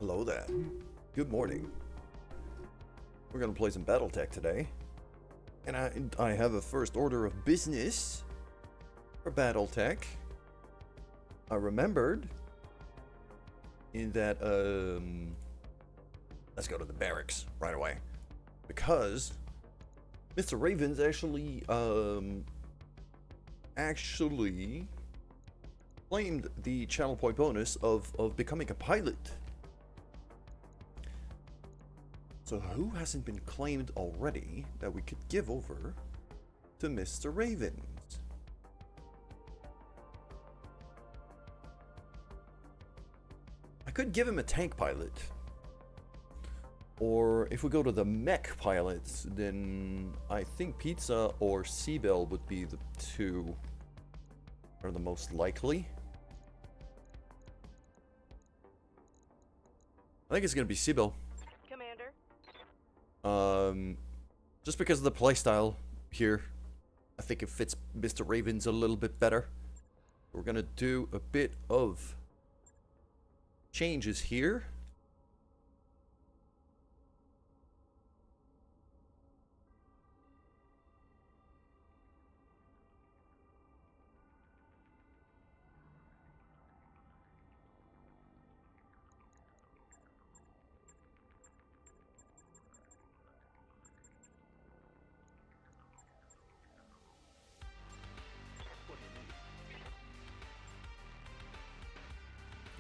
Hello there. Good morning. We're gonna play some Battletech today. And I have a first order of business for Battletech. I remembered in that, let's go to the barracks right away. Because Mr. Raven's actually claimed the channel point bonus of becoming a pilot. So who hasn't been claimed already that we could give over to Mr. Ravens? I could give him a tank pilot. Or if we go to the mech pilots, then I think Pizza or Seabell would be the two are the most likely. I think it's gonna be Seabell. Just because of the playstyle here, I think it fits Mr. Ravens a little bit better. We're gonna do a bit of changes here.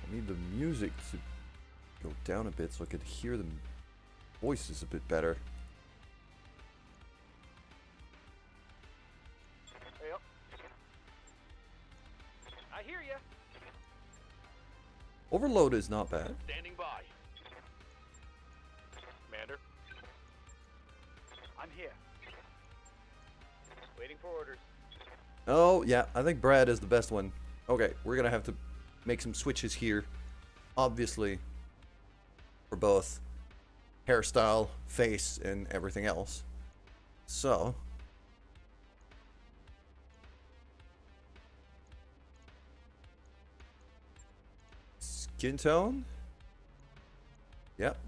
I need the music to go down a bit so I could hear the voices a bit better. Yep. I hear you. Overload is not bad. Standing by. Commander. I'm here. Waiting for orders. Oh, yeah, I think Brad is the best one. Okay, we're gonna have to make some switches here. Obviously, for both hairstyle, face, and everything else. So, skin tone. Yep.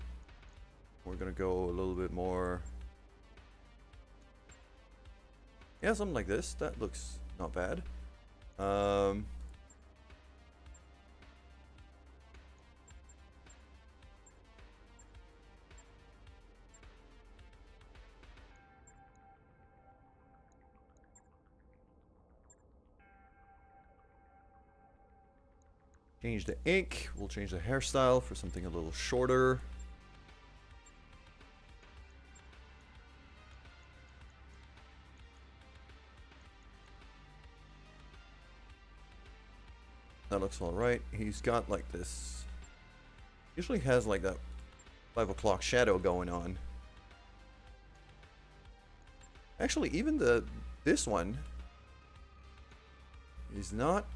We're gonna go a little bit more. Yeah, something like this. That looks not bad. Change the ink. We'll change the hairstyle for something a little shorter. That looks alright. He's got like this. Usually has like that 5 o'clock shadow going on. Actually, even this one is not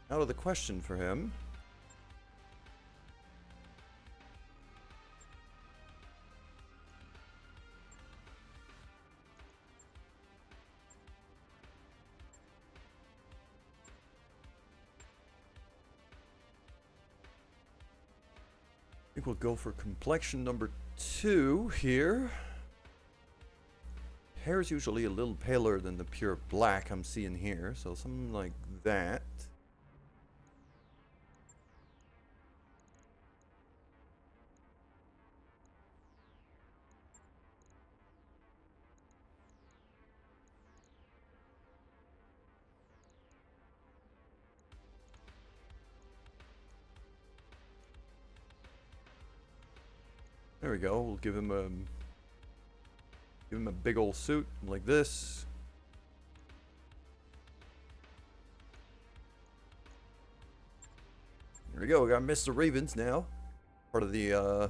out of the question for him. I think we'll go for complexion number 2 here. Hair is usually a little paler than the pure black I'm seeing here, so something like that. There we go. We'll give him a big old suit like this. There we go. We got Mr. Ravens now. Part of the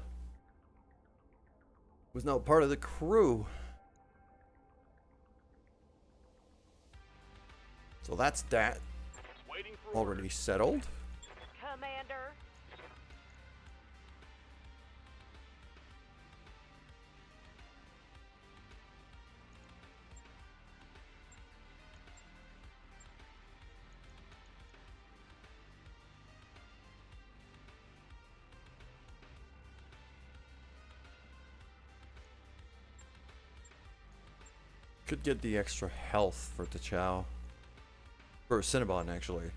was now part of the crew. So that's that already settled. Commander. Could get the extra health for T'Chao. For Cinnabon, actually.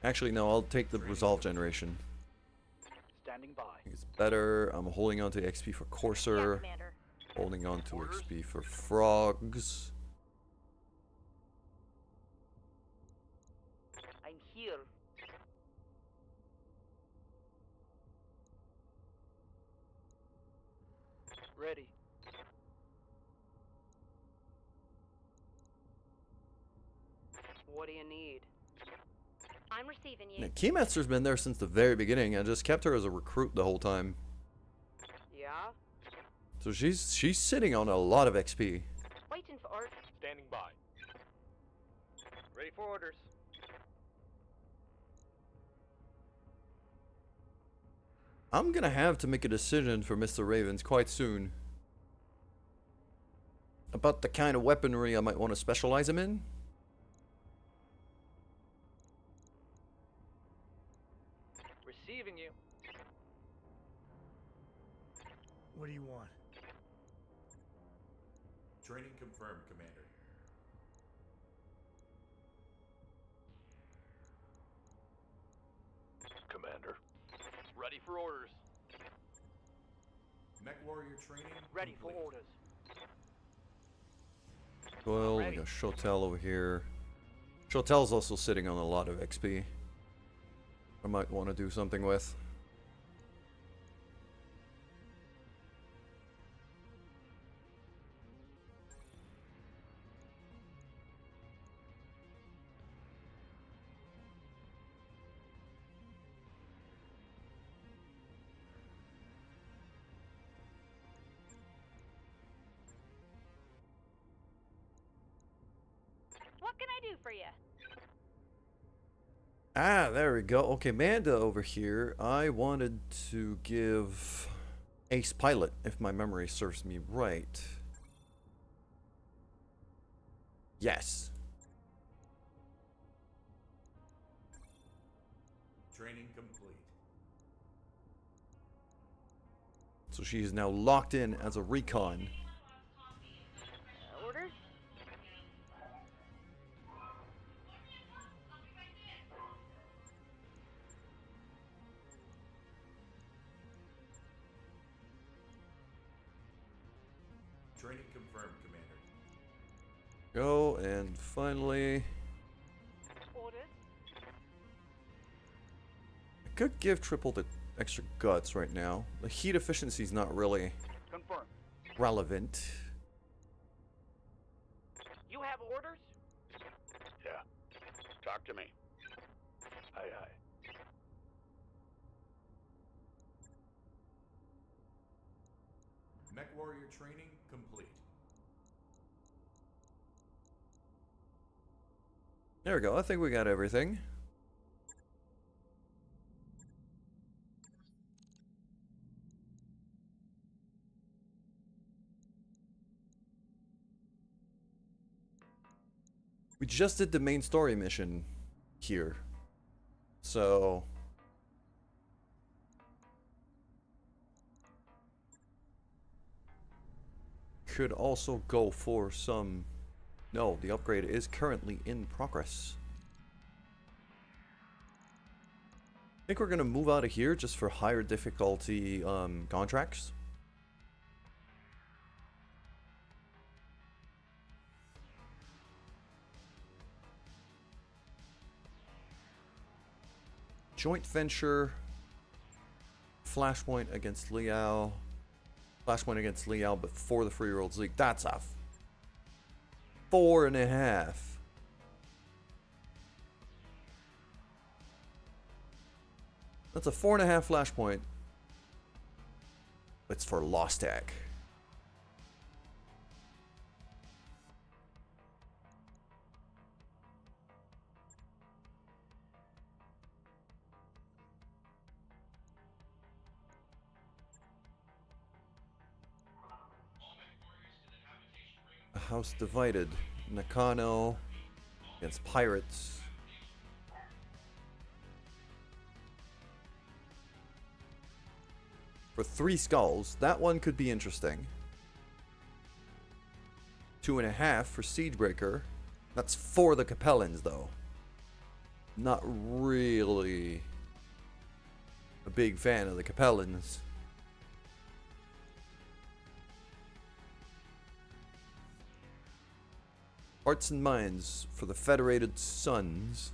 Actually, no, I'll take the resolve generation. Standing by. It's better. I'm holding on to XP for Yeah, Courser. Commander. Holding on to XP for Frogs. I'm here. Ready. What do you need? I'm receiving you. Now, Keymaster's been there since the very beginning. I just kept her as a recruit the whole time. Yeah? So she's sitting on a lot of XP. Waiting for orders. Standing by. Ready for orders. I'm gonna have to make a decision for Mr. Ravens quite soon. About the kind of weaponry I might want to specialize him in. Receiving you. What do you want? Training confirmed, Commander. Commander. Ready for orders. Mech Warrior training Ready for complete. orders. Well, we Ready. got Shotel over here. Shotel's also sitting on a lot of XP. I might want to do something with. What can I do for you? Ah, there we go. Okay, Manda over here. I wanted to give Ace Pilot, if my memory serves me right. Yes. Training complete. So she is now locked in as a recon. Orders? Training confirmed, Commander. Go, and finally, Orders? I could give Triple the extra guts right now. The heat efficiency is not really Confirm. relevant. You have orders? Yeah. Talk to me. Aye, aye. Mech Warrior training complete. There we go. I think we got everything. We just did the main story mission here. So could also go for some. No, the upgrade is currently in progress. I think we're gonna move out of here just for higher difficulty contracts. Joint venture. Flashpoint against Liao. Flashpoint against Liao, but for the Free Worlds League. That's a 4.5. That's a 4.5 flashpoint. It's for Lost Tech. A house divided. Nakano against pirates. For 3 skulls, that one could be interesting. 2.5 for Siegebreaker. That's for the Capellans, though. Not really a big fan of the Capellans. Hearts and Minds for the Federated Sons.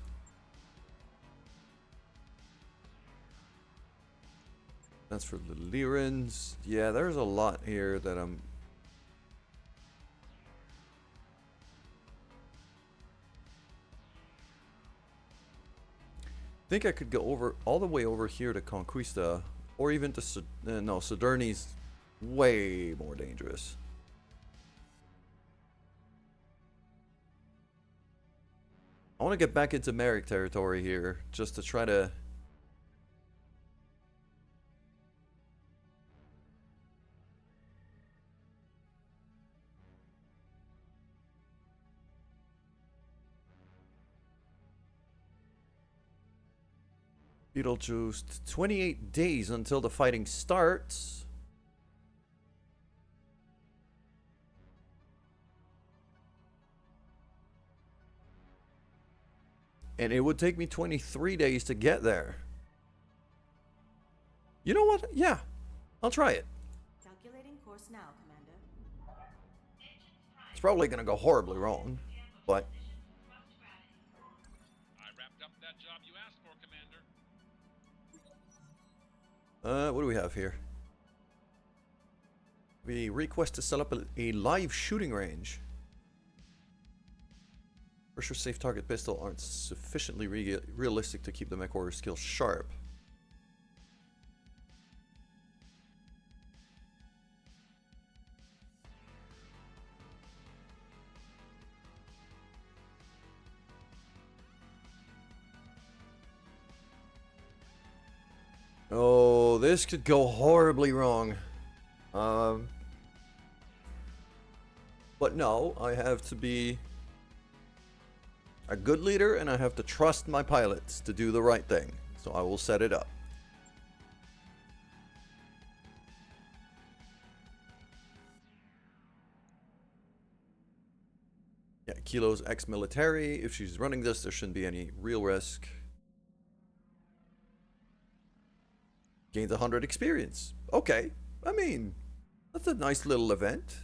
That's for the Lyrans. Yeah, there's a lot here that I'm... I think I could go over all the way over here to Conquista, or even to no, Soderni's way more dangerous. I want to get back into Merrick territory here, just to try to... Beetlejuice, 28 days until the fighting starts. And it would take me 23 days to get there. You know what? Yeah, I'll try it. Calculating course now, Commander. It's probably going to go horribly wrong, but... I wrapped up that job you asked for, Commander. What do we have here? We request to set up a live shooting range. Pressure safe target pistol aren't sufficiently realistic to keep the mech warrior skill sharp. Oh, this could go horribly wrong. But no, I have to be a good leader and I have to trust my pilots to do the right thing. So I will set it up. Yeah, Kilo's ex-military. If she's running this, there shouldn't be any real risk. Gains 100 experience. Okay, I mean, that's a nice little event.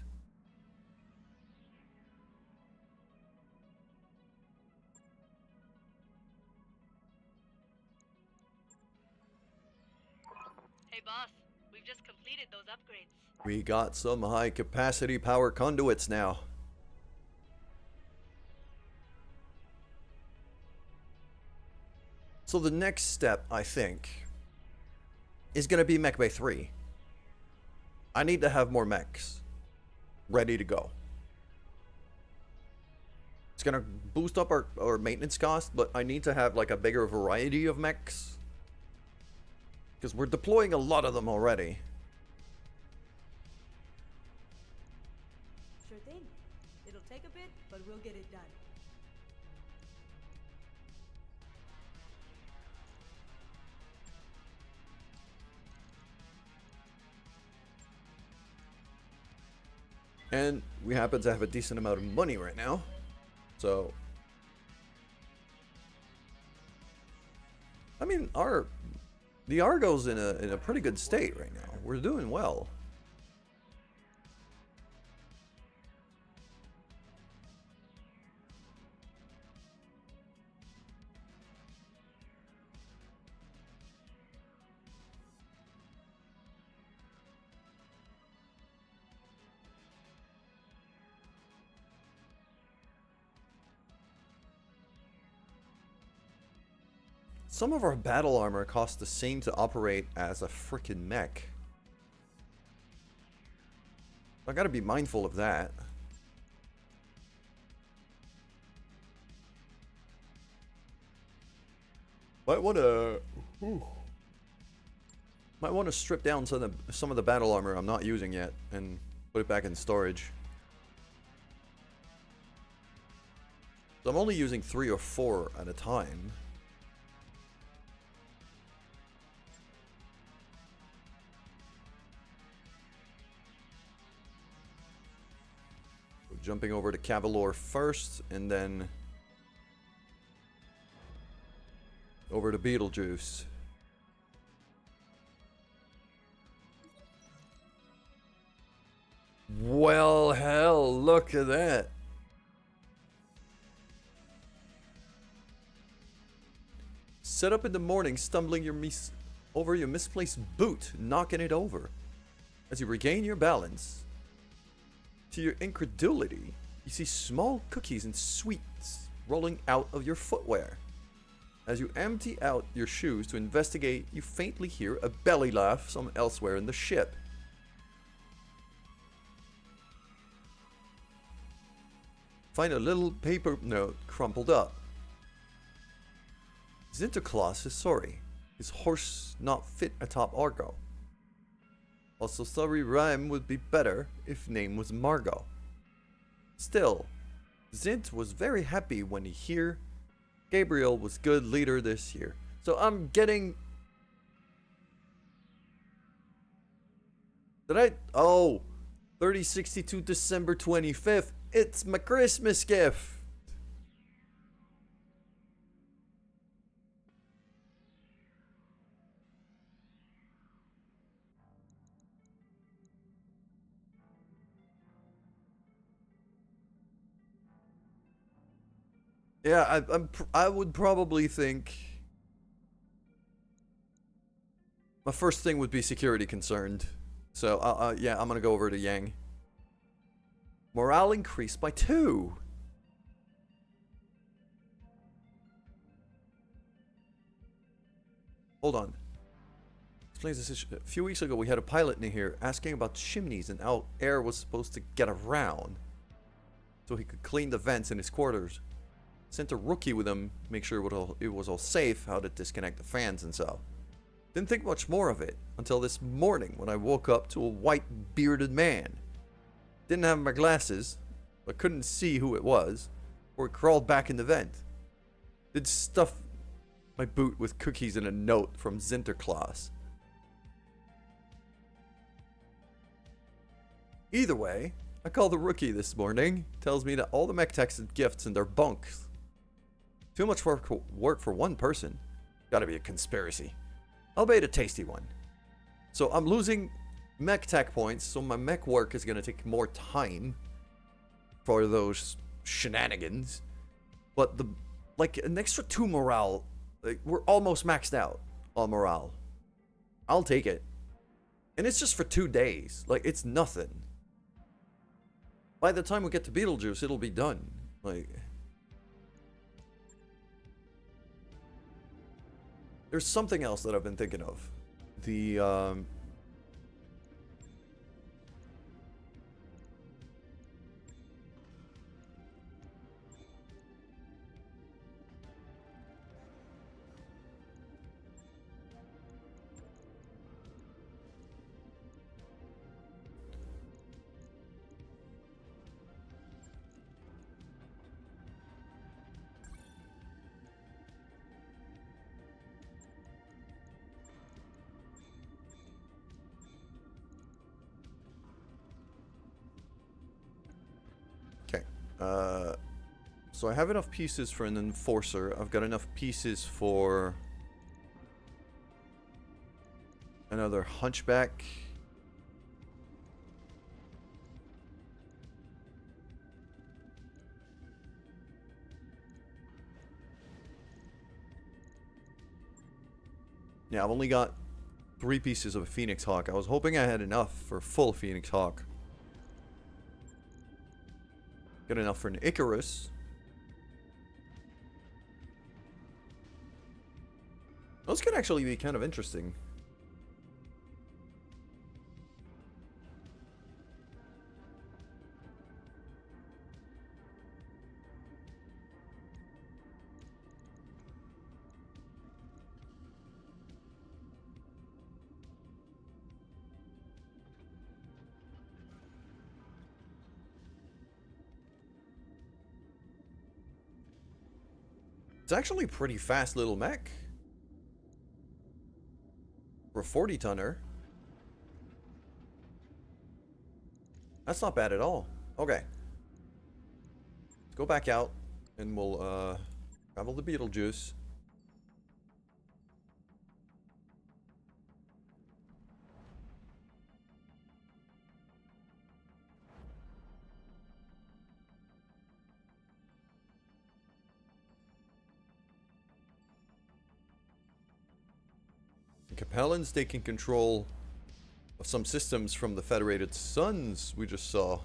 Hey boss, we've just completed those upgrades. We got some high capacity power conduits now. So the next step, I think, is going to be Mech Bay 3. I need to have more mechs ready to go. It's going to boost up our maintenance cost, but I need to have like a bigger variety of mechs. Because we're deploying a lot of them already. Sure thing. It'll take a bit, but we'll get it done. And we happen to have a decent amount of money right now. So, I mean, the Argo's in a pretty good state right now. We're doing well. Some of our battle armor costs the same to operate as a frickin' mech. I gotta be mindful of that. Might wanna strip down some of the battle armor I'm not using yet and put it back in storage. So I'm only using 3 or 4 at a time. Jumping over to Cavalor first, and then over to Beetlejuice. Well, hell, look at that. Set up in the morning, stumbling over your misplaced boot, knocking it over. As you regain your balance, to your incredulity, you see small cookies and sweets rolling out of your footwear. As you empty out your shoes to investigate, you faintly hear a belly laugh somewhere elsewhere in the ship. Find a little paper note crumpled up. Sinterklaas is sorry. His horse not fit atop Argo. Also, sorry rhyme would be better if name was Margot. Still, Zint was very happy when he hear Gabriel was good leader this year. So I'm getting... Did I... Oh, 3062 December 25th. It's my Christmas gift. Yeah, I would probably think my first thing would be security concerned. So, yeah, I'm gonna go over to Yang. Morale increased by 2. Hold on. Explains this issue. A few weeks ago, we had a pilot in here asking about chimneys and how air was supposed to get around, so he could clean the vents in his quarters. Sent a rookie with him, make sure it was all safe, how to disconnect the fans and so. Didn't think much more of it until this morning when I woke up to a white bearded man. Didn't have my glasses, but couldn't see who it was, or it crawled back in the vent. Did stuff my boot with cookies and a note from Sinterklaas. Either way, I call the rookie this morning, tells me that all the mech techs had gifts in their bunks. Too much work for one person. Gotta be a conspiracy. Albeit a tasty one. So I'm losing mech tech points, so my mech work is gonna take more time for those shenanigans. But like an extra 2 morale, like, we're almost maxed out on morale. I'll take it. And it's just for 2 days. Like, it's nothing. By the time we get to Beetlejuice, it'll be done. Like... There's something else that I've been thinking of. The, so I have enough pieces for an enforcer. I've got enough pieces for another hunchback. Yeah, I've only got 3 pieces of a Phoenix Hawk. I was hoping I had enough for full Phoenix Hawk. Got enough for an Icarus. Those could actually be kind of interesting. It's actually a pretty fast little mech. For a 40-tonner. That's not bad at all. Okay. Go back out and we'll travel to Beetlejuice. Capellan's taking control of some systems from the Federated Suns we just saw.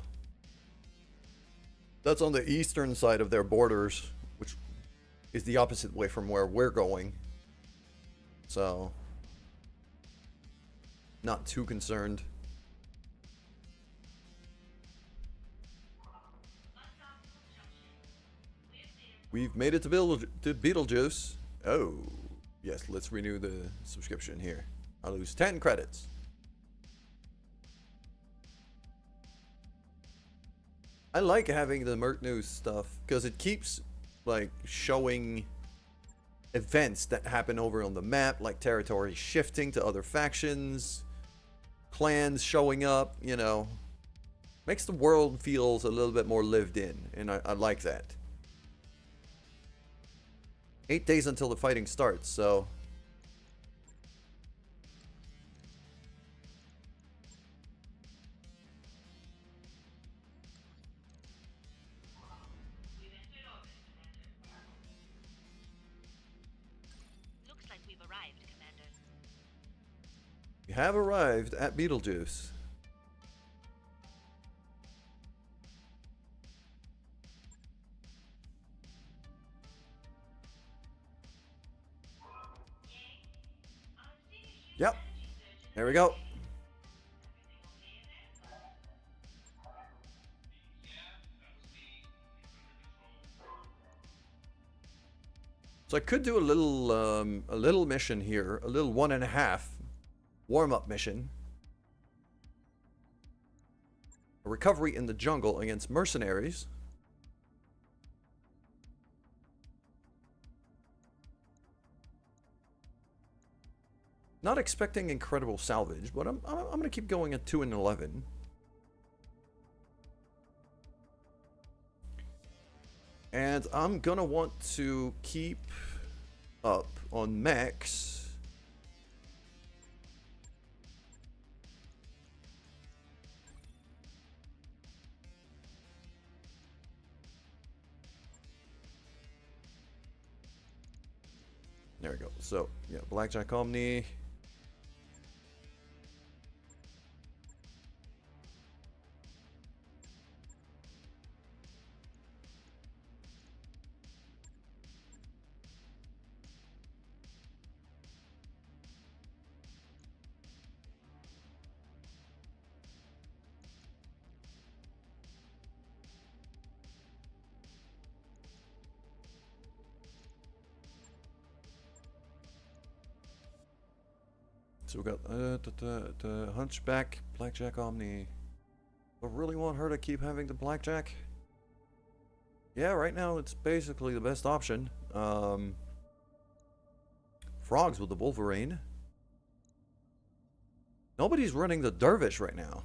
That's on the eastern side of their borders, which is the opposite way from where we're going. So, not too concerned. We've made it to Beetlejuice. Oh, yes, let's renew the subscription here. I'll lose 10 credits. I like having the Merc News stuff because it keeps like showing events that happen over on the map, like territory shifting to other factions, clans showing up, you know. Makes the world feels a little bit more lived in, and I like that. 8 days until the fighting starts, so Looks like we've arrived, Commander. we have arrived at Beetlejuice. Yep, there we go. So I could do a little mission here, a little 1.5 warm-up mission. A recovery in the jungle against mercenaries. Not expecting incredible salvage, but I'm gonna keep going at 2 and 11. And I'm gonna want to keep up on mechs. There we go. So yeah, Blackjack Omni. So we got the Hunchback, Blackjack Omni. I really want her to keep having the Blackjack. Yeah, right now it's basically the best option. Frogs with the Wolverine. Nobody's running the Dervish right now.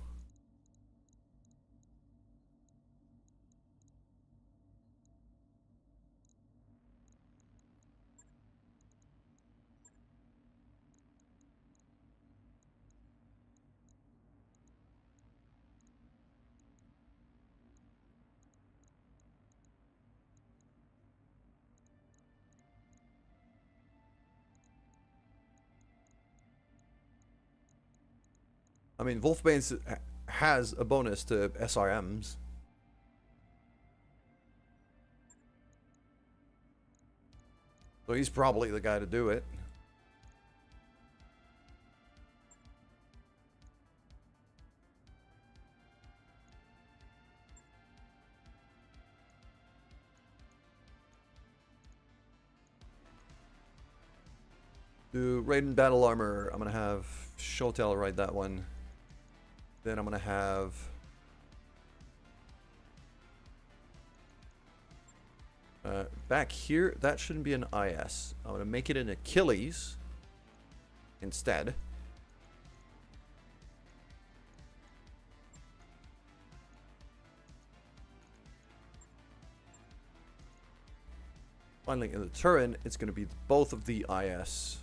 I mean, Wolfbane has a bonus to SRMs. So he's probably the guy to do it. Do Raiden Battle Armor. I'm gonna have Shotel ride that one. Then I'm gonna have back here. That shouldn't be an IS. I'm gonna make it an Achilles instead. Finally, in the turret, it's going to be both of the IS.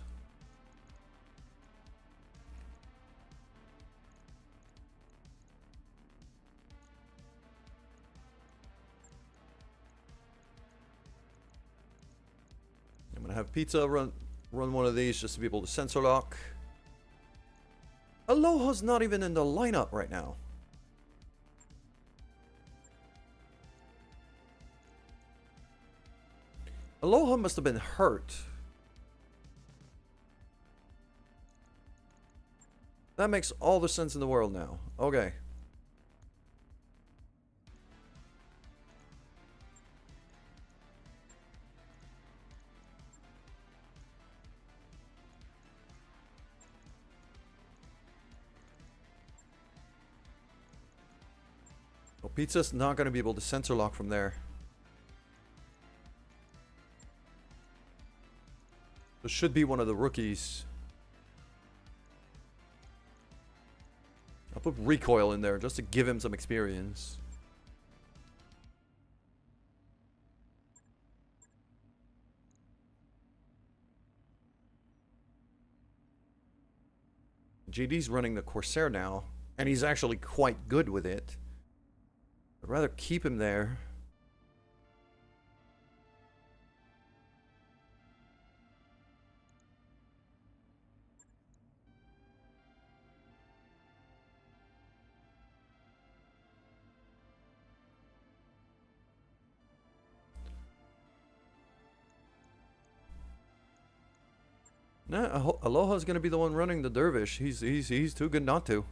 I'm going to have Pizza run one of these just to be able to sensor lock. Aloha's not even in the lineup right now. Aloha must have been hurt. That makes all the sense in the world now. Okay. Well, Pizza's not going to be able to sensor lock from there. This should be one of the rookies. I'll put recoil in there just to give him some experience. GD's running the Corsair now, and he's actually quite good with it. I'd rather keep him there. Nah, Aloha's gonna be the one running the dervish. He's too good not to.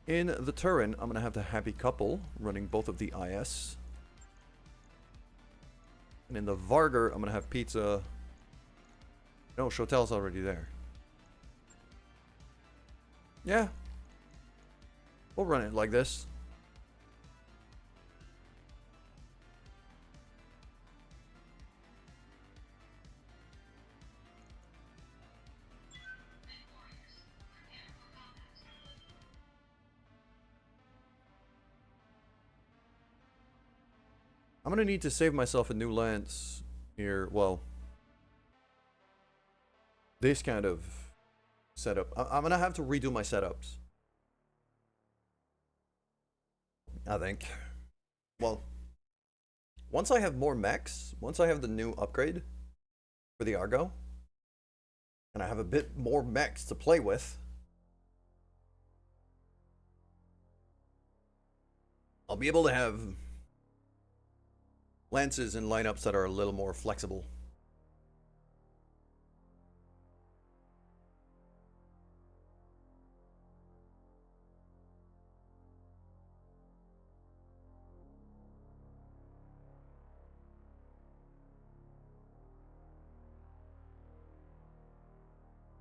In the Turin, I'm gonna have the happy couple running both of the IS. And in the Varger, I'm gonna have Pizza. No, Shotel's already there. Yeah. We'll run it like this. I'm gonna need to save myself a new lance here. Well, this kind of setup. I'm gonna have to redo my setups, I think. Well, once I have more mechs, once I have the new upgrade for the Argo, and I have a bit more mechs to play with, I'll be able to have lances and lineups that are a little more flexible.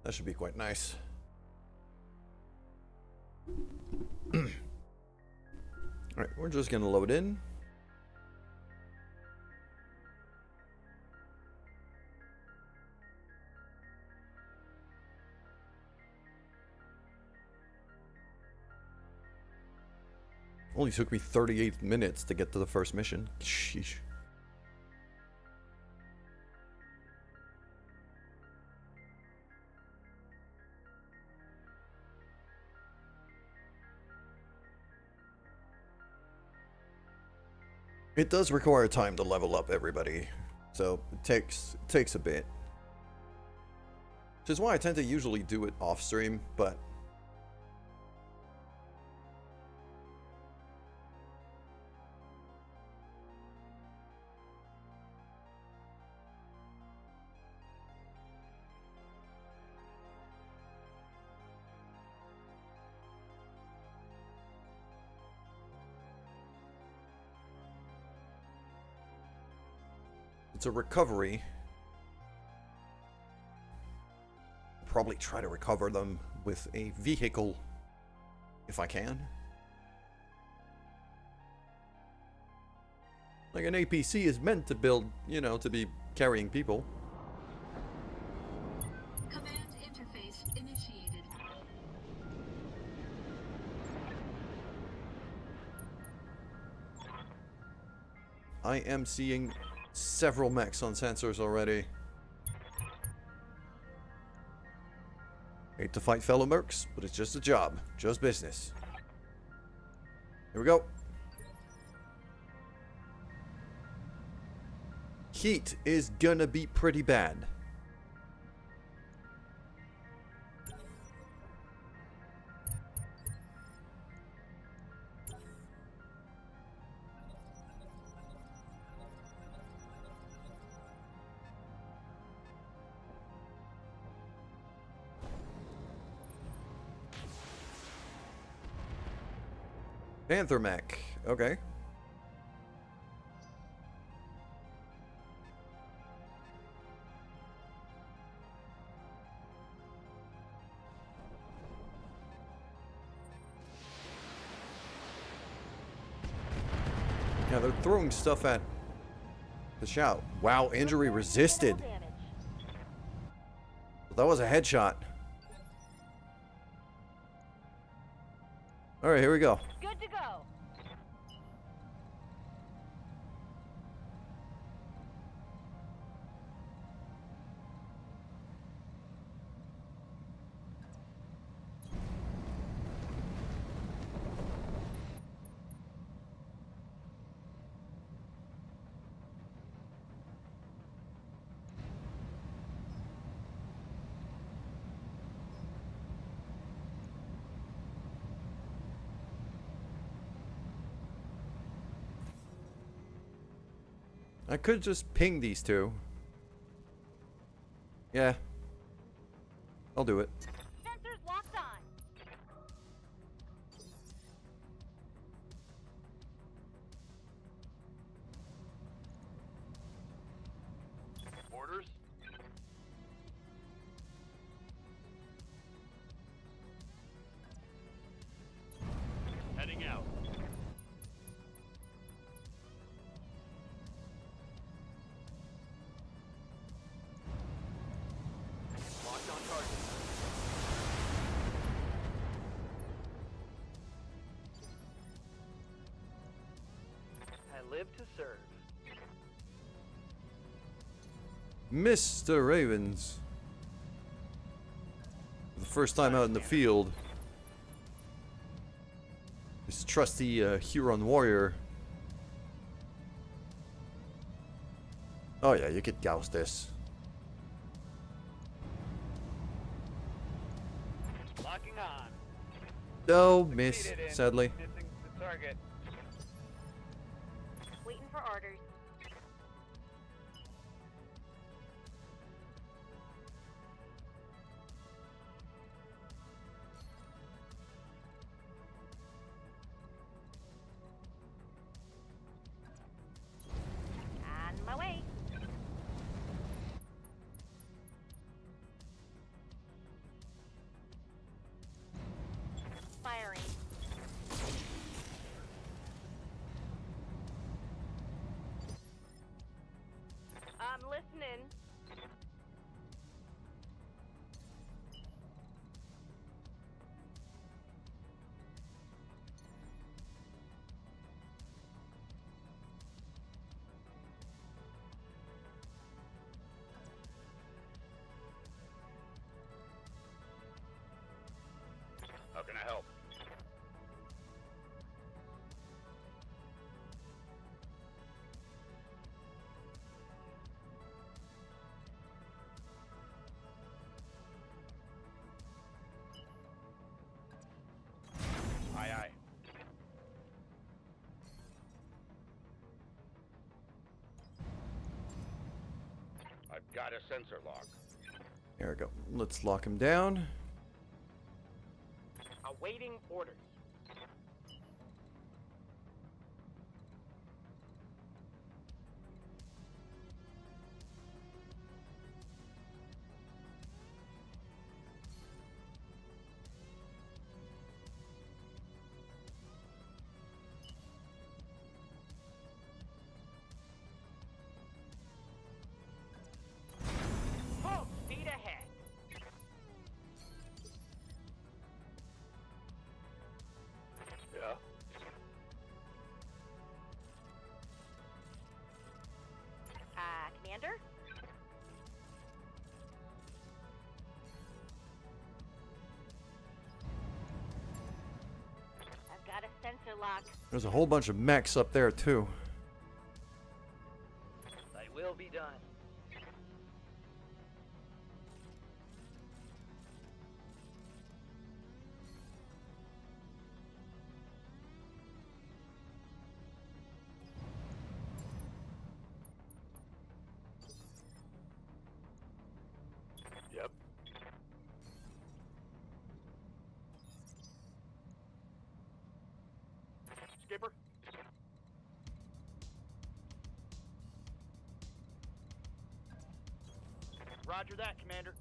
That should be quite nice. Alright, we're just gonna load in. Only took me 38 minutes to get to the first mission. Sheesh. It does require time to level up everybody, so it takes a bit. Which is why I tend to usually do it off stream, but it's a recovery. Probably try to recover them with a vehicle if I can. Like an APC is meant to build, you know, to be carrying people. Command interface initiated. I am seeing several mechs on sensors already. Hate to fight fellow mercs, but it's just a job. Just business. Here we go. Heat is gonna be pretty bad. Panther mech. Okay. Yeah, they're throwing stuff at the shout. Wow, injury resisted. That was a headshot. Alright, here we go. Good to go. I could just ping these two. Yeah. I'll do it. Sensors locked on. Orders? Heading out. Locked on target. I live to serve. Mr. Ravens. For the first time out in the field. This trusty Huron warrior. Oh yeah, you could douse this. Locking on. No, miss, Succeeded in sadly. missing the target. Waiting for orders. On my way. Firing. I'm listening. How can I help? Aye, aye. I've got a sensor lock. There we go. Let's lock him down. Awaiting orders. Full speed ahead. luck. There's a whole bunch of mechs up there too. They will be done. Yep. Skipper? Roger that, Commander.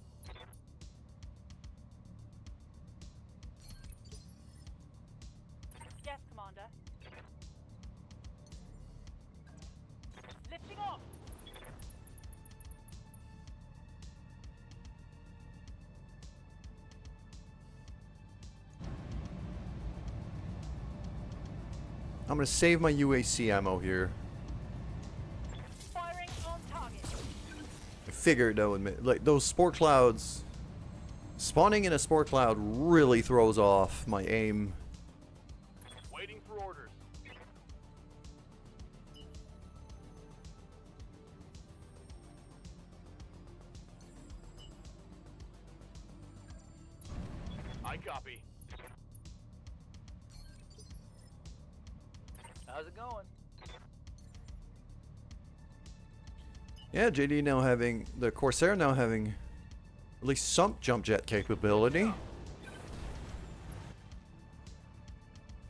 Yes, Commander. Lifting off. I'm gonna save my UAC ammo here. Firing on target. I figured that would like those spore clouds. Spawning in a spore cloud really throws off my aim. Waiting for orders. I copy. How's it going? Yeah, JD now having the Corsair now having at least some jump jet capability.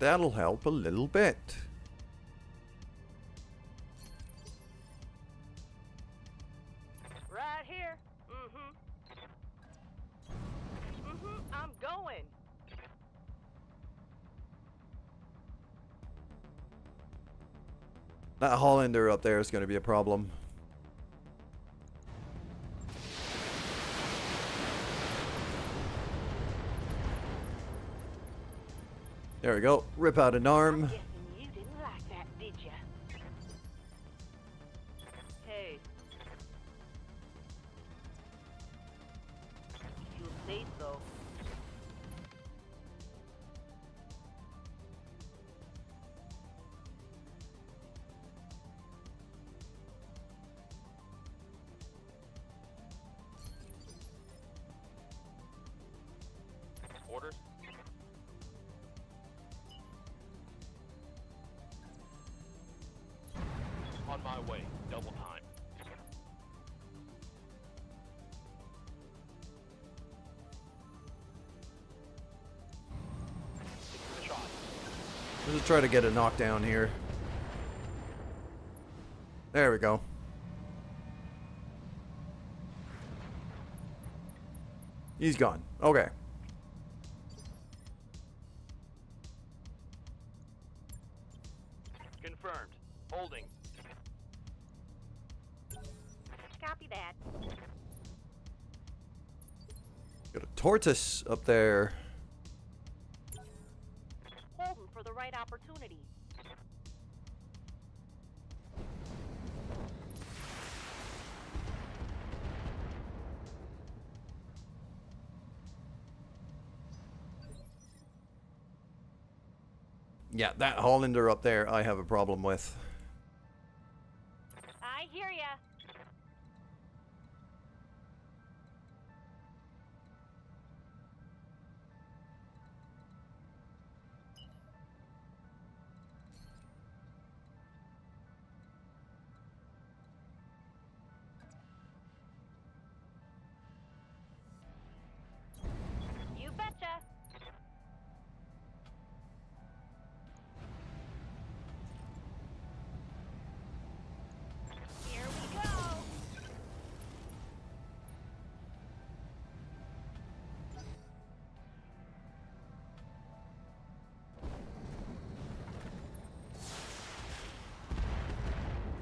That'll help a little bit. Right here. I'm going. That Hollander up there is going to be a problem. There we go. Rip out an arm. Guessing you didn't like that, did ya? Hey. You'll say so. Orders. On my way. Double time. Taking the shot. Let's just try to get a knockdown here. There we go. He's gone. Okay. Confirmed. Holding. Copy that. Got a tortoise up there. Holding for the right opportunity. Yeah, that Hollander up there I have a problem with. I hear ya. You betcha. Here we go.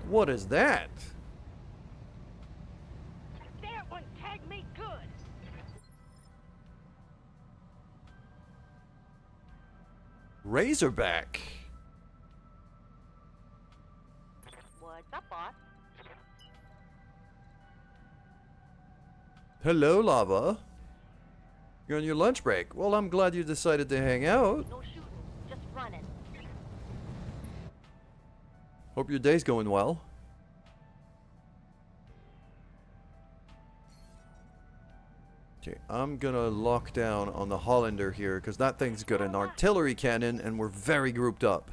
What is that? That one tagged me good. Razorback. What's up, boss? Hello, Lava. You're on your lunch break. Well, I'm glad you decided to hang out. No shooting, just running. Hope your day's going well. Okay, I'm gonna lock down on the Hollander here, because that thing's got an artillery cannon, and we're very grouped up.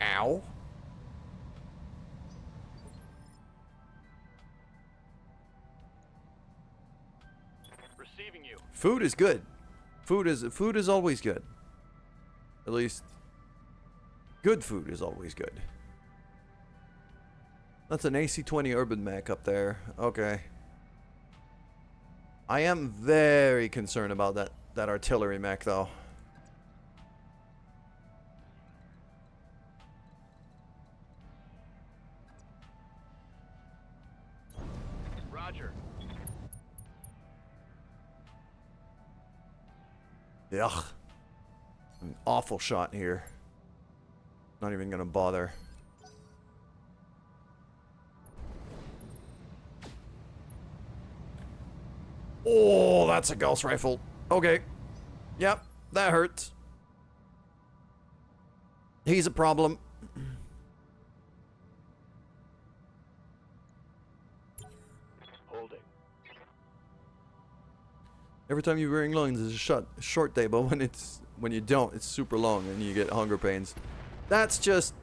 Ow. Receiving you. Food is good. Food is always good. At least, good food is always good. That's an AC-20 Urban Mech up there. Okay. I am very concerned about that artillery mech, though. Roger. Ugh. An awful shot here. Not even gonna bother. Oh, that's a Gauss rifle. Okay. Yep, that hurts. He's a problem. Holding. Every time you're wearing lines, it's a short day, but when you don't, it's super long and you get hunger pains. That's just,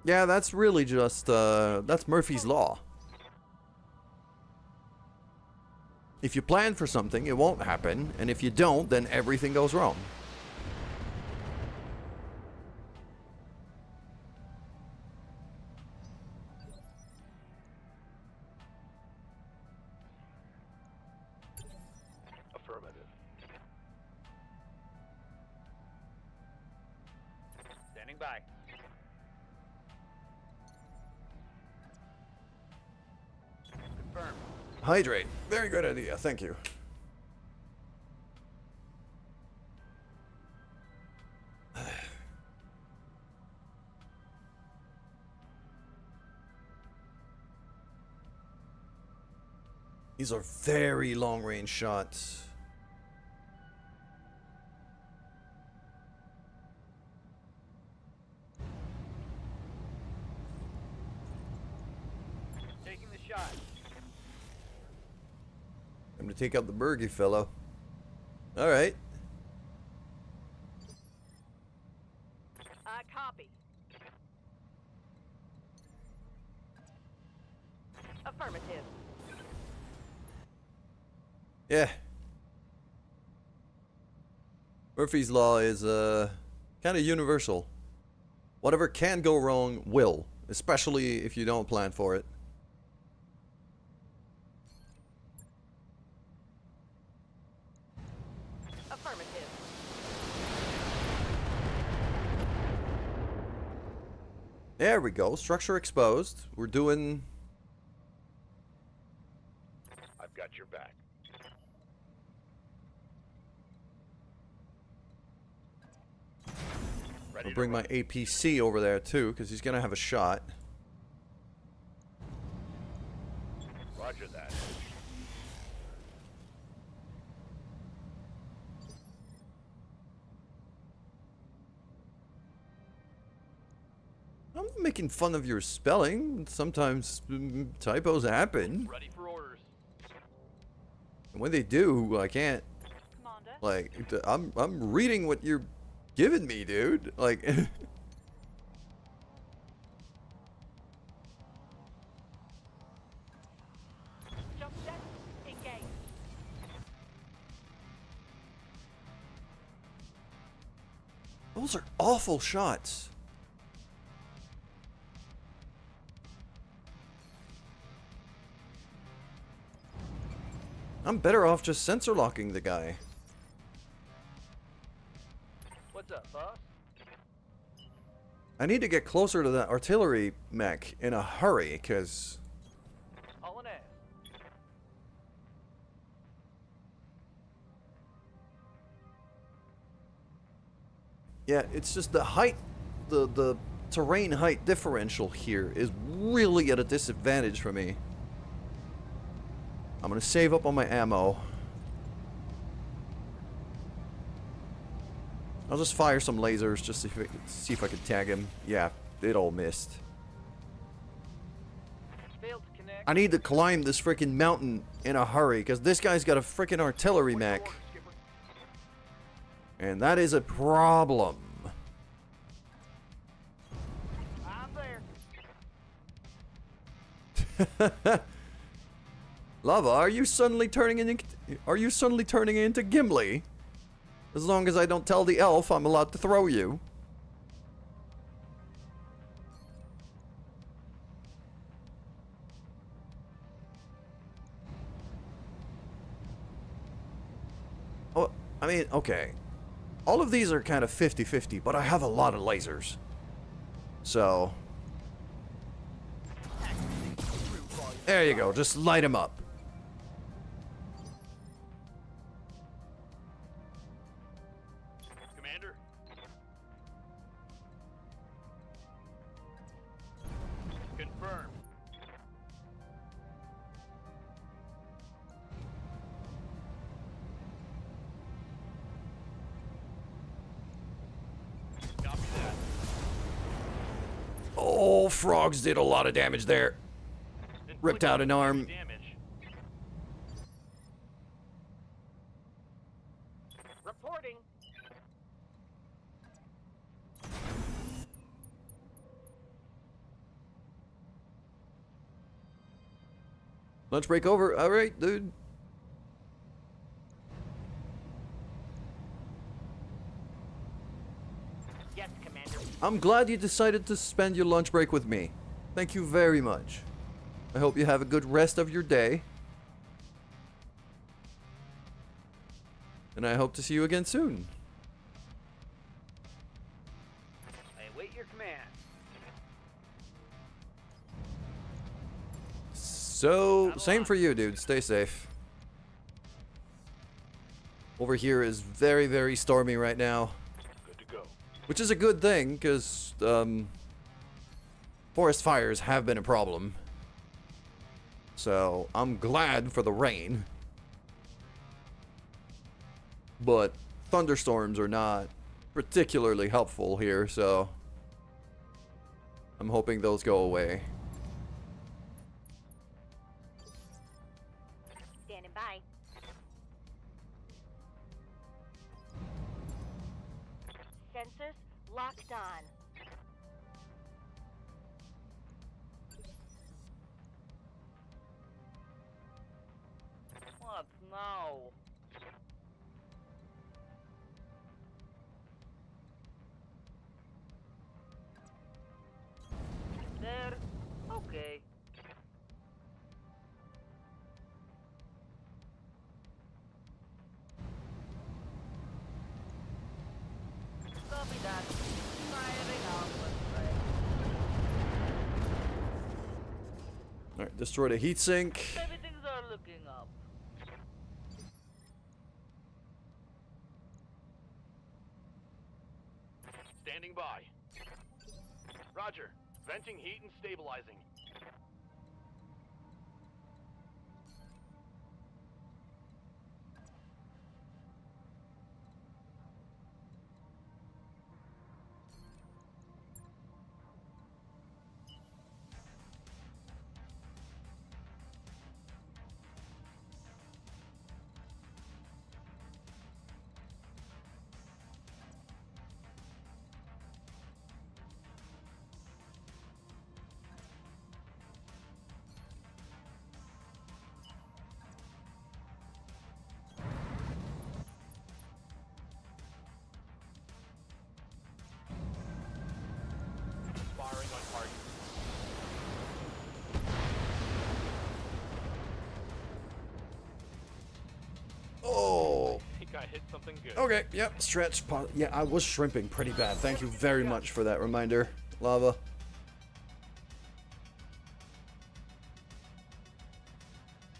yeah, that's really just that's Murphy's Law. If you plan for something, it won't happen, and if you don't, then everything goes wrong. Affirmative. Standing by. Confirm. Hydrate. Very good idea. Thank you. These are very long-range shots. Taking the shot. I'm gonna take out the Bergie fellow. Alright. Copy. Affirmative. Yeah. Murphy's Law is kind of universal. Whatever can go wrong will, especially if you don't plan for it. Affirmative. There we go. Structure exposed. We're doing... I've got your back. Ready I'll to bring my run. APC over there too, because he's gonna have a shot. Roger that. I'm not making fun of your spelling. Sometimes typos happen. Ready for orders. And when they do, I can't. Commander. Like, I'm reading what you're giving me, dude. Like, Jump set. Engage. those are awful shots. I'm better off just sensor locking the guy. What's up, boss? I need to get closer to that artillery mech in a hurry, because All in air. yeah, it's just the height, the terrain height differential here is really at a disadvantage for me. I'm gonna save up on my ammo. I'll just fire some lasers just to see if I can tag him. Yeah, it all missed. Failed to connect. I need to climb this freaking mountain in a hurry because this guy's got a freaking artillery mech. And that is a problem. I'm there. Lava, are you suddenly turning into Gimli? As long as I don't tell the elf, I'm allowed to throw you. Oh, I mean, okay. All of these are kind of 50-50, but I have a lot of lasers. So... there you go, just light them up. Commander? Confirmed. Copy that. Oh, frogs did a lot of damage there. Ripped out an arm. Damage. Reporting. Lunch break over. All right, dude. Yes, Commander. I'm glad you decided to spend your lunch break with me. Thank you very much. I hope you have a good rest of your day. And I hope to see you again soon. I await your command. So, same for you, dude. Stay safe. Over here is very, very stormy right now. Good to go. Which is a good thing, because, forest fires have been a problem. So, I'm glad for the rain. But thunderstorms are not particularly helpful here, so I'm hoping those go away. Standing by. Sensors locked on. What now? There. Okay. Copy that. Firing out. Alright, destroyed a heatsink. Maybe things are looking up. Standing by. Roger. Venting heat and stabilizing. Firing on target. Oh. I think I hit something good. Okay, yep, stretch. Yeah, I was shrimping pretty bad. Thank you very much for that reminder, Lava.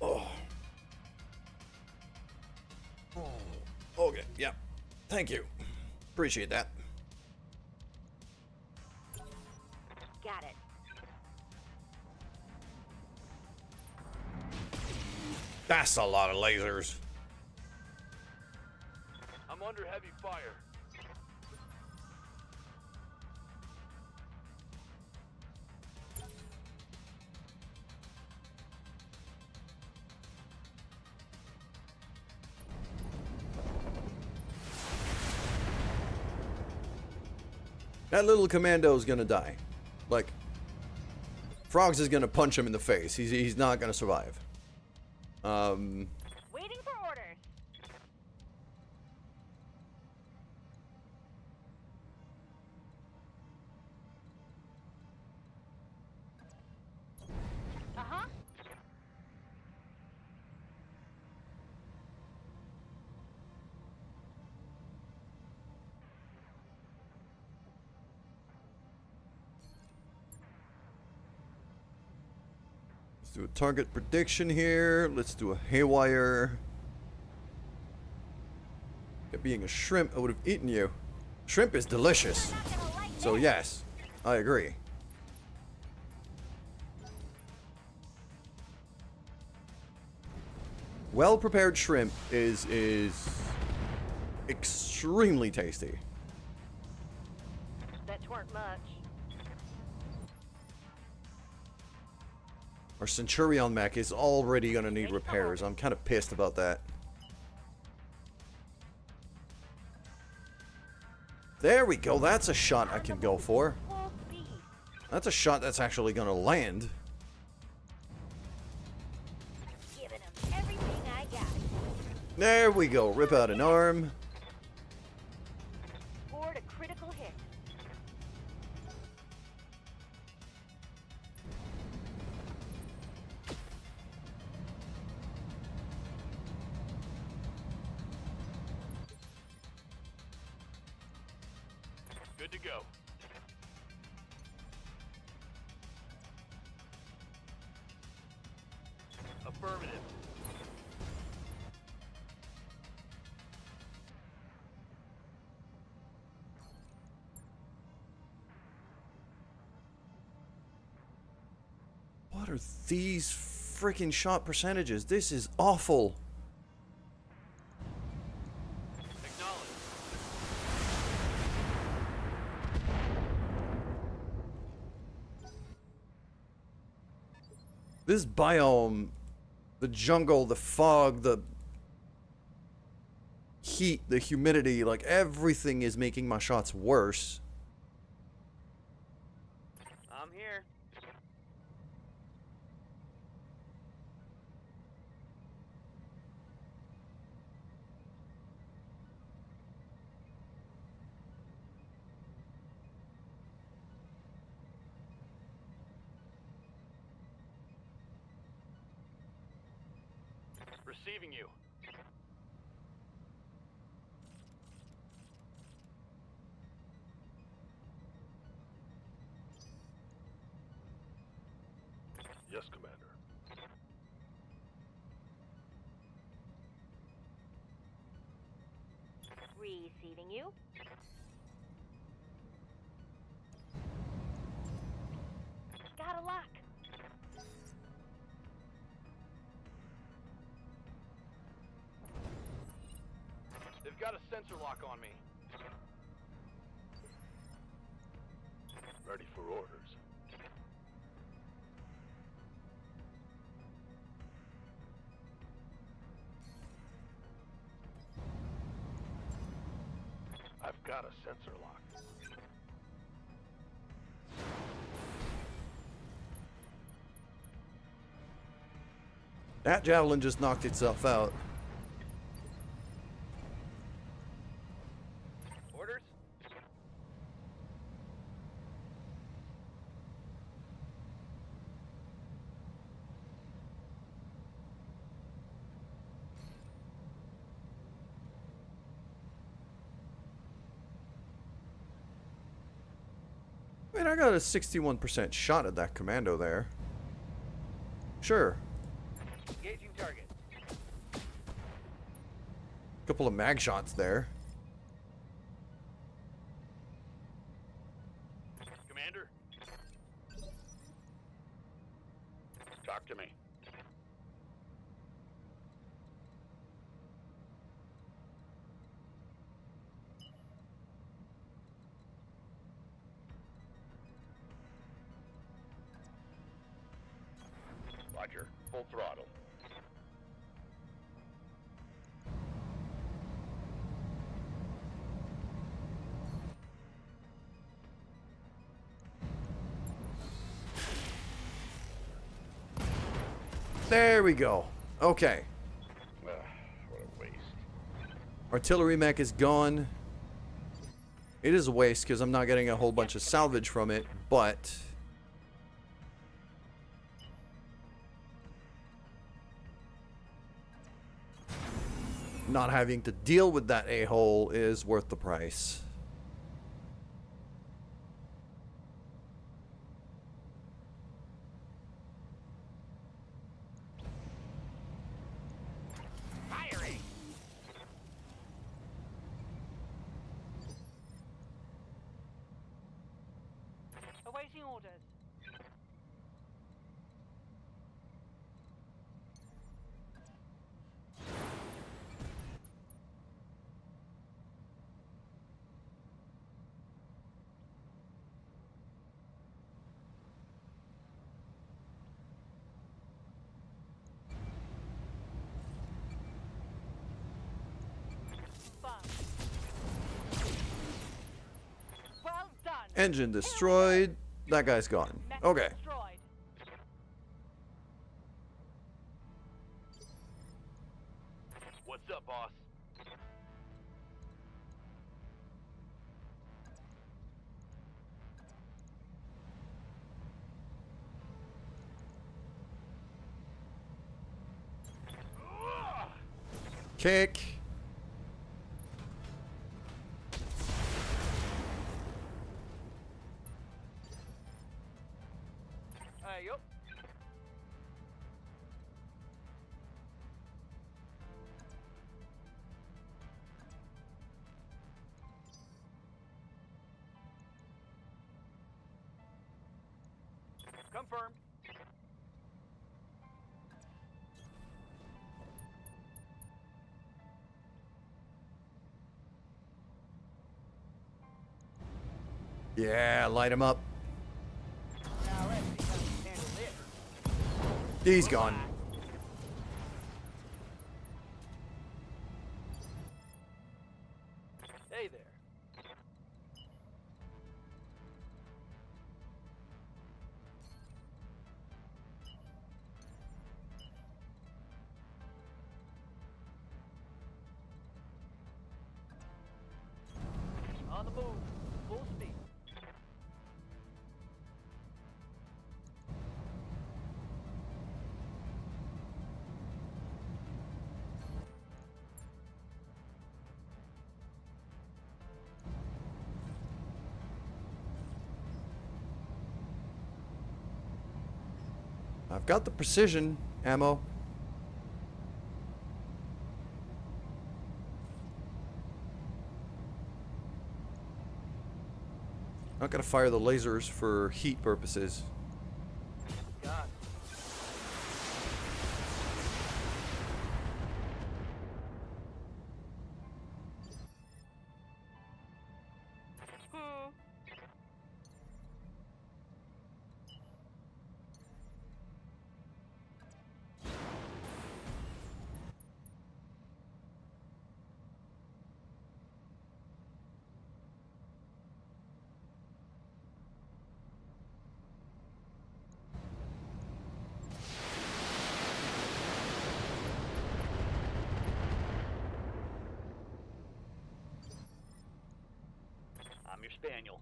Oh. Okay, yeah. Thank you. Appreciate that. Got it. That's a lot of lasers. I'm under heavy fire. That little commando's gonna die. Like, Frogs is gonna punch him in the face. He's not gonna survive. Waiting for orders. Uh-huh. Let's do a target prediction here. Let's do a haywire. It being a shrimp, I would have eaten you. Shrimp is delicious. So yes, I agree. Well-prepared shrimp is extremely tasty. That weren't much. Our Centurion mech is already gonna need repairs. I'm kind of pissed about that. There we go. That's a shot I can go for. Full speed. That's a shot that's actually gonna land. Giving them everything I got. There we go. Rip out an arm. Scored a critical hit. Good to go. Affirmative. What are these freaking shot percentages? This is awful. Acknowledge. This biome, the jungle, the fog, the heat, the humidity, like everything is making my shots worse. I'm here. Receiving you. Yes, Commander. Receiving you. Got a lock. They've got a sensor lock on me. Ready for orders. I've got a sensor lock. That javelin just knocked itself out. Orders? I mean, I got a 61% shot at that commando there. Sure. Engaging target. Couple of mag shots there. Commander? Talk to me. Roger. Full throttle. There we go. Okay. What a waste. Artillery mech is gone. It is a waste because I'm not getting a whole bunch of salvage from it, but not having to deal with that a-hole is worth the price. Firing! Awaiting orders. Well done. Engine destroyed. That guy's gone. Okay. Destroyed. What's up, boss? Kick. Yup. Confirmed. Yeah, light him up. Now let's see how we handle this. He's gone. Hey there. On the move. Full speed. I've got the precision ammo. Not gonna fire the lasers for heat purposes. God. Hmm. I'm your spaniel.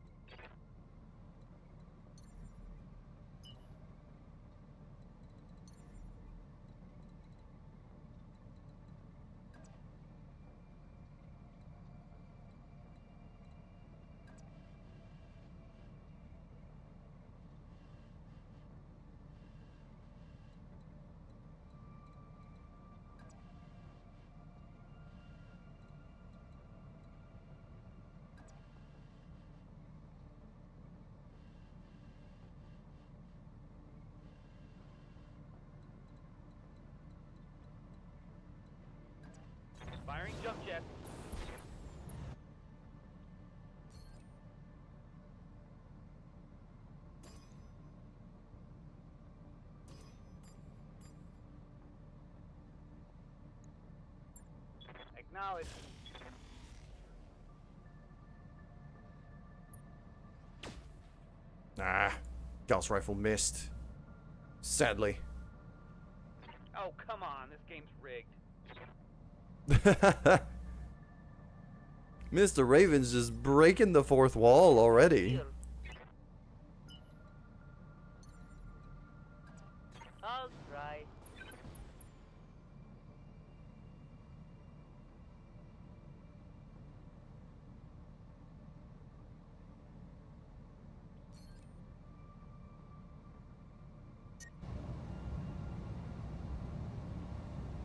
Firing jump jet. Acknowledge. Ah, Gauss rifle missed. Sadly. Oh, come on. This game's rigged. Mr. Raven's just breaking the fourth wall already. Deal. I'll try.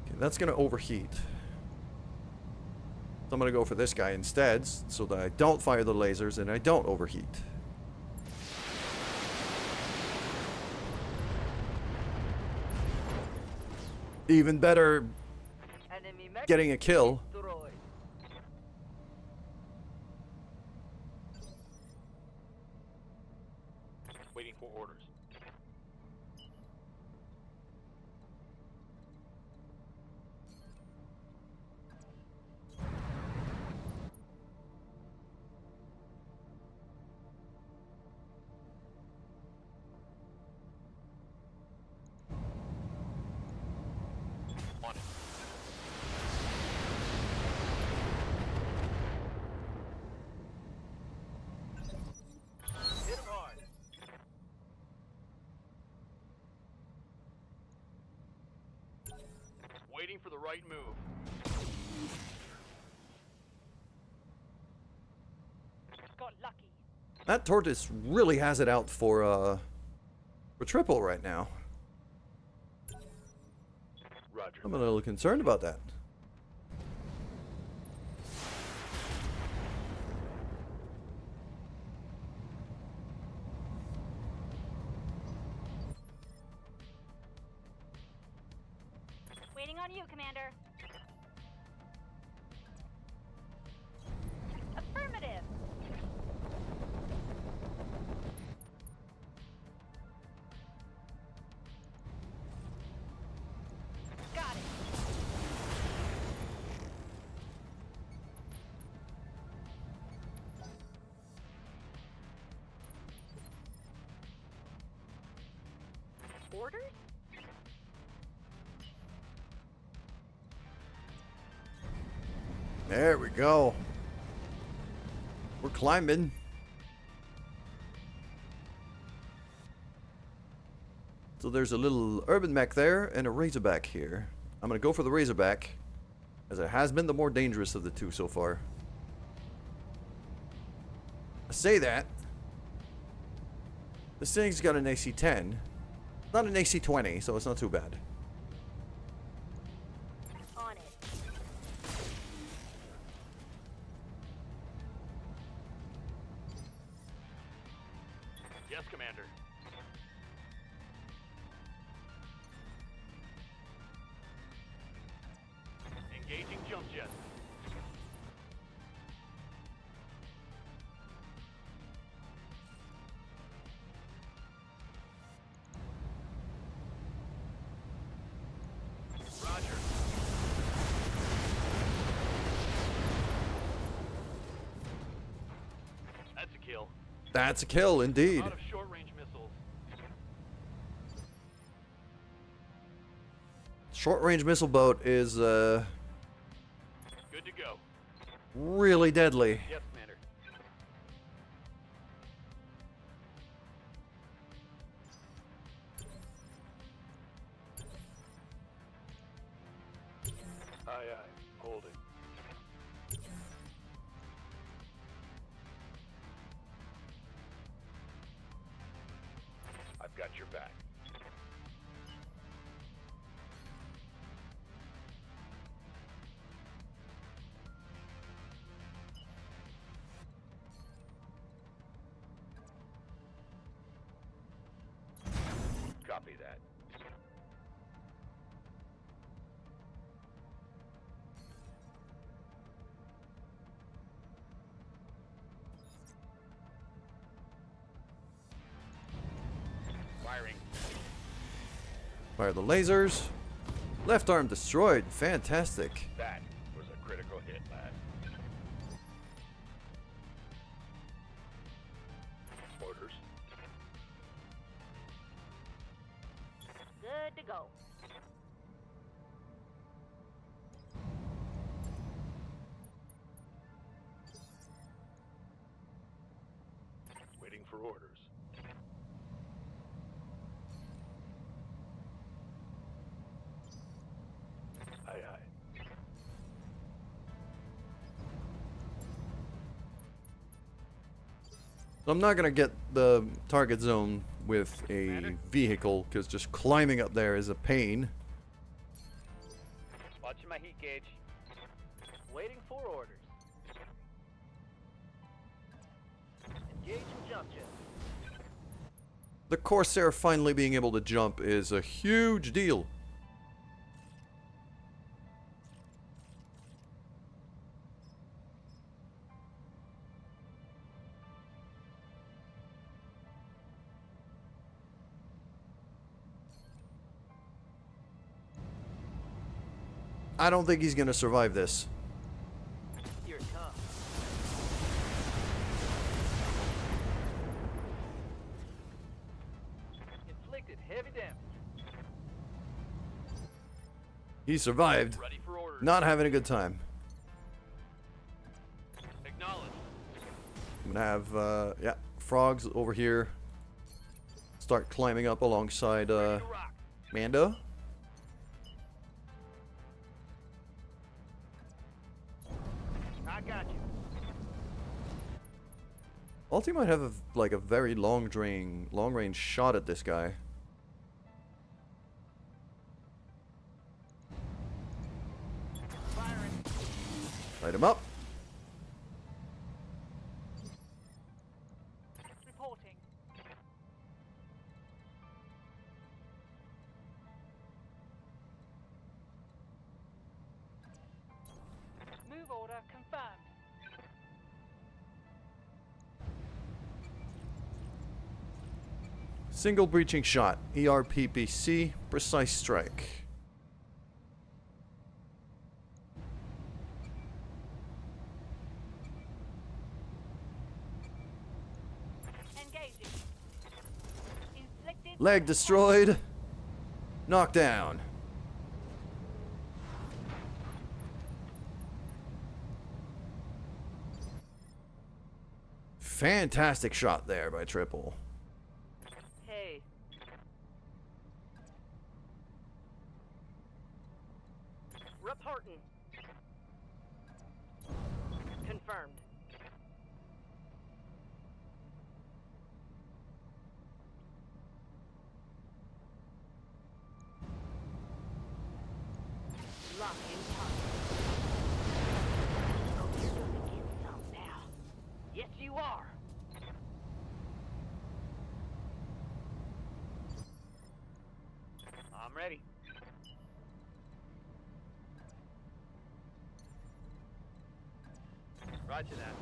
Okay, that's gonna overheat. So I'm gonna go for this guy instead, so that I don't fire the lasers and I don't overheat. Even better, Enemy mech getting a kill. destroyed. Waiting for orders. On it. Hit him hard. Waiting for the right move. Got lucky. That tortoise really has it out for triple right now. Roger. I'm a little concerned about that. Waiting on you, Commander. Affirmative. Got it. Orders? There we go. We're climbing. So there's a little urban mech there and a razorback here. I'm gonna go for the razorback, as it has been the more dangerous of the two so far. I say that. This thing's got an AC-10. Not an AC-20, so it's not too bad. On it. Yes, Commander. Engaging jump jet. Roger. That's a kill. That's a kill, indeed. Out of short-range missiles. Short-range missile boat is Good to go. really deadly. Yes, Commander. Aye, aye. Holding. I've got your back. Copy that. Firing. Fire the lasers. Left arm destroyed. Fantastic. That was a critical hit, lad. Orders. Good to go. for orders. Aye, aye. So I'm not gonna get the target zone with a Commander? vehicle, because just climbing up there is a pain. Watching my heat gauge. Waiting for orders. Engage and jump jet. The Corsair finally being able to jump is a huge deal. I don't think he's gonna survive this. Here it comes. Inflicted heavy damage. He survived, Ready for orders. not having a good time. Acknowledged. I'm gonna have, yeah, frogs over here. Start climbing up alongside, Ready to rock. Mando. I got you. Ulti might have, like, a very long range shot at this guy. Firing. Light him up. Reporting. Move order confirmed. Single breaching shot. ERPPC. Precise strike. Engaging. Inflicted. Leg destroyed. Knockdown. Fantastic shot there by Triple. Hey. Reporting. Confirmed. Lock in time. Oh, you're gonna get some now. Yes, you are. I'm ready. Roger that.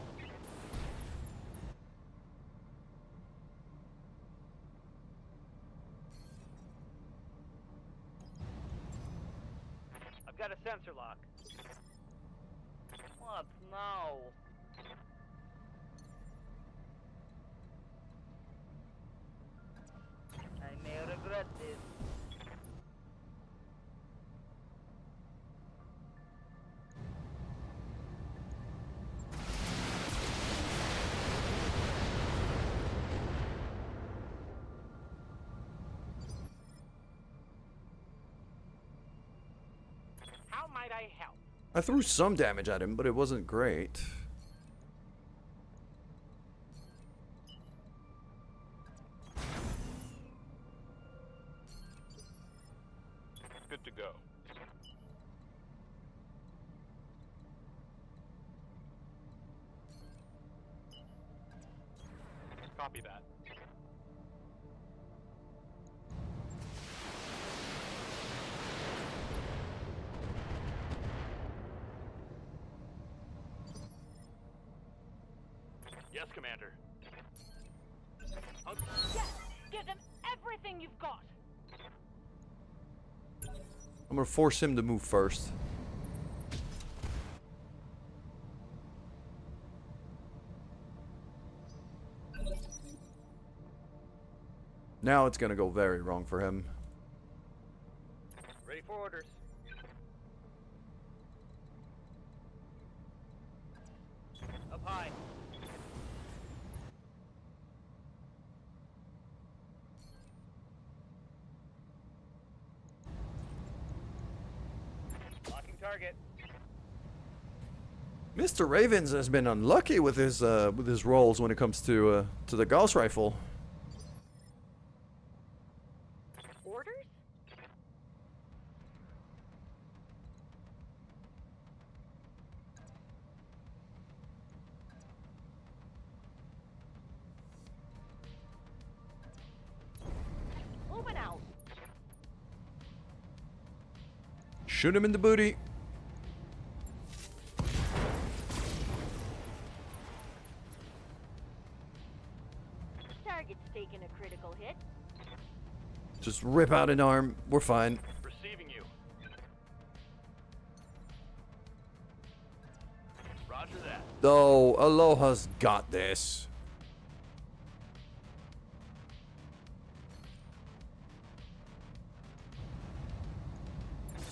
I've got a sensor lock. What now? I may regret this. How might I help? I threw some damage at him, but it wasn't great. Good to go. Copy that. Yes, Commander. Yes! Give them everything you've got! I'm gonna force him to move first. Now it's gonna go very wrong for him. Ready for orders. Up high. target. Mr. Ravens has been unlucky with his rolls when it comes to the Gauss rifle. Orders? Moving out. Shoot him in the booty. Target's taking a critical hit. Just rip out an arm. We're fine. Receiving you. Roger that. Oh, Aloha's got this.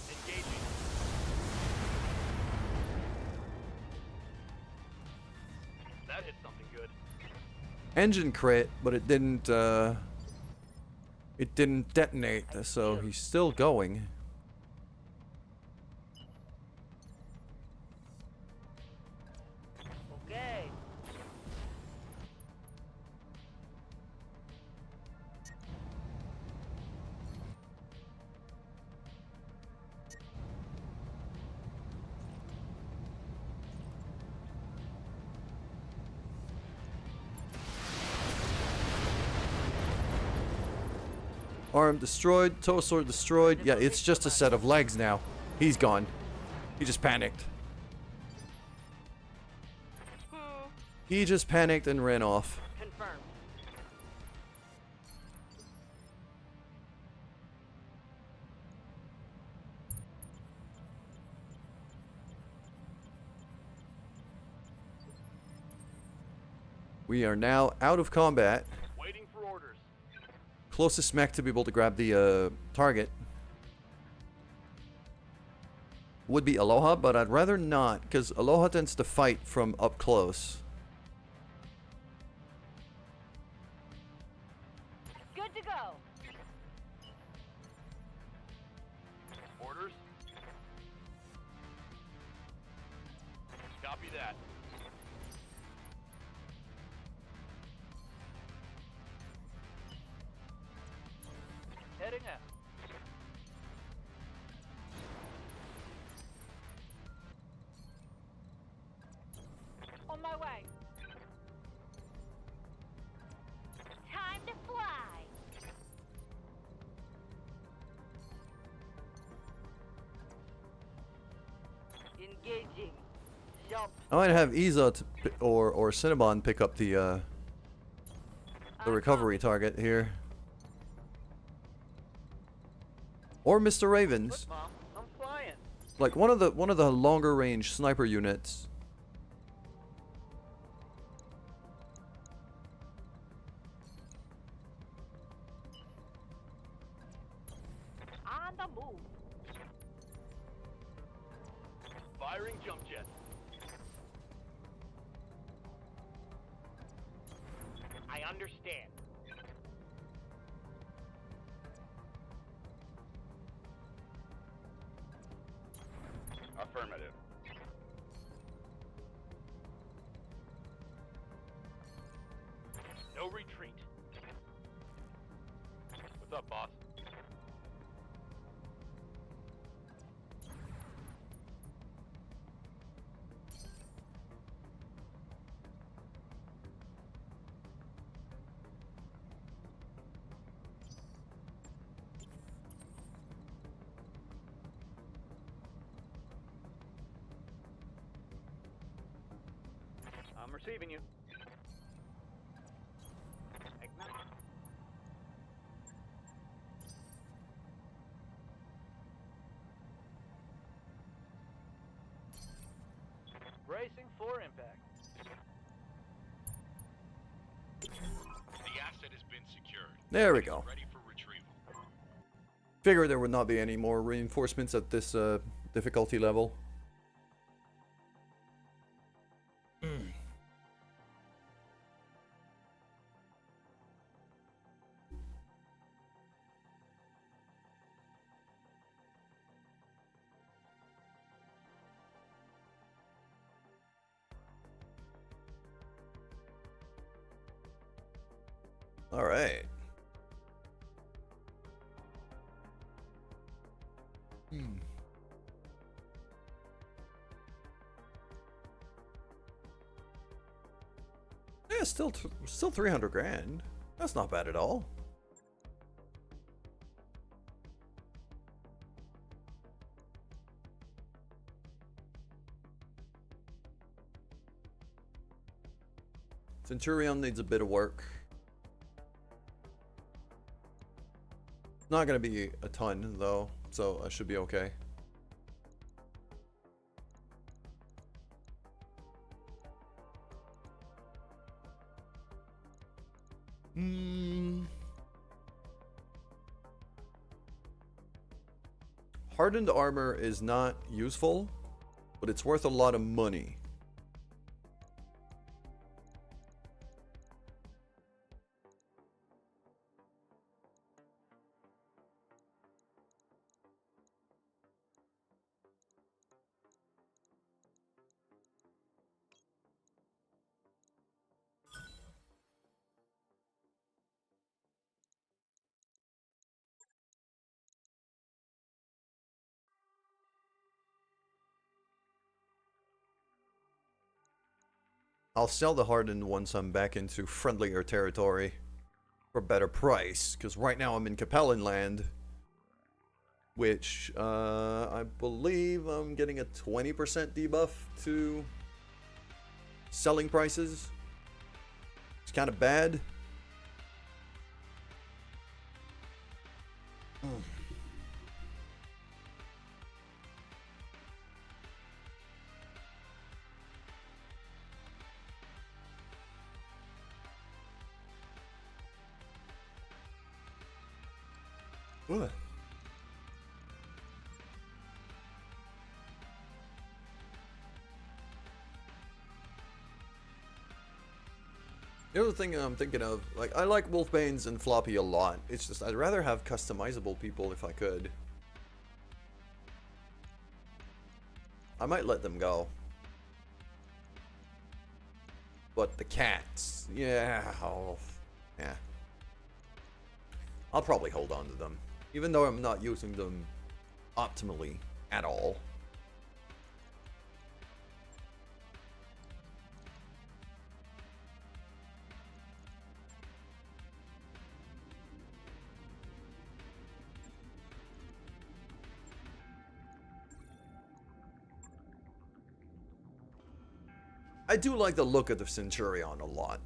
Engaging. That hit something good. Engine crit, but it didn't detonate, so he's still going. Okay. Arm destroyed, toe sword destroyed. Yeah, it's just a set of legs now. He's gone. He just panicked. He just panicked and ran off. Confirmed. We are now out of combat. Waiting for orders. Closest mech to be able to grab the target would be Aloha, but I'd rather not, because Aloha tends to fight from up close. Good to go. Orders. Copy that. Heading out. On my way. Time to fly. Engaging. Jump. I might have Iza or Cinnabon pick up the recovery target here, or Mr. Ravens, Mom, I'm flying. like one of the longer range sniper units. On the move. Firing jump jet. I understand. Affirmative. No retreat. What's up, boss? I'm receiving you. Ignite. Bracing for impact. The asset has been secured. There we go. Ready for retrieval. Figured there would not be any more reinforcements at this difficulty level. Alright. Yeah, still 300 grand. That's not bad at all. Centurion needs a bit of work. Not gonna be a ton though, so I should be okay. Hardened armor is not useful, but it's worth a lot of money. I'll sell the hardened once I'm back into friendlier territory for a better price, because right now I'm in Capellan land, which I believe I'm getting a 20% debuff to selling prices. It's kind of bad. What? The other thing I'm thinking of, like, I like Wolfbanes and Floppy a lot. It's just I'd rather have customizable people if I could. I might let them go. But the cats, yeah, yeah. I'll probably hold on to them, even though I'm not using them optimally at all. I do like the look of the Centurion a lot.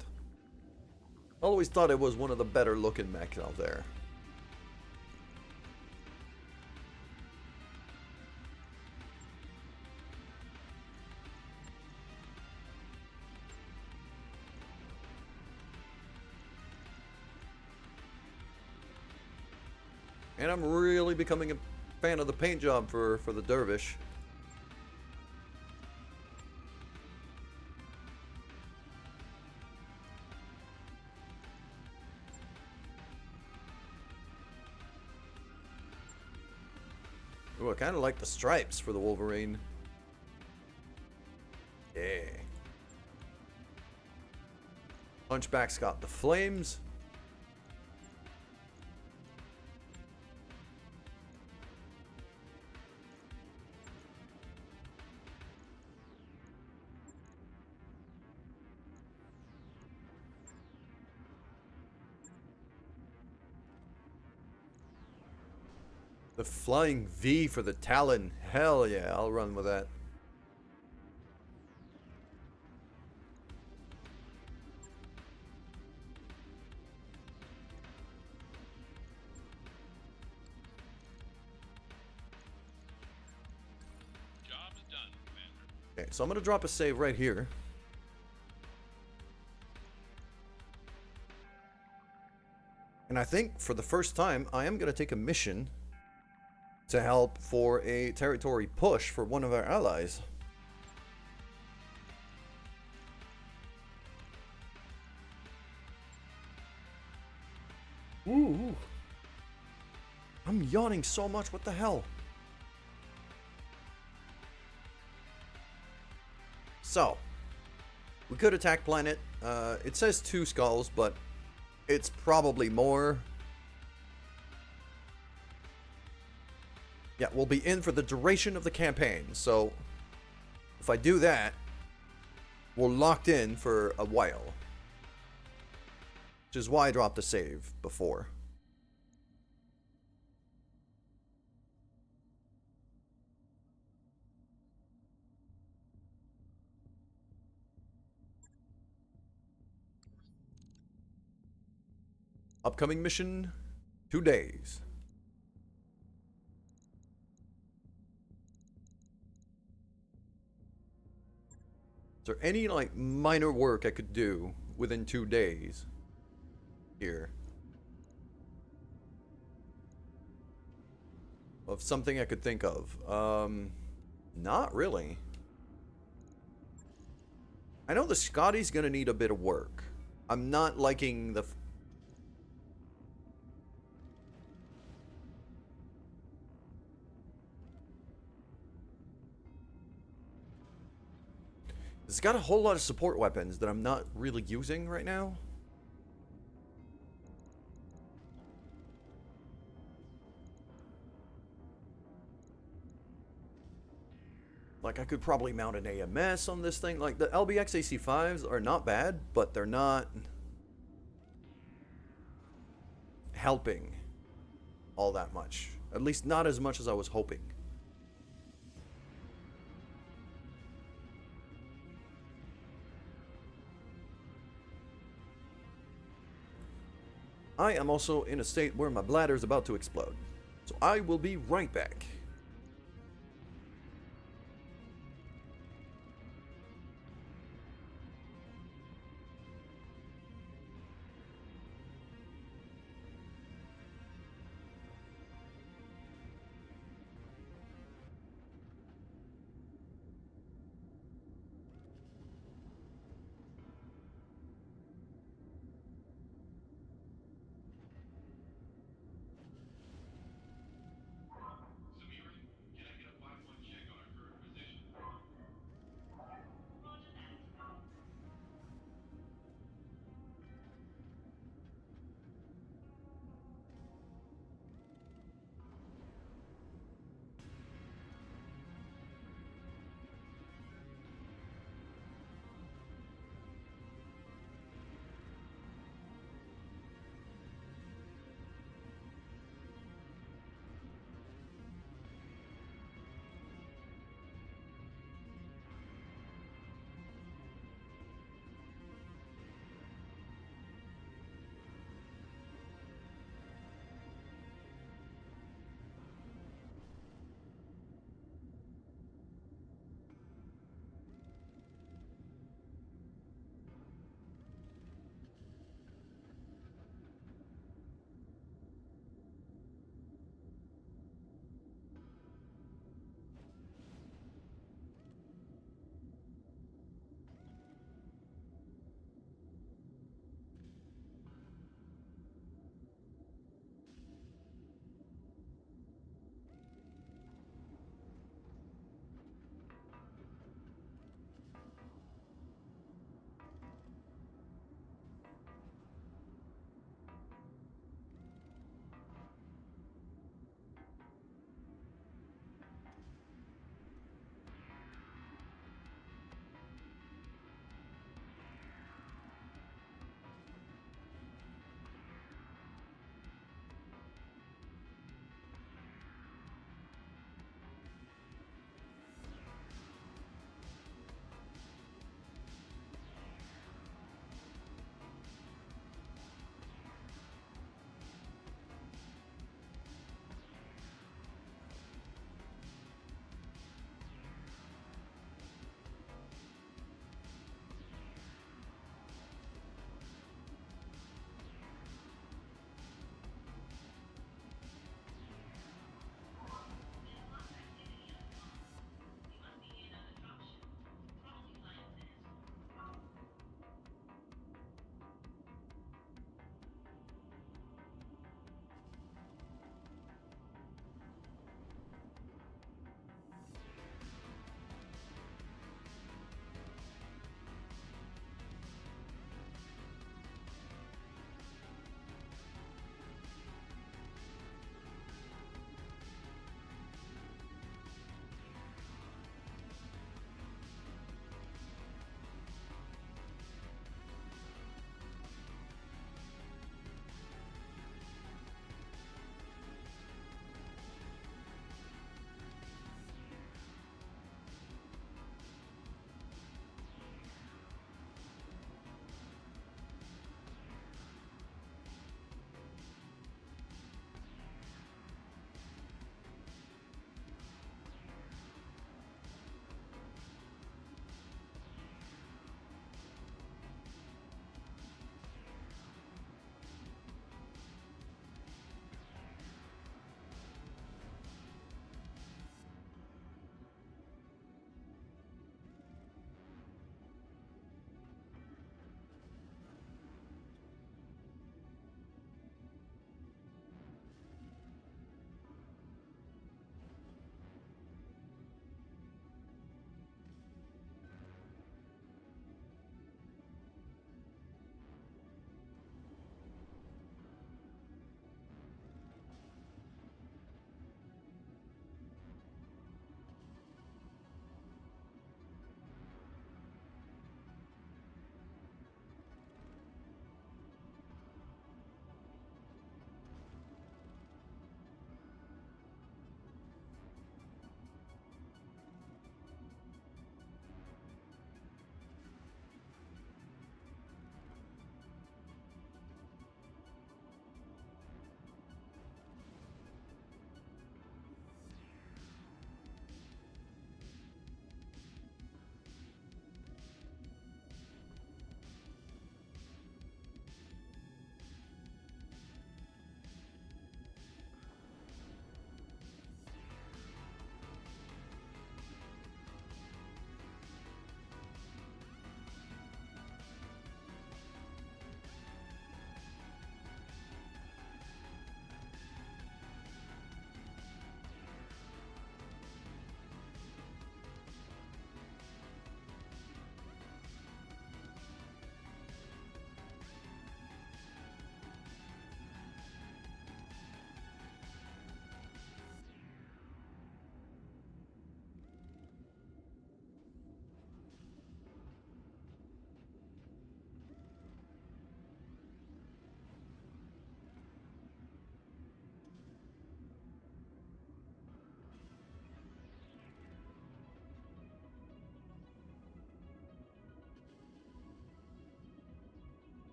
I always thought it was one of the better looking mechs out there. And I'm really becoming a fan of the paint job for the Dervish. Ooh, I kind of like the stripes for the Wolverine. Yeah. Hunchback's got the flames. The flying V for the Talon. Hell yeah, I'll run with that. Job's done, Commander. Okay, so I'm gonna drop a save right here. And I think for the first time, I am gonna take a mission to help for a territory push for one of our allies. Ooh. I'm yawning so much, what the hell? So, we could attack planet. It says 2 skulls, but it's probably more. Yeah, we'll be in for the duration of the campaign, so if I do that, we're locked in for a while. Which is why I dropped a save before. Upcoming mission, 2 days. Is there any, like, minor work I could do within 2 days here? Of something I could think of. Not really. I know the Scotty's gonna need a bit of work. I'm not liking the... It's got a whole lot of support weapons that I'm not really using right now. Like, I could probably mount an AMS on this thing. Like, the LBX AC5s are not bad, but they're not helping all that much. At least not as much as I was hoping. I am also in a state where my bladder is about to explode. So I will be right back.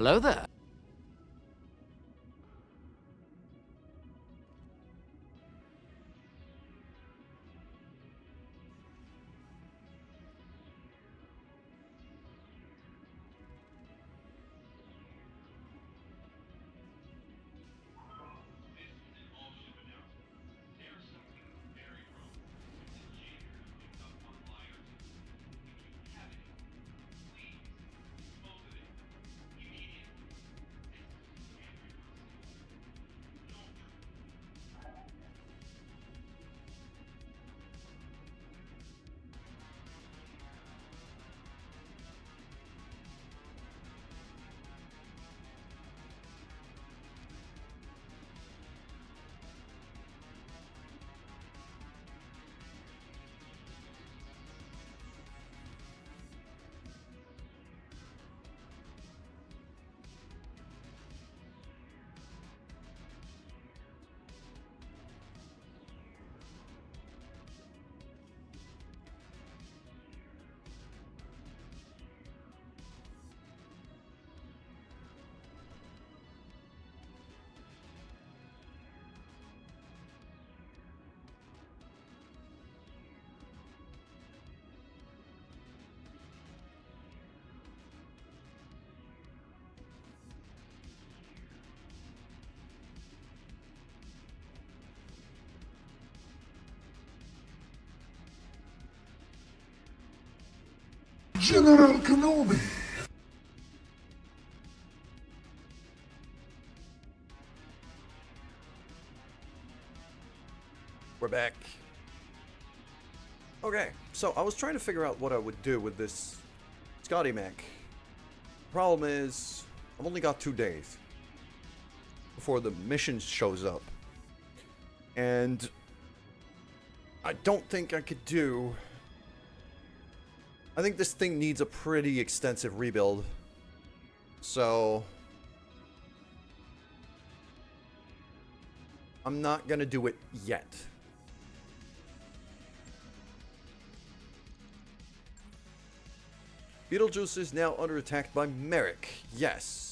Hello there. General Kenobi. We're back. Okay, so I was trying to figure out what I would do with this Scotty Mac. Problem is, I've only got 2 days before the mission shows up. And I don't think I could do... I think this thing needs a pretty extensive rebuild. So... I'm not gonna do it yet. Beetlejuice is now under attack by Merrick. Yes.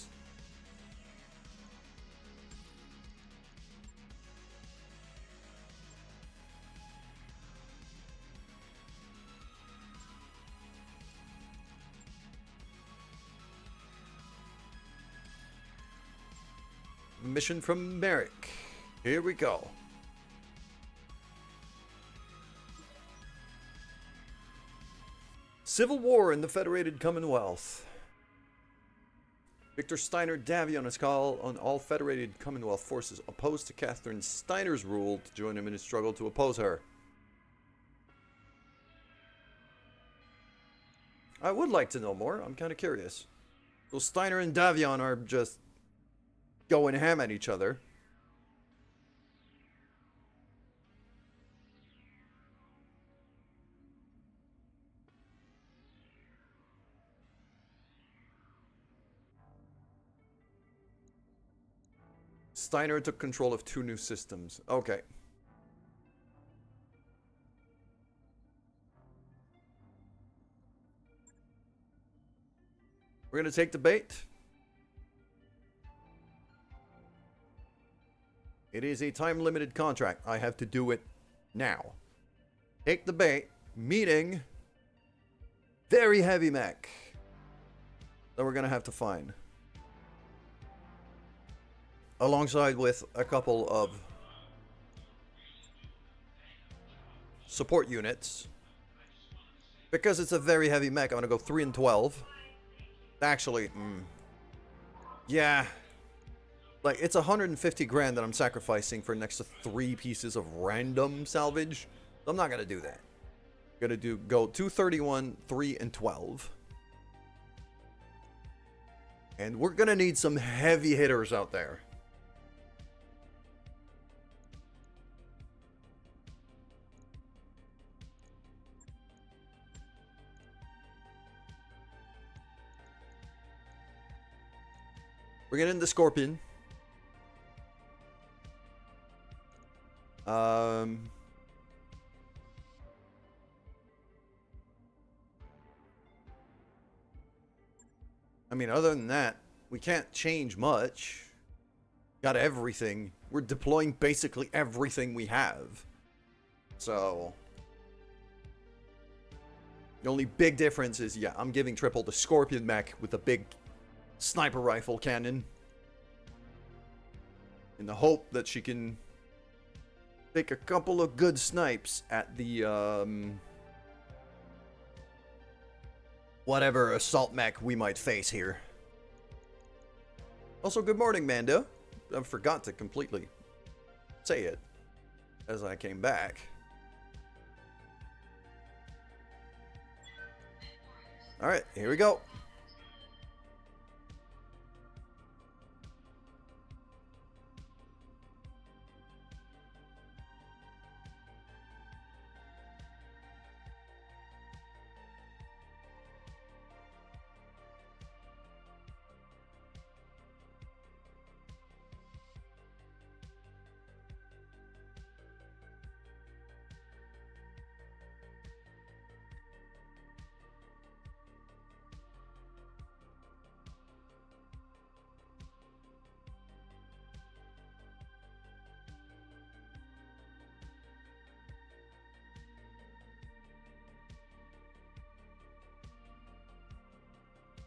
Mission from Merrick. Here we go. Civil War in the Federated Commonwealth. Victor Steiner Davion has called on all Federated Commonwealth forces opposed to Catherine Steiner's rule to join him in his struggle to oppose her. I would like to know more. I'm kind of curious. So Steiner and Davion are just going ham at each other. Steiner took control of 2 new systems. Okay. We're going to take the bait. It is a time-limited contract. I have to do it now. Take the bait, meaning very heavy mech that we're going to have to find. Alongside with a couple of support units. Because it's a very heavy mech, I'm going to go 3 and 12. Actually, yeah. Like, it's 150 grand that I'm sacrificing for next to 3 pieces of random salvage. I'm not going to do that. I'm going to go 231, 3, and 12. And we're going to need some heavy hitters out there. We're getting the Scorpion. I mean, other than that, we can't change much. Got everything. We're deploying basically everything we have. So the only big difference is, yeah, I'm giving Triple the Scorpion mech with a big sniper rifle cannon, in the hope that she can take a couple of good snipes at the whatever assault mech we might face here. Also, good morning, Mando. I forgot to completely say it as I came back. Alright, here we go.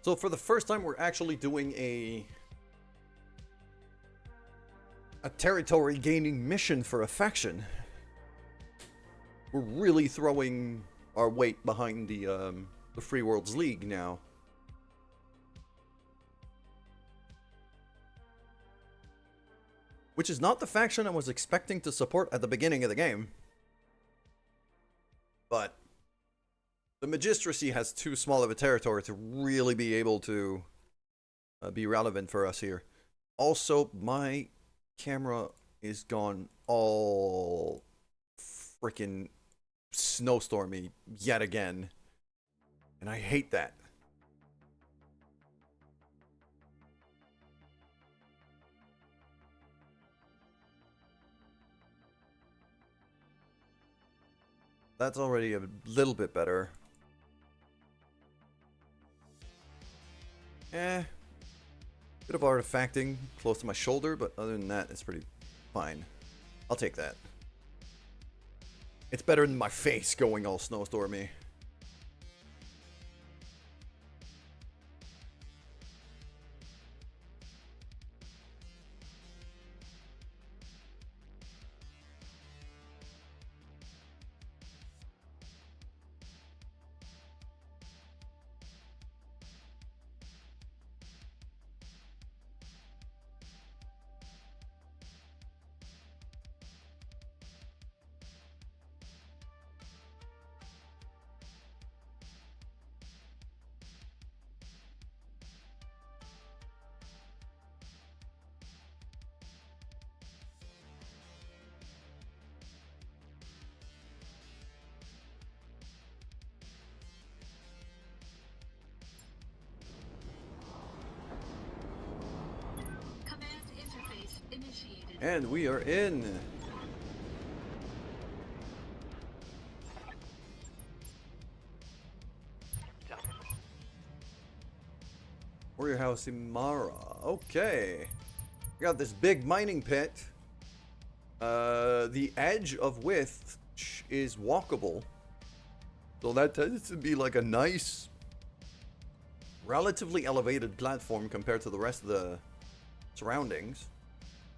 So for the first time, we're actually doing a territory gaining mission for a faction. We're really throwing our weight behind the Free Worlds League now. Which is not the faction I was expecting to support at the beginning of the game. But the Magistracy has too small of a territory to really be able to be relevant for us here. Also, my camera is gone all freaking snowstormy yet again. And I hate that. That's already a little bit better. Bit of artifacting close to my shoulder, but other than that, it's pretty fine. I'll take that. It's better than my face going all snowstormy. And we are in. Warrior House Imara. Okay. We got this big mining pit. The edge of which is walkable. So that tends to be like a nice, relatively elevated platform compared to the rest of the surroundings.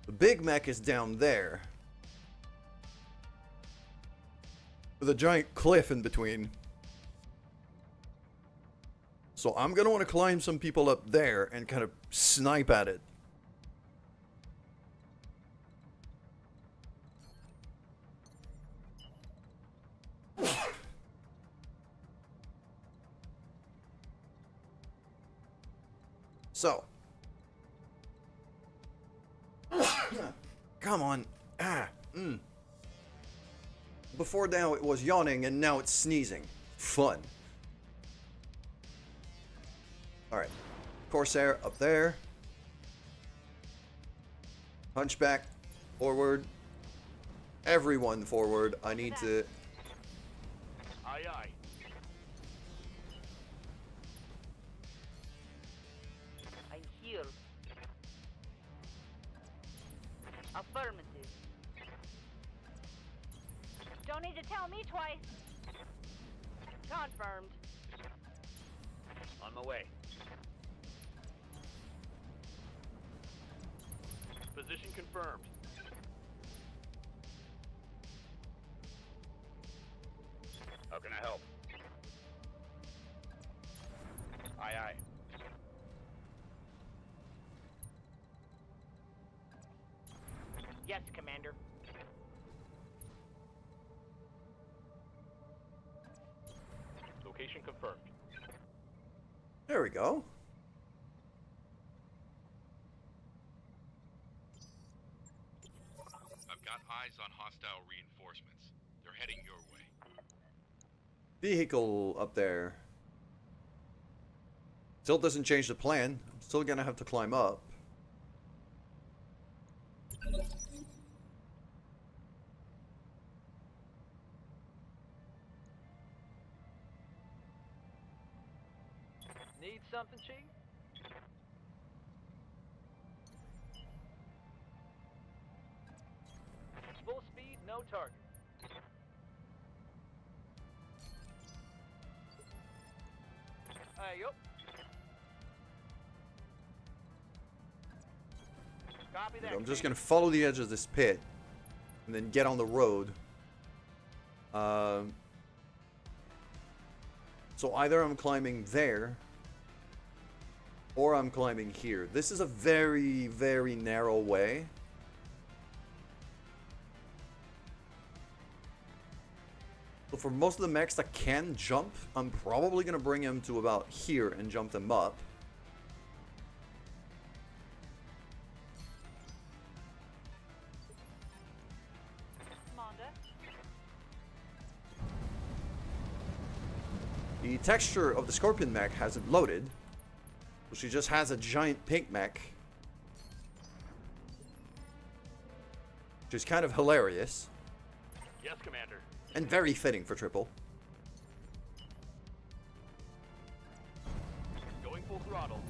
The big mech is down there, with a giant cliff in between. So I'm gonna want to climb some people up there and kind of snipe at it. So. Come on. Before now it was yawning and now it's sneezing. Fun. Alright. Corsair up there. Hunchback forward. Everyone forward. I need to... Aye, aye. I'm here on me twice. Confirmed. On my way. Position confirmed. How can I help? Aye, aye. Yes, Commander. Location confirmed. There we go. I've got eyes on hostile reinforcements. They're heading your way. Vehicle up there. Still doesn't change the plan. I'm still gonna have to climb up. Need something, Chief? Full speed, no target. Yup. Copy that. I'm just gonna follow the edge of this pit and then get on the road. So either I'm climbing there or I'm climbing here. This is a very, very narrow way. So for most of the mechs that can jump, I'm probably gonna bring them to about here and jump them up. The texture of the Scorpion mech hasn't loaded, so she just has a giant pink mech, which is kind of hilarious Yes, Commander. and very fitting for Triple. Going full throttle.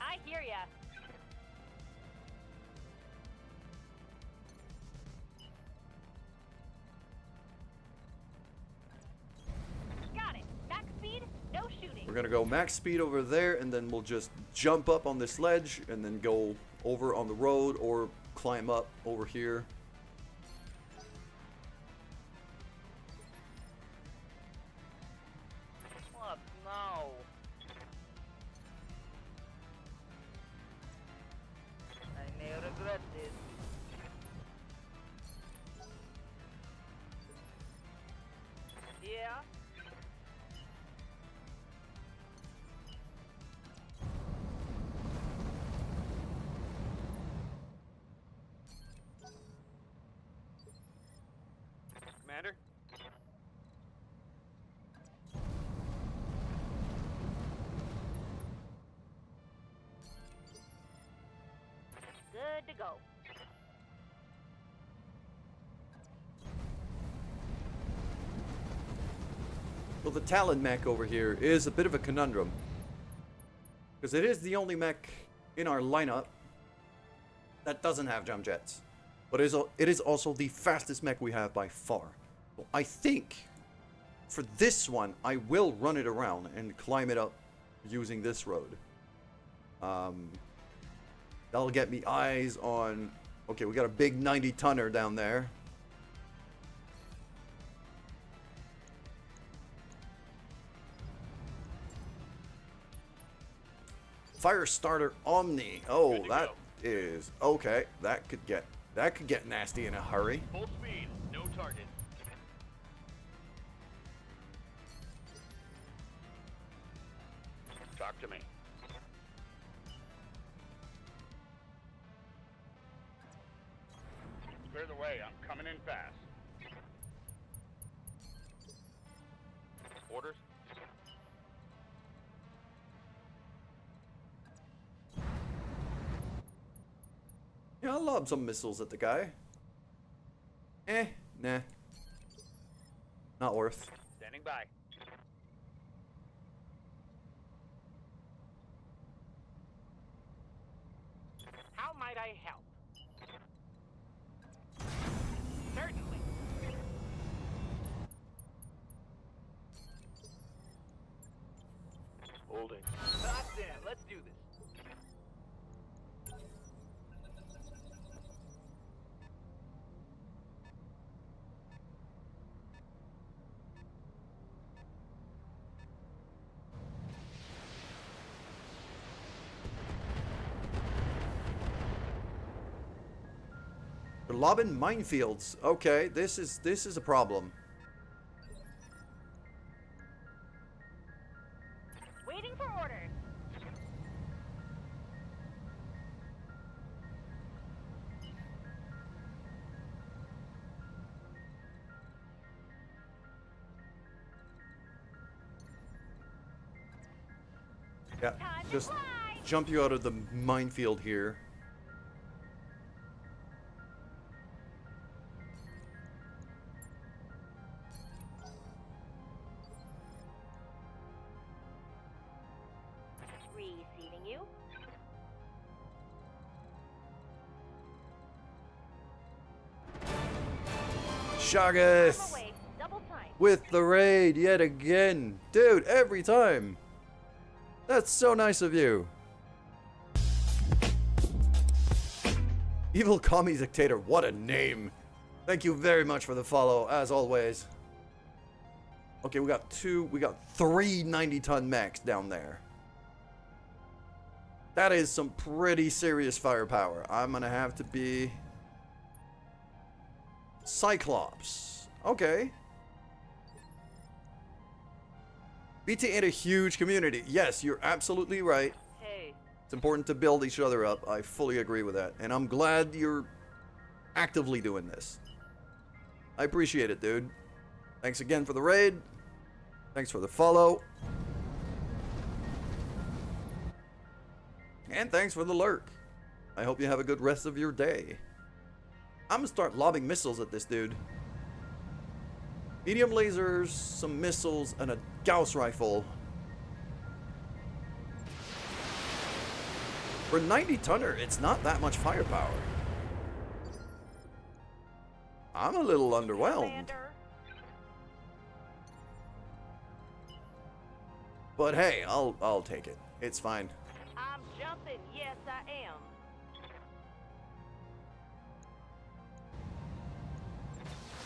I hear ya. Got it. Max speed, no shooting. We're gonna go max speed over there, and then we'll just jump up on this ledge and then go over on the road or climb up over here. What? No. I may regret this. Yeah. Commander? Good to go. So the Talon mech over here is a bit of a conundrum, because it is the only mech in our lineup that doesn't have jump jets, but it is also the fastest mech we have by far. So I think for this one I will run it around and climb it up using this road. That'll get me eyes on. Okay, we got a big 90-tonner down there. Firestarter Omni. Oh, Good to that go. is okay. That could get nasty in a hurry. Full speed, no target. Talk to me. Clear the way, I'm coming in fast. Orders? Yeah, I'll lob some missiles at the guy. Nah. Not worth. Standing by. How How might I help? Certainly. Holding. Then, let's do this. They're lobbing minefields. Okay, this is a problem. Waiting for orders. Yeah, Time to just fly. jump you out of the minefield here. Receiving you. I'm Shaggoth away. Double time. with the raid yet again. Dude, every time. That's so nice of you. Evil Commie Dictator, what a name. Thank you very much for the follow, as always. Okay, we got three 90-ton mechs down there. That is some pretty serious firepower. I'm gonna have to be... Cyclops. Okay. BT ain't a huge community. Yes, you're absolutely right. Hey. It's important to build each other up. I fully agree with that. And I'm glad you're actively doing this. I appreciate it, dude. Thanks again for the raid. Thanks for the follow. And thanks for the lurk. I hope you have a good rest of your day. I'm gonna start lobbing missiles at this dude. Medium lasers, some missiles, and a Gauss rifle. For a 90-tonner, it's not that much firepower. I'm a little underwhelmed. Commander. But hey, I'll take it. It's fine. I'm jumping. Yes, I am.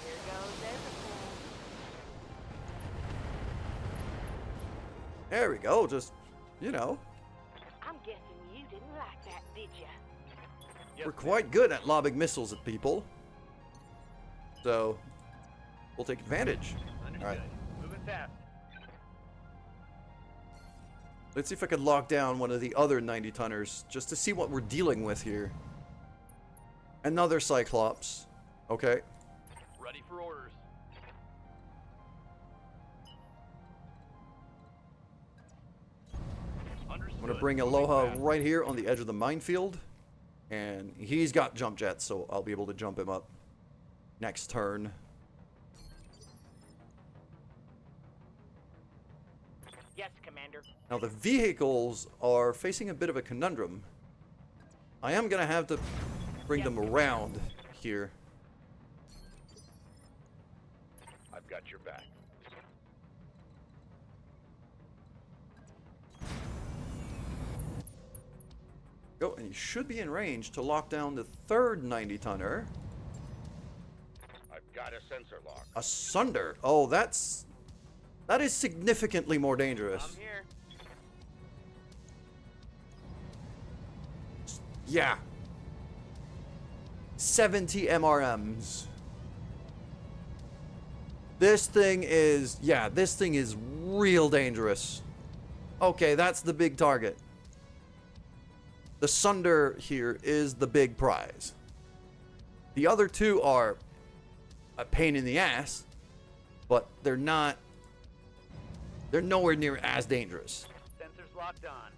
Here goes everything. There we go. Just, you know, I'm guessing you didn't like that, did ya? Yes, we're quite good at lobbing missiles at people. So, we'll take advantage. Understood. Alright. Moving fast. Let's see if I can lock down one of the other 90-tonners just to see what we're dealing with here. Another Cyclops. Okay. Ready for orders. Understood. I'm going to bring Aloha right here on the edge of the minefield. And he's got jump jets, so I'll be able to jump him up next turn. Yes, Commander. Now the vehicles are facing a bit of a conundrum. I am going to have to bring them around here. I've got your back. Go, and you should be in range to lock down the third 90-tonner. I've got a sensor lock. Asunder. Oh, that is significantly more dangerous. I'm here. Yeah. 70 MRMs. This thing is, yeah, this thing is real dangerous. Okay, that's the big target. The Sunder here is the big prize. The other two are a pain in the ass, but they're nowhere near as dangerous. Sensors locked on.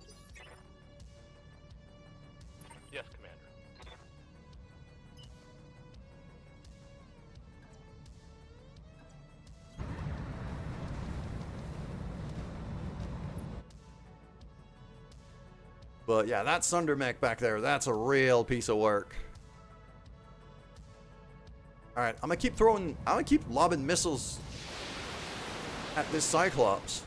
Yes, Commander. But yeah, that Sunder mech back there, that's a real piece of work. Alright, I'm gonna keep lobbing missiles at this Cyclops.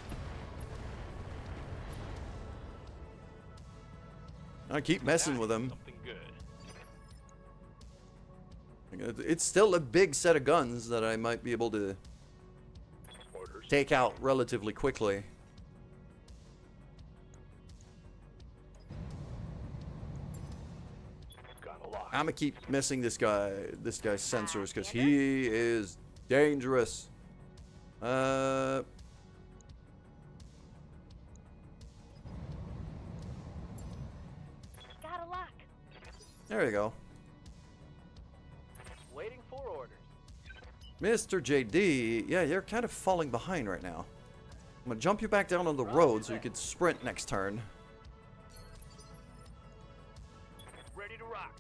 I keep messing with him. Something good. It's still a big set of guns that I might be able to Orders. take out relatively quickly. Got a lock. I'm gonna keep missing this guy's sensors because he is dangerous. Got a lock. There you go. Waiting for orders. Mr. JD, yeah, you're kind of falling behind right now. I'm gonna jump you back down on the road so you can sprint next turn. Ready to rock.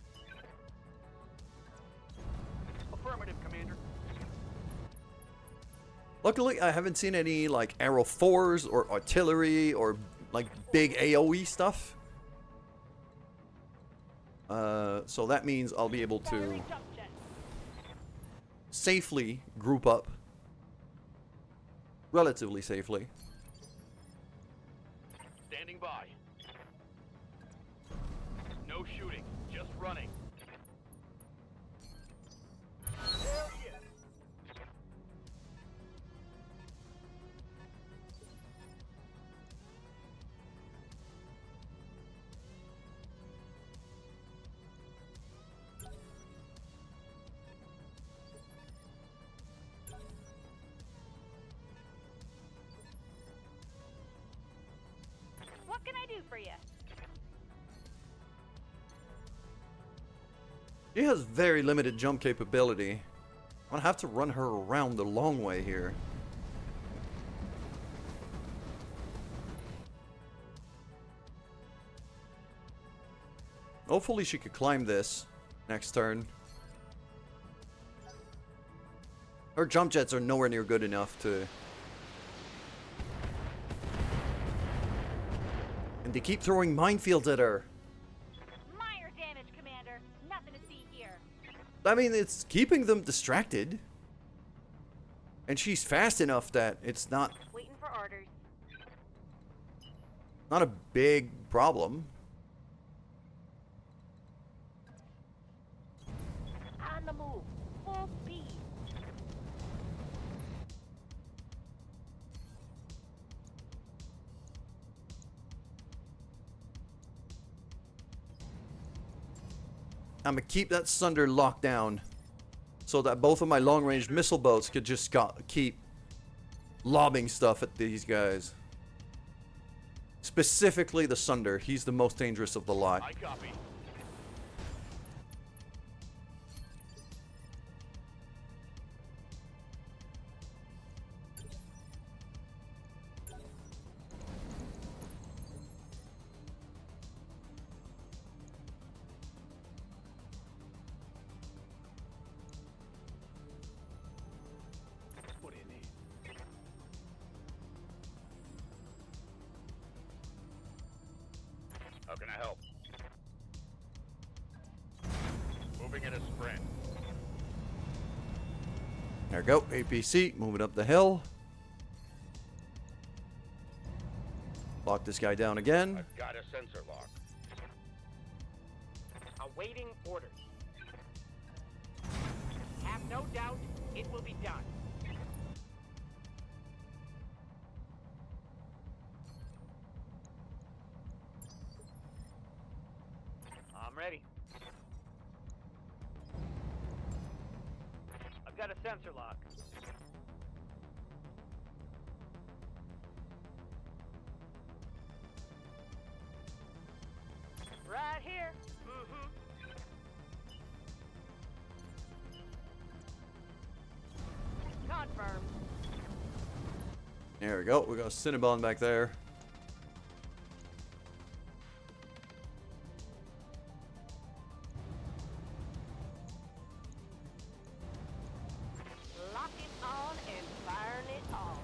Affirmative, Commander. Luckily, I haven't seen any like Arrow 4s or artillery or like big AoE stuff. So that means I'll be able to Firing jump jet. safely group up. Relatively safely. Standing by. No shooting, just running. There he is. What can I do for you? She has very limited jump capability. I'm gonna have to run her around the long way here. Hopefully she could climb this next turn. Her jump jets are nowhere near good enough to... And they keep throwing minefields at her. Minor damage, Commander. Nothing to see here. I mean, it's keeping them distracted. And she's fast enough that it's not Waiting for orders. a big problem. On the move. Full speed. I'm gonna keep that Sunder locked down so that both of my long-range missile boats could just keep lobbing stuff at these guys. Specifically the Sunder. He's the most dangerous of the lot. I copy. What do you need? How can I help? Moving at a sprint. There we go. APC moving up the hill. Lock this guy down again. I've got a sensor lock. Awaiting orders. Have no doubt it will be done. I'm ready. I've got a sensor lock. Right here. Confirmed. There we go. We got a Cinnabon back there. Lock it on and firing it off.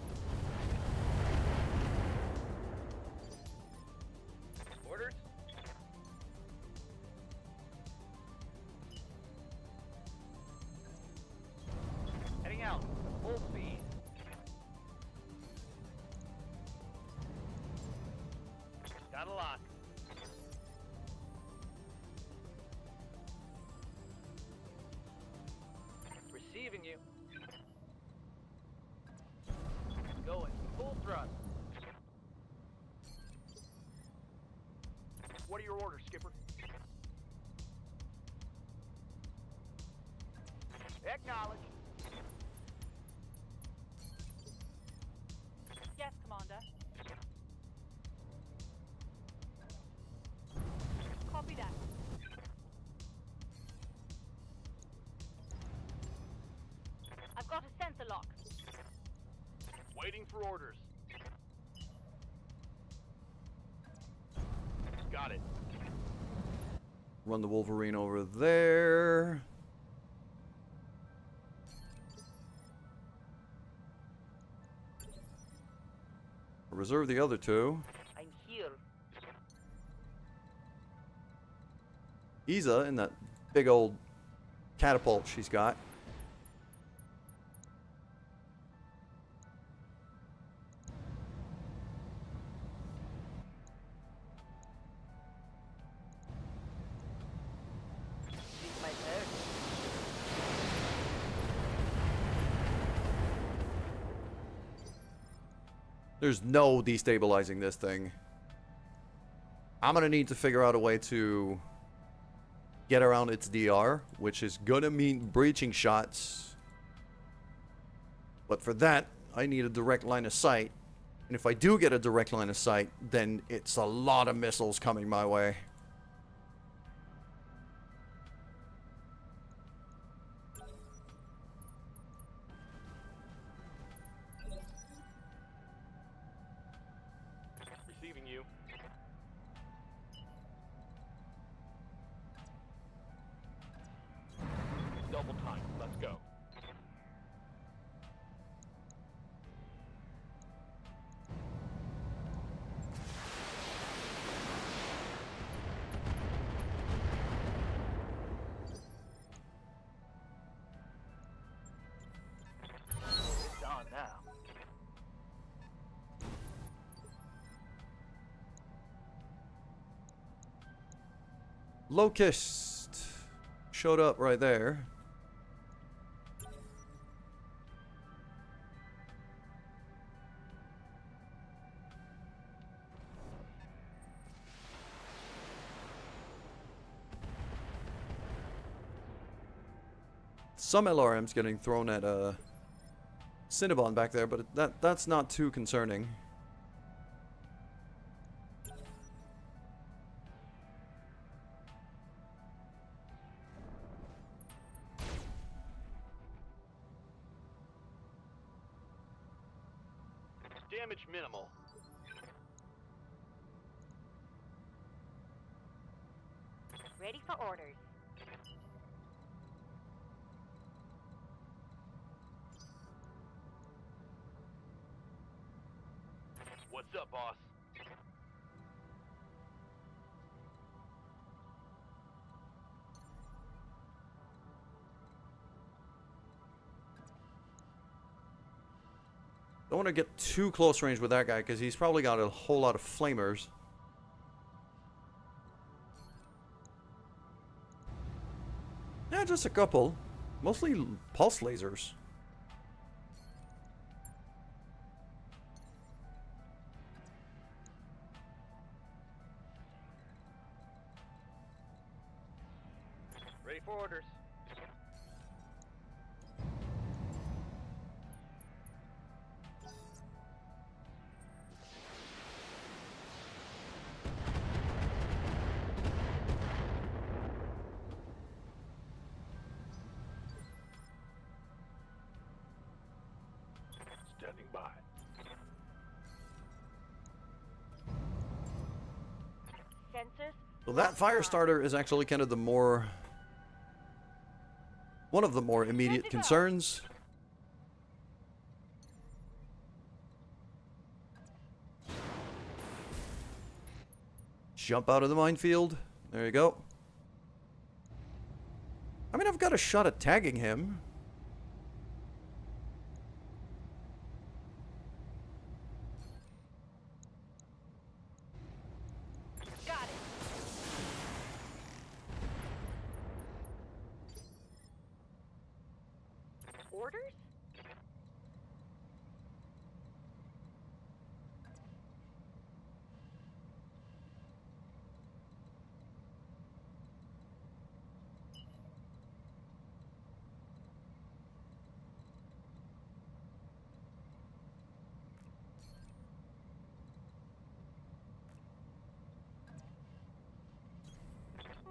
Orders? Receiving you. Going full thrust. What are your orders, Skipper? Acknowledge. Yes, Commander. Copy that. I've got a sensor lock. Waiting for orders. Got it. Run the Wolverine over there. Reserve the other two. I'm here. Isa in that big old catapult she's got. She's my turn. There's no destabilizing this thing. I'm gonna need to figure out a way to get around its DR, which is gonna mean breaching shots. But for that, I need a direct line of sight. And if I do get a direct line of sight, then it's a lot of missiles coming my way. Receiving you. Double time. Let's go. It's on now. Locust showed up right there. Some LRM's getting thrown at Cinnabon back there, but that's not too concerning. Damage minimal. Ready for orders. What's up, boss? Don't want to get too close range with that guy because he's probably got a whole lot of flamers. Yeah, just a couple. Mostly pulse lasers. Ready for orders. Standing by. Sensors. So that fire starter is actually kind of the more... one of the more immediate concerns. Jump out of the minefield. There you go. I mean, I've got a shot at tagging him. Got it. Orders?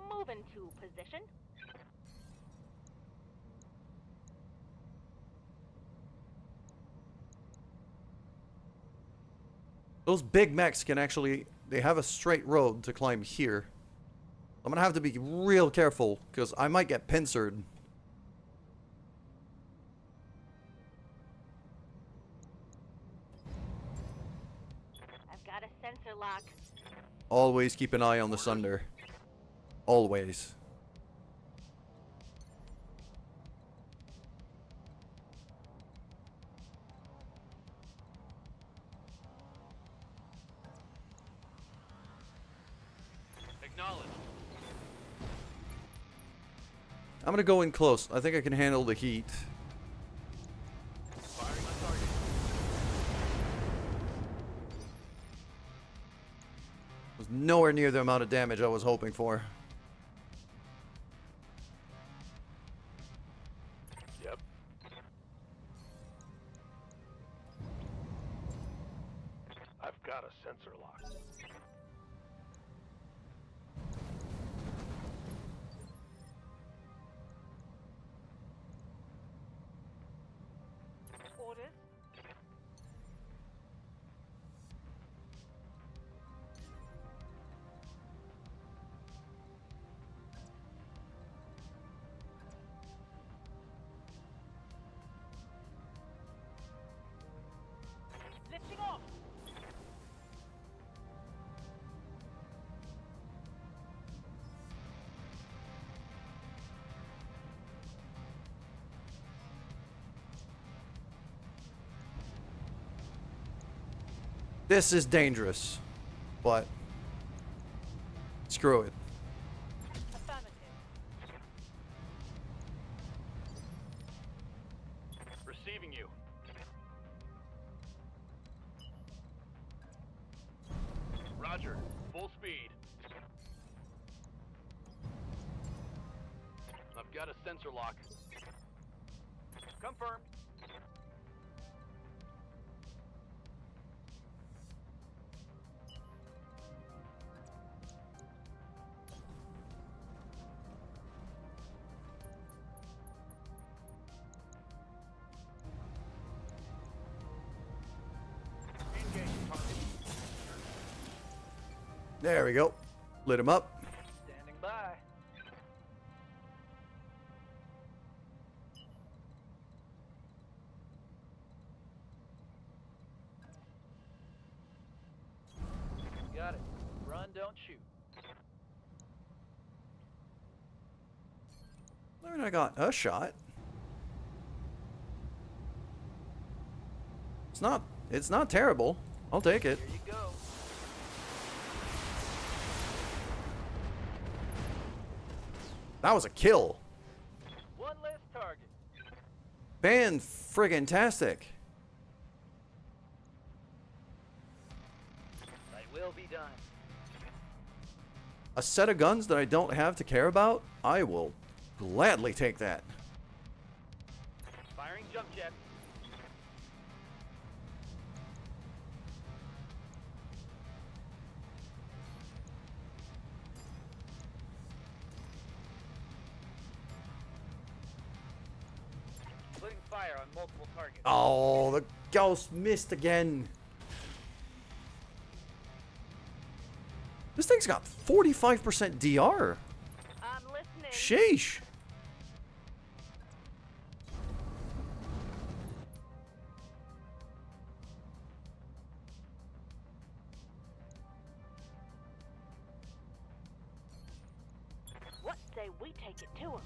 Move into position. Those big mechs can actually, they have a straight road to climb here. I'm gonna have to be real careful, because I might get pincered. I've got a sensor lock. Always keep an eye on the Sunder. Always. Acknowledged. I'm gonna go in close. I think I can handle the heat. Firing on target. Was nowhere near the amount of damage I was hoping for. Yep. I've got a sensor lock. Orders? Lifting off. This is dangerous, but screw it. Affirmative. Receiving you. Roger. Full speed. I've got a sensor lock. Confirmed. Engage target. There we go. Lit him up. Standing by. Got it. Run, don't shoot. I mean, I got a shot. It's not terrible. I'll take it. Here you go. That was a kill. One less target. Fan-friggin-tastic. They will be done. A set of guns that I don't have to care about? I will gladly take that. Firing jump jet. Putting fire on multiple targets. Oh, the ghost missed again. This thing's got 45% DR. I'm listening. Sheesh. What say we take it to him?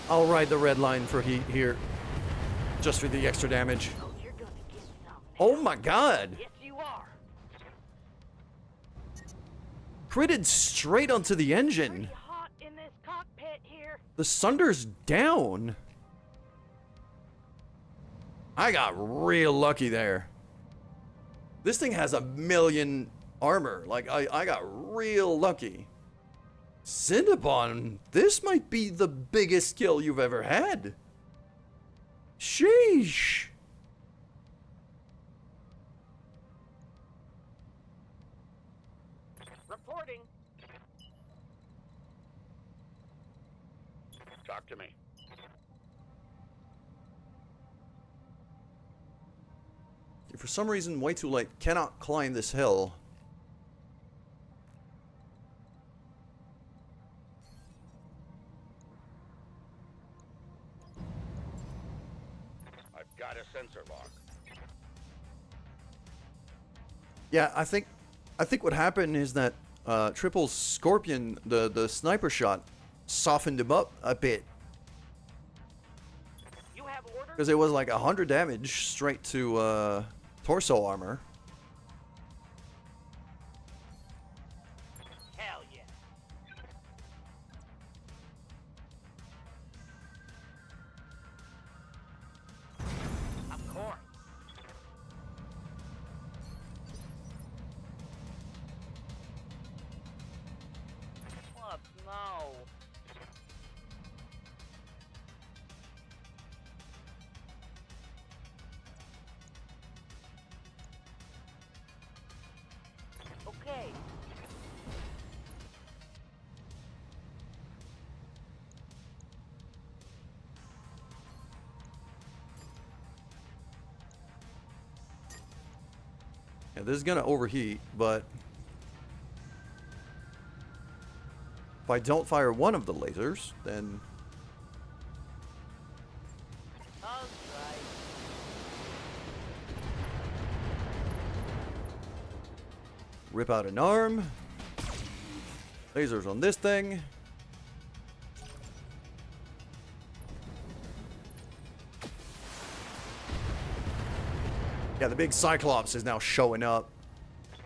I'll ride the red line for heat here. Just for the extra damage. Oh, you're gonna get some. Oh my god. Yes, you are. Critted straight onto the engine. Pretty hot in this cockpit here. The Sunder's down. I got real lucky there. This thing has 1,000,000 armor. Like, I got real lucky. Cinnabon, this might be the biggest kill you've ever had. Sheesh. Reporting. Talk to me. For some reason, Way Too Late cannot climb this hill. I've got a sensor lock. Yeah, I think what happened is that Triple's Scorpion, the sniper shot, softened him up a bit. You have orders? Because it was like 100 damage straight to torso armor. Hell yeah. Of course. What? No. Okay. Yeah, this is gonna overheat, but if I don't fire one of the lasers, then All right. rip out an arm. Lasers on this thing. Yeah, the big Cyclops is now showing up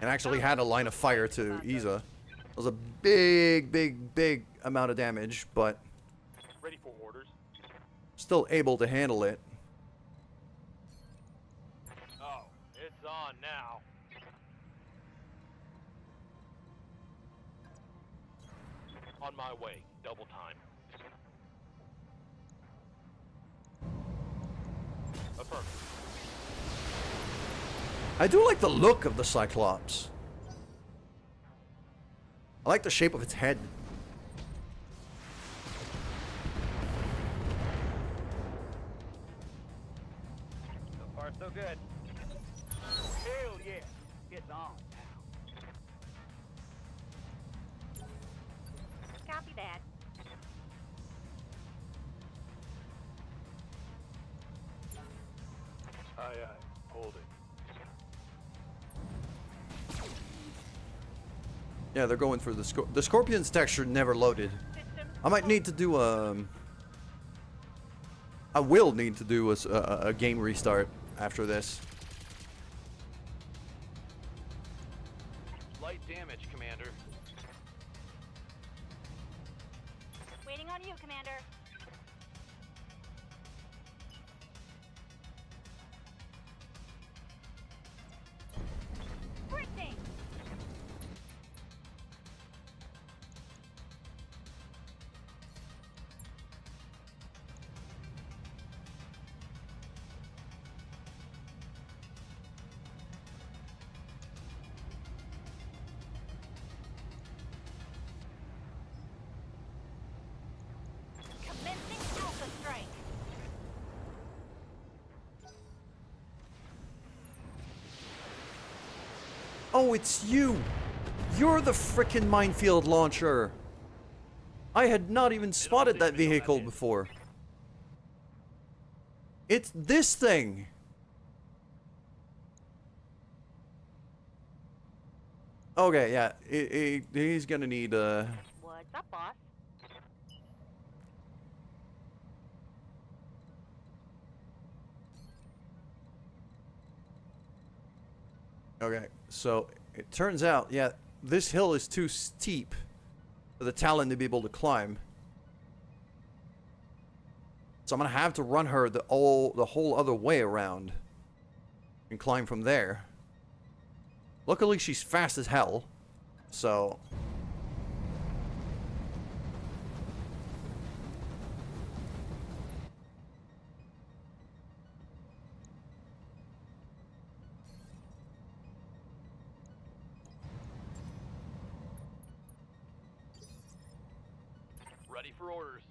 and actually had a line of fire to Isa. It was a big amount of damage, but Ready for orders. still able to handle it. Oh, it's on now. On my way. Double time. Affirmative. I do like the look of the Cyclops. I like the shape of its head. So far, so good. Hell yeah. It's on now. Copy that. Aye, aye. Hold it. Yeah, they're going for the Scorpion's texture never loaded. I might need to do I will need to do a game restart after this. Light damage, Commander. Waiting on you, Commander. Sprinting! Commencing Alpha Strike! Oh, it's you! You're the frickin' minefield launcher! I had not even spotted that vehicle before. It's this thing! Okay, yeah, he's gonna need, What's up, boss? Okay, so it turns out, yeah, this hill is too steep for the Talon to be able to climb. So I'm gonna have to run her the whole other way around and climb from there. Luckily, she's fast as hell, so. Ready for orders.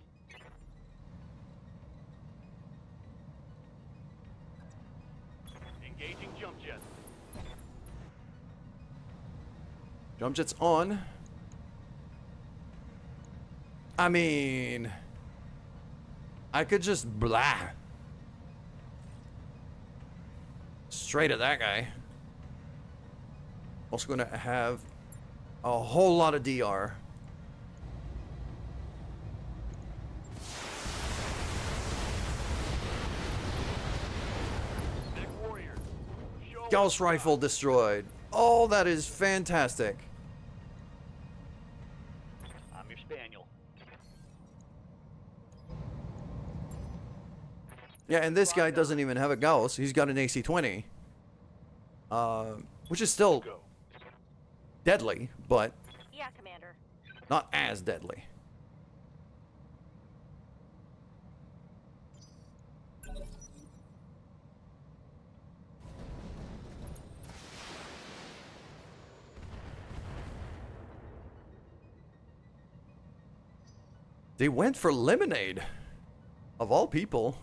Engaging jump jets. Jump jet's on. I mean, I could just blah. Straight at that guy. Also gonna have a whole lot of DR. Big warrior. Show Gauss rifle destroyed. Oh, that is fantastic. I'm your spaniel. Yeah, and this guy doesn't even have a Gauss. He's got an AC-20. Which is still Go. deadly, but Yeah, Commander. not as deadly. They went for lemonade, of all people.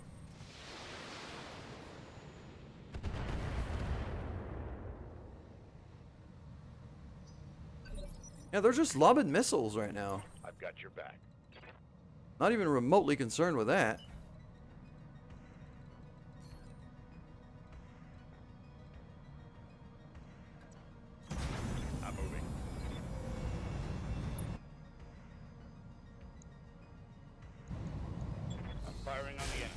Yeah, they're just lobbing missiles right now. I've got your back. Not even remotely concerned with that. I'm moving. I'm firing on the enemy.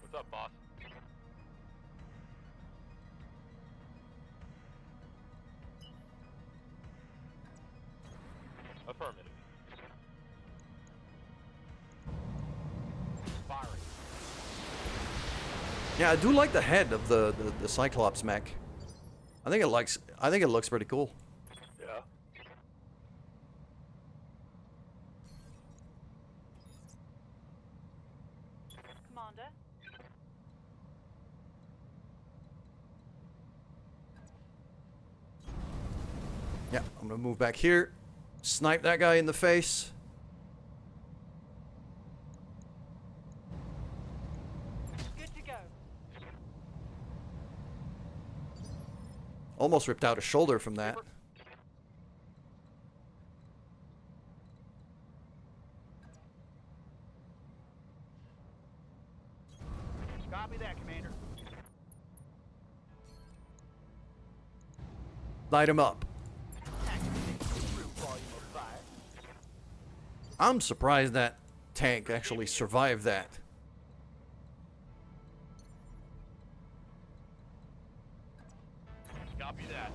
What's up, boss? Affirmative. Firing. Yeah, I do like the head of the Cyclops mech. I think it looks pretty cool. Yeah. Commander. Yeah, I'm gonna move back here. Snipe that guy in the face. Good to go. Almost ripped out a shoulder from that. Copy that, Commander. Light him up. Activating true volume of fire. I'm surprised that tank actually survived that. Copy that.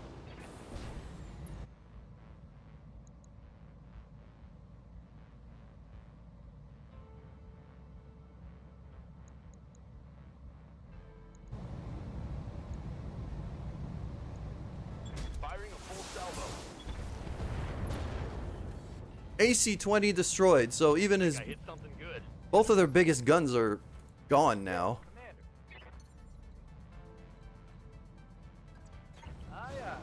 Firing a full salvo. AC-20 destroyed, so even his I hit something good. both of their biggest guns are gone now. Commander. Aye, aye.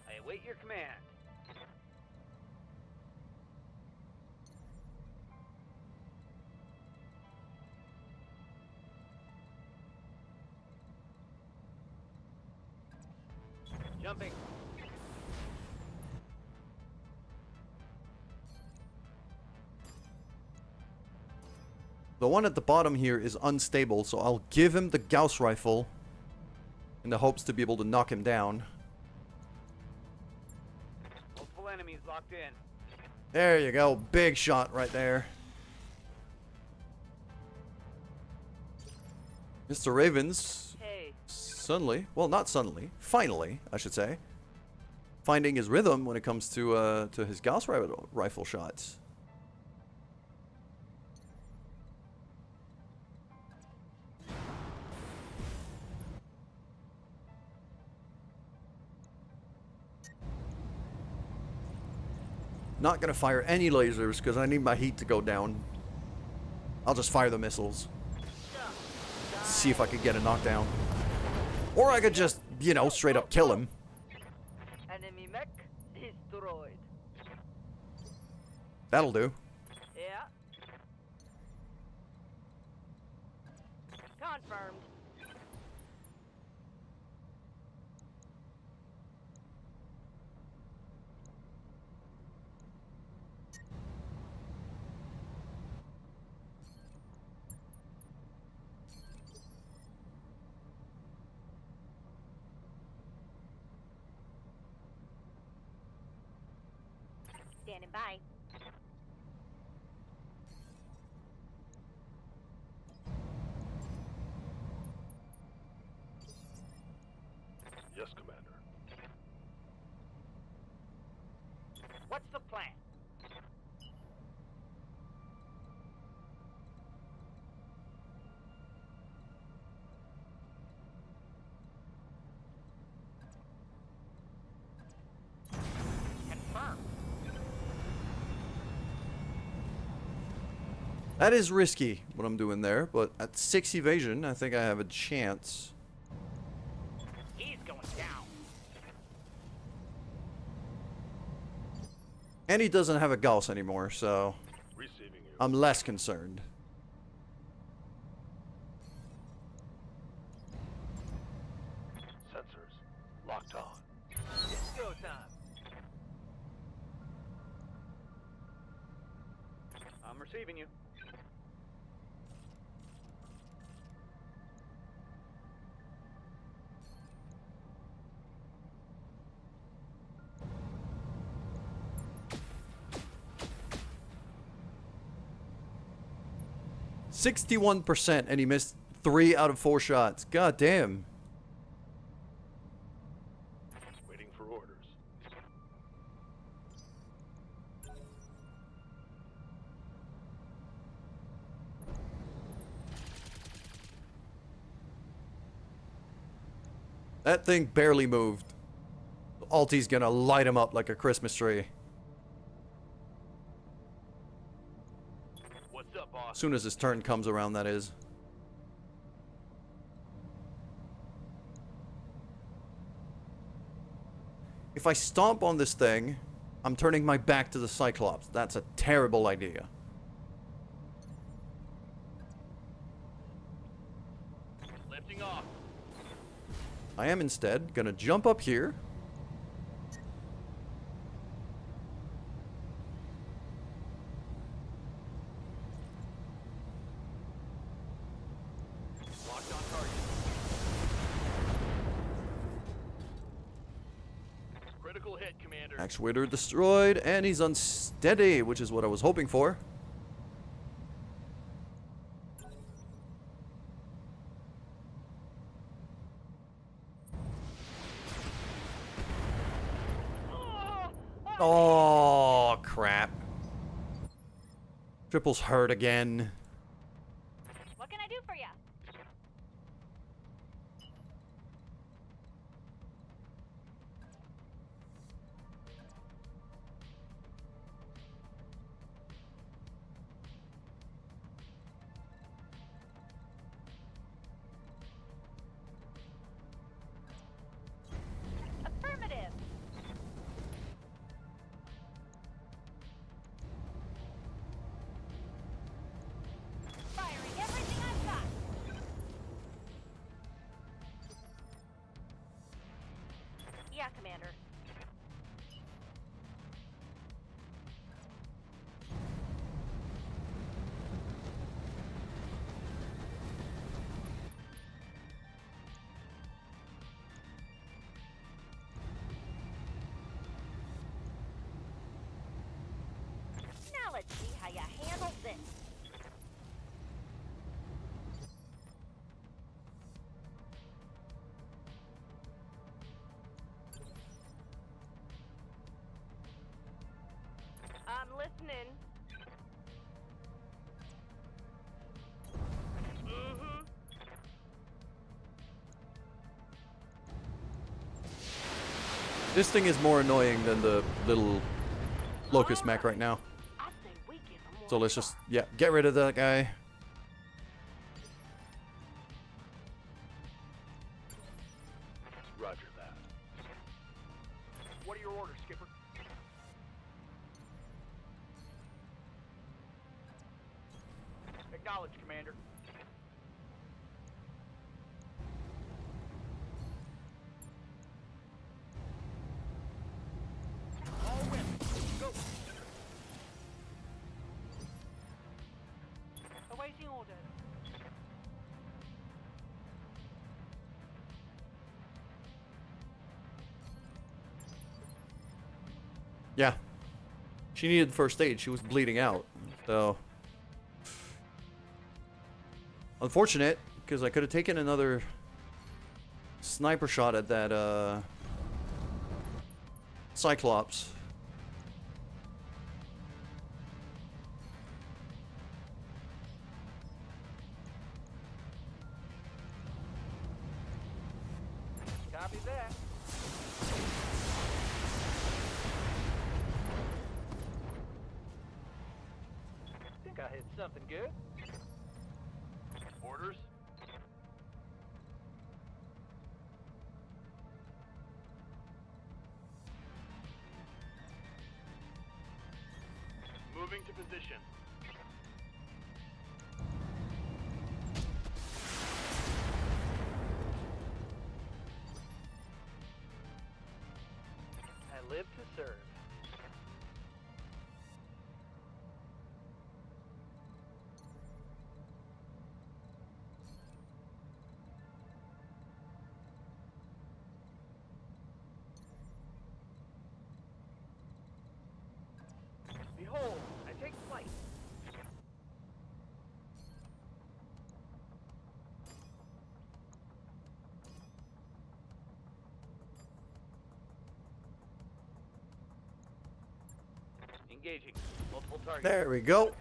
I await your command. Jumping. The one at the bottom here is unstable, so I'll give him the Gauss rifle in the hopes to be able to knock him down. Enemies locked in. There you go. Big shot right there. Mr. Ravens, Hey, suddenly, well, not suddenly, finally, I should say, finding his rhythm when it comes to his Gauss rifle shots. Not gonna fire any lasers because I need my heat to go down. I'll just fire the missiles. See if I could get a knockdown. Or I could just, you know, straight up kill him. enemy mech destroyed. That'll do. Yeah. Confirmed. Standing by. Yes, Commander. What's the plan? Confirmed. That is risky, what I'm doing there, but at 6 evasion, I think I have a chance. He's going down. And he doesn't have a Gauss anymore, so Receiving you. I'm less concerned. Sensors locked on. It's go time. I'm receiving you. %61%, and he missed 3 out of 4 shots. God damn. Waiting for orders. That thing barely moved. Alti's gonna light him up like a Christmas tree. What's up, boss? As soon as his turn comes around, that is. If I stomp on this thing, I'm turning my back to the Cyclops. That's a terrible idea. Lifting off. I am instead gonna jump up here. Locked on target. Critical hit, Commander. Actuator destroyed, and he's unsteady, which is what I was hoping for. Oh, crap. Triple's hurt again. What can I do for you? Affirmative. Firing everything I've got. Yeah, Commander. This thing is more annoying than the little locust mech right now. I say we give 'em more So let's just, yeah, get rid of that guy. Roger that. What are your orders, Skipper? Acknowledge, Commander. All women, go. awaiting orders. Yeah. She needed first aid. She was bleeding out. So. Unfortunate, because I could have taken another sniper shot at that, Cyclops. Copy that. Think I hit something good. Orders? Moving to position. I live to serve. Behold, I take flight. Engaging. Multiple targets. There we go.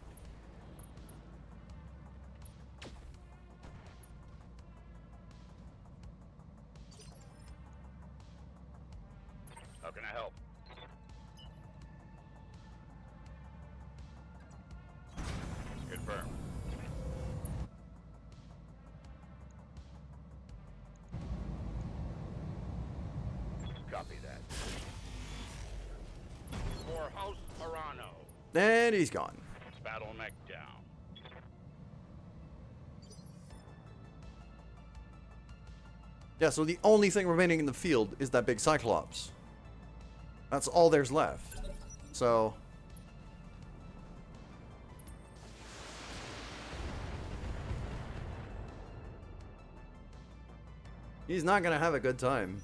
How can I help? Confirm. Copy that. For House Arano. And he's gone. Battle mech down. Yeah, so the only thing remaining in the field is that big Cyclops. That's all there's left. So... he's not gonna have a good time.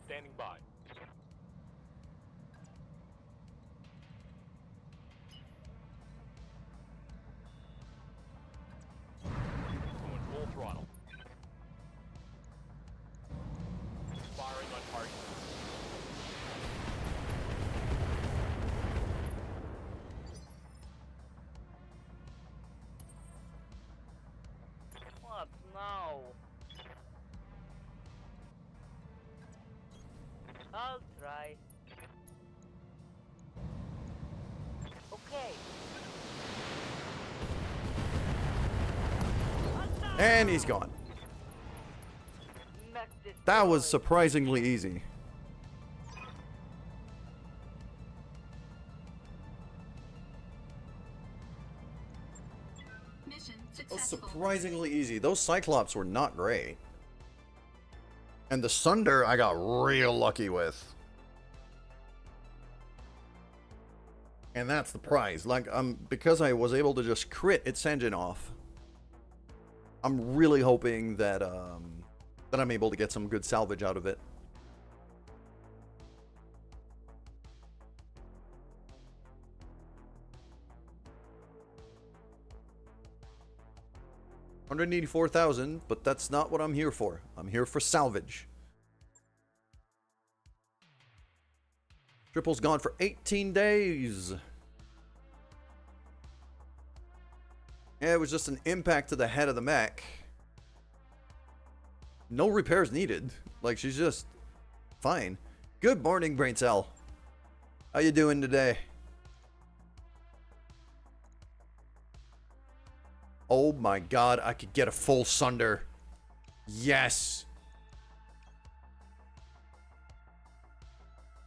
Standing by. Going full throttle. Firing on target. What now? I'll try. Okay. And he's gone. Mech That was destroyed. surprisingly easy. Mission That was successful. surprisingly easy. Those Cyclops were not great. And the Sunder I got real lucky with. And that's the prize. Like, because I was able to just crit its engine off, I'm really hoping that that I'm able to get some good salvage out of it. $184,000, but that's not what I'm here for. I'm here for salvage. Triple's gone for 18 days. Yeah, it was just an impact to the head of the mech. No repairs needed. Like, she's just fine. Good morning, Brain Cell. How you doing today? Oh my god, I could get a full Sunder. Yes.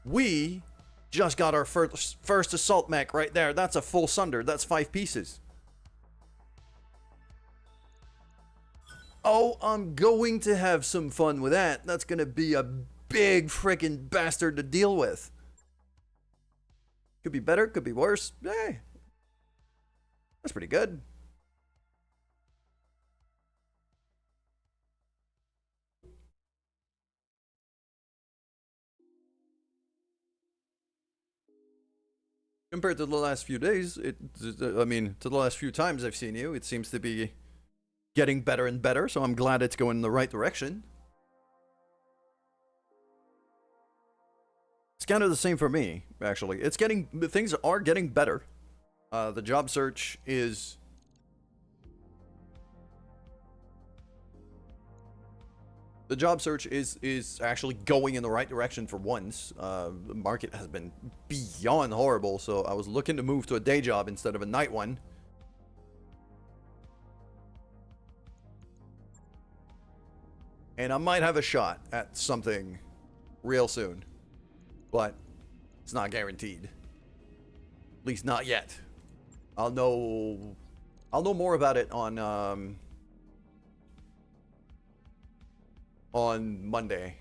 We just got our first assault mech right there. That's a full Sunder. That's 5 pieces. Oh, I'm going to have some fun with that. That's going to be a big freaking bastard to deal with. Could be better, could be worse. Hey, that's pretty good. Compared to the last few days, I mean, to the last few times I've seen you, it seems to be getting better and better, so I'm glad it's going in the right direction. It's kind of the same for me, actually. Things are getting better. The job search is... The job search is actually going in the right direction for once. The market has been beyond horrible, so I was looking to move to a day job instead of a night one. And I might have a shot at something real soon. But it's not guaranteed. At least not yet. I'll know more about it on Monday.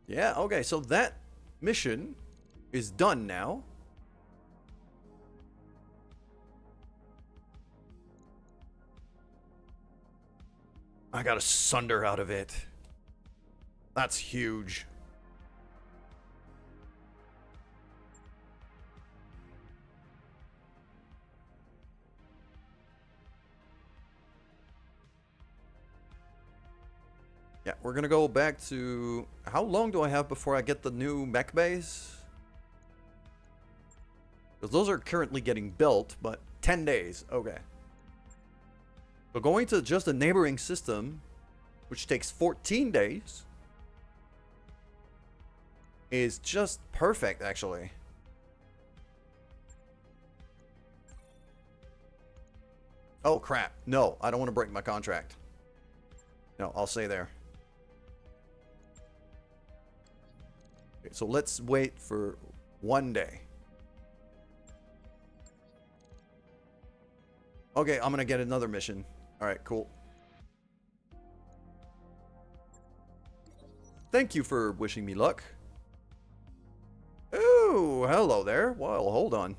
Yeah, okay, so that mission is done now. I got a Sunder out of it. That's huge. Yeah, we're gonna go back to... How long do I have before I get the new mech base? Because those are currently getting built, but 10 days. Okay. So going to just a neighboring system, which takes 14 days, is just perfect, actually. Oh, crap. No, I don't want to break my contract. No, I'll stay there. Okay, so let's wait for 1 day. Okay, I'm going to get another mission. All right, cool. Thank you for wishing me luck. Ooh, hello there. Well, hold on.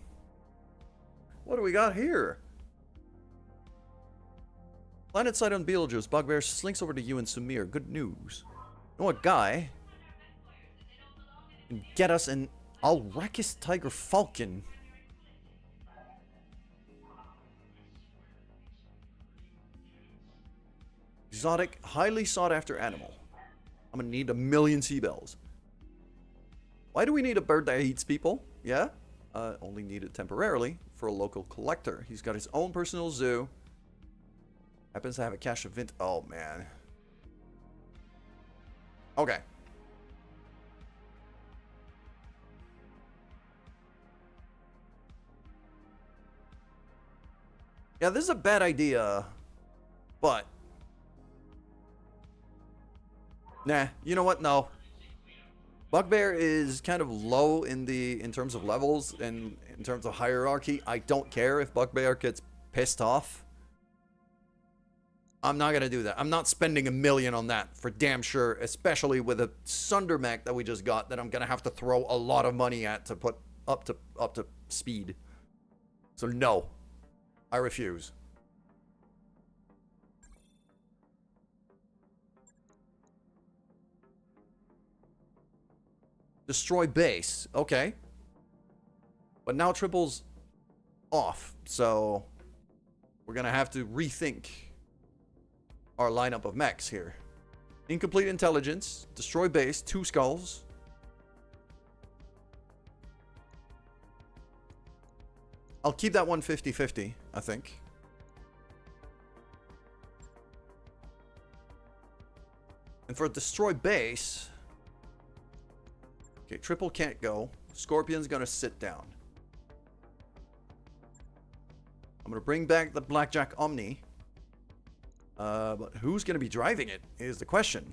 What do we got here? Planet site on Beetlejuice. Bugbear slinks over to you and Sumir. Good news. You know what, guy? Can get us an Alrakis Tiger Falcon. Exotic, highly sought after animal. I'm gonna need 1,000,000 seabells. Why do we need a bird that eats people? Yeah? Only need it temporarily for a local collector. He's got his own personal zoo. Happens to have a cache of vint. Oh, man. Okay. Yeah, this is a bad idea. But... Nah, you know what? No. Bugbear is kind of low in terms of levels and in terms of hierarchy. I don't care if Bugbear gets pissed off. I'm not gonna do that. I'm not spending 1,000,000 on that for damn sure, especially with a Sunder mech that we just got that I'm gonna have to throw a lot of money at to put up to speed. So no, I refuse. Destroy base. Okay. But now triple's off, so we're gonna have to rethink our lineup of mechs here. Incomplete intelligence. Destroy base. 2 skulls. I'll keep that one 50-50, I think. And for destroy base... Okay, triple can't go. Scorpion's gonna sit down. I'm gonna bring back the Blackjack Omni. But who's gonna be driving it is the question.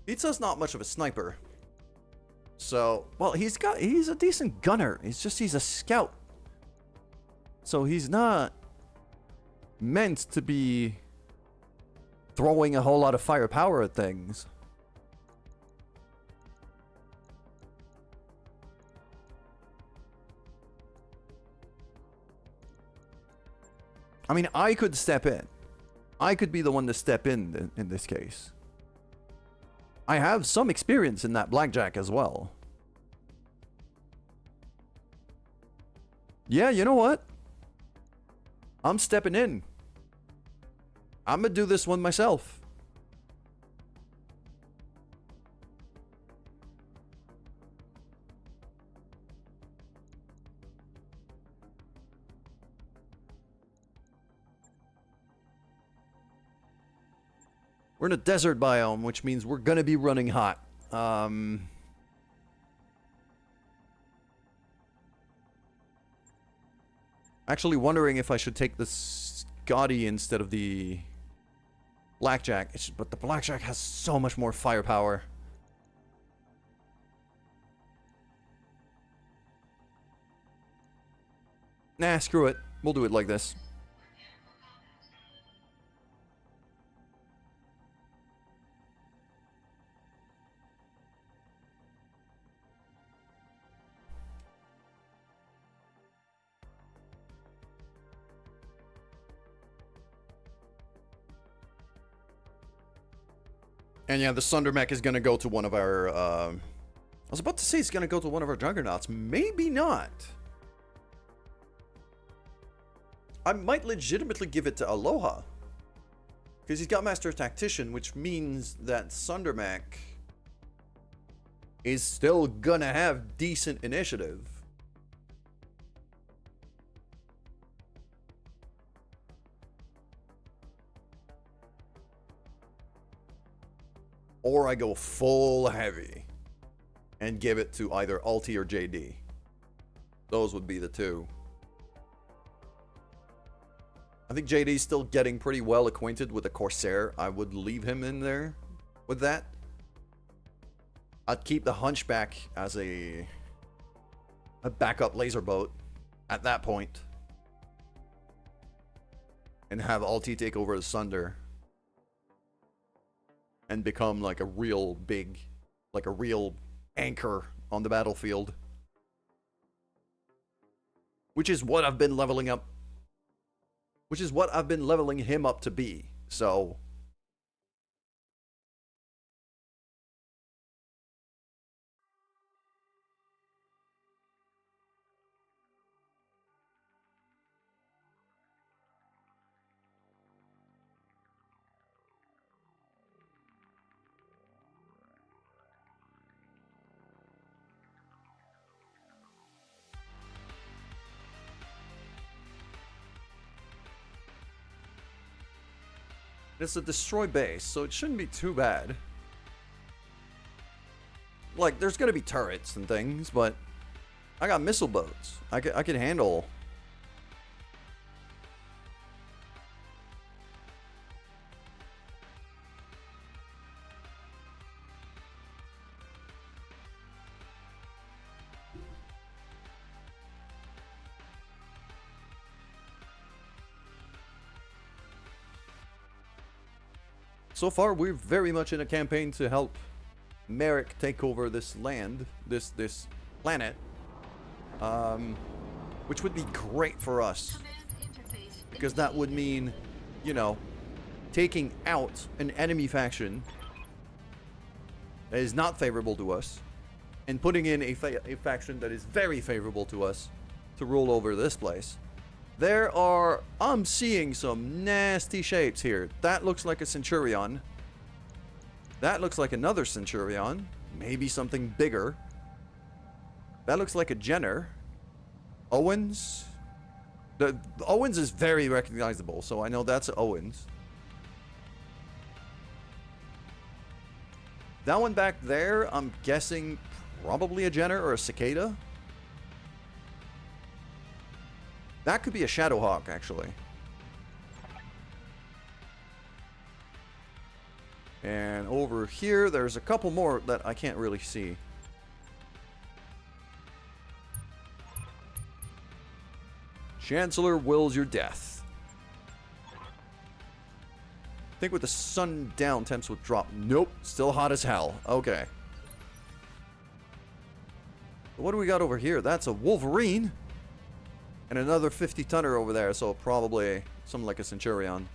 Pizza's not much of a sniper. So, well, he's a decent gunner. It's just he's a scout. So he's not meant to be throwing a whole lot of firepower at things. I mean, I could step in. I could be the one to step in this case. I have some experience in that blackjack as well. Yeah, you know what? I'm stepping in. I'm gonna do this one myself. We're in a desert biome, which means we're gonna be running hot. Actually wondering if I should take the Scotty instead of the Blackjack. But the Blackjack has so much more firepower. Nah, screw it. We'll do it like this. And yeah, the Sunder Mech is going to go to one of our... I was about to say it's going to go to one of our Juggernauts. Maybe not. I might legitimately give it to Aloha. Because he's got Master Tactician, which means that Sunder Mech is still going to have decent initiative. Or I go full heavy and give it to either Alti or JD. Those would be the two. I think JD's still getting pretty well acquainted with the Corsair. I would leave him in there with that. I'd keep the Hunchback as a backup laser boat at that point. And have Alti take over the Sunder. And become like a real big, like a real anchor on the battlefield. Which is what I've been leveling up. Which is what I've been leveling him up to be. So... It's a destroy base, so it shouldn't be too bad. Like, there's gonna be turrets and things, but I got missile boats. I can handle. So far, we're very much in a campaign to help Merrick take over this land, this planet, which would be great for us, because that would mean, you know, taking out an enemy faction that is not favorable to us, and putting in a faction that is very favorable to us to rule over this place. I'm seeing some nasty shapes here. That looks like a Centurion. That looks like another Centurion. Maybe something bigger. That looks like a Jenner. Owens. The Owens is very recognizable, so I know that's Owens. That one back there, I'm guessing probably a Jenner or a Cicada. That could be a Shadowhawk, actually. And over here, there's a couple more that I can't really see. Chancellor wills your death. I think with the sun down, temps would drop. Nope, still hot as hell. Okay. What do we got over here? That's a Wolverine. And another 50-tonner over there, so probably something like a Centurion.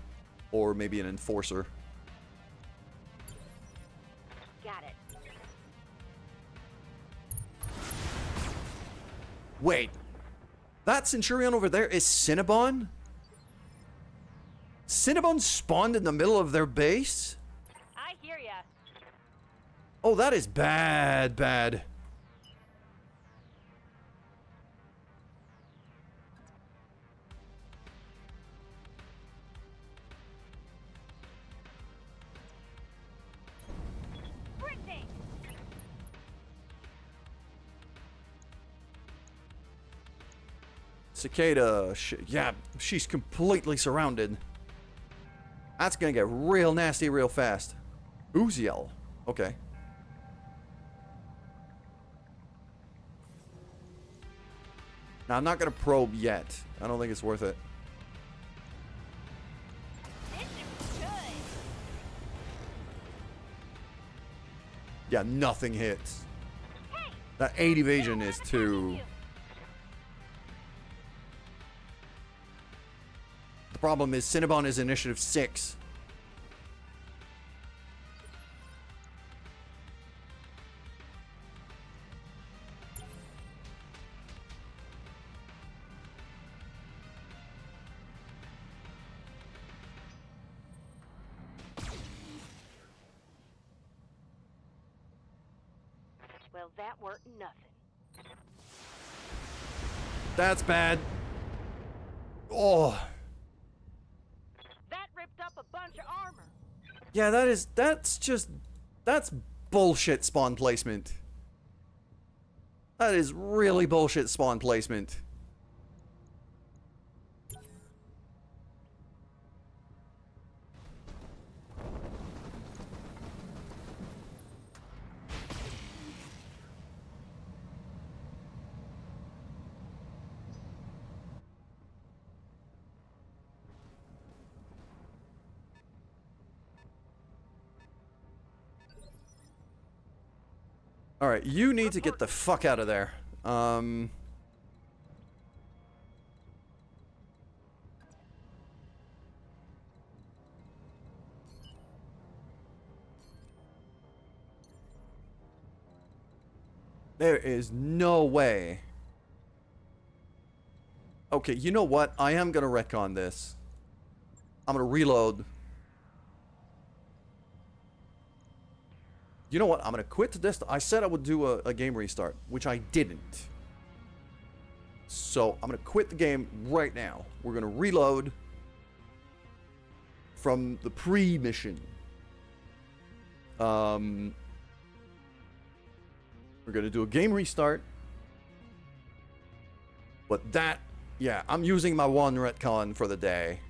Or maybe an Enforcer. Got it. Wait. That Centurion over there is Cinnabon? Cinnabon spawned in the middle of their base? I hear ya. Oh, that is bad, bad. Sprinting. Cicada, yeah, she's completely surrounded. That's gonna get real nasty real fast. Uziel, okay. Now, I'm not gonna probe yet. I don't think it's worth it. This is good. Yeah, nothing hits. Hey, That 8 evasion is too... The problem is Cinnabon is initiative 6. well, that weren't nothing. That's bad. Oh. That ripped up a bunch of armor. Yeah, that's bullshit spawn placement. That is really bullshit spawn placement. Alright, you need to get the fuck out of there. There is no way. Okay, you know what? I am gonna retcon this. I'm gonna reload. You know what? I'm gonna quit this. I said I would do a game restart, which I didn't. So I'm gonna quit the game right now. We're gonna reload from the pre-mission. We're gonna do a game restart. But that, yeah, I'm using my one retcon for the day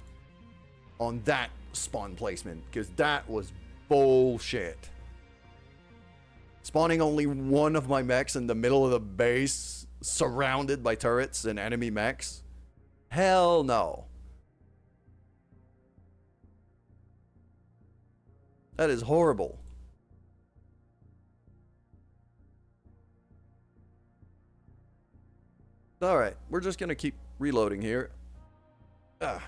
on that spawn placement, because that was bullshit. Spawning only one of my mechs in the middle of the base, surrounded by turrets and enemy mechs? Hell no. That is horrible. Alright, we're just gonna keep reloading here. Ah.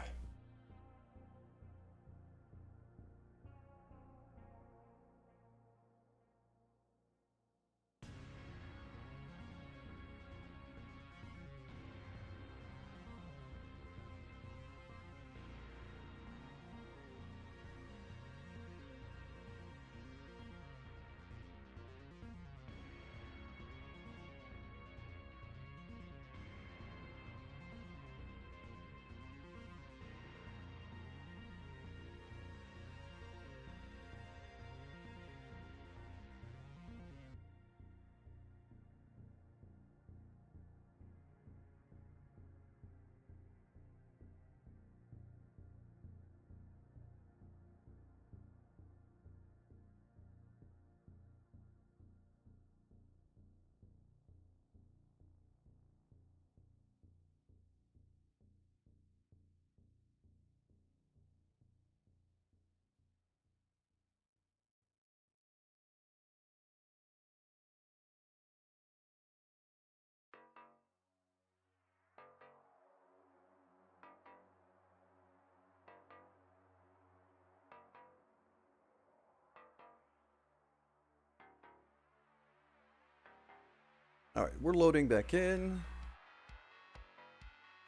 Alright, we're loading back in.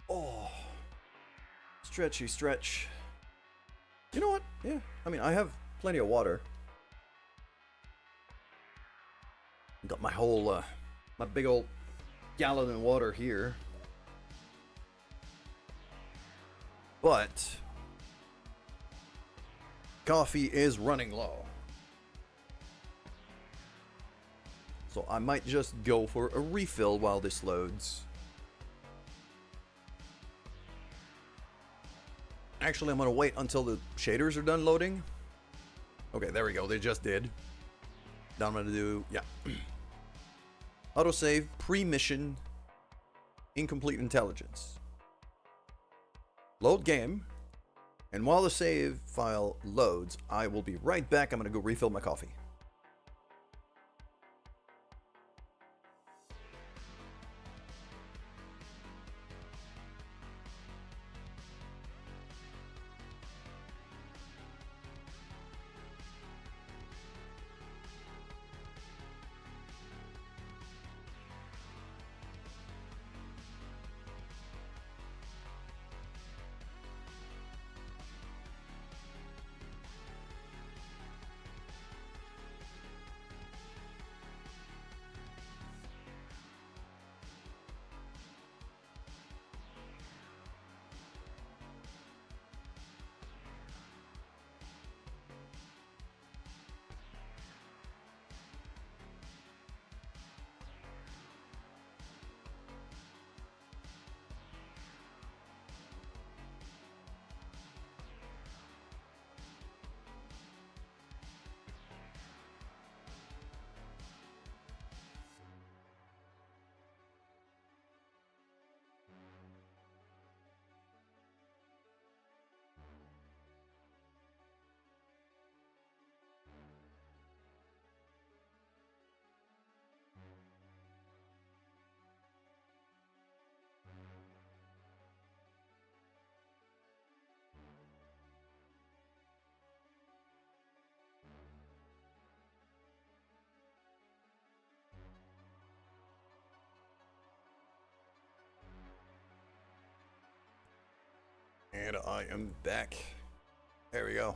Oh. Stretchy stretch. You know what? Yeah, I mean, I have plenty of water. Got my whole, my big old gallon of water here. But coffee is running low. So I might just go for a refill while this loads. Actually, I'm going to wait until the shaders are done loading. Okay, there we go. They just did. Now I'm going to do, yeah. Autosave, pre-mission, incomplete intelligence. Load game. And while the save file loads, I will be right back. I'm going to go refill my coffee. And I am back. There we go.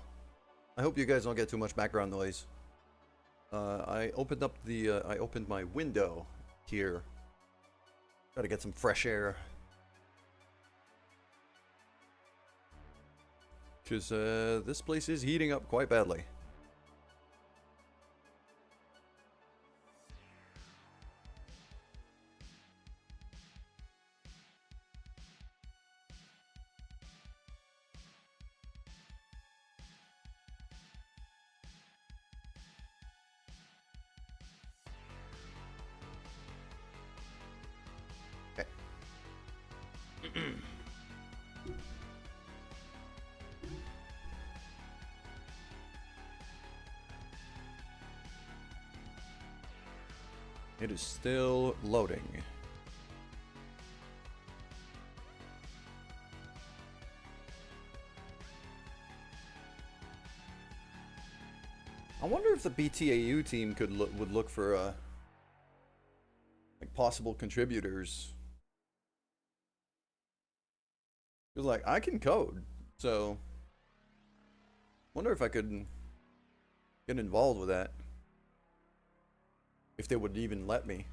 I hope you guys don't get too much background noise. I opened up the, I opened my window here. Gotta get some fresh air. Because this place is heating up quite badly. It is still loading. I wonder if the BTAU team would look for like possible contributors. Cause like I can code, so wonder if I could get involved with that. If they would even let me.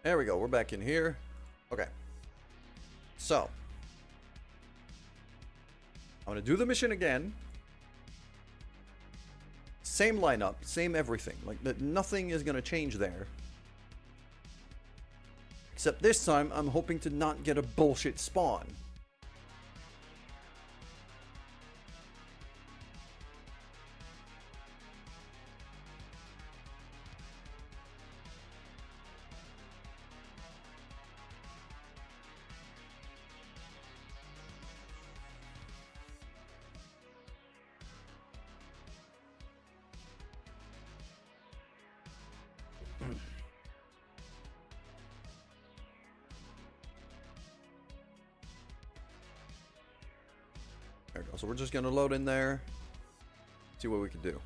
There we go, we're back in here. Okay. So. I'm gonna do the mission again. Same lineup, same everything. Like, nothing is gonna change there. Except this time, I'm hoping to not get a bullshit spawn. So we're just gonna load in there, see what we can do.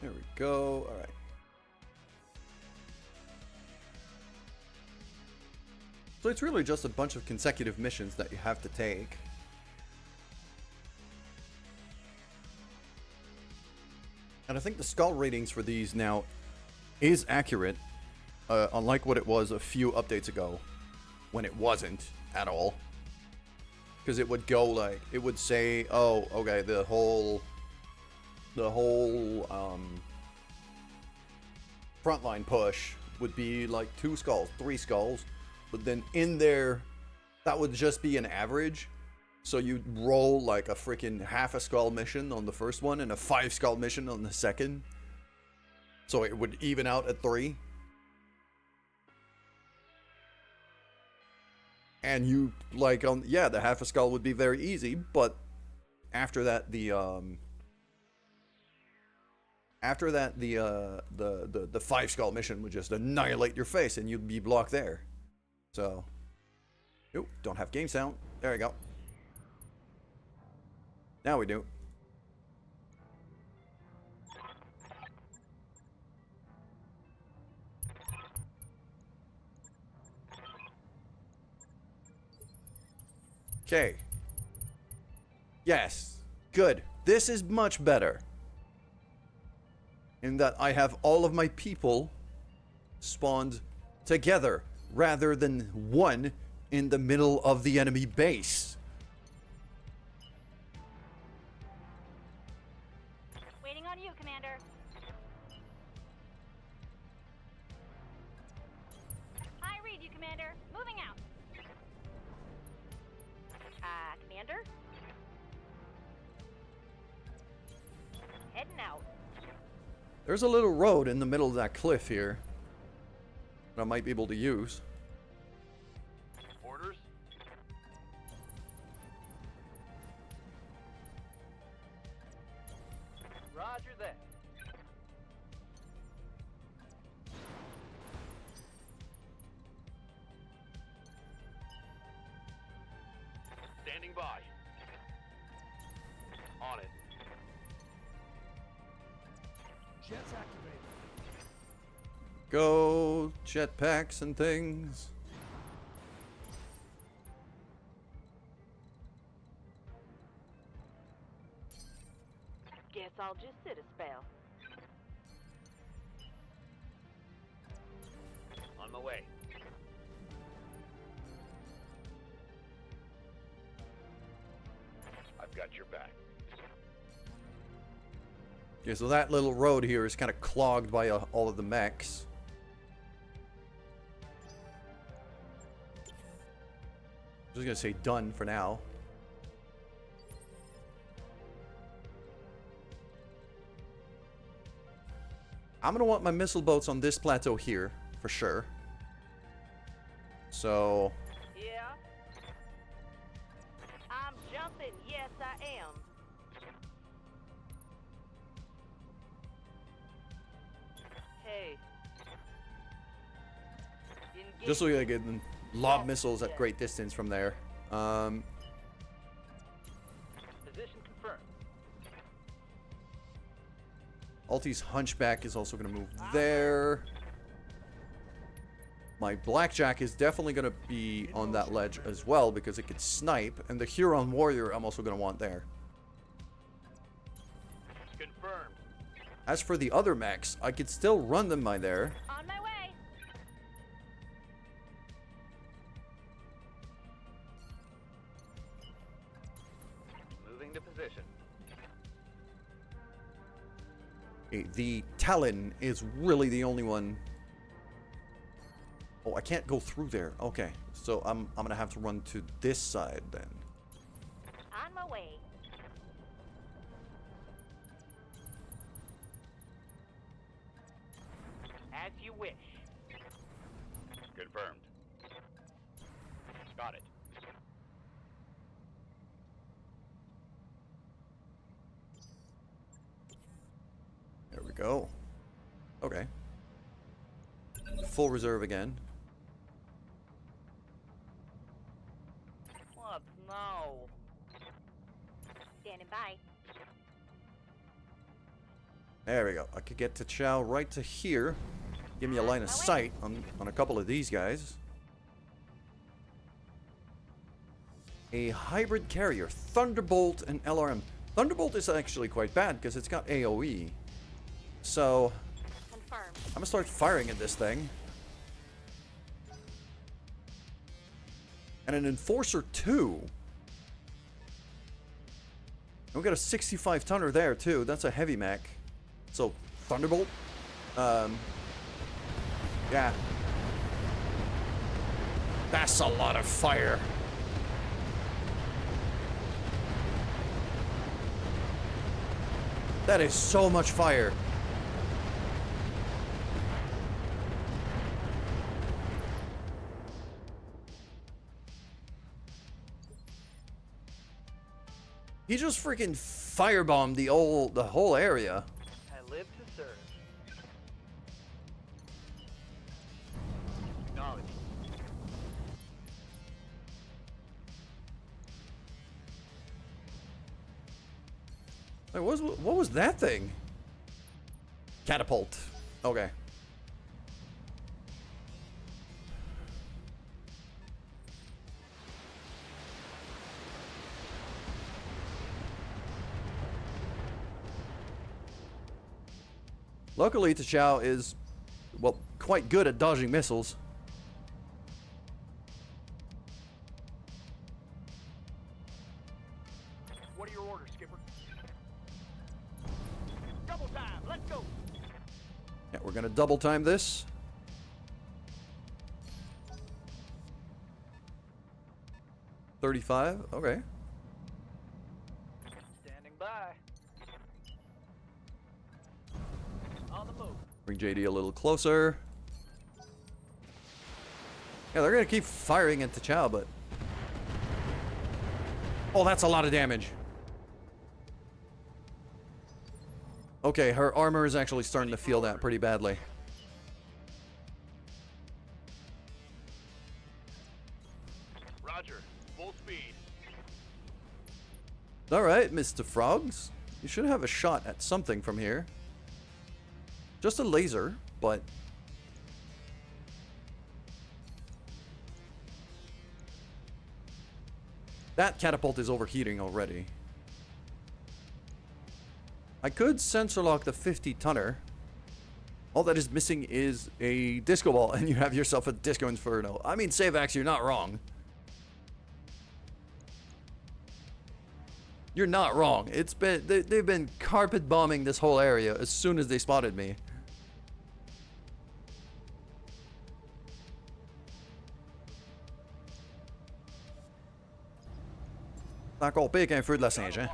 There we go. All right. So it's really just a bunch of consecutive missions that you have to take. And I think the skull ratings for these now is accurate, unlike what it was a few updates ago, when it wasn't at all. Because it would go like, it would say, oh, okay, the whole frontline push would be like 2 skulls, 3 skulls, but then in there, that would just be an average. So you'd roll like a freaking half a skull mission on the first one and a 5 skull mission on the second. So it would even out at 3. And you, like, yeah, the half a skull would be very easy, but after that, the 5 skull mission would just annihilate your face and you'd be blocked there. So, nope, don't have game sound. There we go. Now we do. Okay. Yes. Good. This is much better. In that I have all of my people spawned together rather than one in the middle of the enemy base. Waiting on you, Commander. I read you, Commander. Moving out. Commander? Heading out. There's a little road in the middle of that cliff here that I might be able to use. Orders? Roger that. Standing by. On it. Jets activated. Go jetpacks and things. Guess I'll just sit a spell. On my way. I've got your back. Yeah, so that little road here is kind of clogged by all of the mechs. I'm just gonna say done for now. I'm gonna want my missile boats on this plateau here, for sure. So... Yeah? I'm jumping. Yes, I am. Hey. just so I can lob missiles at great distance from there. Position confirmed. Alti's Hunchback is also going to move there. My Blackjack is definitely going to be on that ledge as well because it could snipe. And the Huron Warrior I'm also going to want there. Confirmed. As for the other mechs, I could still run them by there. On my way. Moving to position. Okay, the Talon is really the only one. Oh, I can't go through there. Okay, so I'm going to have to run to this side then. On my way. As you wish. Confirmed. Got it. There we go. Okay. Full reserve again. What? No. Standing by. There we go. I could get to Chow right to here. Give me a line of sight on a couple of these guys. A hybrid carrier. Thunderbolt and LRM. Thunderbolt is actually quite bad because it's got AoE. So, Confirmed. I'm gonna start firing at this thing. And an Enforcer 2. And we got a 65 tonner there too. That's a heavy mech. So, Thunderbolt. Yeah. That's a lot of fire. That is so much fire. He just freaking firebombed the whole area. I live to serve. Acknowledged. Like, what was that thing? Catapult. Okay. Luckily, T'Chau is, well, quite good at dodging missiles. What are your orders, Skipper? Double time. Let's go. Yeah, we're gonna double time this. $35. Okay. Standing by. On the move. Bring JD a little closer. Yeah, they're gonna keep firing at T'Chau, but... Oh, that's a lot of damage. Okay, her armor is actually starting to feel that pretty badly. Roger. Full speed. Alright, Mr. Frogs. You should have a shot at something from here. Just a laser, but... That catapult is overheating already. I could sensor lock the 50 tonner. All that is missing is a disco ball, and you have yourself a disco inferno. I mean, Savax, you're not wrong. You're not wrong. It's been they've been carpet bombing this whole area as soon as they spotted me. D'accord, pique un feu de la Saint-Jean.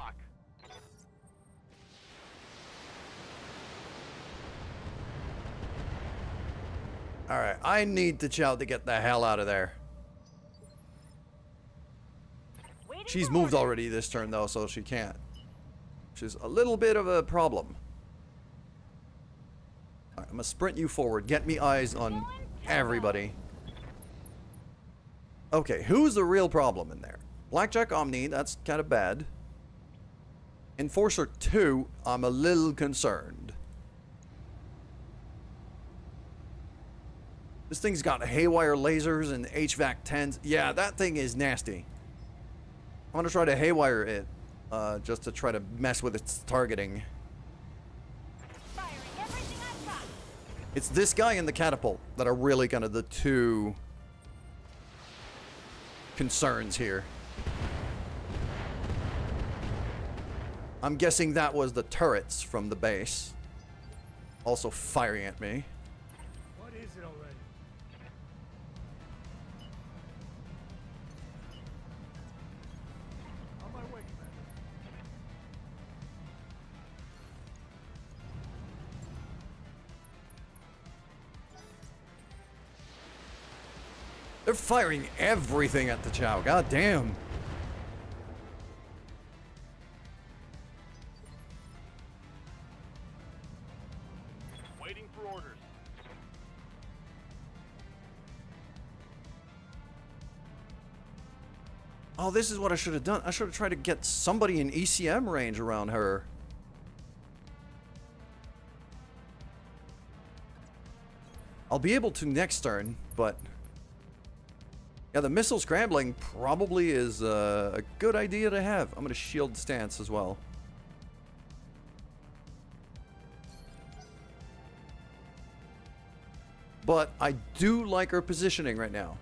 Alright, I need T'Chau to get the hell out of there. She's moved already this turn though, so she can't. Which is a little bit of a problem. Alright, I'm gonna sprint you forward. Get me eyes on everybody. Okay, who's the real problem in there? Blackjack Omni, that's kind of bad. Enforcer 2, I'm a little concerned. This thing's got haywire lasers and HVAC 10s. Yeah, that thing is nasty. I'm gonna try to haywire it, just to try to mess with its targeting. Firing everything I've got. It's this guy and the catapult that are really kind of the two concerns here. I'm guessing that was the turrets from the base. Also firing at me. What is it already? On my way, Commander. They're firing everything at the Chow. God damn. Waiting for orders. Oh, this is what I should have done. I should have tried to get somebody in ECM range around her. I'll be able to next turn, but... yeah, the missile scrambling probably is a good idea to have. I'm going to shield stance as well. But I do like her positioning right now.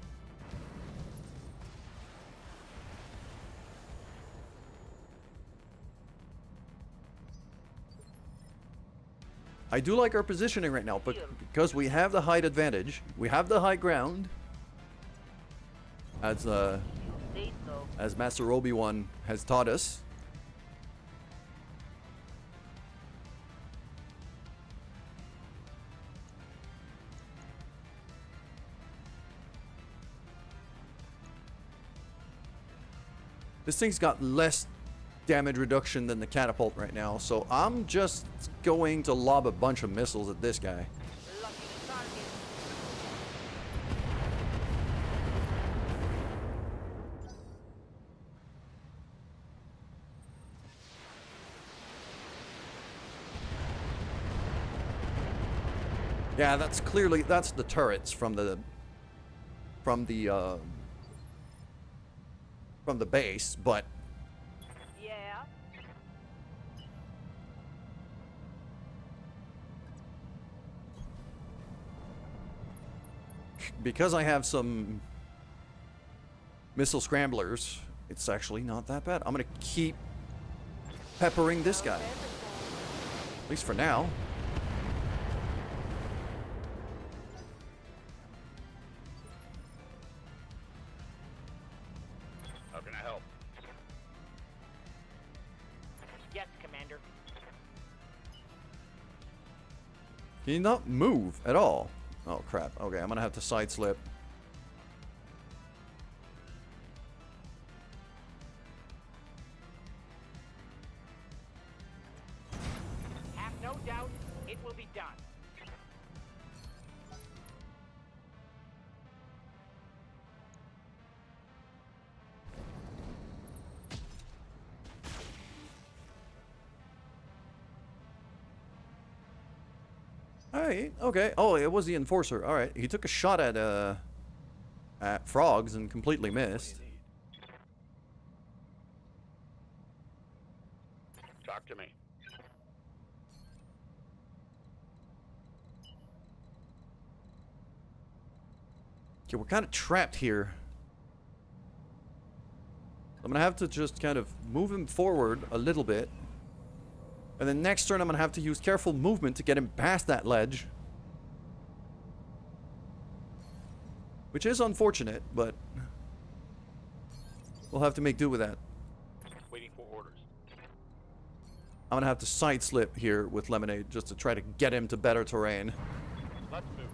I do like our positioning right now, but because we have the height advantage, we have the high ground, as Master Obi-Wan has taught us. This thing's got less damage reduction than the catapult right now, so I'm just going to lob a bunch of missiles at this guy. Lucky target. Yeah, that's clearly, that's the turrets from the base, but Yeah. because I have some missile scramblers, it's actually not that bad. I'm gonna keep peppering this guy, at least for now. How can I help? Yes, Commander. Can you not move at all? Oh crap, okay, I'm gonna have to side slip. Have no doubt it will be done. Alright, okay. Oh, it was the enforcer. Alright, he took a shot at frogs and completely missed. Talk to me. Okay, we're kind of trapped here. I'm gonna have to just kind of move him forward a little bit. And then next turn I'm gonna have to use careful movement to get him past that ledge. Which is unfortunate, but we'll have to make do with that. Waiting for orders. I'm gonna have to side slip here with Lemonade just to try to get him to better terrain. Let's move.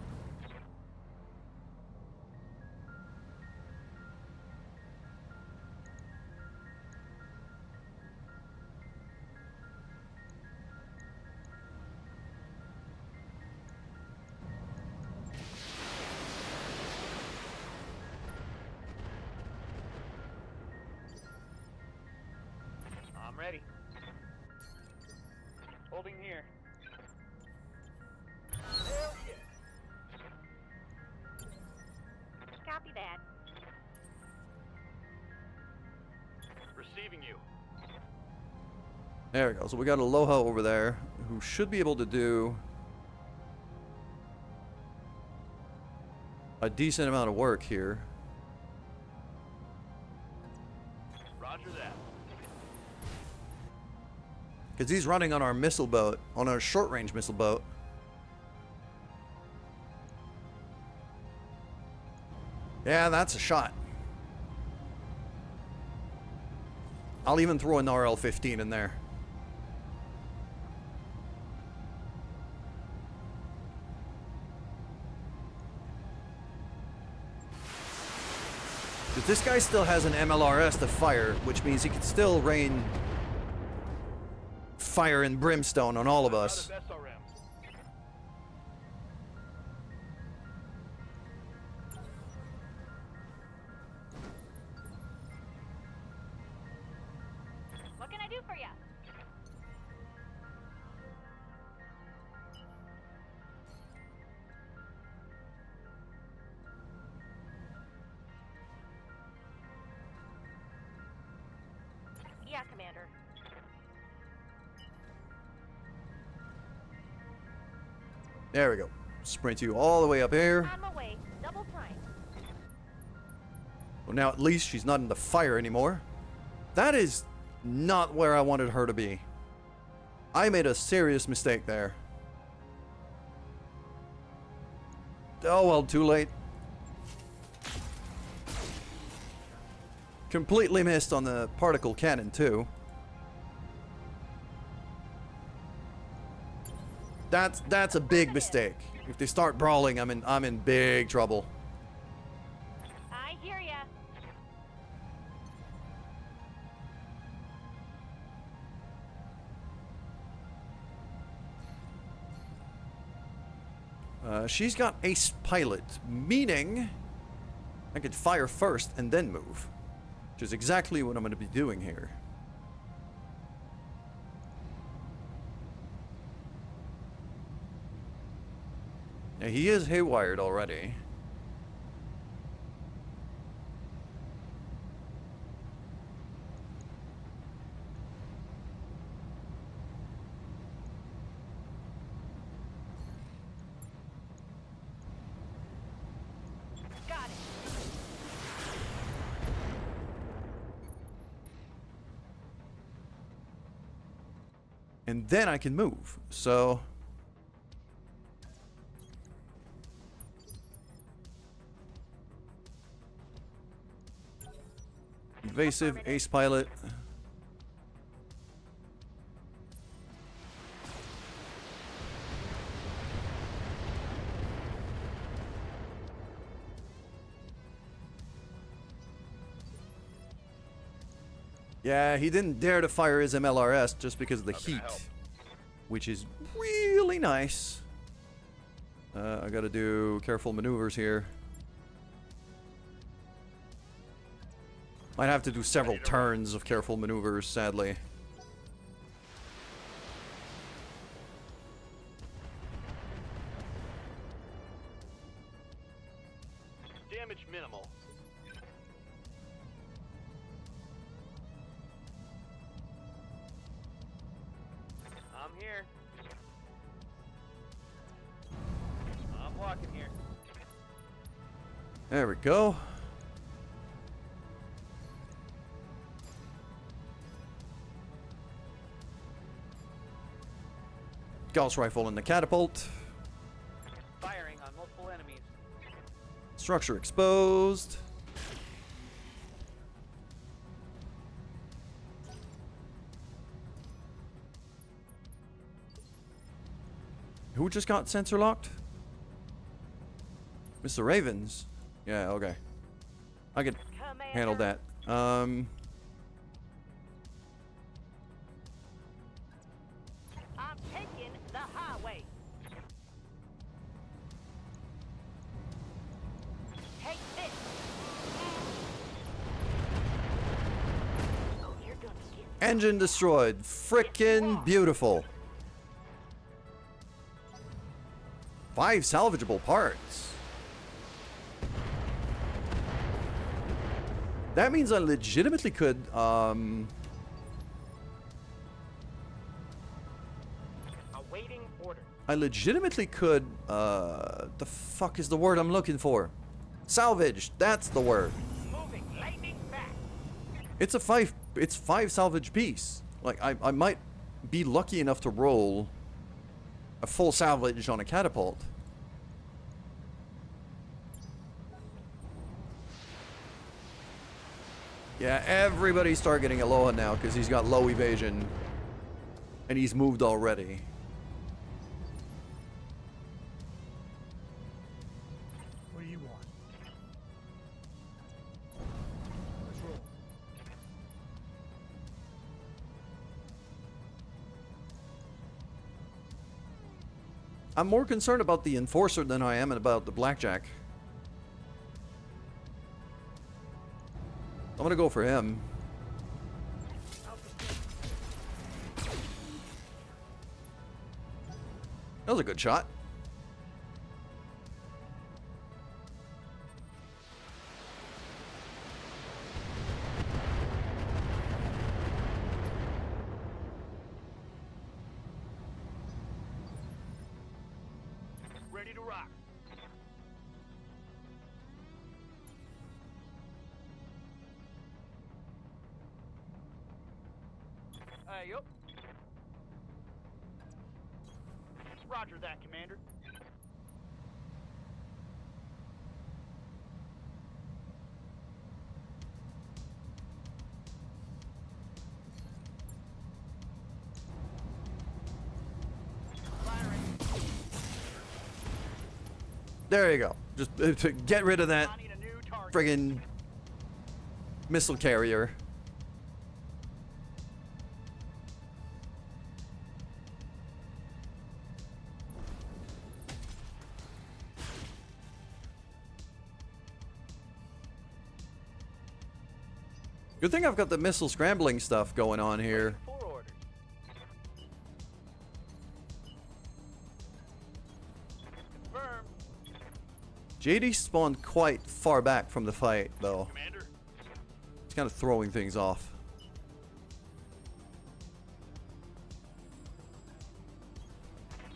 I'm ready. Holding here. Hell yeah. Copy that. Receiving you. There we go. So we got Aloha over there, who should be able to do a decent amount of work here. Roger that. Because he's running on our missile boat, on our short-range missile boat. Yeah, that's a shot. I'll even throw an RL-15 in there. But this guy still has an MLRS to fire, which means he can still rain fire and brimstone on all of us. Out of SRMs. What can I do for you? Yeah, Commander. There we go. Sprint you all the way up here. On my way. Double time. Well, now at least she's not in the fire anymore. That is not where I wanted her to be. I made a serious mistake there. Oh well, too late. Completely missed on the particle cannon too. That's a big mistake. If they start brawling, I'm in big trouble. I hear ya. She's got ace pilot, meaning I could fire first and then move, which is exactly what I'm going to be doing here. Now, he is haywired already. Got it. And then I can move. So evasive, ace pilot. Yeah, he didn't dare to fire his MLRS just because of the heat, which is really nice. I gotta do careful maneuvers here. Might have to do several turns of careful maneuvers, sadly. Damage minimal. I'm here. I'm walking here. There we go. Gauss rifle in the catapult. Firing on multiple enemies. Structure exposed. Who just got sensor locked? Mr. Ravens. Yeah, okay. I could handle that. I'm taking the highway. Take this. Oh, you're gonna get Engine destroyed. Frickin' beautiful. 5 salvageable parts. That means I legitimately could, Awaiting order. the fuck is the word I'm looking for? Salvage, that's the word. Moving, lightning back. It's five salvage piece. Like, I might be lucky enough to roll a full salvage on a catapult. Yeah, everybody's targeting Aloha now because he's got low evasion. And he's moved already. What do you want? Let's roll. I'm more concerned about the Enforcer than I am about the Blackjack. I'm gonna go for him. That was a good shot. Ready to rock. Yup. Roger that, Commander. Firing. There you go. Just to get rid of that Finding a new target. friggin' missile carrier. Good thing I've got the missile scrambling stuff going on here. Four orders. Confirmed. JD spawned quite far back from the fight, though. Commander, It's kind of throwing things off.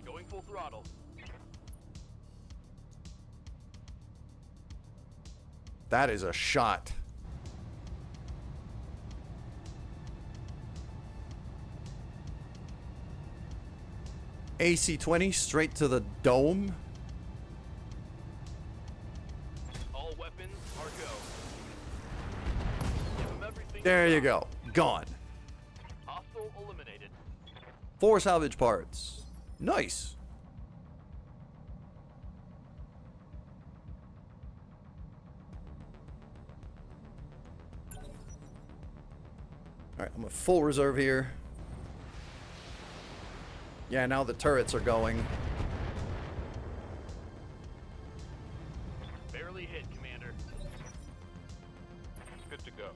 going full throttle. That is a shot. AC-20 straight to the dome. All weapons are go. Give 'em everything. There you go. Gone. Hostile eliminated. 4 salvage parts. Nice. Alright, I'm a full reserve here. Yeah, now the turrets are going. Barely hit, Commander. Good to go.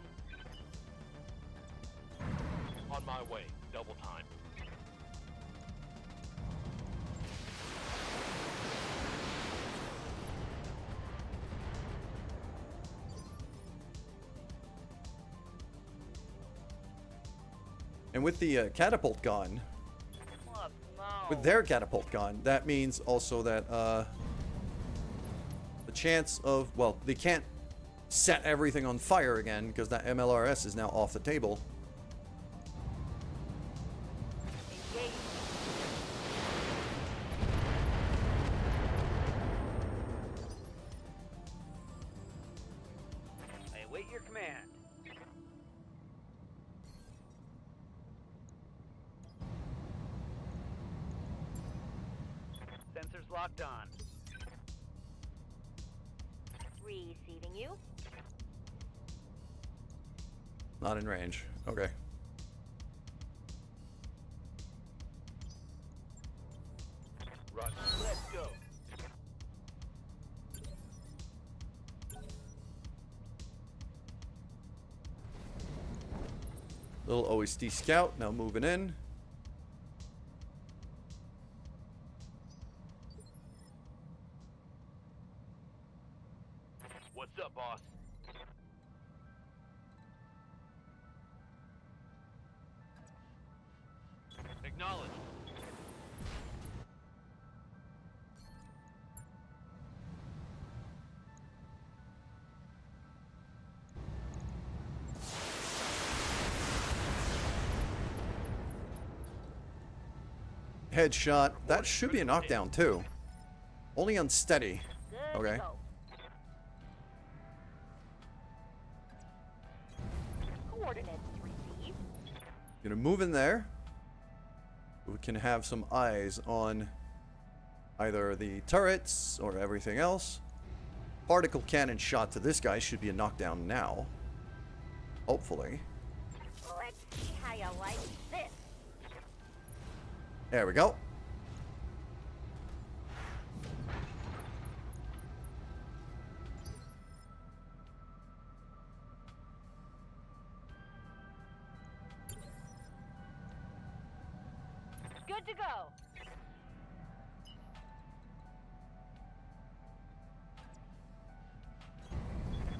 On my way. Double time. And with the catapult gone, What? No. with their catapult gone, that means also that the chance of, well, they can't set everything on fire again because that MLRS is now off the table. Engage. I await your command. Sensors locked on. Receiving you. Not in range. Okay. Roger. Let's go. Little OST scout now moving in. What's up, boss? Acknowledged. Headshot. That should be a knockdown too. Only unsteady. Good Okay. to go. Coordinates received. Gonna move in there. We can have some eyes on either the turrets or everything else. Particle cannon shot to this guy should be a knockdown now. Hopefully. Let's see how you like this. There we go. Good to go.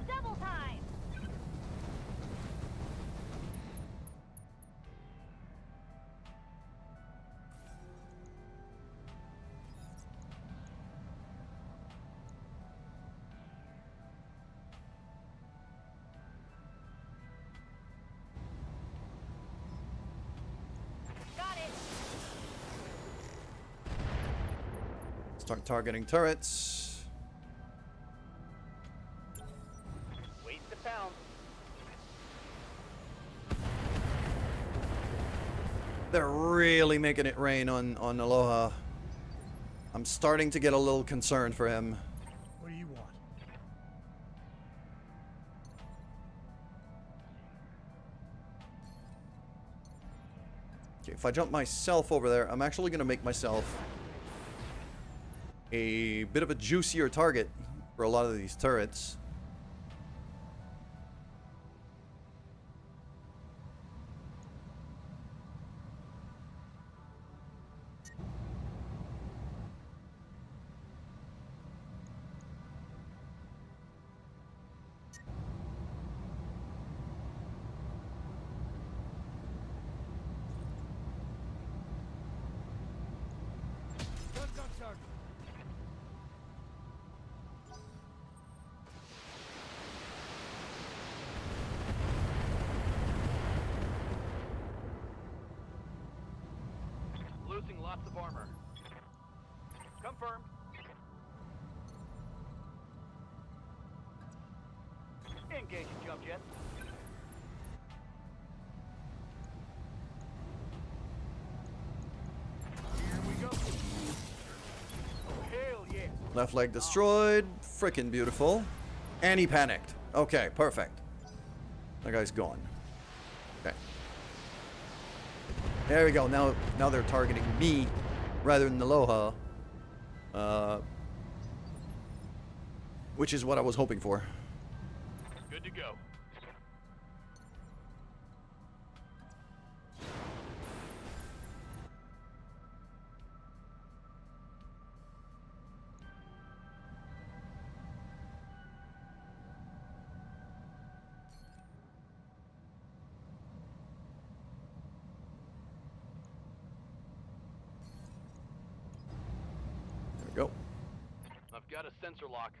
Double time. Got it. Start targeting turrets. Waste the pound. They're really making it rain on Aloha. I'm starting to get a little concerned for him. What do you want? Okay, if I jump myself over there, I'm actually going to make myself a bit of a juicier target for a lot of these turrets. Guns on target. Losing lots of armor. Confirmed. Engaging jump jet. Here we go. Hell yeah. Left leg destroyed. Frickin' beautiful. And he panicked. Okay, perfect. That guy's gone. Okay. There we go. Now they're targeting me rather than Aloha. Which is what I was hoping for. Good to go. There we go. I've got a sensor lock.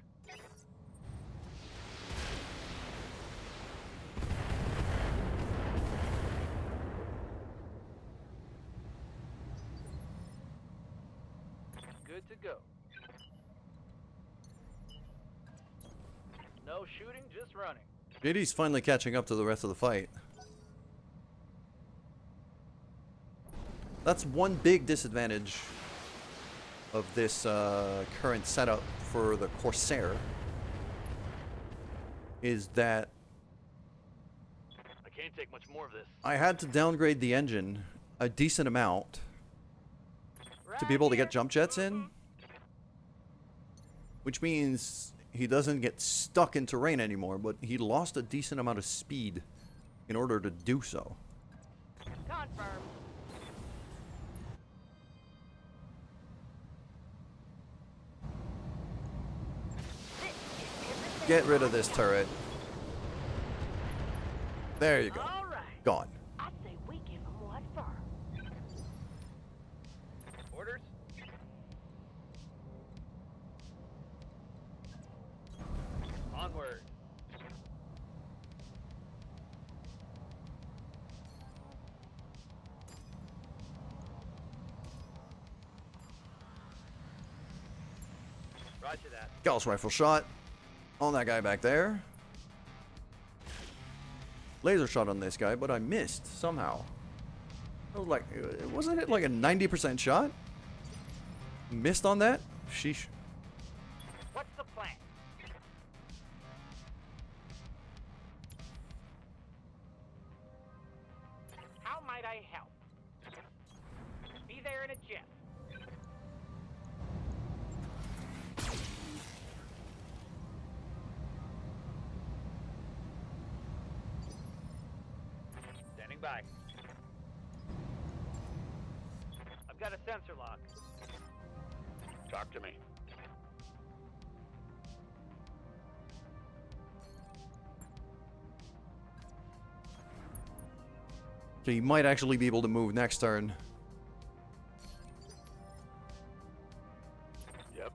Good to go. No shooting, just running. JD's finally catching up to the rest of the fight. That's one big disadvantage of this current setup for the Corsair, is that I can't take much more of this. I had to downgrade the engine a decent amount to be able to get jump jets in, which means he doesn't get stuck in terrain anymore, but he lost a decent amount of speed in order to do so. Confirmed. Get rid of this turret. There you go. All right. Gone. I say we give him what for. Roger that. Gauss rifle shot on that guy back there. Laser shot on this guy, but I missed somehow. I was like, wasn't it like a 90% shot? Missed on that? Sheesh. What's the plan? How might I help? Be there in a jiff. Standing by. I've got a sensor lock. Talk to me. So you might actually be able to move next turn. Yep.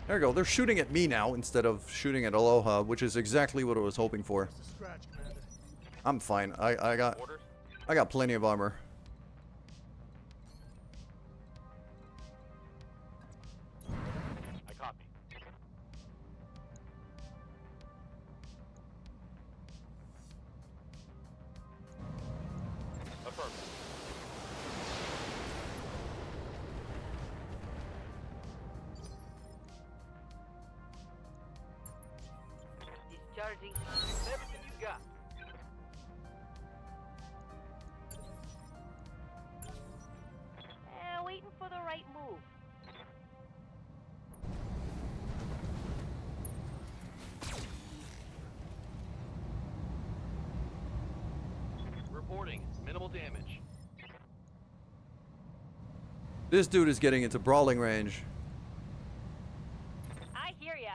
There we go. They're shooting at me now instead of shooting at Aloha, which is exactly what I was hoping for. Just a scratch, Commander. I'm fine. I got plenty of armor. I copy. Affirmative. Discharging everything you got. Waiting for the right move. Reporting. Minimal damage. This dude is getting into brawling range. I hear ya.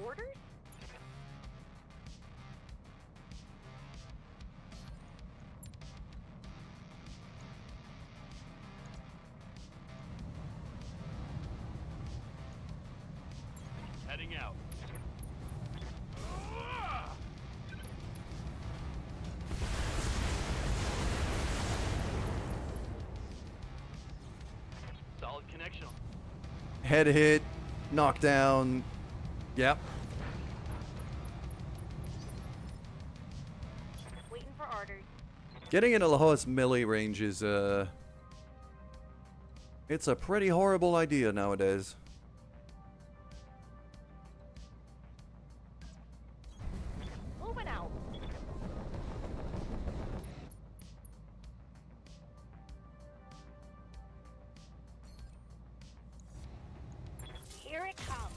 Orders? Heading out. Solid connection. Head hit, knockdown. Yep. Waiting for orders. Getting in Aloha's melee range is it's a pretty horrible idea nowadays. Moving out. Here it comes.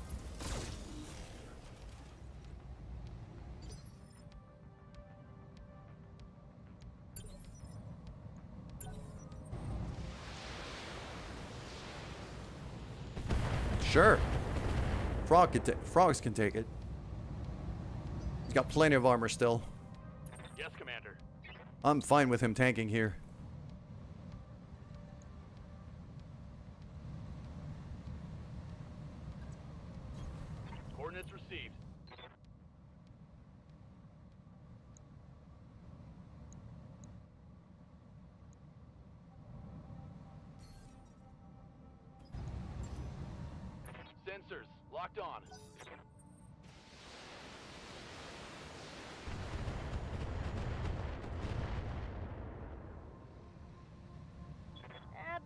Sure. Frogs can take it. He's got plenty of armor still. Yes, Commander. I'm fine with him tanking here. Coordinates received. Sensors locked on.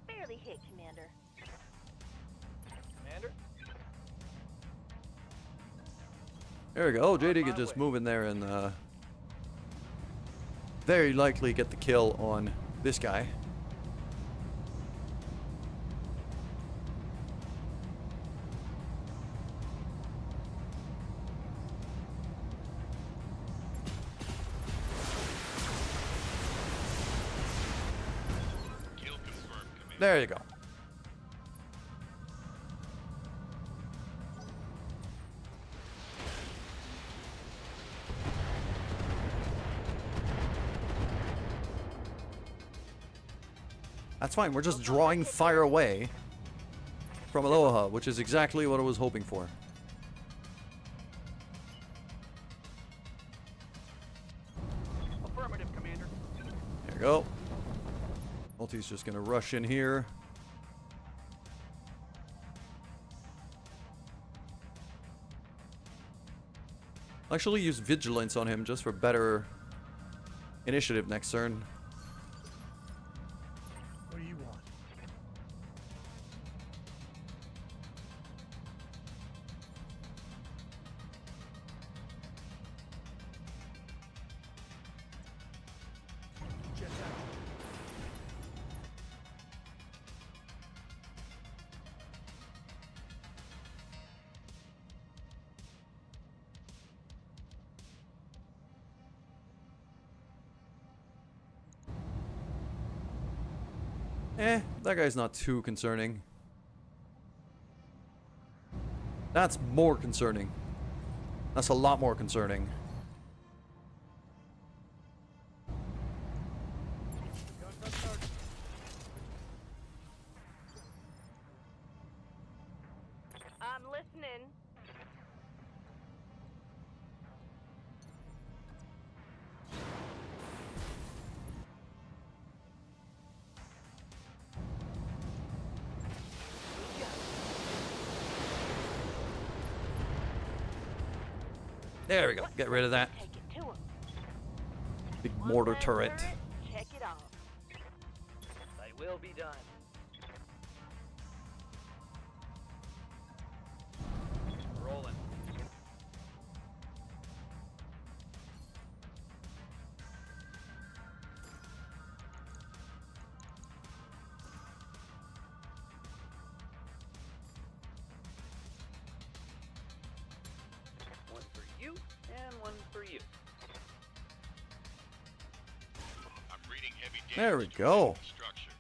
Barely hit, Commander. Commander? There we go. Oh, JD can just move in there and very likely get the kill on this guy. There you go. That's fine. We're just drawing fire away from Aloha, which is exactly what I was hoping for. Affirmative, Commander. There you go. Multi's just gonna rush in here. I'll actually use Vigilance on him just for better initiative next turn. What do you want? Jet out. That guy's not too concerning. That's more concerning. That's a lot more concerning. Guns on target. I'm listening. There we go. Get rid of that Take it to him. big mortar turret. Check it off. They will be done. Rolling. One for you and one for you. I'm reading heavy damage. There we to go. the structure.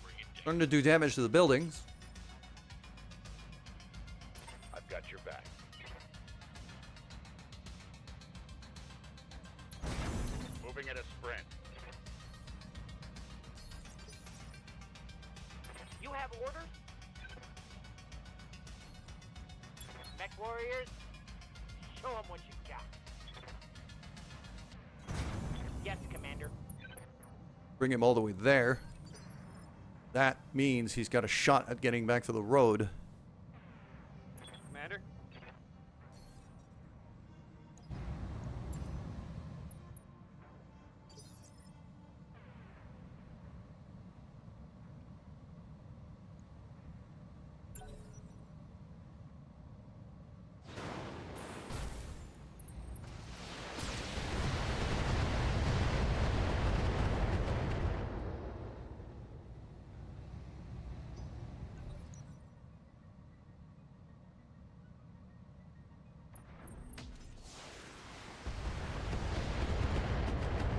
We're in danger. Starting to do damage to the buildings. I've got your back. Moving at a sprint. You have orders? Mech warriors, show them what you got. Yes, Commander. Bring him all the way there. That means he's got a shot at getting back to the road. Commander?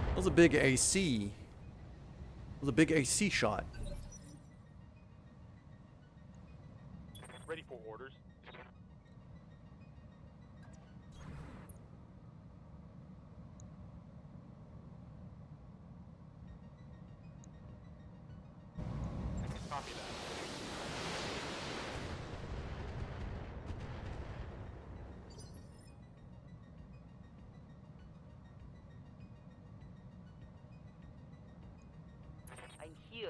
That was a big AC. That was a big AC shot. Ready for orders. Copy that. I'm here.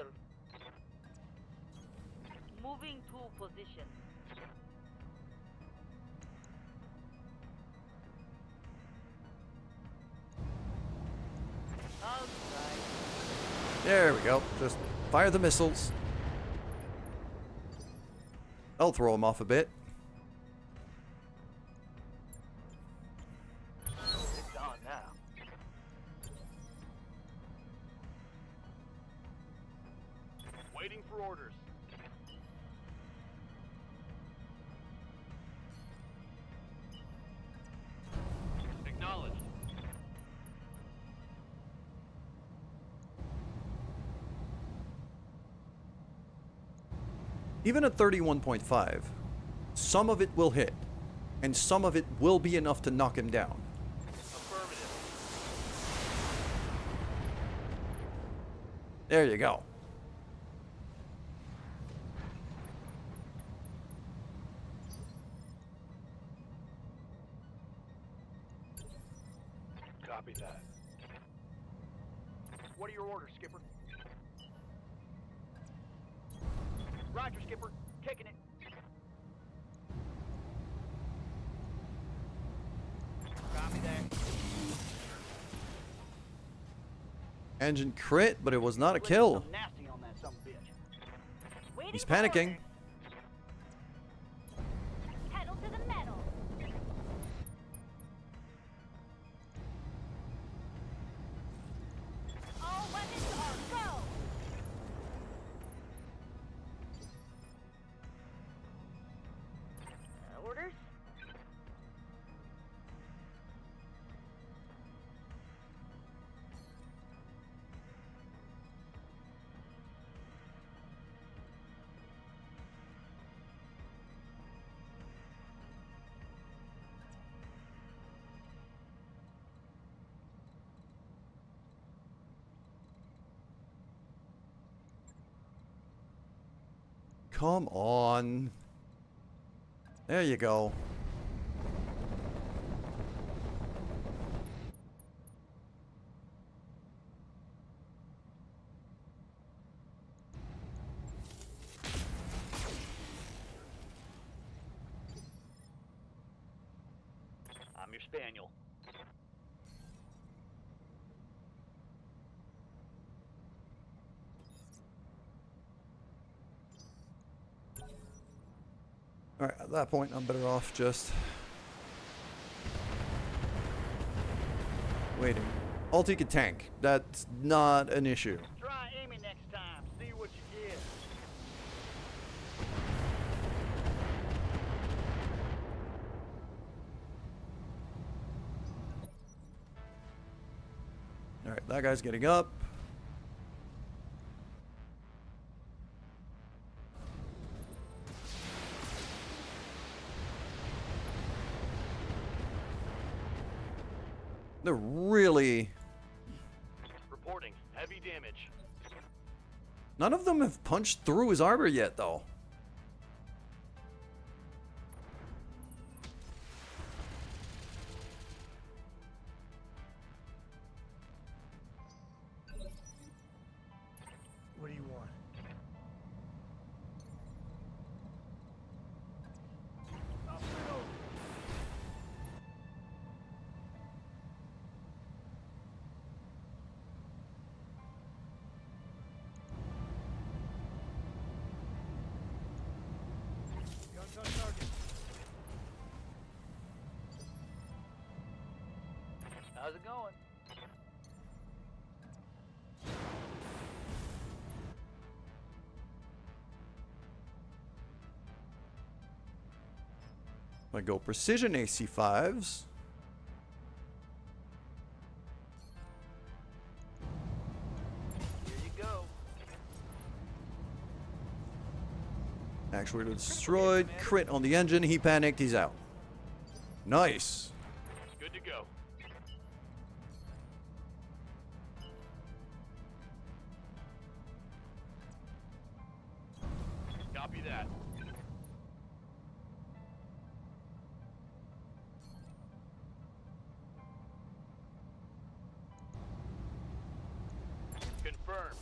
Moving to position. Outside. There we go. Just fire the missiles. I'll throw him off a bit. It's on now. Waiting for orders. Acknowledged. Even at 31.5, some of it will hit, and some of it will be enough to knock him down. Affirmative. There you go. Copy that. What are your orders, Skipper? Roger, Skipper. Taking it. Copy that. Engine crit, but it was not a kill. Something nasty on that son of a bitch. Waiting He's for panicking. orders. Pedal to the metal. All weapons are go. Orders? Come on. There you go. I'm your spaniel. Alright, at that point, I'm better off just waiting. Alti can tank. That's not an issue. Try aiming next time. See what you get. Alright, that guy's getting up. They're really... Reporting. Heavy damage. None of them have punched through his armor yet, though. What do you want? Guns on target. How's it going? I go precision AC5s. Here you go. Actuator destroyed. Crit on the engine. He panicked. He's out. Nice. Good to go. Copy that. Confirmed.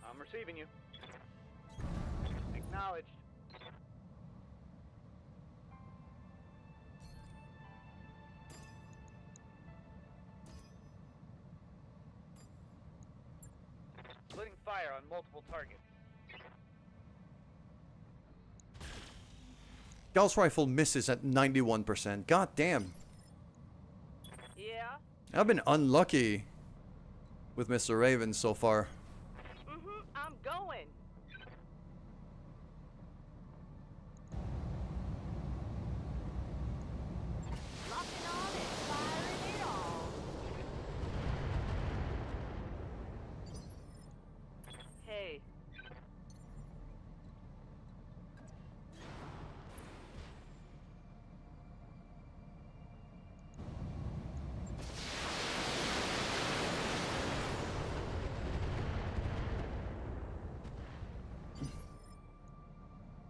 I'm receiving you. Acknowledged. Splitting fire on multiple targets. Gauss rifle misses at 91%. God damn. Yeah. I've been unlucky with Mr. Raven so far. I'm going. Locking on and firing it all.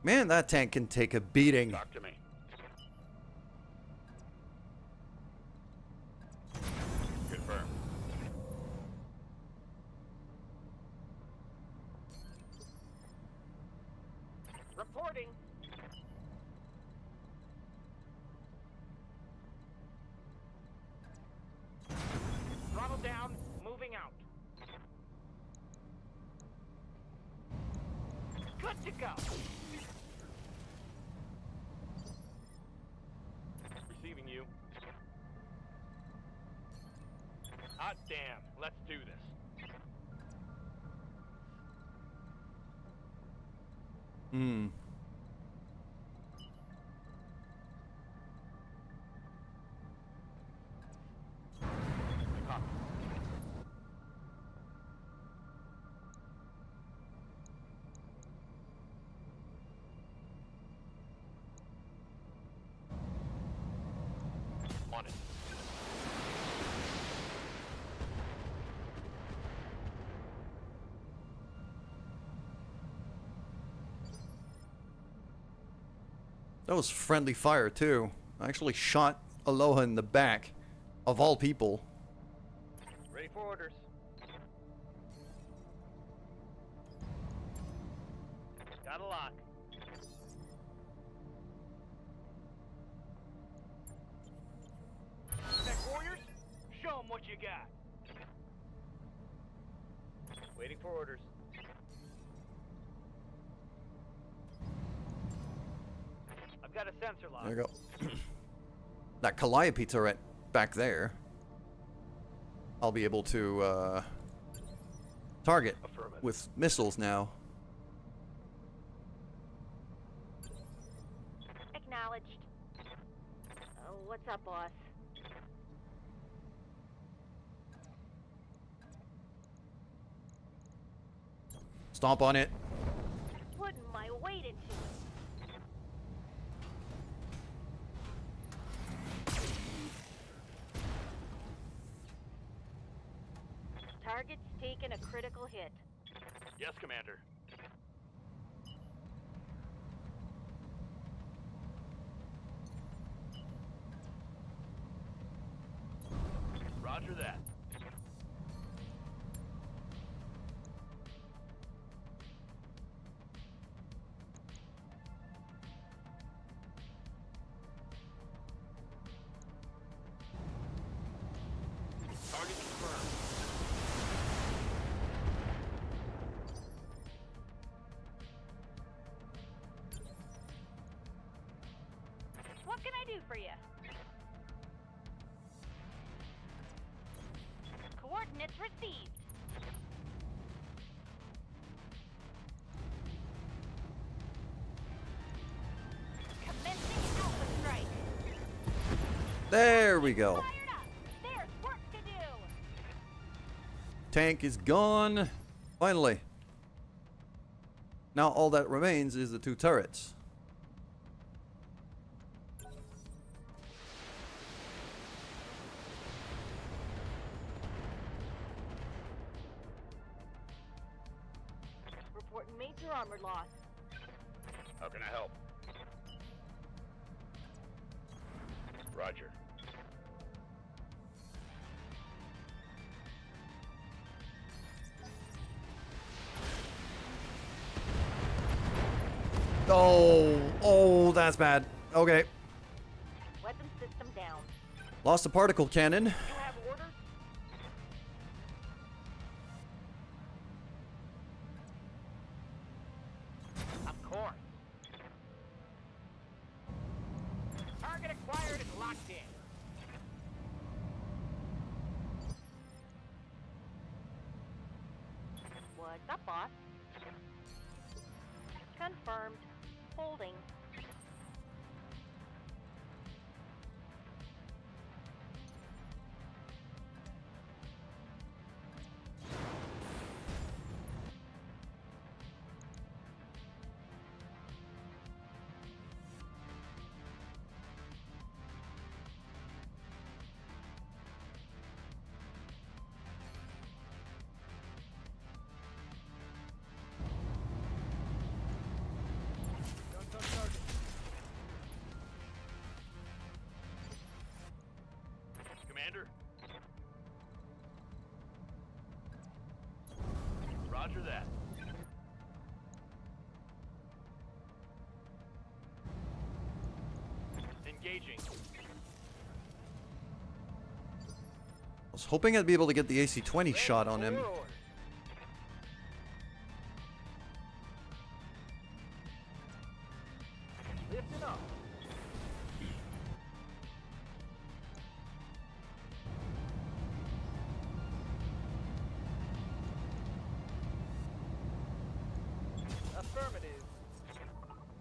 Man, that tank can take a beating. Talk to me. Confirm. Reporting. Throttle down, moving out. Good to go. Receiving you. Hot damn, let's do this. Hmm. Copy. On it. That was friendly fire, too. I actually shot Aloha in the back, of all people. Ready for orders. Got a lock. Tech warriors, show them what you got. Waiting for orders. I've got a sensor lock. There you go. That Calliope turret back there, I'll be able to target Affirmative. with missiles now. Acknowledged. What's up, boss? Stomp on it. Putting my weight into it. Target's taken a critical hit. Yes, Commander. Roger that. Target confirmed. What can I do for you? Coordinates received. Commencing alpha strike. There we go. Fired up. There's work to do. Tank is gone. Finally. Now all that remains is the two turrets. Reporting major armor loss. How can I help? Roger. Oh, that's bad. Okay. Weapon system down. Lost a particle cannon. You have orders? Of course. Target acquired and locked in. What's up, boss? Confirmed. Holding. Roger that. Engaging. I was hoping I'd be able to get the AC-20 shot on him. For orders. Lifting up. Affirmative.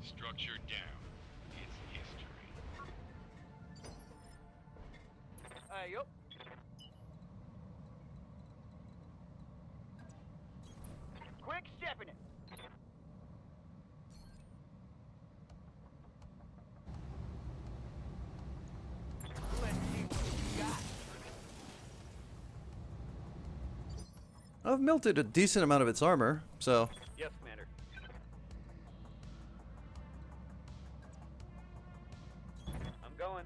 Structure down. It's history. Yup. Quick stepping it. Let's see what you got. I've melted a decent amount of its armor, so Yes, Commander. I'm going.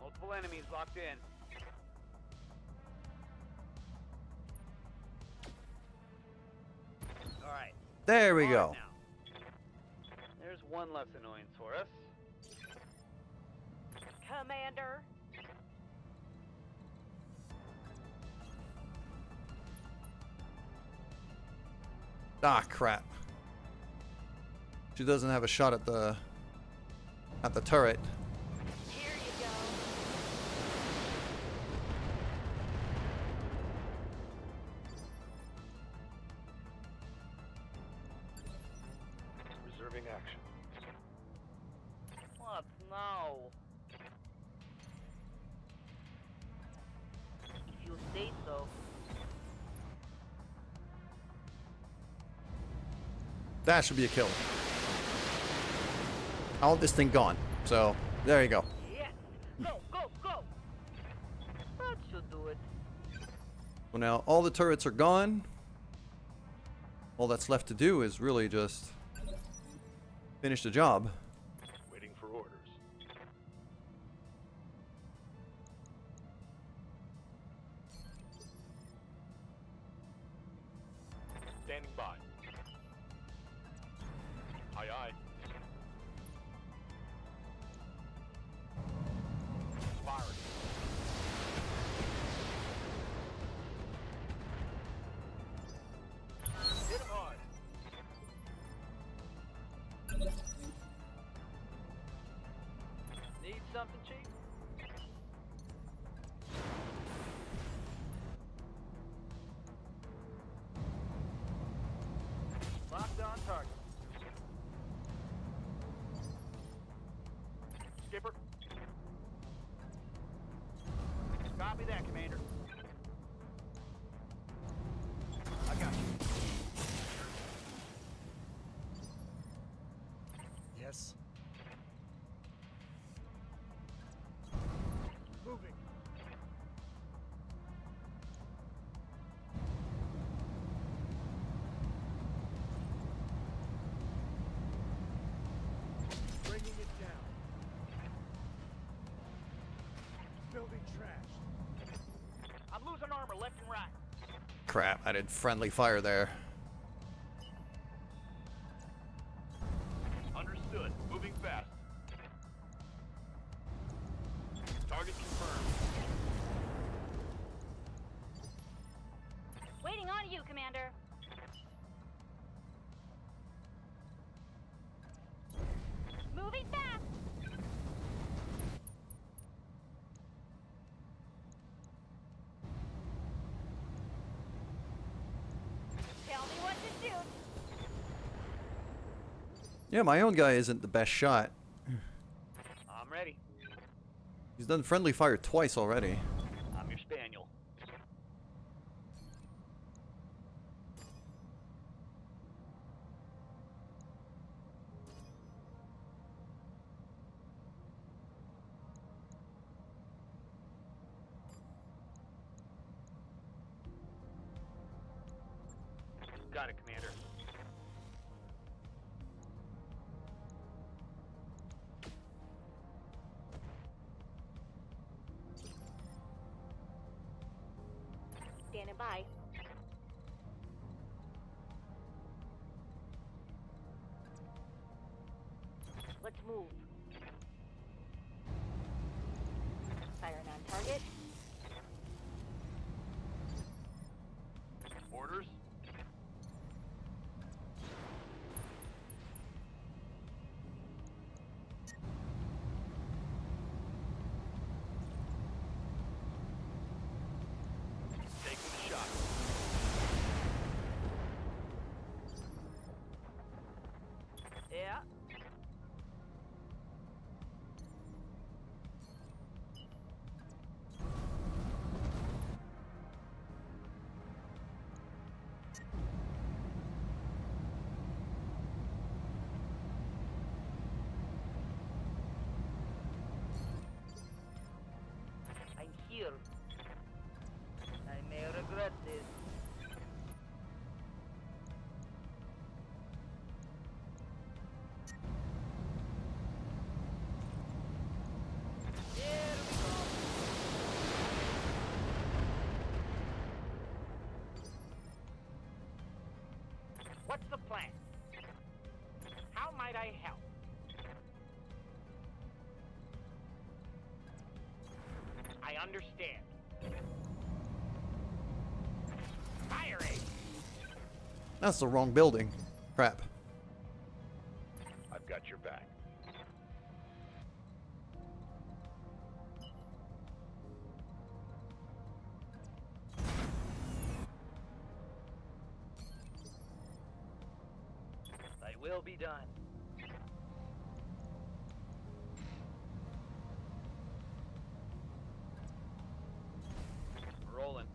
Multiple enemies locked in. All right. there we On go. now. There's one less annoyance for us. Commander. Ah, crap. She doesn't have a shot at the turret. Here you go. Reserving action. What now? If you say so. That should be a kill. I want this thing gone. So, there you go. Yes. Go, go, go. That should do it. So now all the turrets are gone. All that's left to do is really just finish the job. Waiting for orders. Standing by. Aye, aye. Firing. Hit him hard. Need something, Chief? Locked on target. Skipper. Copy that, Commander. I got you. Yes. Moving. Bringing it down. Building trashed. I'm losing armor left and right. Crap, I did friendly fire there. Understood. Moving fast. Target confirmed. Waiting on you, Commander. Moving fast. Tell me what to do. Yeah, my own guy isn't the best shot. I'm ready. He's done friendly fire twice already. I'm your spaniel. Got it, Commander. Bye. Let's move. Firing on target. Orders? Taking the shot. Yeah. I'm here. I may regret this. There we go. What's the plan? How might I help? I understand. Firing! That's the wrong building. Crap. I've got your back. Thy will be done. Rolling.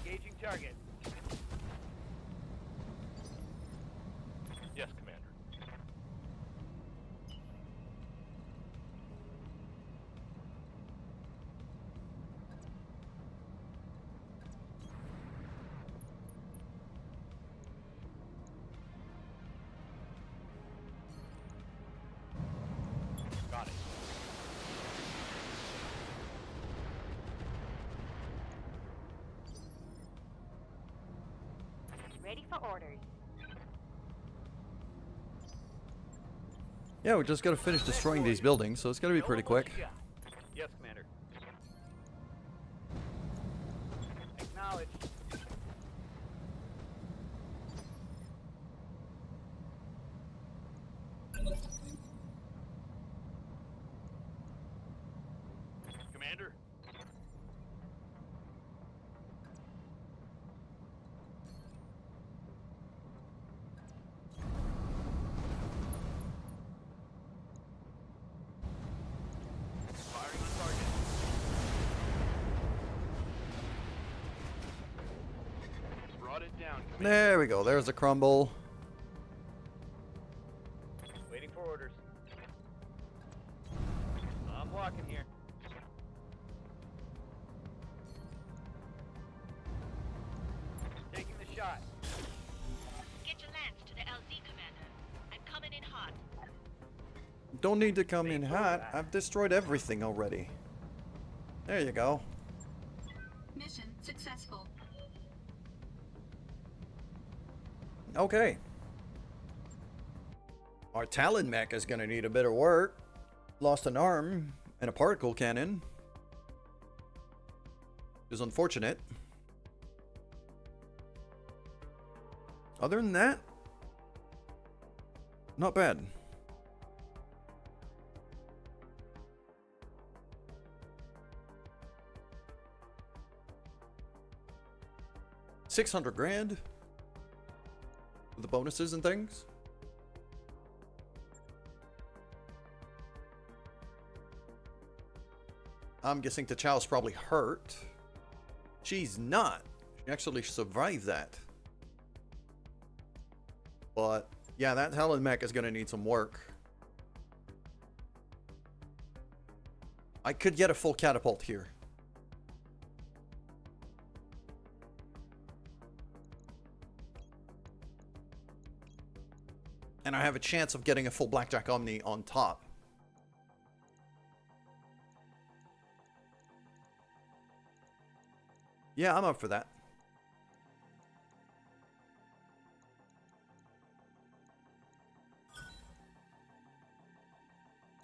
Engaging target. Yes, Commander. Got it. Ready for orders. Yeah, we just gotta finish destroying these buildings, so it's gonna be pretty quick. Yes, Commander. Acknowledged. Commander? Firing on target. Brought it down, Commander. There we go. There's the crumble. Waiting for orders. I'm walking here. Taking the shot. Get your lance to the LZ, Commander. I'm coming in hot. Don't need to come in hot. I've destroyed everything already. There you go. Mission successful. Okay. Our Talon mech is gonna need a bit of work. Lost an arm and a particle cannon. Is unfortunate. Other than that, not bad. $600 grand with the bonuses and things. I'm guessing T'Chao's probably hurt. She's not. She actually survived that. But yeah, that Talon mech is gonna need some work. I could get a full catapult here. And I have a chance of getting a full Blackjack Omni on top. Yeah, I'm up for that.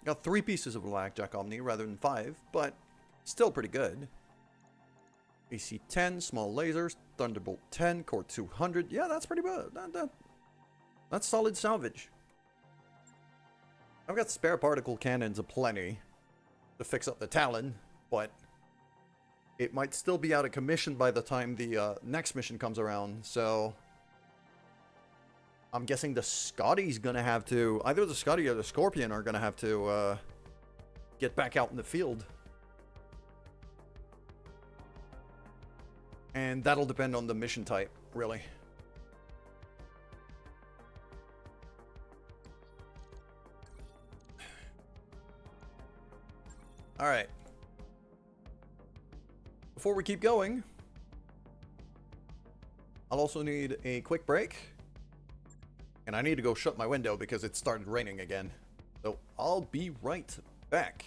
Got 3 pieces of Blackjack Omni rather than 5, but still pretty good. AC 10, small lasers, Thunderbolt 10, Core 200. Yeah, that's pretty good. That's solid salvage. I've got spare particle cannons aplenty to fix up the Talon, but it might still be out of commission by the time the next mission comes around, so I'm guessing the Scotty's gonna have to, either the Scotty or the Scorpion are gonna have to get back out in the field. And that'll depend on the mission type, really. Alright. Before we keep going, I'll also need a quick break. And I need to go shut my window because it started raining again. So I'll be right back.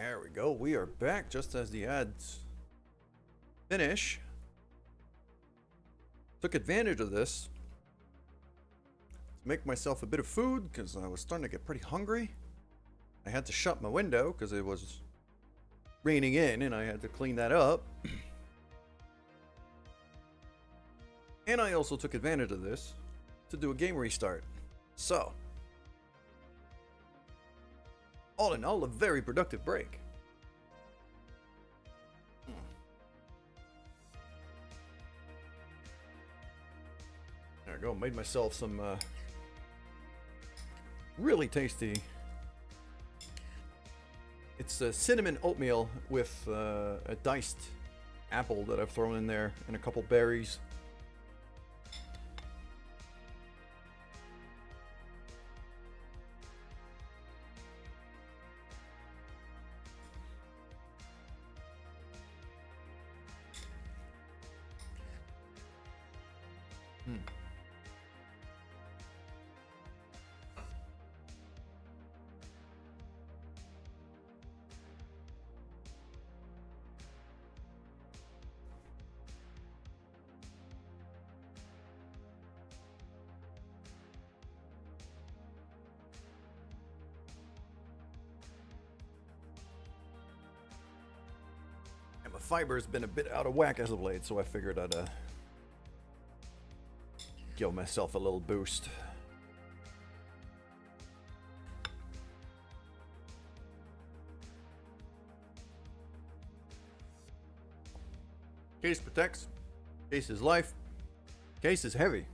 There we go. We are back just as the ads finish. Took advantage of this to make myself a bit of food because I was starting to get pretty hungry. I had to shut my window because it was raining in and I had to clean that up. And I also took advantage of this to do a game restart. So, all in all, a very productive break. There we go. Made myself some really tasty. It's a cinnamon oatmeal with a diced apple that I've thrown in there and a couple berries. My fiber's been a bit out of whack as of late, so I figured I'd give myself a little boost. Case protects. Case is life. Case is heavy.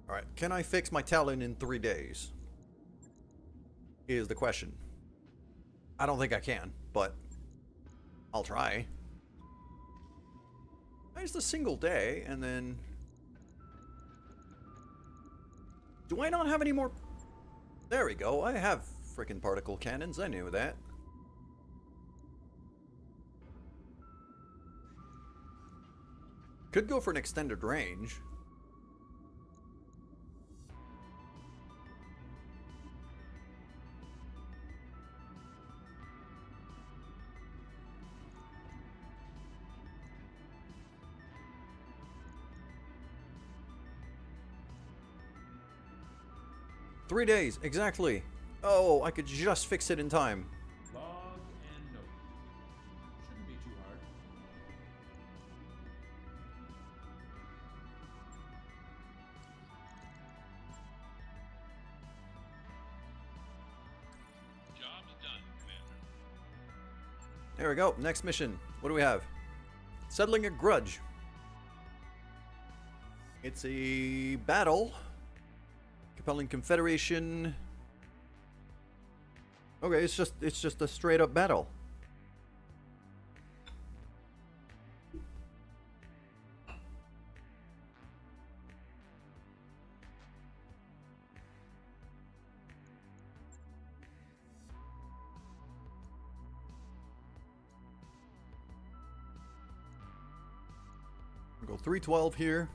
Alright, can I fix my Talon in 3 days? Is the question. I don't think I can, but I'll try. It's a single day, and then... Do I not have any more... There we go, I have frickin' particle cannons, I knew that. Could go for an extended range. Three days, exactly. Oh, I could just fix it in time. Log and note. Shouldn't be too hard. Job's done, Commander. There we go. Next mission. What do we have? Settling a grudge. It's a battle. Compelling Confederation. Okay, it's just a straight up battle. We'll go 312 here.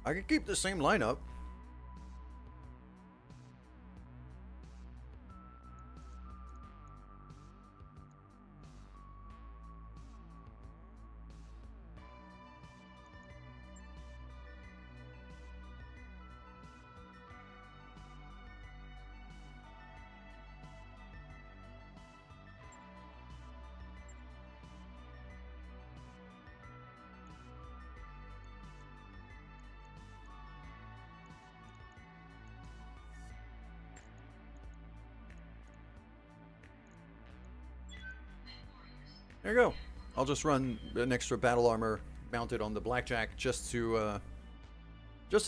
I can keep the same lineup. There you go. I'll just run an extra battle armor mounted on the blackjack just to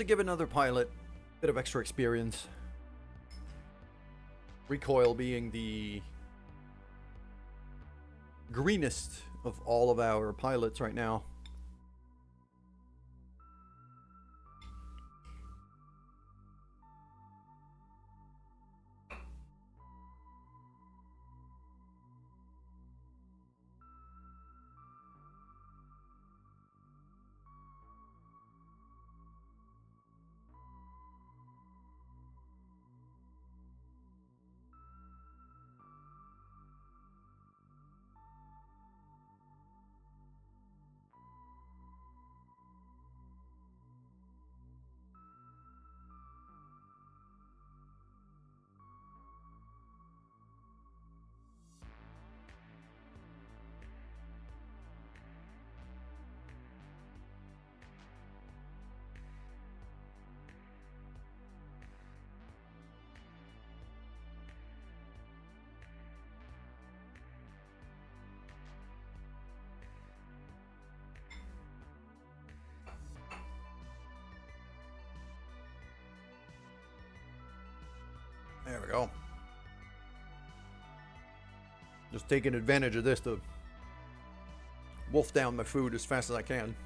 give another pilot a bit of extra experience. Recoil being the greenest of all of our pilots right now. There we go. Just taking advantage of this to wolf down my food as fast as I can.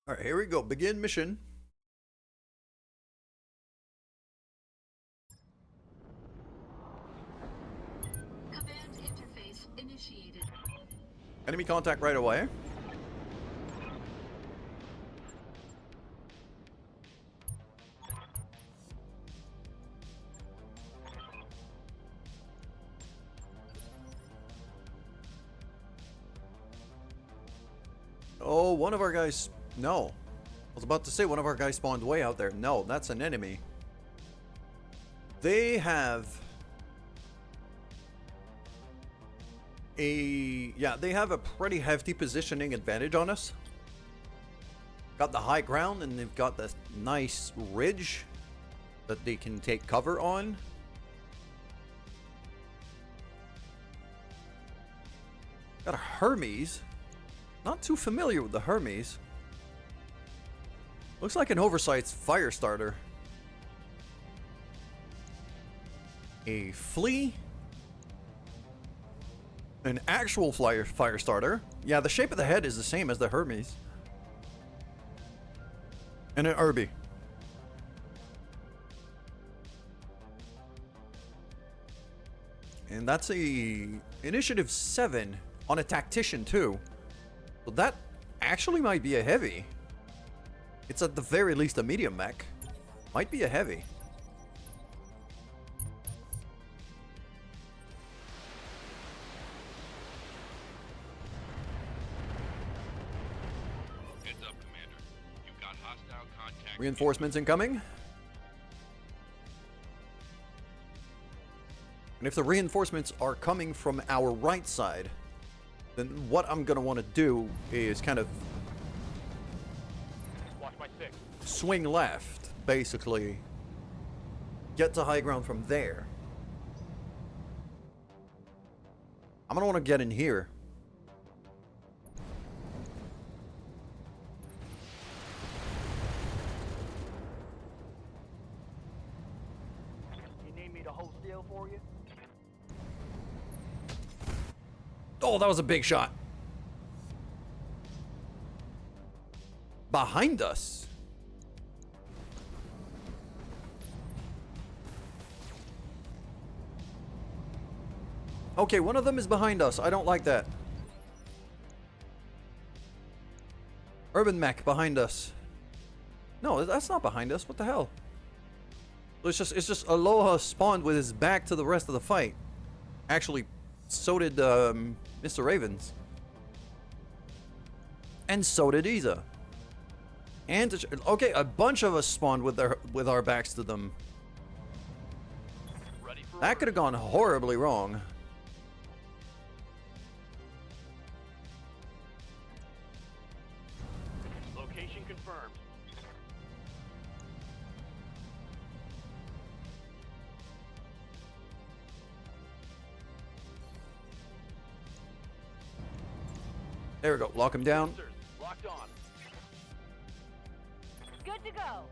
All right, here we go. Begin mission. Command interface initiated. Enemy contact right away. Oh, one of our guys... No. I was about to say one of our guys spawned way out there. No, that's an enemy. They have... they have a pretty hefty positioning advantage on us. Got the high ground and they've got this nice ridge that they can take cover on. Got a Hermes. Not too familiar with the Hermes. Looks like an oversized fire starter. A flea. An actual fire starter. Yeah, the shape of the head is the same as the Hermes. And an Irby. And that's a initiative 7 on a tactician too. So that actually might be a heavy. It's at the very least a medium mech. Might be a heavy. Heads up, Commander. You've got hostile contact. Reinforcements incoming. And if the reinforcements are coming from our right side, then what I'm gonna want to do is kind of Watch my six. swing left, basically. Get to high ground from there. I'm gonna want to get in here. You need me to hold still for you? Oh, that was a big shot. Behind us. Okay, one of them is behind us. I don't like that. Urban mech behind us. No, that's not behind us. What the hell? It's just Aloha spawned with his back to the rest of the fight. Actually, so did Mr. Ravens. And so did Iza. And okay, a bunch of us spawned with our backs to them. Ready for That could have gone horribly wrong. There we go. Lock him down. Sensors locked on. Good to go.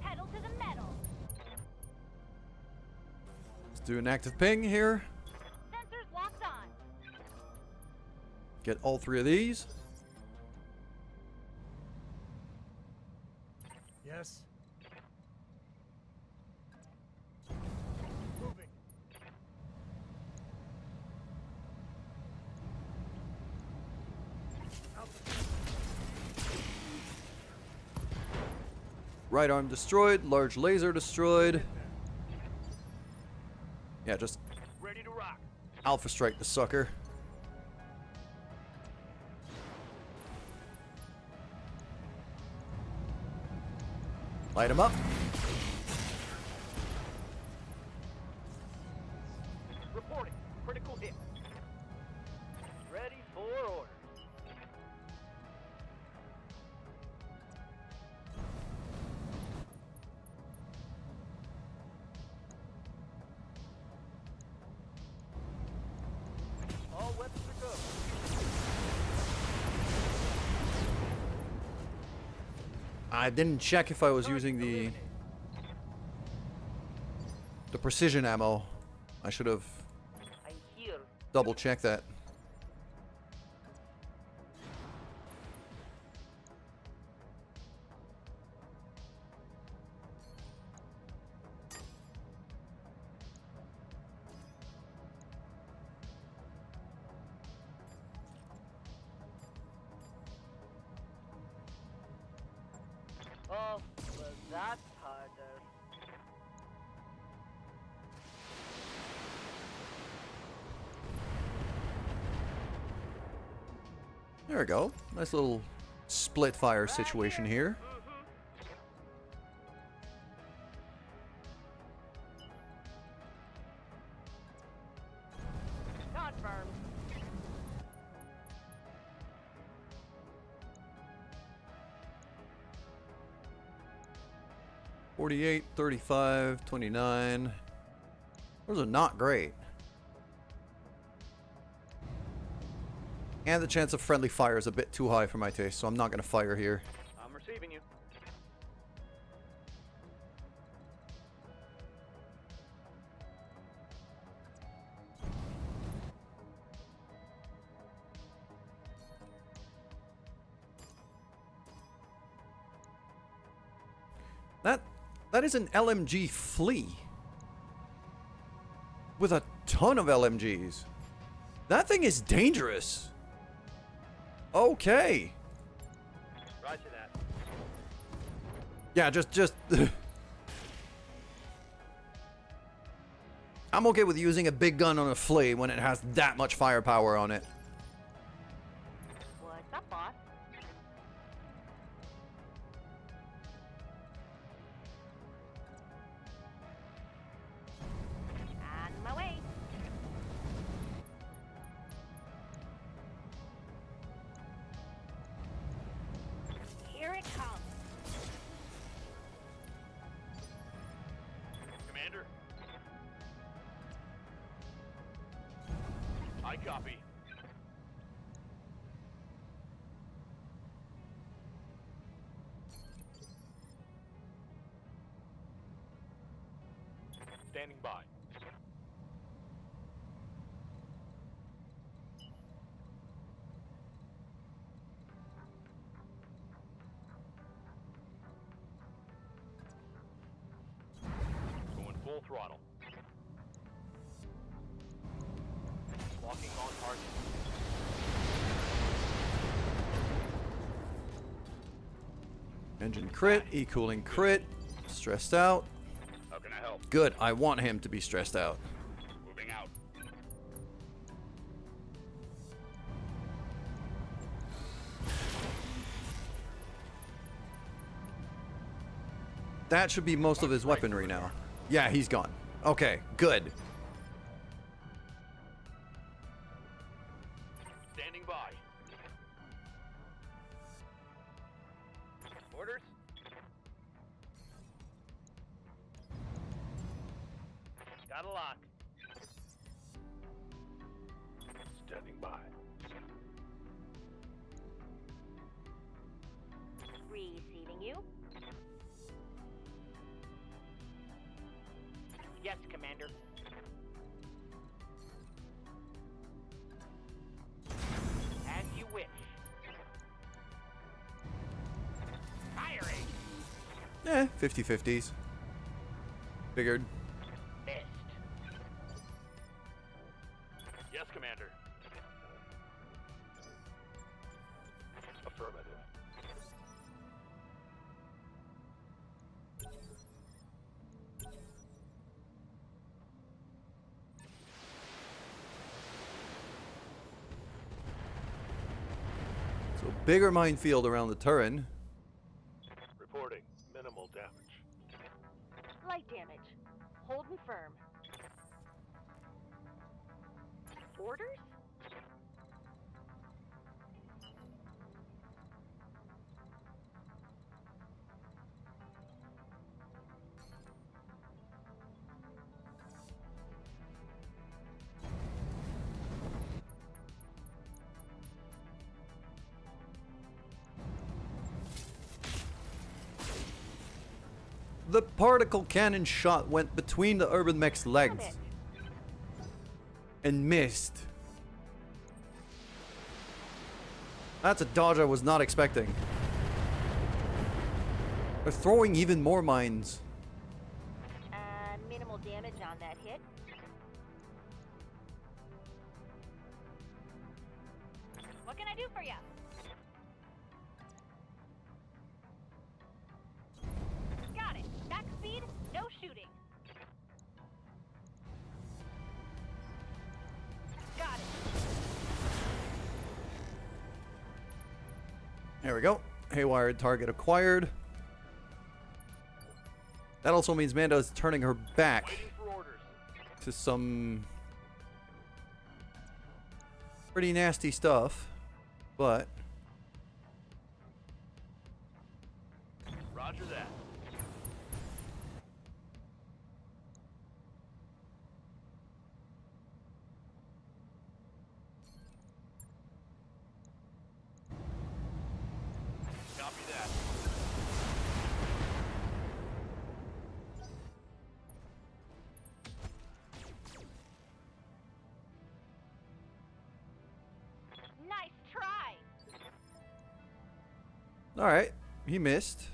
Pedal to the metal. Let's do an active ping here. Sensors locked on. Get all 3 of these. Yes. Moving. Out the Right arm destroyed. Large laser destroyed. Yeah, just Ready to rock. alpha strike the sucker. Light him up. Reporting. Critical hit. Ready for orders. All weapons are go. I didn't check if I was using the precision ammo. I should have I'm here. double checked that. Oh, well, that's harder. There we go. Nice little split fire situation here. Confirmed. $48, $35, $29. Those are not great. And the chance of friendly fire is a bit too high for my taste, so I'm not going to fire here. I'm receiving you. That is an LMG flea. With a ton of LMGs. That thing is dangerous. Okay. Roger that. Yeah, just I'm okay with using a big gun on a flea when it has that much firepower on it. What's up, boss? On my way. Here it comes. Commander. I copy. Standing by. Going full throttle. Locking on target. Engine crit, E-cooling crit, stressed out. How can I help? Good, I want him to be stressed out. Moving out. That should be most of his weaponry now. Yeah, he's gone. Okay, good. Standing by. Orders? lock. Standing by. Receiving you. Yes, Commander. As you wish. Firing! 50-50s. Figured. Missed. Yes, Commander. Affirmative. So bigger minefield around the turret. Reporting. Minimal damage. Light damage. Holding firm. Orders? The particle cannon shot went between the urban mech's legs Damn it. and missed. That's a dodge I was not expecting. They're throwing even more mines. Minimal damage on that hit. What can I do for you? Got it. Back speed, no shooting. Got it. There we go. Haywired target acquired. That also means Manda is turning her back Waiting for orders. to some pretty nasty stuff, but Roger that. Copy that. Nice try. all right, he missed.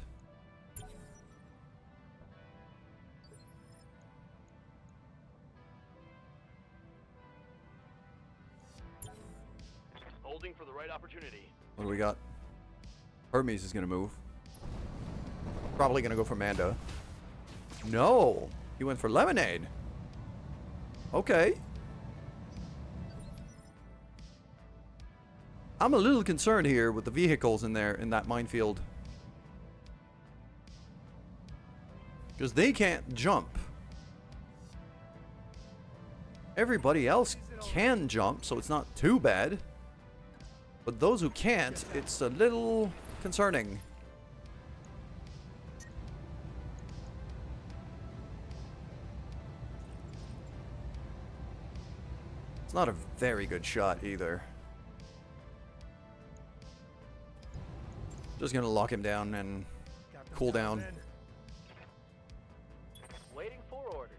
Holding for the right opportunity. What do we got? Hermes is gonna move. Probably gonna go for Manda. No, he went for Lemonade. Okay. I'm a little concerned here with the vehicles in there in that minefield. Because they can't jump. Everybody else can jump, so it's not too bad. But those who can't, it's a little concerning. It's not a very good shot either. Just gonna lock him down and cool down. Waiting for orders.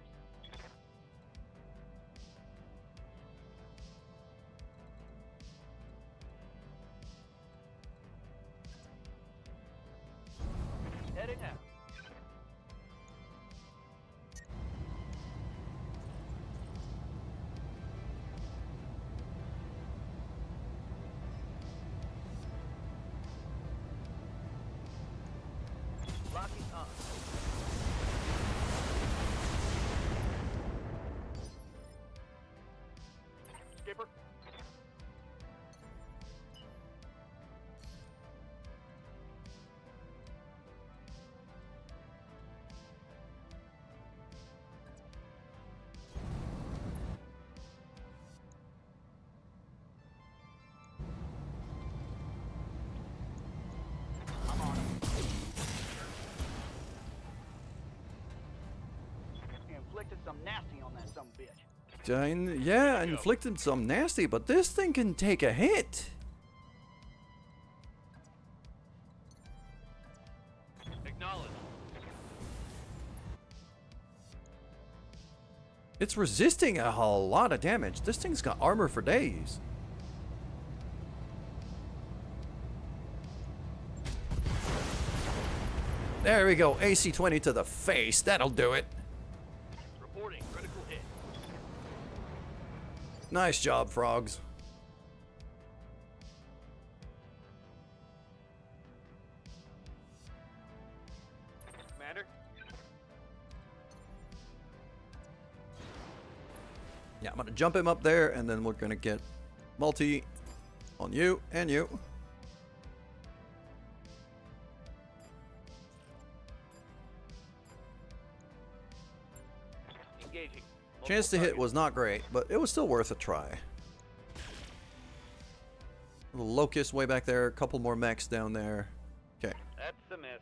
Heading out. Locking up. Skipper. I'm on it. He inflicted some nasty on that. that some bitch. Yeah, inflicted some nasty, but this thing can take a hit. Acknowledge. It's resisting a whole lot of damage. This thing's got armor for days. There we go. AC 20 to the face. That'll do it. Reporting critical hit. Nice job, frogs. Commander? Yeah, I'm gonna jump him up there, and then we're gonna get multi on you and you. Engaging. Chance to hit was not great, but it was still worth a try. A little locust way back there, a couple more mechs down there. Okay. That's a miss.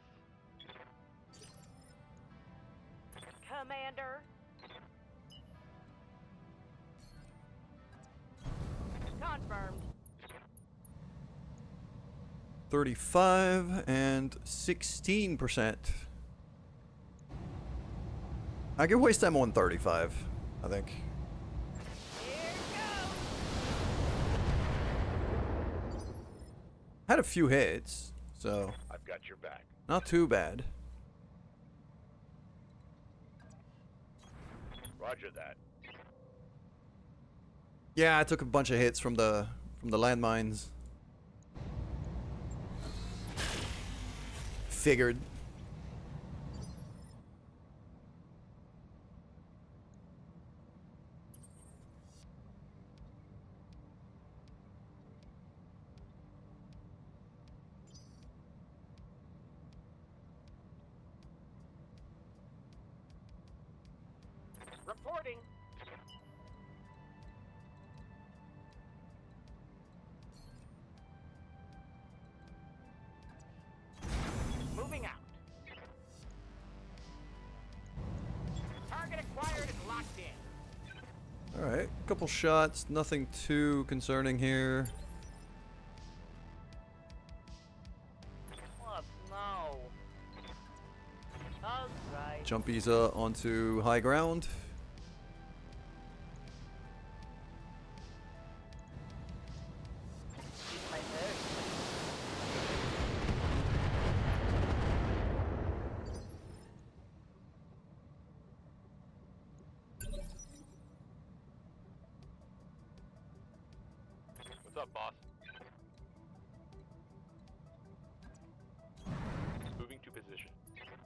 Commander. Confirmed. 35 and 16%. I can waste them on 35, I think. Here goes. Had a few hits, so I've got your back. not too bad. Roger that. Yeah, I took a bunch of hits from the landmines. Figured. Reporting. Moving out. Target acquired and locked in. Alright, couple shots, nothing too concerning here. What? No. All right. Jumpies onto high ground. Keep my head. What's up, boss? Moving to position.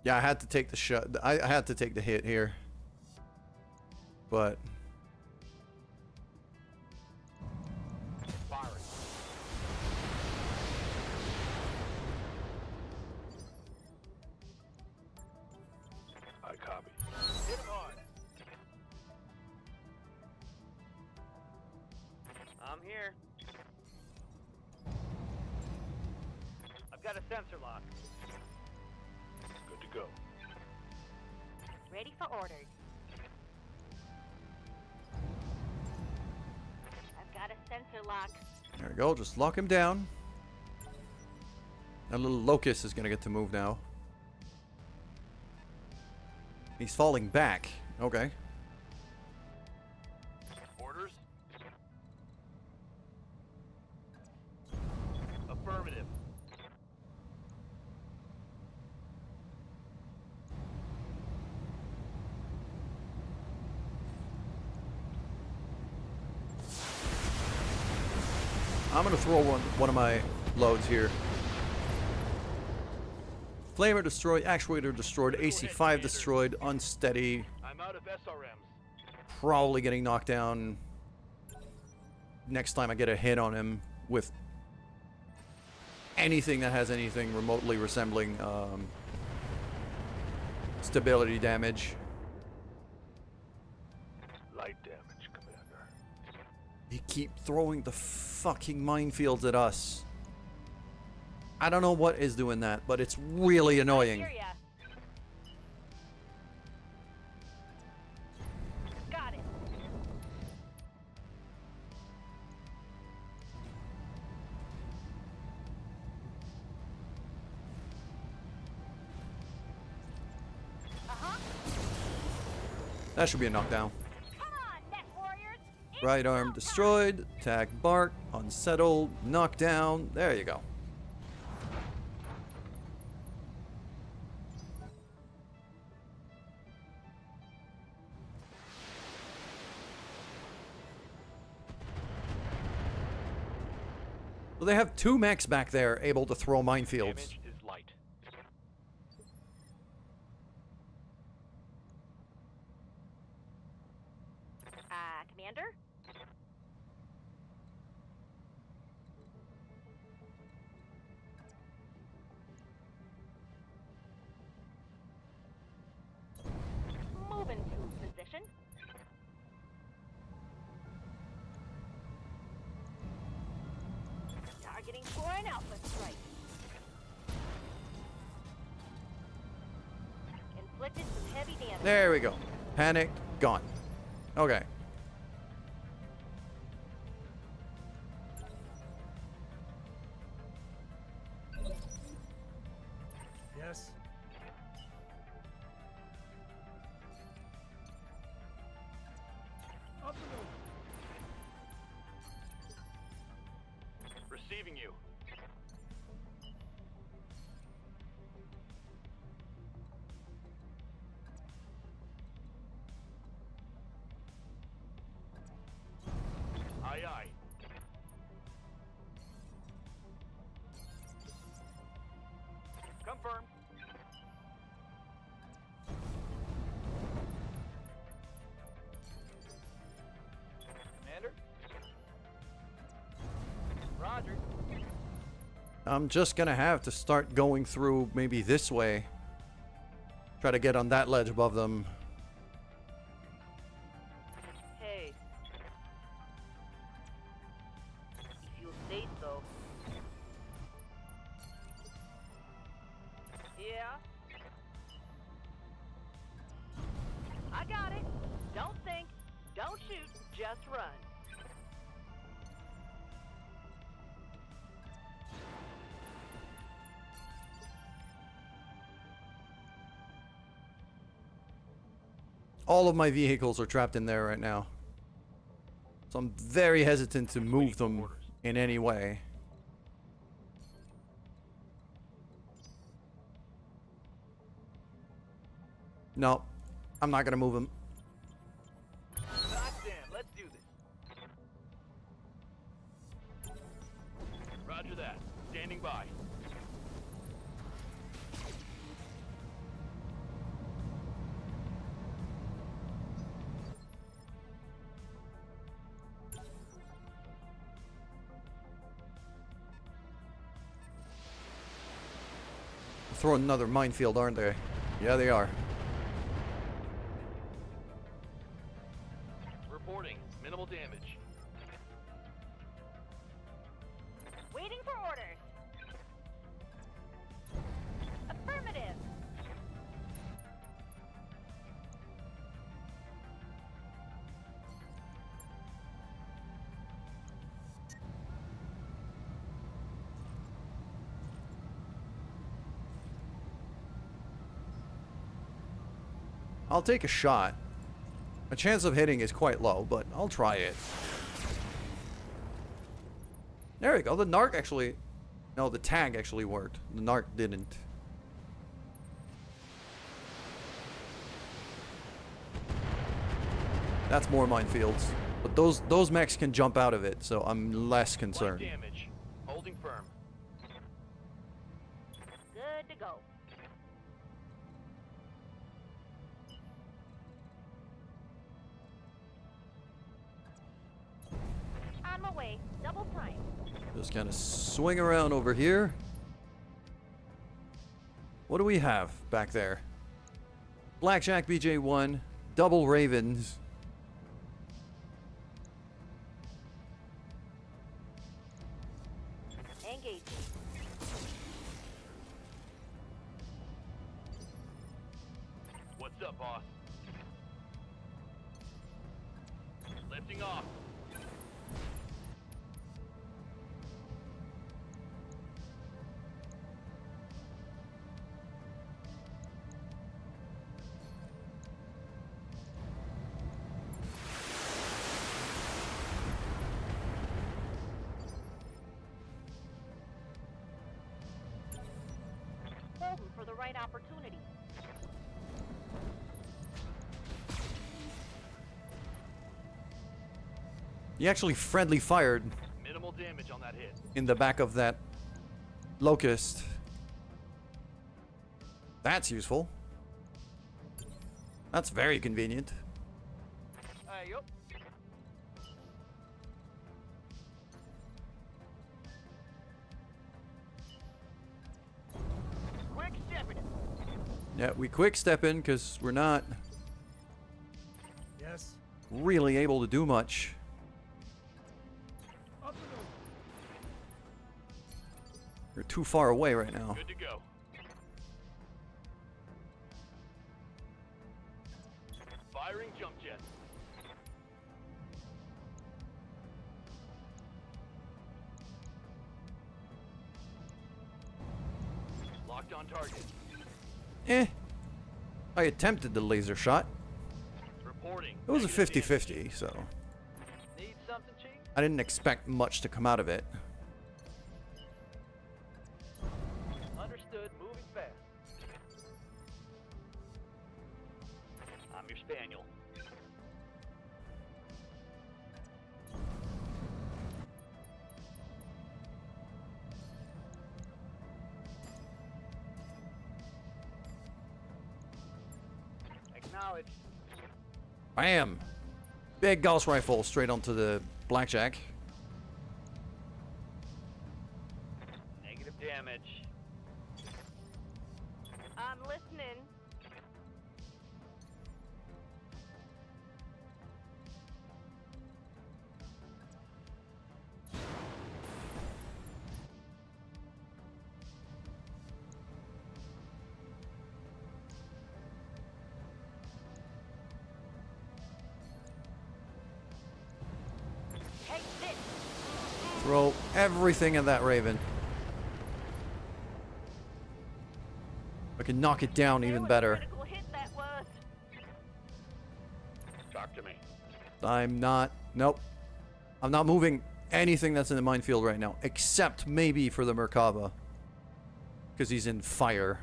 Yeah, I had to take the shot. I had to take the hit here. But Firing. I copy. Hit him hard. I'm here. I've got a sensor lock. Good to go. Ready for orders. I've got a sensor lock. there we go. Just lock him down. That little locust is gonna get to move now. He's falling back. Okay. Orders? Affirmative. I'm gonna throw one of my loads here. Flamer destroyed, actuator destroyed, AC 5 destroyed, unsteady, I'm out of SRMs. probably getting knocked down next time I get a hit on him with anything that has anything remotely resembling stability damage. Light damage, Commander. You keep throwing the fucking minefields at us. I don't know what is doing that, but it's really annoying. Hear ya. Got it. That should be a knockdown. Come on, net warriors. It's Right arm go destroyed. Attack Bark. Unsettled. Knockdown. There you go. So they have 2 mechs back there able to throw minefields. Damage is light. Commander? Moving to position. Targeting for an alpha strike. Inflicted some heavy damage. There we go. Panicked. Gone. Okay. Yes. Up and over. Receiving you. Aye, aye. Confirmed. Commander? Roger. I'm just gonna have to start going through maybe this way. Try to get on that ledge above them. Hey. If you say so. Yeah. I got it. Don't think. Don't shoot. Just run. All of my vehicles are trapped in there right now. So I'm very hesitant to move them in any way. No, I'm not gonna move them. Locked in. Let's do this. Roger that. Standing by. Throw another minefield, aren't they? Yeah, they are. Reporting. Minimal damage. Waiting for orders. Affirmative. I'll take a shot. My chance of hitting is quite low, but I'll try it. There we go. The narc actually... No, the tag actually worked. The narc didn't. That's more minefields. But those mechs can jump out of it, so I'm less Light concerned. damage. Holding firm. Good to go. On my way. Double time. Just kind of swing around over here. What do we have back there? Blackjack BJ1, double Ravens. Engaging. What's up, boss? Lifting off. right opportunity. He actually friendly fired Minimal damage on that hit. in the back of that locust. That's useful. That's very convenient. Yup. Quick stepping it. Yeah, we quick step in because we're not Yes. really able to do much. Up and over. We're too far away right now. Good to go. Firing jump jet. Locked on target. I attempted the laser shot. Reporting. It was a Negative 50-50, so Need something, Chief? I didn't expect much to come out of it. Understood. Moving fast. I'm your spaniel. Acknowledge. Bam! Big Gauss rifle straight onto the blackjack. Negative damage. I'm listening. Take this. Throw everything at that Raven. I can knock it down even better. Critical hit that was. Talk to me. I'm not. Nope. I'm not moving anything that's in the minefield right now, except maybe for the Merkava. Because he's in fire.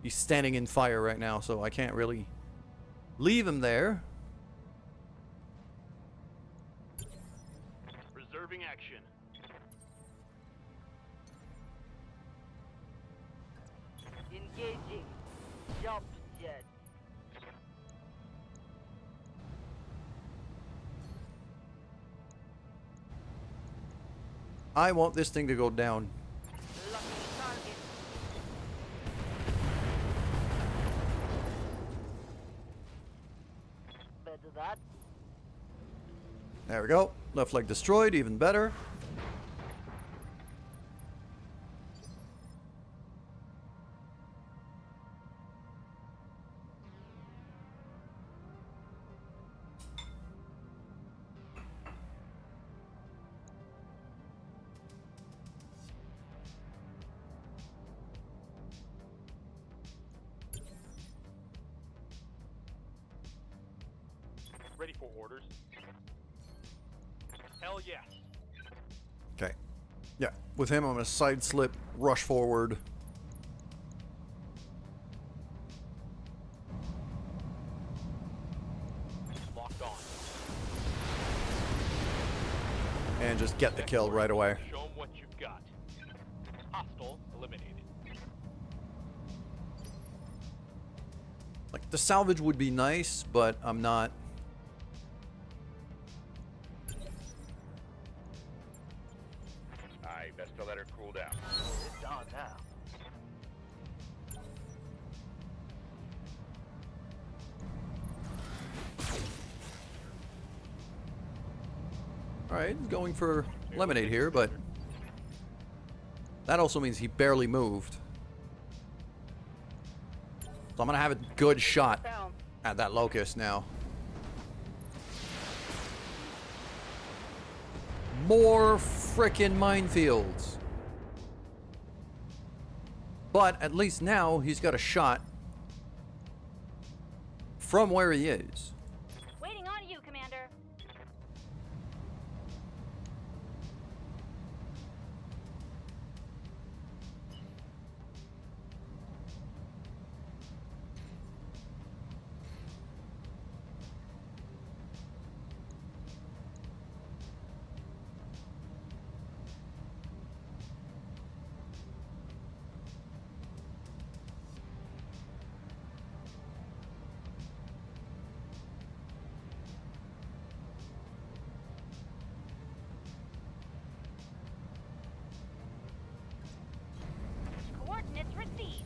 He's standing in fire right now, so I can't really leave him there. Reserving action. Engaging. Jump jet. I want this thing to go down. Lucky target. Better that. There we go. Left leg destroyed, even better. Ready for orders. Hell yes. Okay. Yeah, with him, I'm going to side slip, rush forward. Locked on. And just get the kill right away. Show 'em what you've got. Hostile eliminated. Like, the salvage would be nice, but I'm not. Aye, best to let her cool down. It's on now. Alright, he's going for lemonade here, but that also means he barely moved. So I'm going to have a good shot Down. at that locust now. More frickin' minefields. But at least now he's got a shot from where he is. Waiting on you, Commander.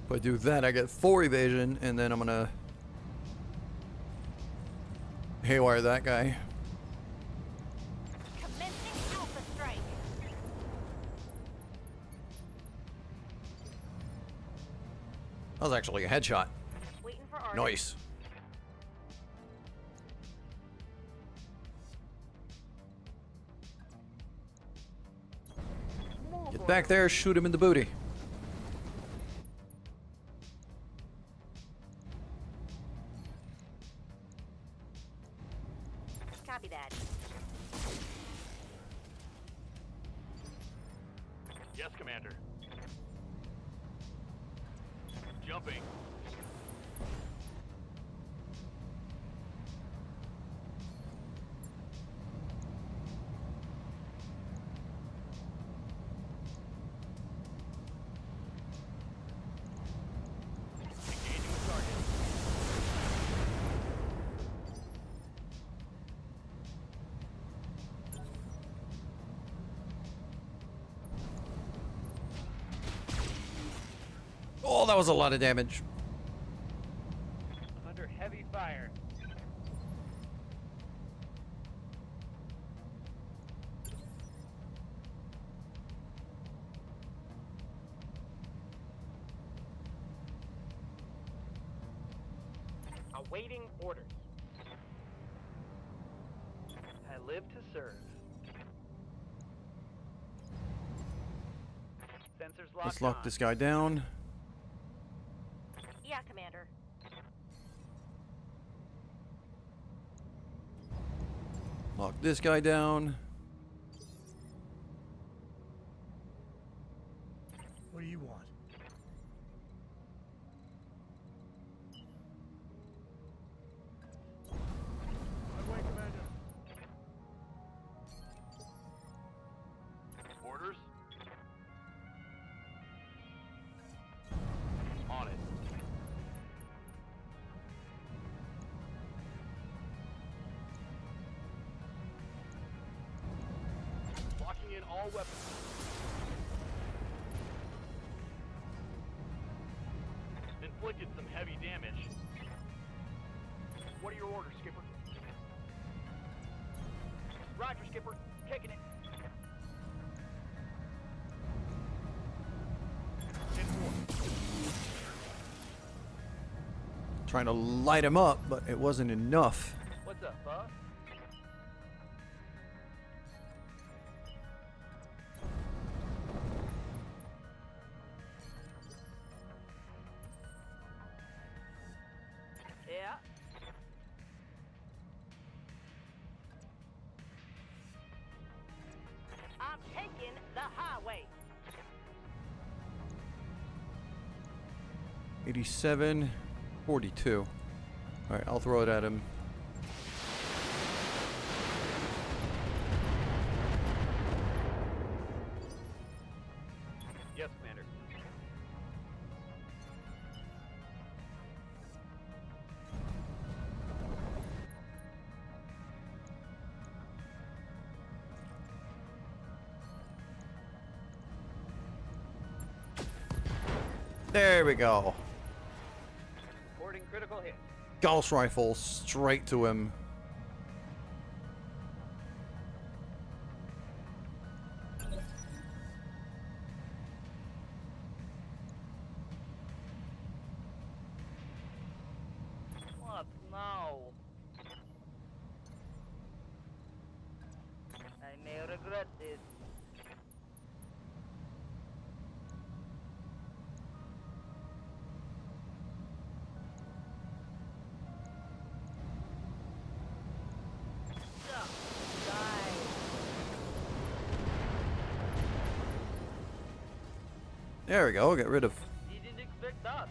If I do that, I get 4 evasion, and then I'm gonna haywire that guy. Commencing Alpha Strike. That was actually a headshot. Waiting for orders. Nice. Get back there, shoot him in the booty. Copy that. Yes, Commander. Jumping. Engaging the target. Oh, that was a lot of damage. Under heavy fire. Awaiting orders. I live to serve. Sensors locked Let's lock on. this guy down. Yeah, Commander. Lock this guy down. What do you want? My way, Commander. Orders. On it. Locking in all weapons. Inflicted some heavy damage. What are your orders, Skipper? Roger, Skipper. Taking it. Trying to light him up, but it wasn't enough. What's up, boss? Yeah. I'm taking the highway. 87, 42. All right, I'll throw it at him. Yes, Commander. There we go. Reporting critical hit. Gauss rifle straight to him. What now? I may regret this. There we go. Get rid of Didn't expect that.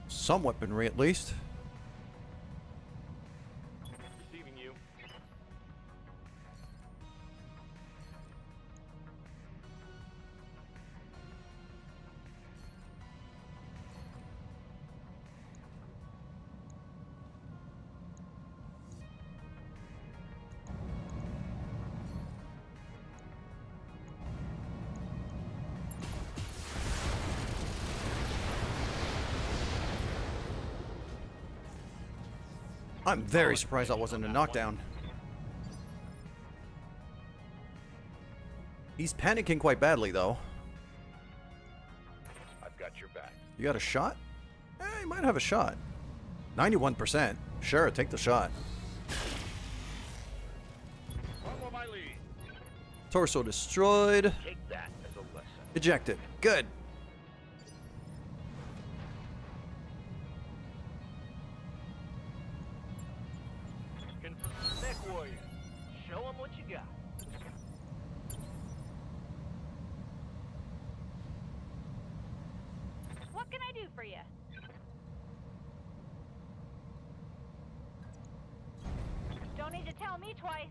some weaponry at least. Receiving you. I'm very surprised that wasn't a knockdown. He's panicking quite badly, though. I've got your back. You got a shot? Eh, you might have a shot. 91%. Sure, take the shot. Follow my lead. Torso destroyed. Take that as a lesson. Ejected. Good. Mech warrior, show them what you got. What can I do for you? Don't need to tell me twice.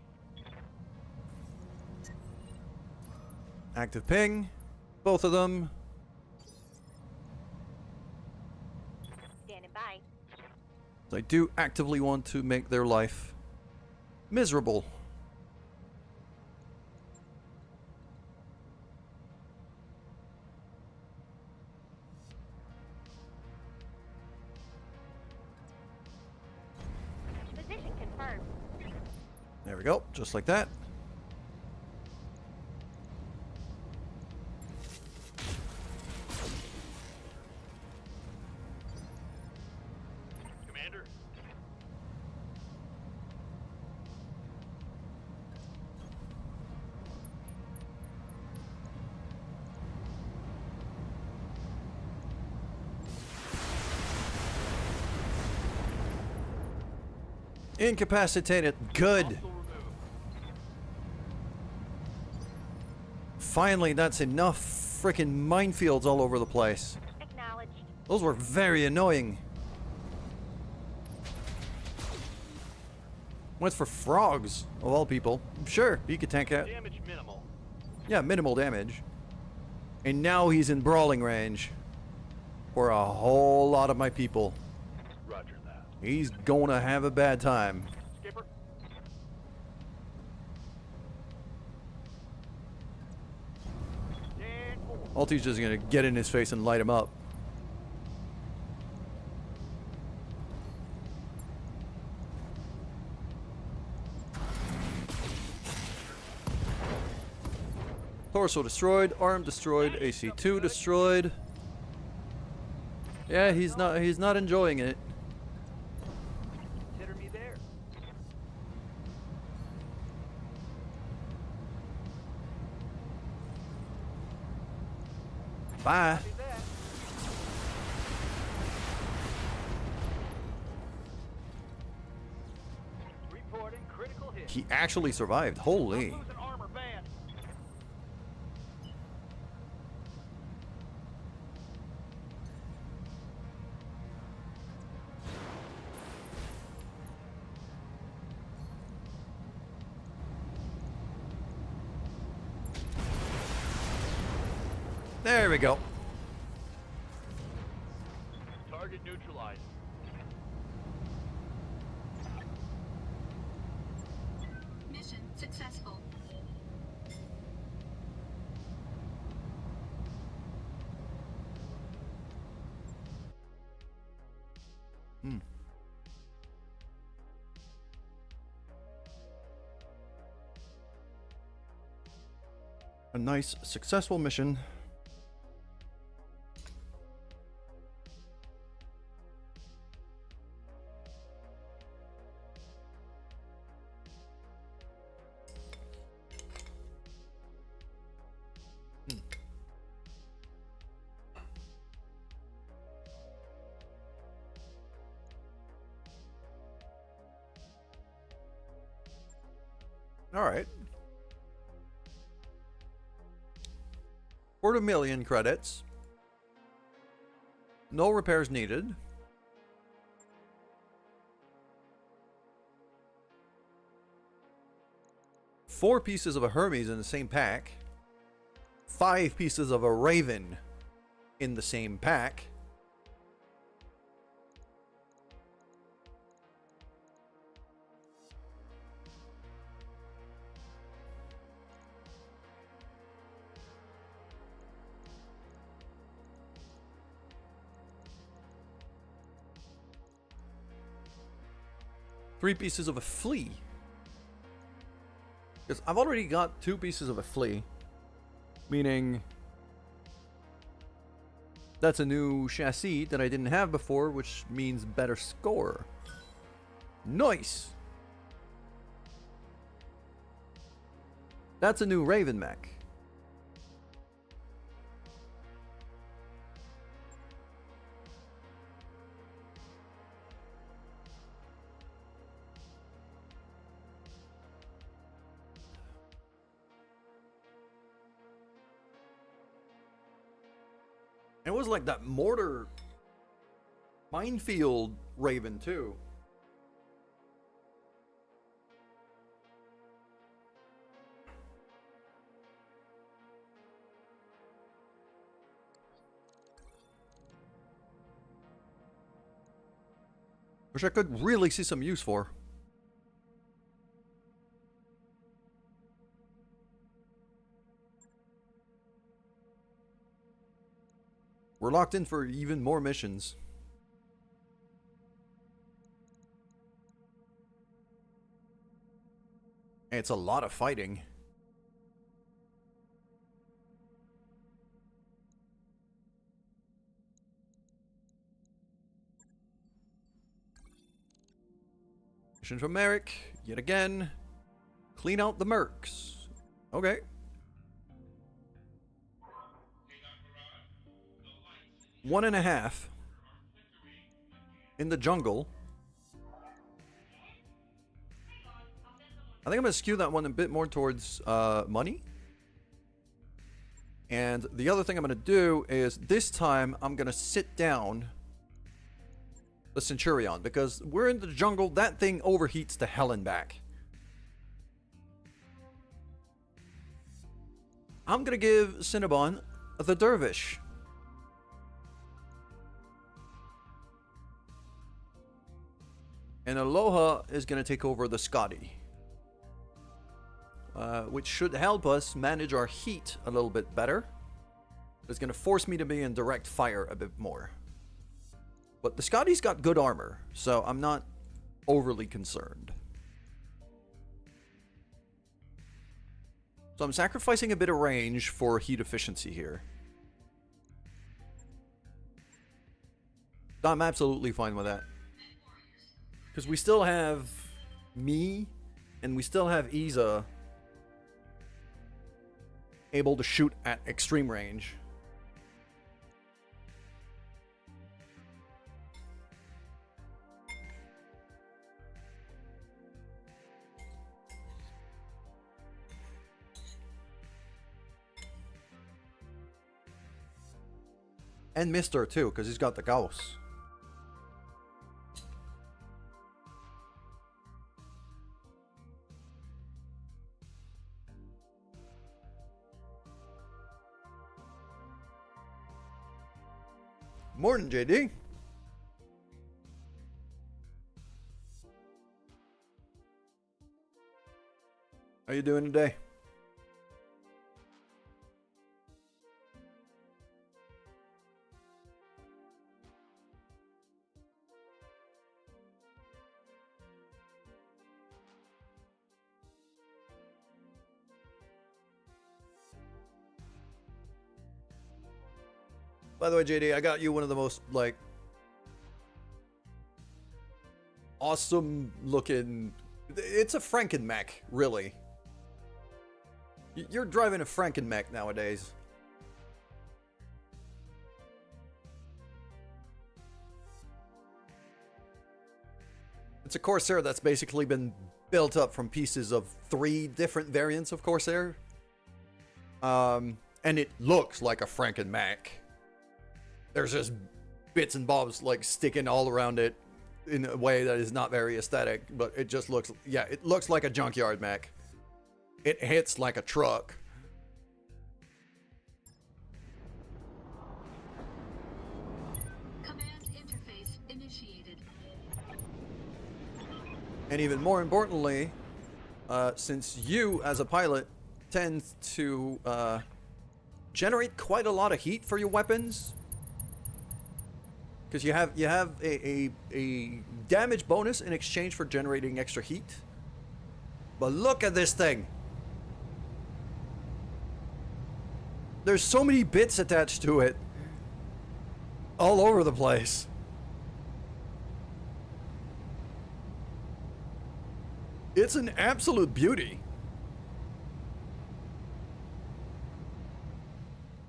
Active ping. Both of them. Standing by. I do actively want to make their life miserable. Position confirmed. There we go. Just like that. Commander. Incapacitated. Good. Hostile removed. Finally, that's enough freaking minefields all over the place. Acknowledged. Those were very annoying. Went for frogs, of all people. Sure, you could tank out. Damage minimal. Yeah, minimal damage. And now he's in brawling range for a whole lot of my people. Roger that. He's gonna have a bad time. Skipper. Stand forward. Alti's just gonna get in his face and light him up. Torso destroyed, arm destroyed, AC2 destroyed. Yeah, he's not enjoying it. Consider me there. Bye. See that? Reporting critical hit. He actually survived. Holy. Losing armor band. There we go. Target neutralized. Mission successful. A nice, successful mission. All right. 250,000 credits. No repairs needed. Four pieces of a Hermes in the same pack. 5 pieces of a Raven in the same pack. 3 pieces of a flea. Because I've already got 2 pieces of a flea. Meaning... that's a new chassis that I didn't have before, which means better score. Nice! That's a new Raven mech. It was like that mortar minefield Raven too. Which I could really see some use for. We're locked in for even more missions. It's a lot of fighting. Mission from Merrick, yet again. Clean out the mercs. Okay. One and a half in the jungle. I think I'm gonna skew that one a bit more towards money. And the other thing I'm gonna do is this time I'm gonna sit down the Centurion, because we're in the jungle. That thing overheats to hell and back. I'm gonna give Cinnabon the Dervish. And Aloha is gonna take over the Scotty. Which should help us manage our heat a little bit better. It's gonna force me to be in direct fire a bit more. But the Scotty's got good armor, so I'm not overly concerned. So I'm sacrificing a bit of range for heat efficiency here. I'm absolutely fine with that. Because we still have me, and we still have Isa able to shoot at extreme range. And Mister too, because he's got the Gauss. Morning, JD. How you doing today? By the way, JD, I got you one of the most, like, awesome looking... It's a Frankenmech, really. You're driving a Frankenmech nowadays. It's a Corsair that's basically been built up from pieces of 3 different variants of Corsair. And it looks like a Frankenmech. There's just bits and bobs like sticking all around it in a way that is not very aesthetic, but it just looks, yeah, it looks like a junkyard mech. It hits like a truck. Command interface initiated. And even more importantly, since you as a pilot tend to generate quite a lot of heat for your weapons, because you have a damage bonus in exchange for generating extra heat. But look at this thing. There's so many bits attached to it, all over the place. It's an absolute beauty.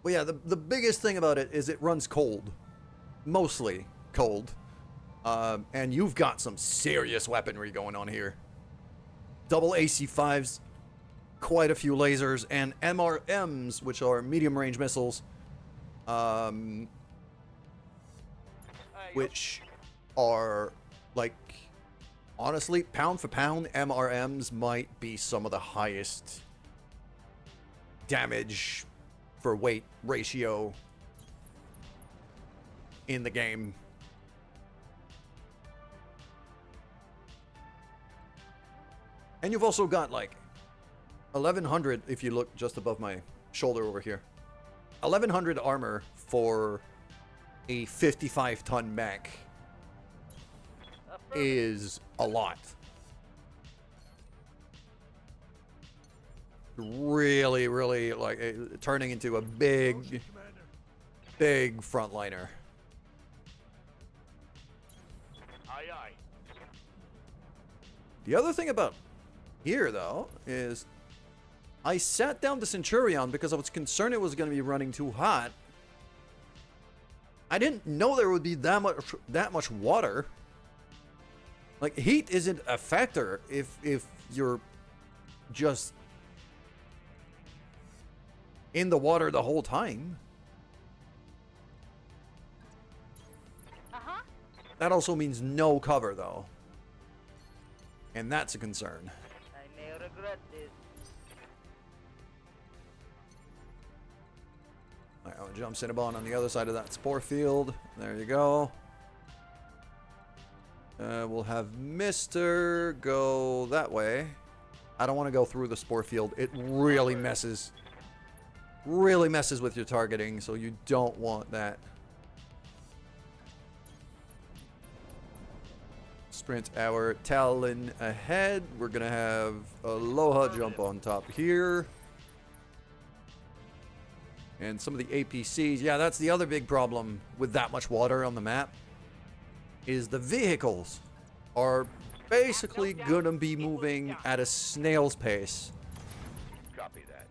Well, yeah, the biggest thing about it is it runs cold. Mostly cold. And you've got some serious weaponry going on here. Double AC-5s, quite a few lasers, and MRMs, which are medium-range missiles, which are, like, honestly, pound for pound, MRMs might be some of the highest damage for weight ratio in the game. And you've also got like 1100 if you look just above my shoulder over here. 1100 armor for a 55-ton mech is a lot. Really, really like turning into a big frontliner. Aye, aye. The other thing about here, though, is I sat down the Centurion because I was concerned it was going to be running too hot. I didn't know there would be that much water. Like, heat isn't a factor if you're just in the water the whole time. That also means no cover, though. And that's a concern. I may regret this. Alright, I'll jump Cinnabon on the other side of that spore field. There you go. We'll have Mr. go that way. I don't want to go through the spore field. It really messes with your targeting, so you don't want that. Sprint our Talon ahead. We're gonna have Aloha jump on top here. And some of the APCs. Yeah, that's the other big problem with that much water on the map. Is the vehicles are basically gonna be moving at a snail's pace. Copy that.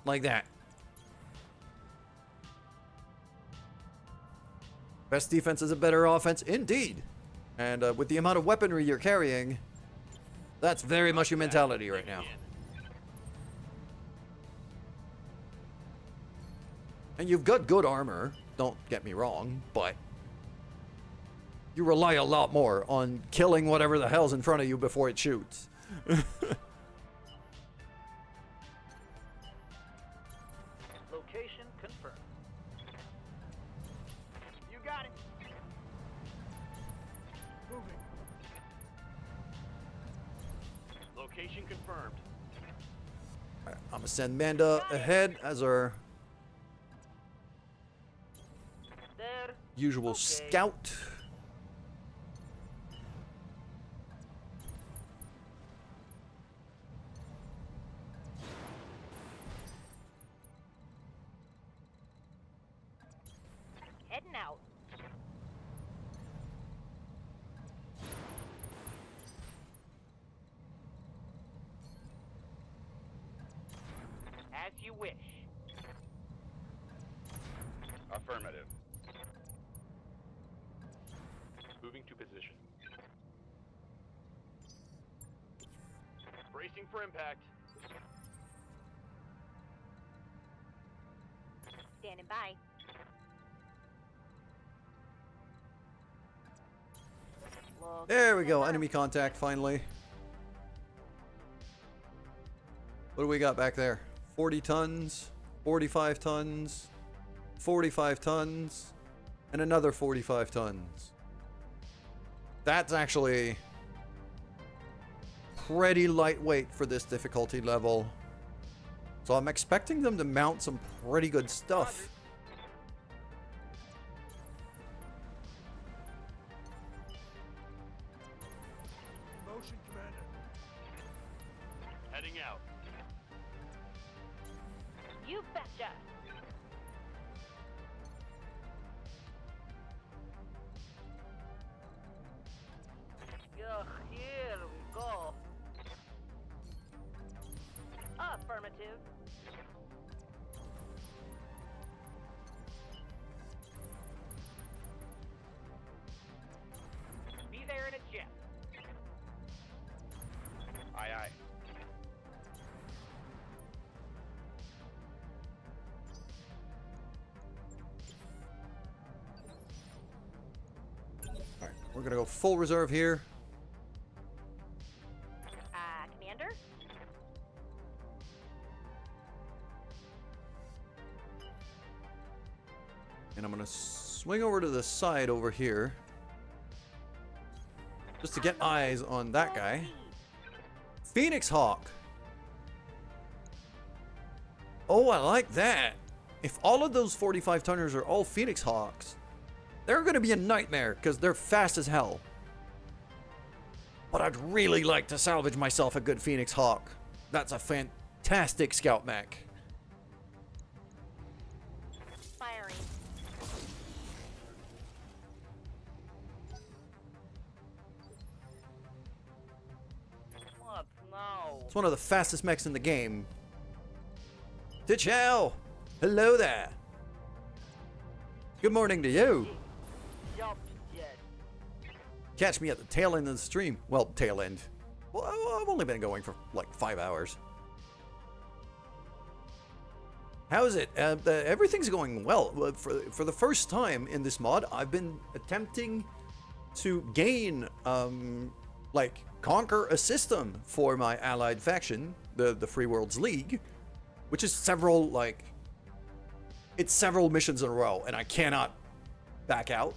Like that. Best defense is a better offense, indeed. And with the amount of weaponry you're carrying, that's very much your mentality right now. And you've got good armor, don't get me wrong, but you rely a lot more on killing whatever the hell's in front of you before it shoots. Location confirmed. You got it. Moving. Location confirmed. I'm gonna send Manda ahead as our There. usual Okay. scout. Heading out. As you wish. Affirmative. Moving to position. Bracing for impact. Standing by. There we go, enemy contact finally. What do we got back there? 40 tons, 45 tons, 45 tons, and another 45 tons. That's actually pretty lightweight for this difficulty level. So I'm expecting them to mount some pretty good stuff. You betcha. Ugh, here we go. Affirmative. Be there in a jiff. Aye, aye. Alright, we're gonna go full reserve here. Commander? And I'm gonna swing over to the side over here. Just to get eyes on that guy. Phoenix Hawk. Oh, I like that. If all of those 45 tonners are all Phoenix Hawks, they're gonna be a nightmare because they're fast as hell. But I'd really like to salvage myself a good Phoenix Hawk. That's a fantastic scout mech. Firing. What now? It's one of the fastest mechs in the game. Tichel! Hello there. Good morning to you. Jumped jet. Catch me at the tail end of the stream. Well, tail end. Well, I've only been going for like 5 hours. How is it? Everything's going well. For the first time in this mod, I've been attempting to gain, like, conquer a system for my allied faction, the Free Worlds League, which is several, like, it's several missions in a row, and I cannot back out.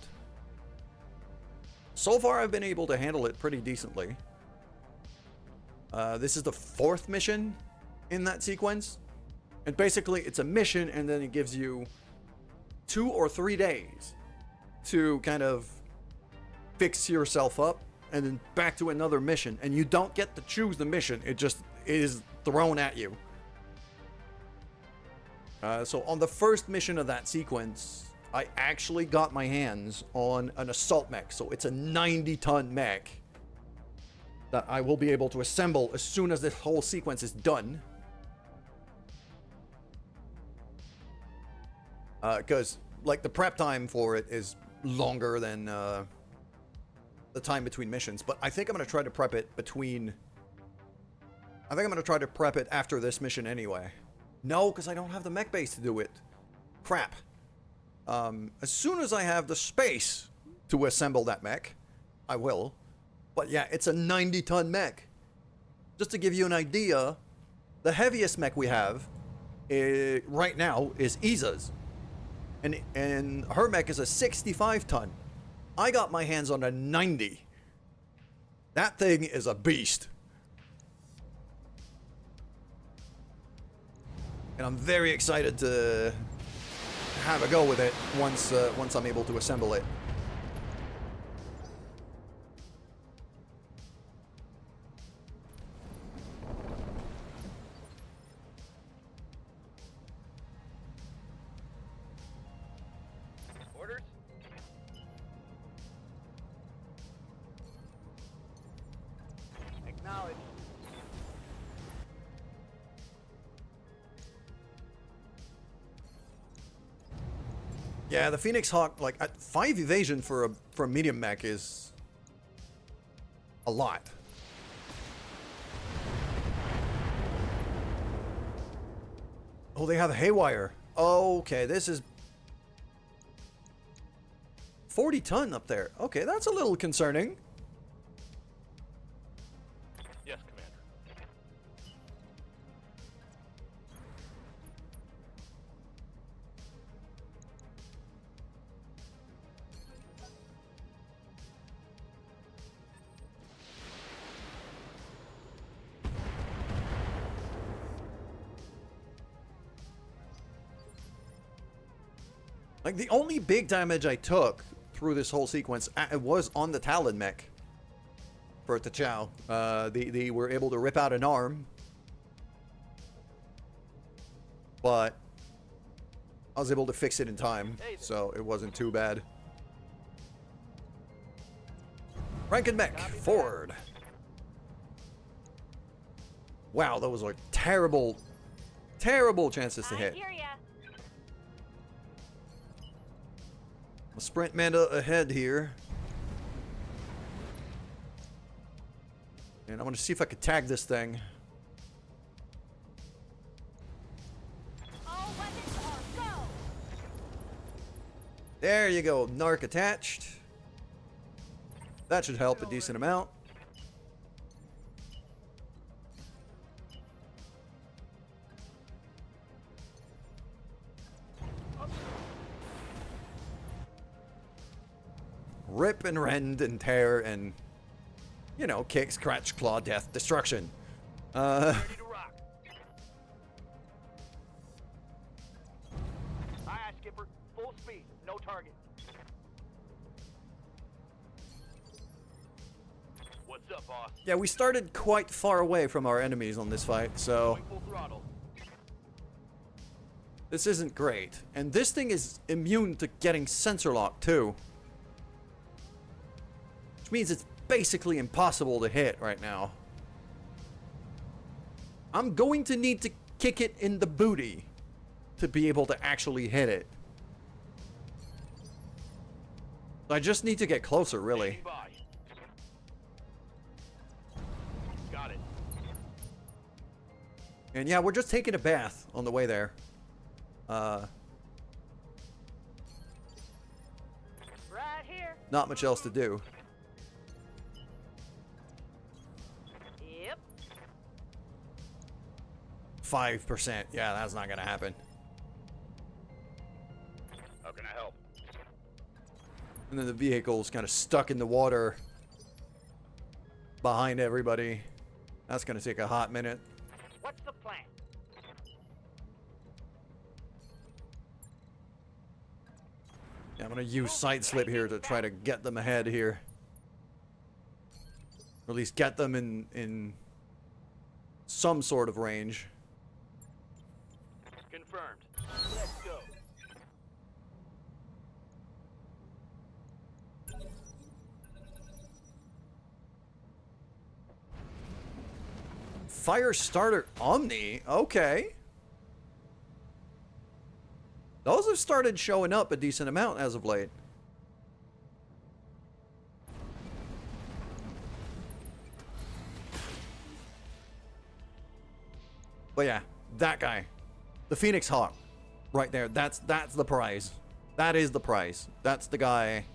So far, I've been able to handle it pretty decently. This is the 4th mission in that sequence. And basically, it's a mission, and then it gives you 2 or 3 days to kind of fix yourself up, and then back to another mission. And you don't get to choose the mission. It just is thrown at you. So on the first mission of that sequence, I actually got my hands on an assault mech. So it's a 90-ton mech that I will be able to assemble as soon as this whole sequence is done. Because, like, the prep time for it is longer than the time between missions. But I think I'm going to try to prep it between... I think I'm going to try to prep it after this mission anyway. No, because I don't have the mech base to do it. Crap. As soon as I have the space to assemble that mech, I will. But yeah, it's a 90-ton mech. Just to give you an idea, the heaviest mech we have right now is Isa's. And her mech is a 65-ton. I got my hands on a 90. That thing is a beast. And I'm very excited to have a go with it once I'm able to assemble it. Orders? Acknowledge. Yeah, the Phoenix Hawk, like, at 5 evasion for a medium mech is a lot. Oh, they have Haywire. Okay, this is 40 ton up there. Okay, that's a little concerning. Yes, Commander. Like, the only big damage I took through this whole sequence was on the Talon mech for T'Chau. They were able to rip out an arm. but I was able to fix it in time, so it wasn't too bad. Rankin Mech, forward. Wow, that was like terrible, terrible chances to hit. I hear ya. A sprint Manda ahead here. And I want to see if I could tag this thing. All weapons on go. There you go, narc attached. That should help a decent amount. Rip and rend and tear and, you know, kick, scratch, claw, death, destruction. Ready to rock. Aye, aye, Skipper. Full speed. No target. What's up, boss? Yeah, we started quite far away from our enemies on this fight, so Going full throttle. this isn't great. And this thing is immune to getting sensor lock too. Which means it's basically impossible to hit right now. I'm going to need to kick it in the booty to be able to actually hit it. I just need to get closer, really. Standing by. Got it. And yeah, we're just taking a bath on the way there. Right here. Not much else to do. Yep. 5%. Yeah, that's not gonna happen. How can I help? And then the vehicle's kind of stuck in the water behind everybody. That's gonna take a hot minute. What's the plan? Yeah, I'm gonna use side slip here to try to get them ahead here. Or at least get them in some sort of range. Confirmed. Let's go. Fire starter Omni? Okay. Those have started showing up a decent amount as of late. But yeah, that guy. The Phoenix Hawk. Right there. That's the prize. That is the prize. That's the guy.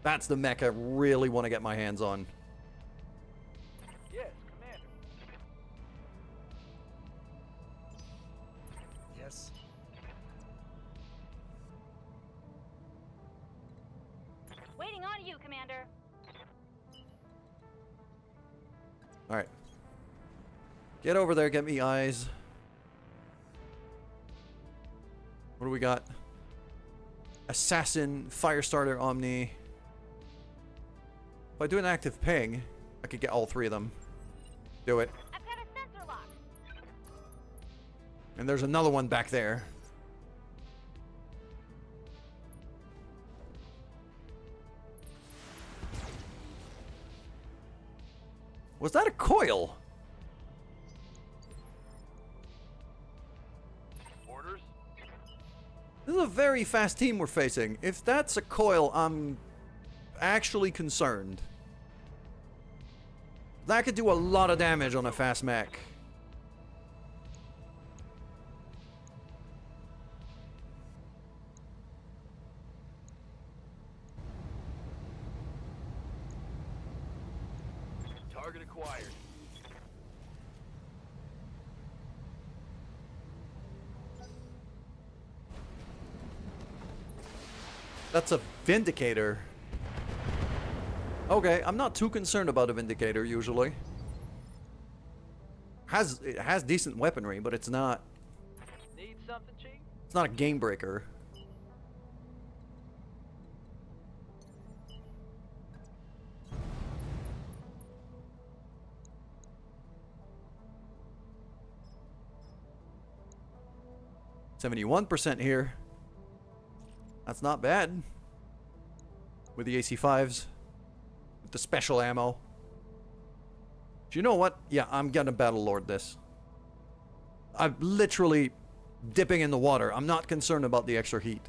That's the mech I really want to get my hands on. Yes, Commander. Yes. Waiting on you, Commander. Alright. Get over there, get me eyes. What do we got? Assassin, Firestarter, Omni. If I do an active ping, I could get all three of them. Do it. I've got a sensor lock. And there's another one back there. Was that a coil? Orders? This is a very fast team we're facing. If that's a coil, I'm actually concerned. That could do a lot of damage on a fast mech. Target acquired. That's a Vindicator. Okay, I'm not too concerned about a Vindicator usually. It has decent weaponry, but it's not Need something, Chief? it's not a game breaker. 71% here. That's not bad. With the AC-5s. With the special ammo. Do you know what? Yeah, I'm gonna Battle Lord this. I'm literally dipping in the water. I'm not concerned about the extra heat.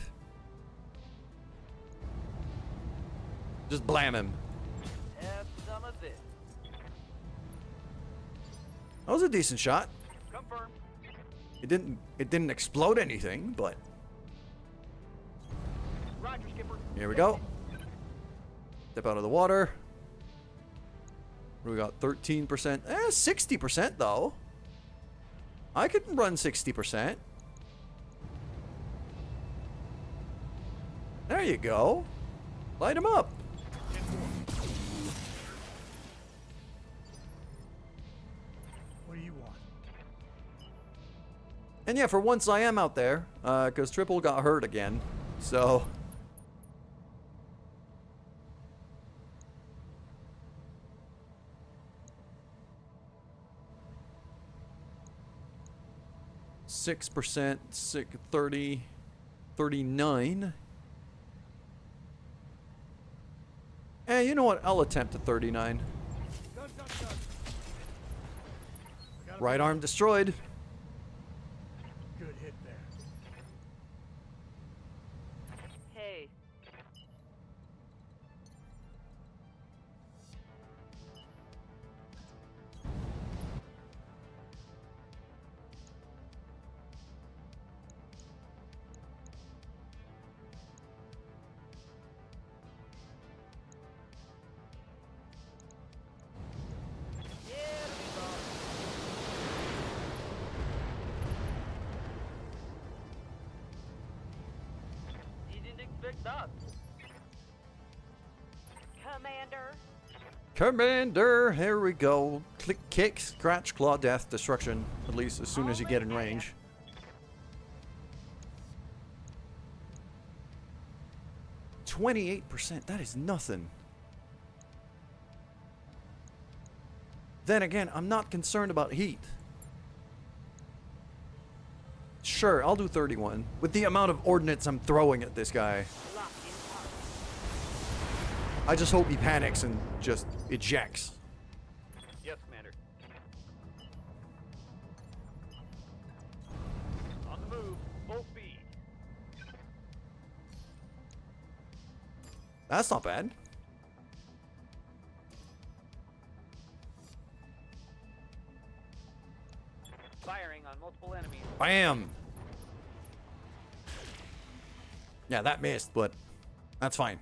Just blam him. Have some of this. That was a decent shot. Confirmed. It didn't explode anything, but Roger, Skipper. here we go. Step out of the water. We got 13%. 60% though. I could run 60%. There you go. Light him up. What do you want? And yeah, for once I am out there, because Triple got hurt again. So... %, 30, 39. You know what? I'll attempt a 39. Right arm destroyed. Good hit there. Hey, picked up. Commander. Commander, here we go. Click, kick, scratch, claw, death, destruction. At least as soon as you get in range. %. That is nothing. Then again, I'm not concerned about heat. Sure, I'll do 31. With the amount of ordnance I'm throwing at this guy. I just hope he panics and just ejects. Yes, Commander. On the move, full speed. That's not bad. Firing on multiple enemies. Bam! Yeah, that missed, but that's fine.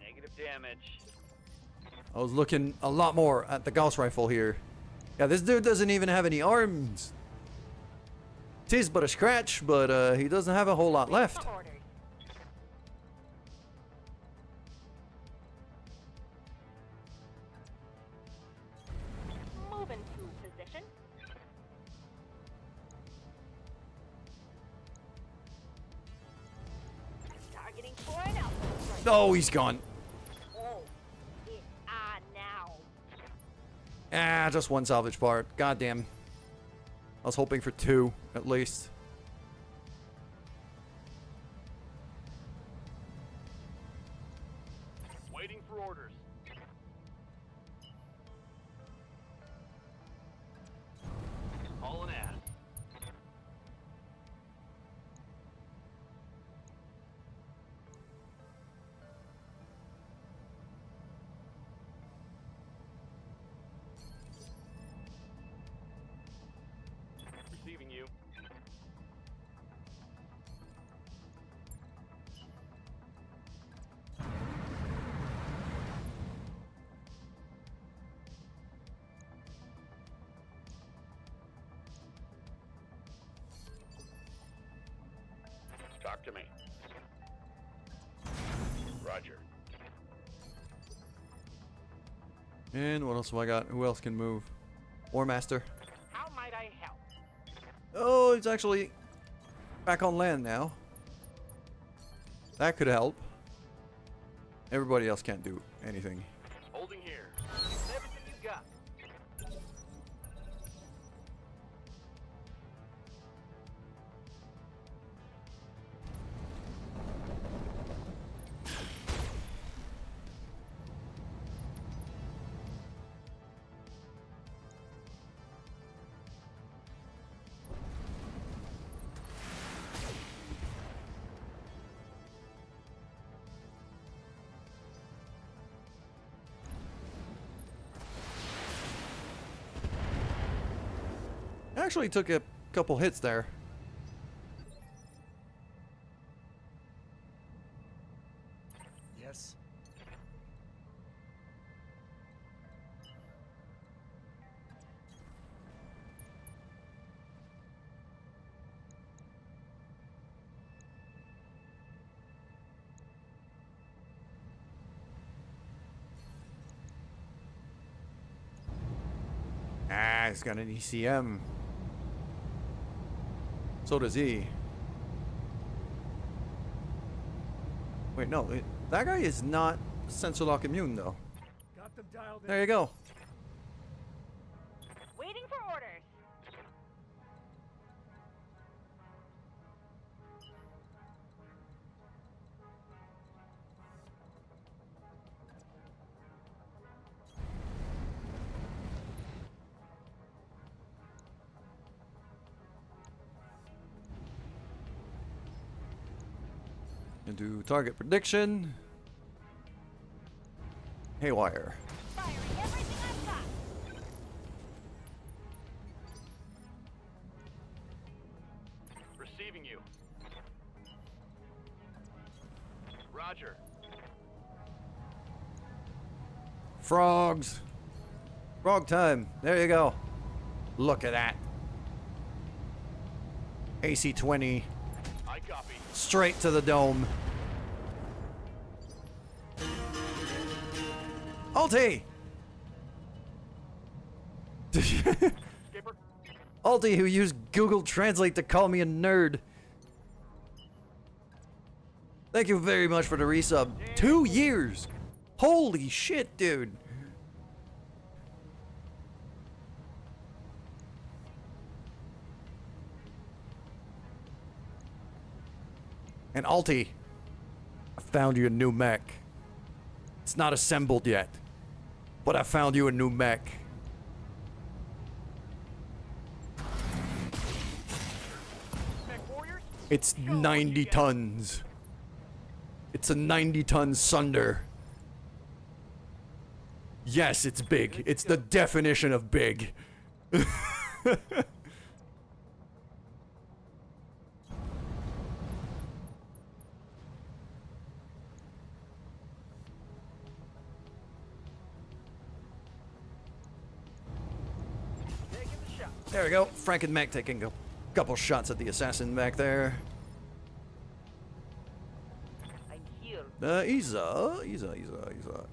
Negative damage. I was looking a lot more at the Gauss rifle here. Yeah, this dude doesn't even have any arms. Tis but a scratch, but he doesn't have a whole lot left. Orders. Move into position. Targeting for an alpha strike. Oh, he's gone. Oh, it's on now. Ah, just one salvage part. Goddamn. I was hoping for 2, at least. Waiting for orders. Hauling ass. Receiving you. Talk to me. Roger. And what else have I got? Who else can move? War Master. How might I help? Oh, he's actually back on land now. That could help. Everybody else can't do anything. Holding here. Everything you got. Actually took a couple hits there. Yes. Ah, he's got an ECM. So does he. Wait, no. That guy is not sensor lock immune, though. Got them dialed in. There you go. Waiting for orders. And do target prediction. Haywire. Firing everything I've got. Receiving you. Roger. Frogs. Frog time. There you go. Look at that. AC 20. I copy. Straight to the dome. Alti! Skipper. Alti, who used Google Translate to call me a nerd. Thank you very much for the resub. 2 years! Holy shit, dude. And Alti, I found you a new mech. It's not assembled yet, but I found you a new mech. Mech warriors. It's 90 tons. It's a 90-ton Sunder. Yes, it's big. It's the definition of big. Taking the shot. There we go. Frank and Mac taking a couple shots at the assassin back there. I'm here. Isa.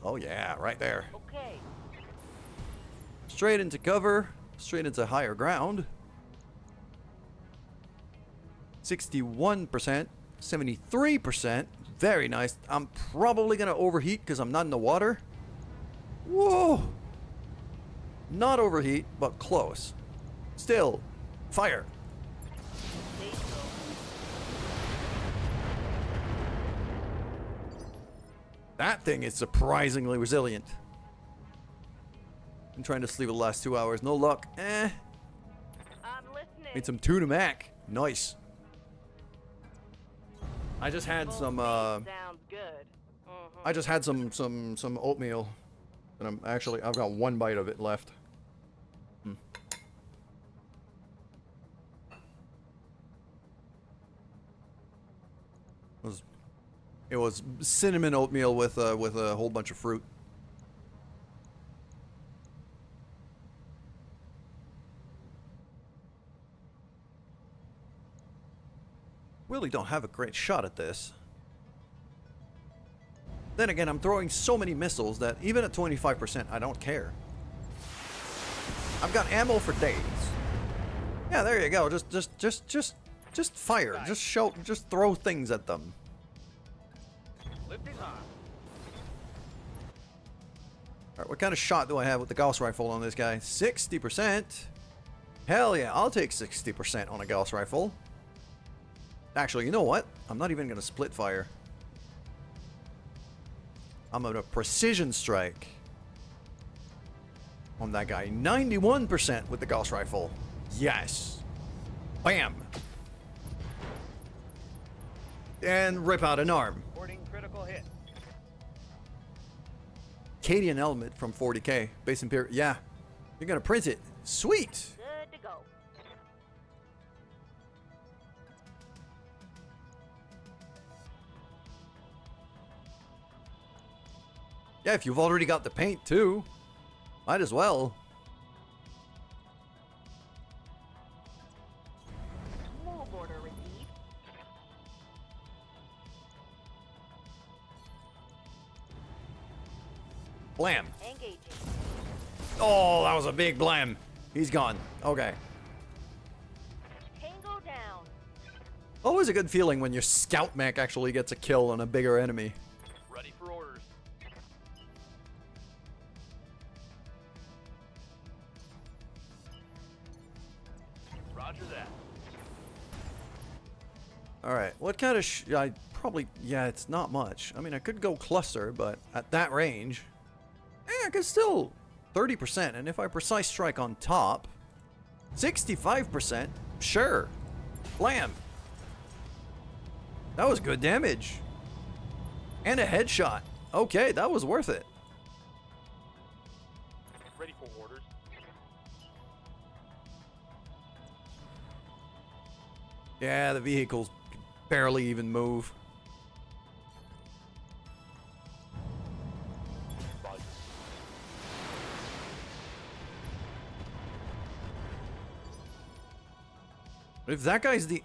Oh yeah, right there. Okay. Straight into cover, straight into higher ground. 61%, 73%. Very nice. I'm probably gonna overheat because I'm not in the water. Whoa! Not overheat, but close. Still, fire. Say so. That thing is surprisingly resilient. I'm trying to sleep the last 2 hours. No luck. I'm listening. Made some tuna mac. Nice. I just had some Sounds good. I just had some oatmeal. And I've got one bite of it left. It was cinnamon oatmeal with a whole bunch of fruit. Really don't have a great shot at this. Then again, I'm throwing so many missiles that even at 25%, I don't care. I've got ammo for days. Yeah, there you go. Just fire. Just throw things at them. Lifting high. Alright, what kind of shot do I have with the Gauss rifle on this guy? 60%. Hell yeah, I'll take 60% on a Gauss rifle. Actually, you know what? I'm not even going to split fire. I'm going to precision strike on that guy. 91% with the Gauss rifle. Yes. Bam. And rip out an arm. Reporting critical hit. Cadian element from 40k. Base Imperial. Yeah. You're going to print it. Sweet. Good to go. Yeah, if you've already got the paint too, might as well. Move order received. Blam. Engaging. Oh, that was a big blam. He's gone. Okay. Tango down. Always a good feeling when your scout mech actually gets a kill on a bigger enemy. Ready for orders. Roger that. Alright, what kind of I probably... Yeah, it's not much. I mean, I could go cluster, but at that range... I could still... 30%, and if I precise strike on top... 65%? Sure. Blam. That was good damage. And a headshot. Okay, that was worth it. Ready for orders. Yeah, the vehicles barely even move. Roger. If that guy's the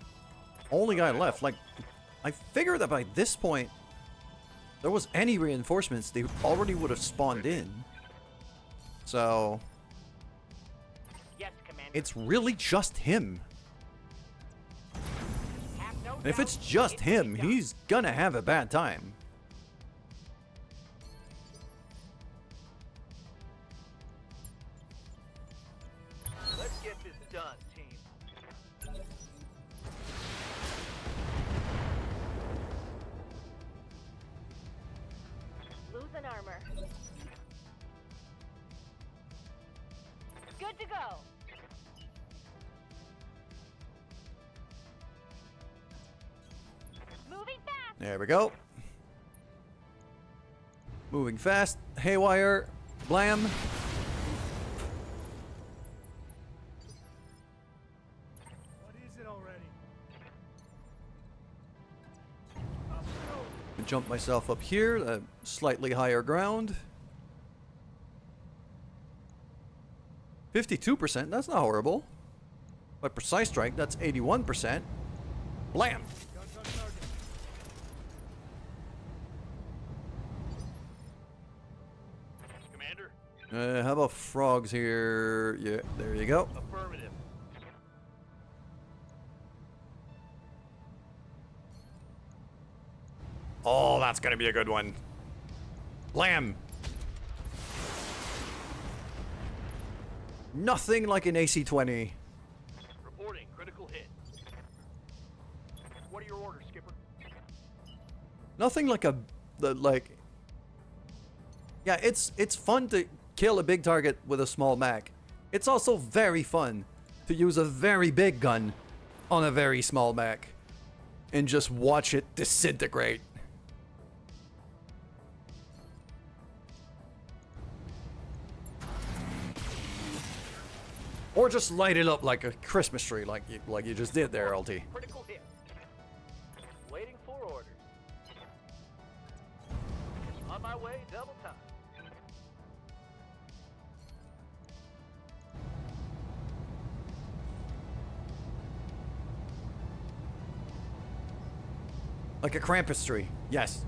only guy left, like, I figure that by this point, there was any reinforcements, they already would have spawned in. So, Yes, Commander. it's really just him. Have no And if doubt, it's just it will him, be done. he's gonna have a bad time. Let's get this done, team. Losing armor. Good to go. Moving fast. There we go. Moving fast. Haywire. Blam. What is it already? Jump myself up here, slightly higher ground. 52%, that's not horrible. By precise strike, that's 81%. Blam! Guns on target. Commander, How about frogs here? Yeah, there you go. affirmative. Oh, that's gonna be a good one. Blam! Nothing like an AC-20. Reporting critical hit. What are your orders, Skipper? Nothing like yeah, it's fun to kill a big target with a small mech. It's also very fun to use a very big gun on a very small mech and just watch it disintegrate. Or just light it up like a Christmas tree, like you just did there, LT. Critical hit. Waiting for orders. On my way, double time. Like a Krampus tree, yes.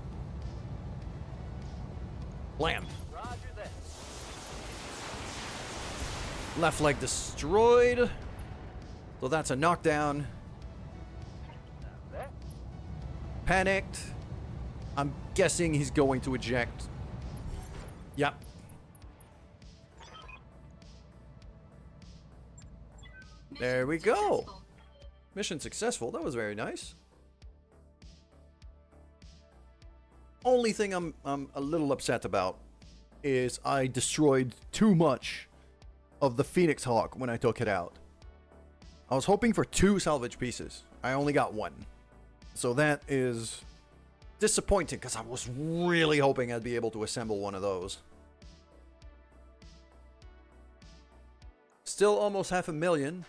Blam. Roger that. Left leg destroyed. So that's a knockdown. That. Panicked. I'm guessing he's going to eject. Yep. There we go. Successful. Mission successful. That was very nice. Only thing I'm a little upset about is I destroyed too much of the Phoenix Hawk when I took it out. I was hoping for 2 salvage pieces. I only got 1. So that is disappointing because I was really hoping I'd be able to assemble one of those. Still almost 500,000.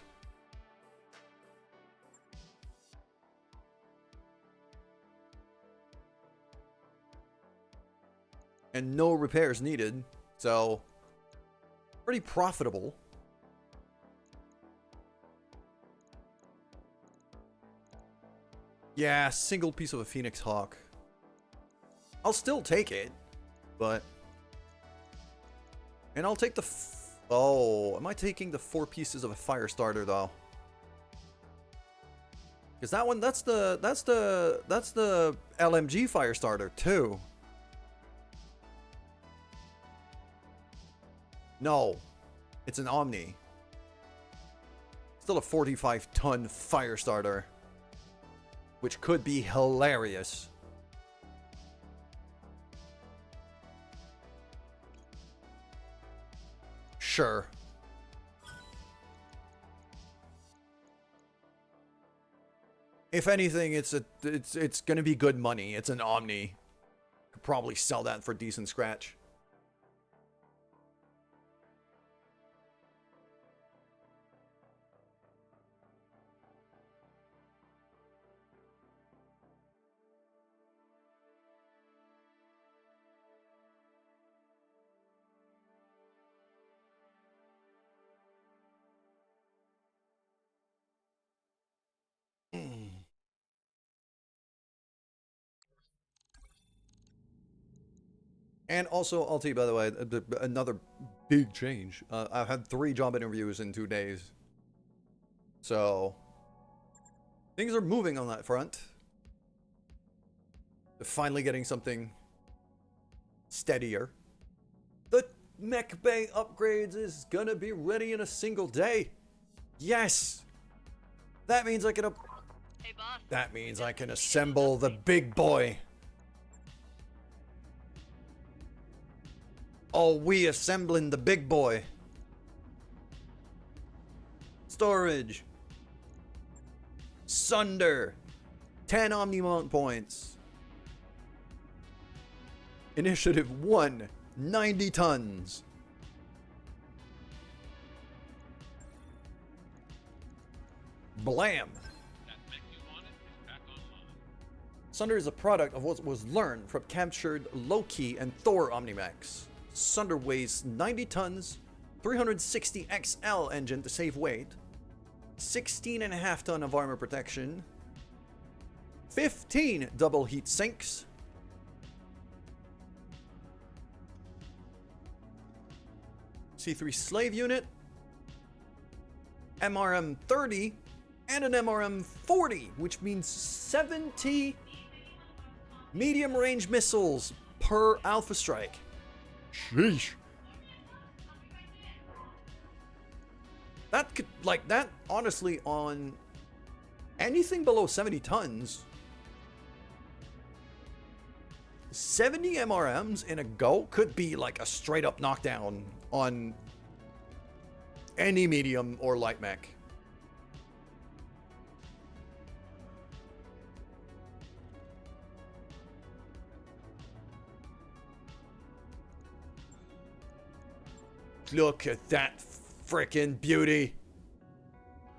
and no repairs needed. So, pretty profitable. Yeah, single piece of a Phoenix Hawk. I'll still take it, but... And I'll take the... Oh, am I taking the 4 pieces of a fire starter though? Because that one, that's the LMG fire starter too. No, it's an Omni. Still a 45-ton fire starter, which could be hilarious. Sure. If anything, it's gonna be good money. It's an Omni. Could probably sell that for decent scratch. And also, I'll tell you, by the way, another big change. I've had 3 job interviews in 2 days. So, things are moving on that front. Finally getting something steadier. The mech bay upgrades is gonna be ready in a single day. Yes! That means I can Hey, boss. That means I can assemble the big boy. Oh, we assembling the big boy. Storage. Sunder. 10 Omni-Mount points. Initiative 1. 90 tons. Blam. That mech you wanted is back online. Sunder is a product of what was learned from captured Loki and Thor Omnimax. Sunder weighs 90 tons, 360 XL engine to save weight, 16.5 ton of armor protection, 15 double heat sinks, C3 slave unit, MRM 30, and an MRM 40, which means 70 medium range missiles per Alpha Strike. Sheesh. That could, like, that, honestly, on anything below 70 tons, 70 MRMs in a go could be like a straight up knockdown on any medium or light mech. Look at that frickin' beauty.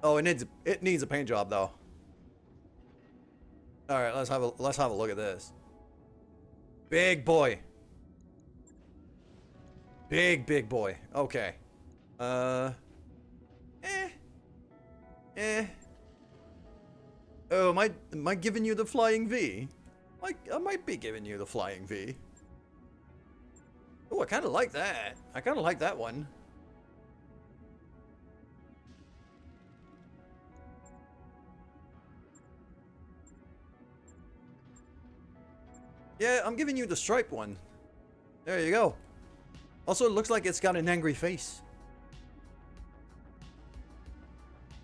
Oh, it needs a paint job though. All right, let's have a look at this. Big boy. Big boy. Okay. Oh, am I giving you the flying V? I might be giving you the flying V. Oh, I kind of like that. I kind of like that one. Yeah, I'm giving you the stripe one. There you go. Also, it looks like it's got an angry face.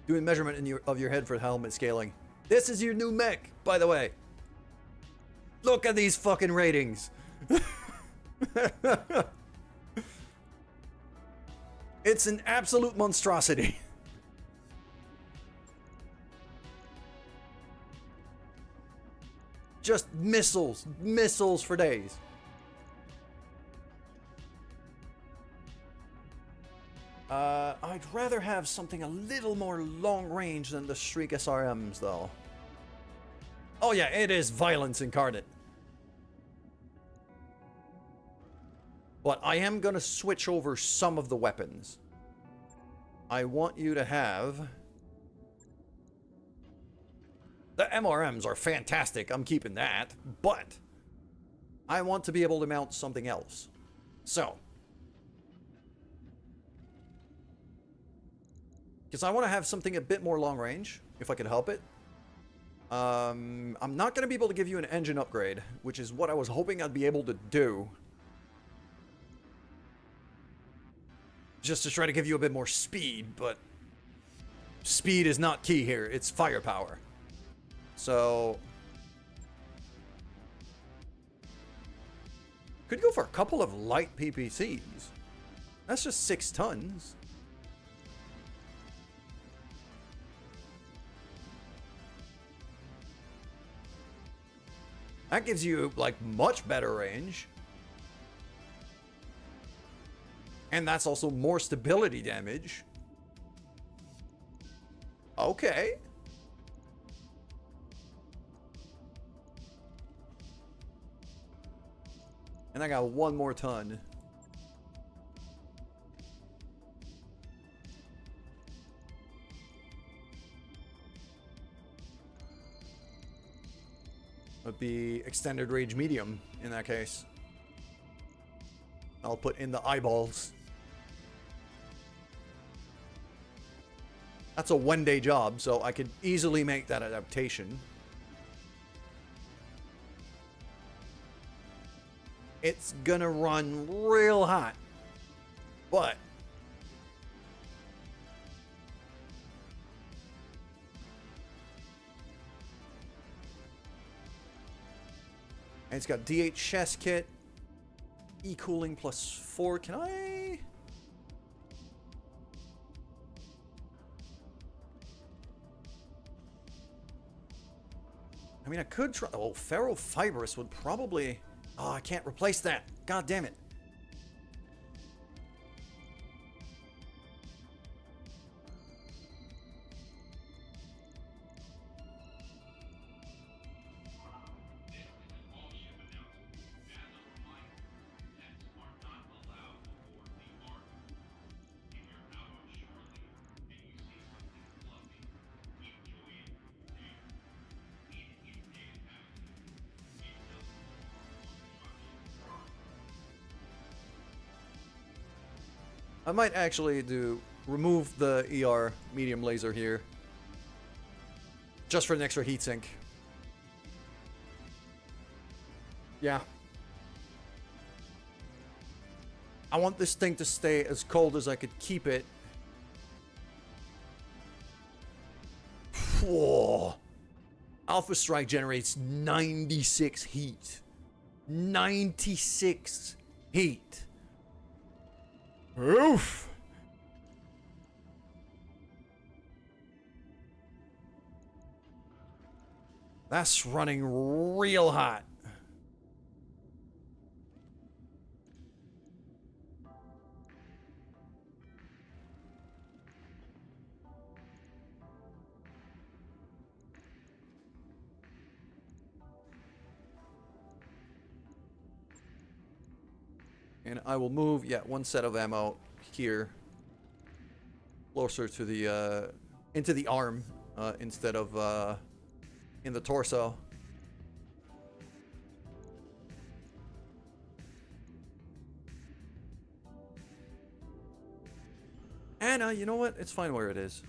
Doing measurement of your head for helmet scaling. This is your new mech, by the way. Look at these fucking ratings. It's an absolute monstrosity. Just missiles for days. I'd rather have something a little more long range than the Shriek SRMs though. Oh yeah, it is violence incarnate. But I am going to switch over some of the weapons. I want you to have... The MRMs are fantastic. I'm keeping that. But I want to be able to mount something else. So. Because I want to have something a bit more long range, if I could help it. I'm not going to be able to give you an engine upgrade, which is what I was hoping I'd be able to do. Just to try to give you a bit more speed, but speed is not key here. It's firepower. So could go for a couple of light PPCs. That's just 6 tons. That gives you, like, much better range. And that's also more stability damage. Okay. And I got 1 more ton. Would be extended range medium in that case. I'll put in the eyeballs. That's a 1-day job, so I could easily make that adaptation. It's gonna run real hot, but and it's got DH chest kit, e-cooling +4. Can I? I mean, I could try. Oh, ferrofibrous would probably. Oh, I can't replace that. God damn it. I might actually remove the ER medium laser here. Just for an extra heatsink. Yeah. I want this thing to stay as cold as I could keep it. Whoa. Alpha Strike generates 96 heat. 96 heat. Oof. That's running real hot. And I will move, yeah, 1 set of ammo here. Closer to the, into the arm, instead of, in the torso. And, you know what? It's fine where it is.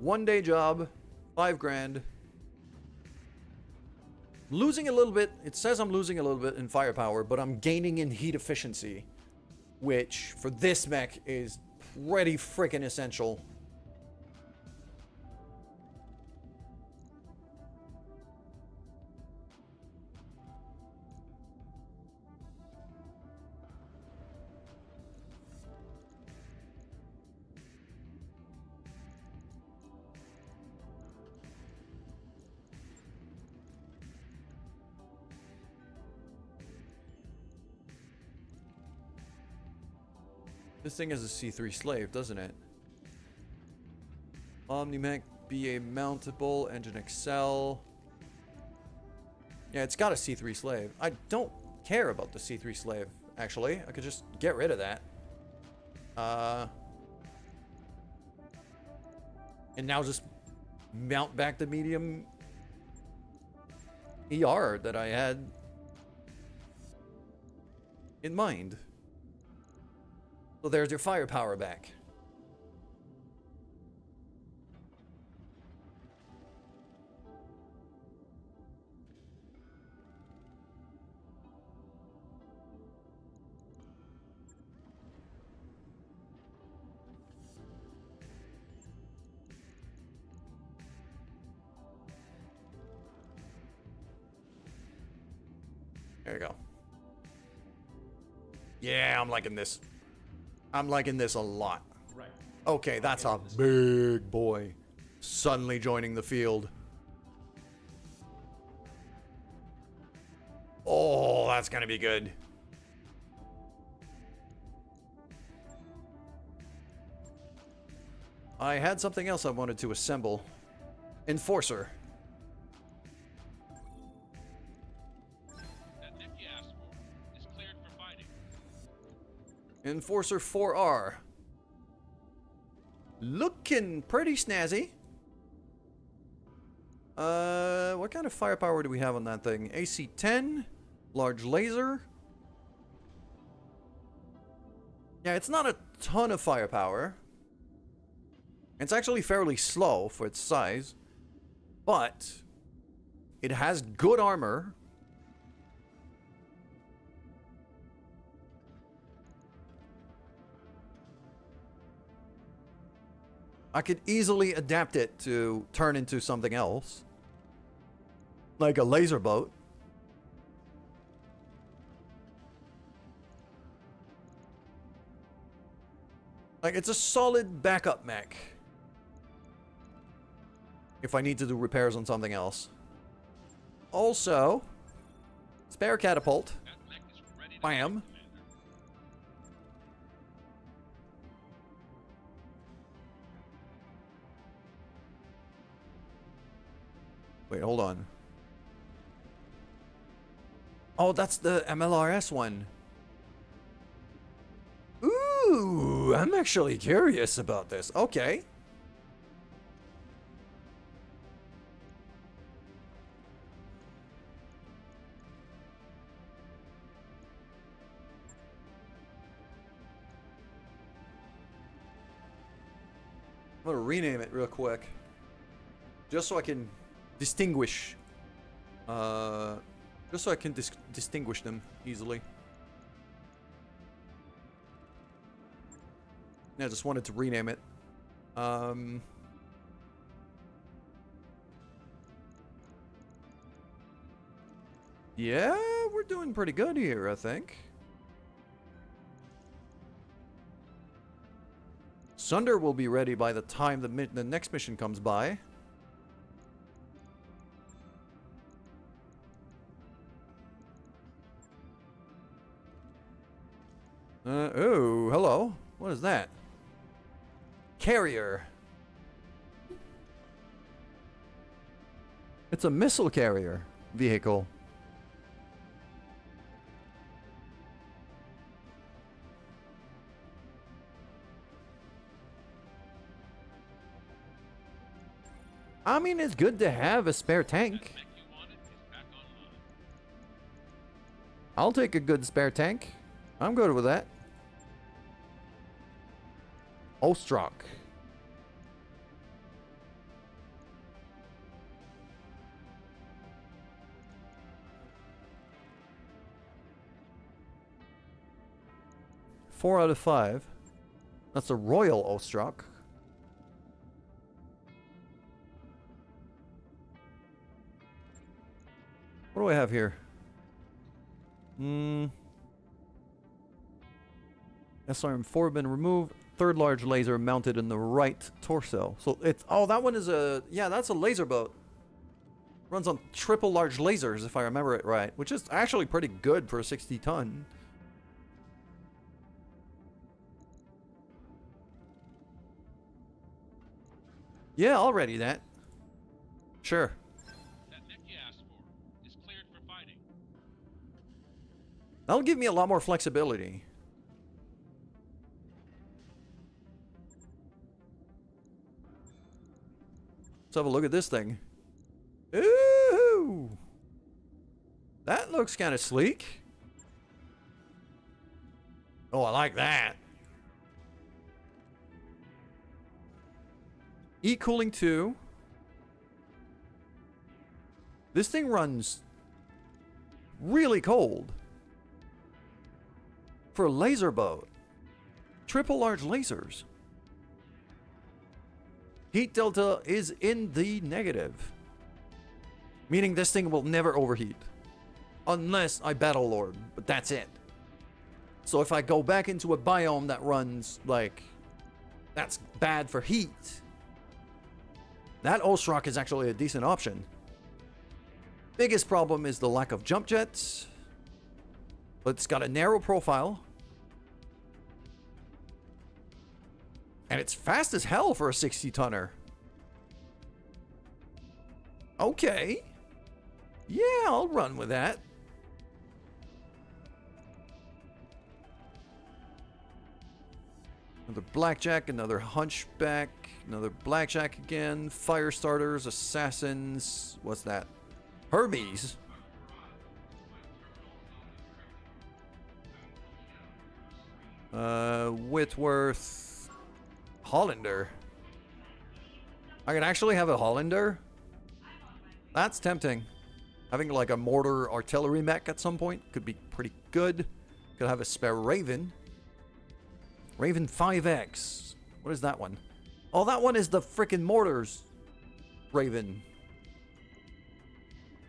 1-day job, 5 grand. Losing a little bit. It says I'm losing a little bit in firepower, but I'm gaining in heat efficiency, which for this mech is pretty freaking essential. This thing has a C3 slave, doesn't it? Omni-Mech, BA mountable, engine Excel. Yeah, it's got a C3 slave. I don't care about the C3 slave, actually. I could just get rid of that. And now just mount back the medium ER that I had in mind. So there's your firepower back. There you go. Yeah, I'm liking this. I'm liking this a lot. Right. Okay, that's a big boy suddenly joining the field. Oh, that's gonna be good. I had something else I wanted to assemble. Enforcer. That Nick you asked for is cleared for fighting. Enforcer 4R. Looking pretty snazzy. What kind of firepower do we have on that thing? AC-10, large laser. Yeah, it's not a ton of firepower. It's actually fairly slow for its size, but it has good armor. I could easily adapt it to turn into something else. Like a laser boat. Like, it's a solid backup mech. If I need to do repairs on something else. Also, spare catapult. That mech is ready to Bam. fight, Commander. Wait, hold on. Oh, that's the MLRS one. Ooh, I'm actually curious about this. Okay. I'm gonna rename it real quick. Just so I can distinguish. Just so I can distinguish them easily. I just wanted to rename it. Yeah, we're doing pretty good here, I think. Sunder will be ready by the time the next mission comes by. Oh, hello. What is that? Carrier. It's a missile carrier vehicle. I mean, it's good to have a spare tank. That mech you wanted is back online. I'll take a good spare tank. I'm good with that. Ostrock. Four out of 5. That's a Royal Ostrock. What do I have here? SRM-4 been removed. Third large laser mounted in the right torso. So it's... Oh, that one is a... Yeah, that's a laser boat. Runs on triple large lasers, if I remember it right. Which is actually pretty good for a 60-ton. Yeah, I'll ready that. Sure. That mech you asked for is cleared for fighting. That'll give me a lot more flexibility. Let's have a look at this thing. Ooh! That looks kind of sleek. Oh, I like that. E-cooling 2. This thing runs really cold. For a laser boat. Triple large lasers. Heat delta is in the negative. Meaning this thing will never overheat. Unless I battle lord, but that's it. So if I go back into a biome that runs like... that's bad for heat. That Osrock is actually a decent option. Biggest problem is the lack of jump jets. But it's got a narrow profile. And it's fast as hell for a 60-tonner. Okay. Yeah, I'll run with that. Another blackjack, another hunchback, another blackjack again. Fire starters, assassins. What's that? Hermes. Whitworth. Hollander. I could actually have a Hollander. That's tempting. Having like a mortar artillery mech at some point could be pretty good. Could have a spare Raven. Raven 5X. What is that one? Oh, that one is the frickin' mortars Raven.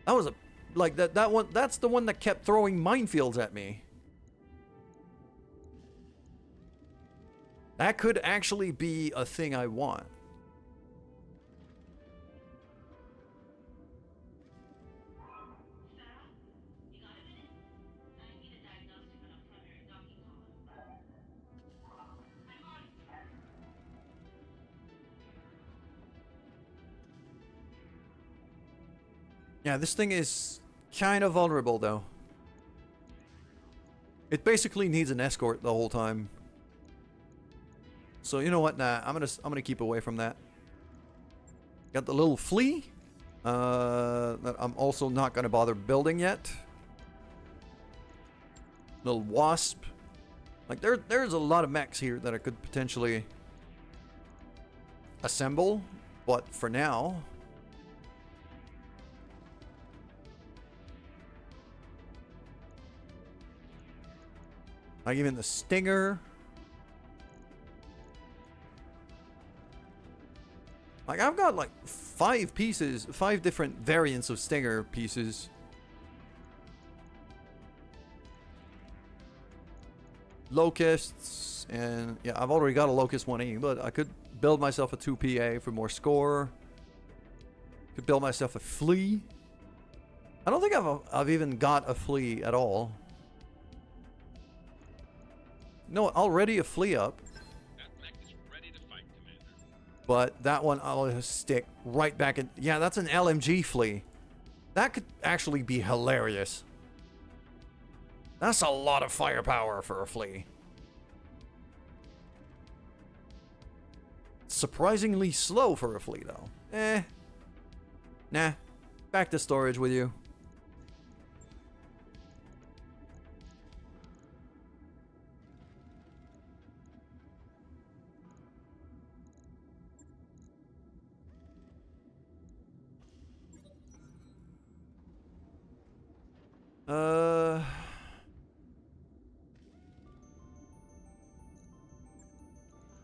That was a... like, that one... that's the one that kept throwing minefields at me. That could actually be a thing I want. Yeah, this thing is kind of vulnerable, though. It basically needs an escort the whole time. So you know what? Nah, I'm gonna keep away from that. Got the little flea that I'm also not gonna bother building yet. Little wasp. Like there's a lot of mechs here that I could potentially assemble, but for now. Like even the Stinger. Like I've got like 5 pieces, 5 different variants of Stinger pieces. Locusts, and yeah, I've already got a Locust 1E, but I could build myself a 2PA for more score. Could build myself a Flea. I don't think I've even got a Flea at all. No, already a Flea up. That mech is ready to fight, Commander. But that one I'll just stick right back in. Yeah, that's an LMG Flea. That could actually be hilarious. That's a lot of firepower for a Flea. Surprisingly slow for a Flea, though. Nah. Back to storage with you.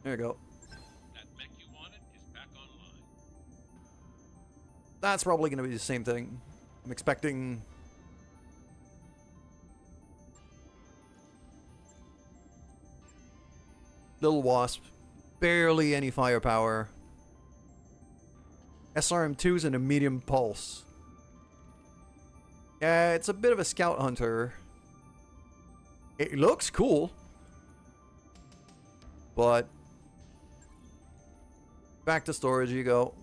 There you go. That mech you wanted is back online. That's probably going to be the same thing. I'm expecting... Little Wasp. Barely any firepower. SRM-2s and a medium pulse. Yeah, it's a bit of a scout hunter. It looks cool. But... back to storage you go.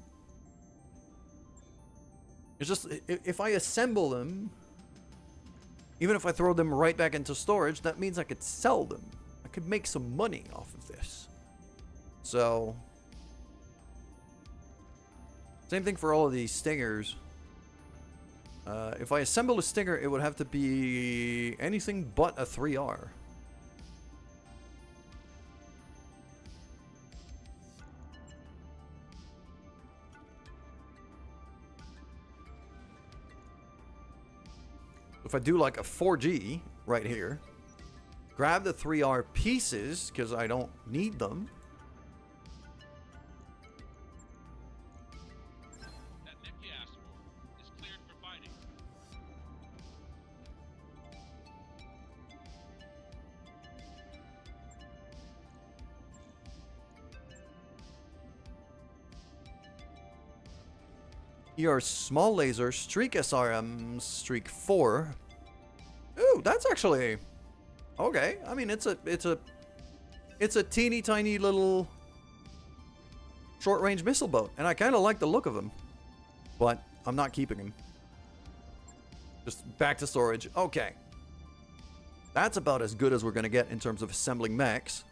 It's just, if I assemble them... Even if I throw them right back into storage, that means I could sell them. I could make some money off of this. So, same thing for all of these stingers. If I assemble a stinger, it would have to be anything but a 3R. If I do like a 4G right here, grab the 3R pieces, because I don't need them. That mech you asked for is cleared for fighting. Your small laser, Streak SRM, Streak 4. Ooh, that's actually okay. I mean, it's a teeny tiny little short range missile boat, and I kind of like the look of him, but I'm not keeping him. Just back to storage. Okay, that's about as good as we're gonna get in terms of assembling mechs.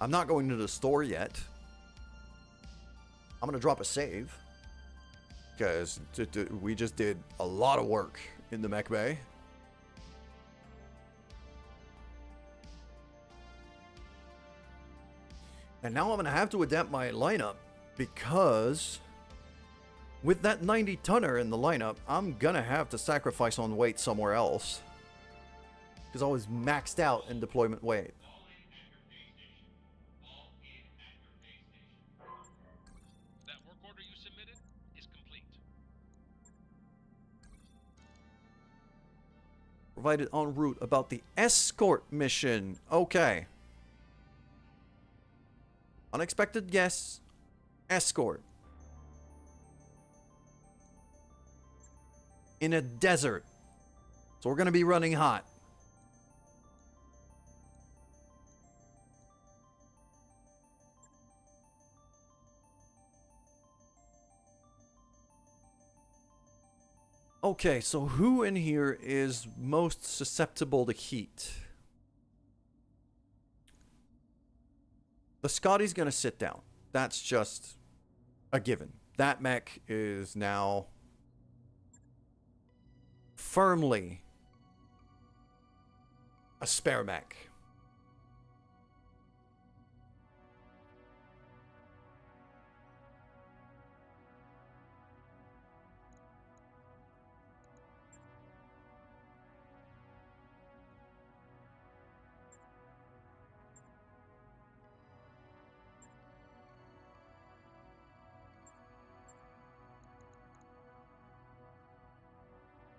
I'm not going to the store yet. I'm gonna drop a save. Because we just did a lot of work in the mech bay. And now I'm going to have to adapt my lineup, because with that 90 tonner in the lineup, I'm going to have to sacrifice on weight somewhere else. Because I was maxed out in deployment weight. That work order you submitted is complete. Provided en route about the escort mission. Okay. Unexpected guests. Escort. In a desert. So we're going to be running hot. Okay, so who in here is most susceptible to heat? The Scotty's gonna sit down. That's just a given. That mech is now firmly a spare mech.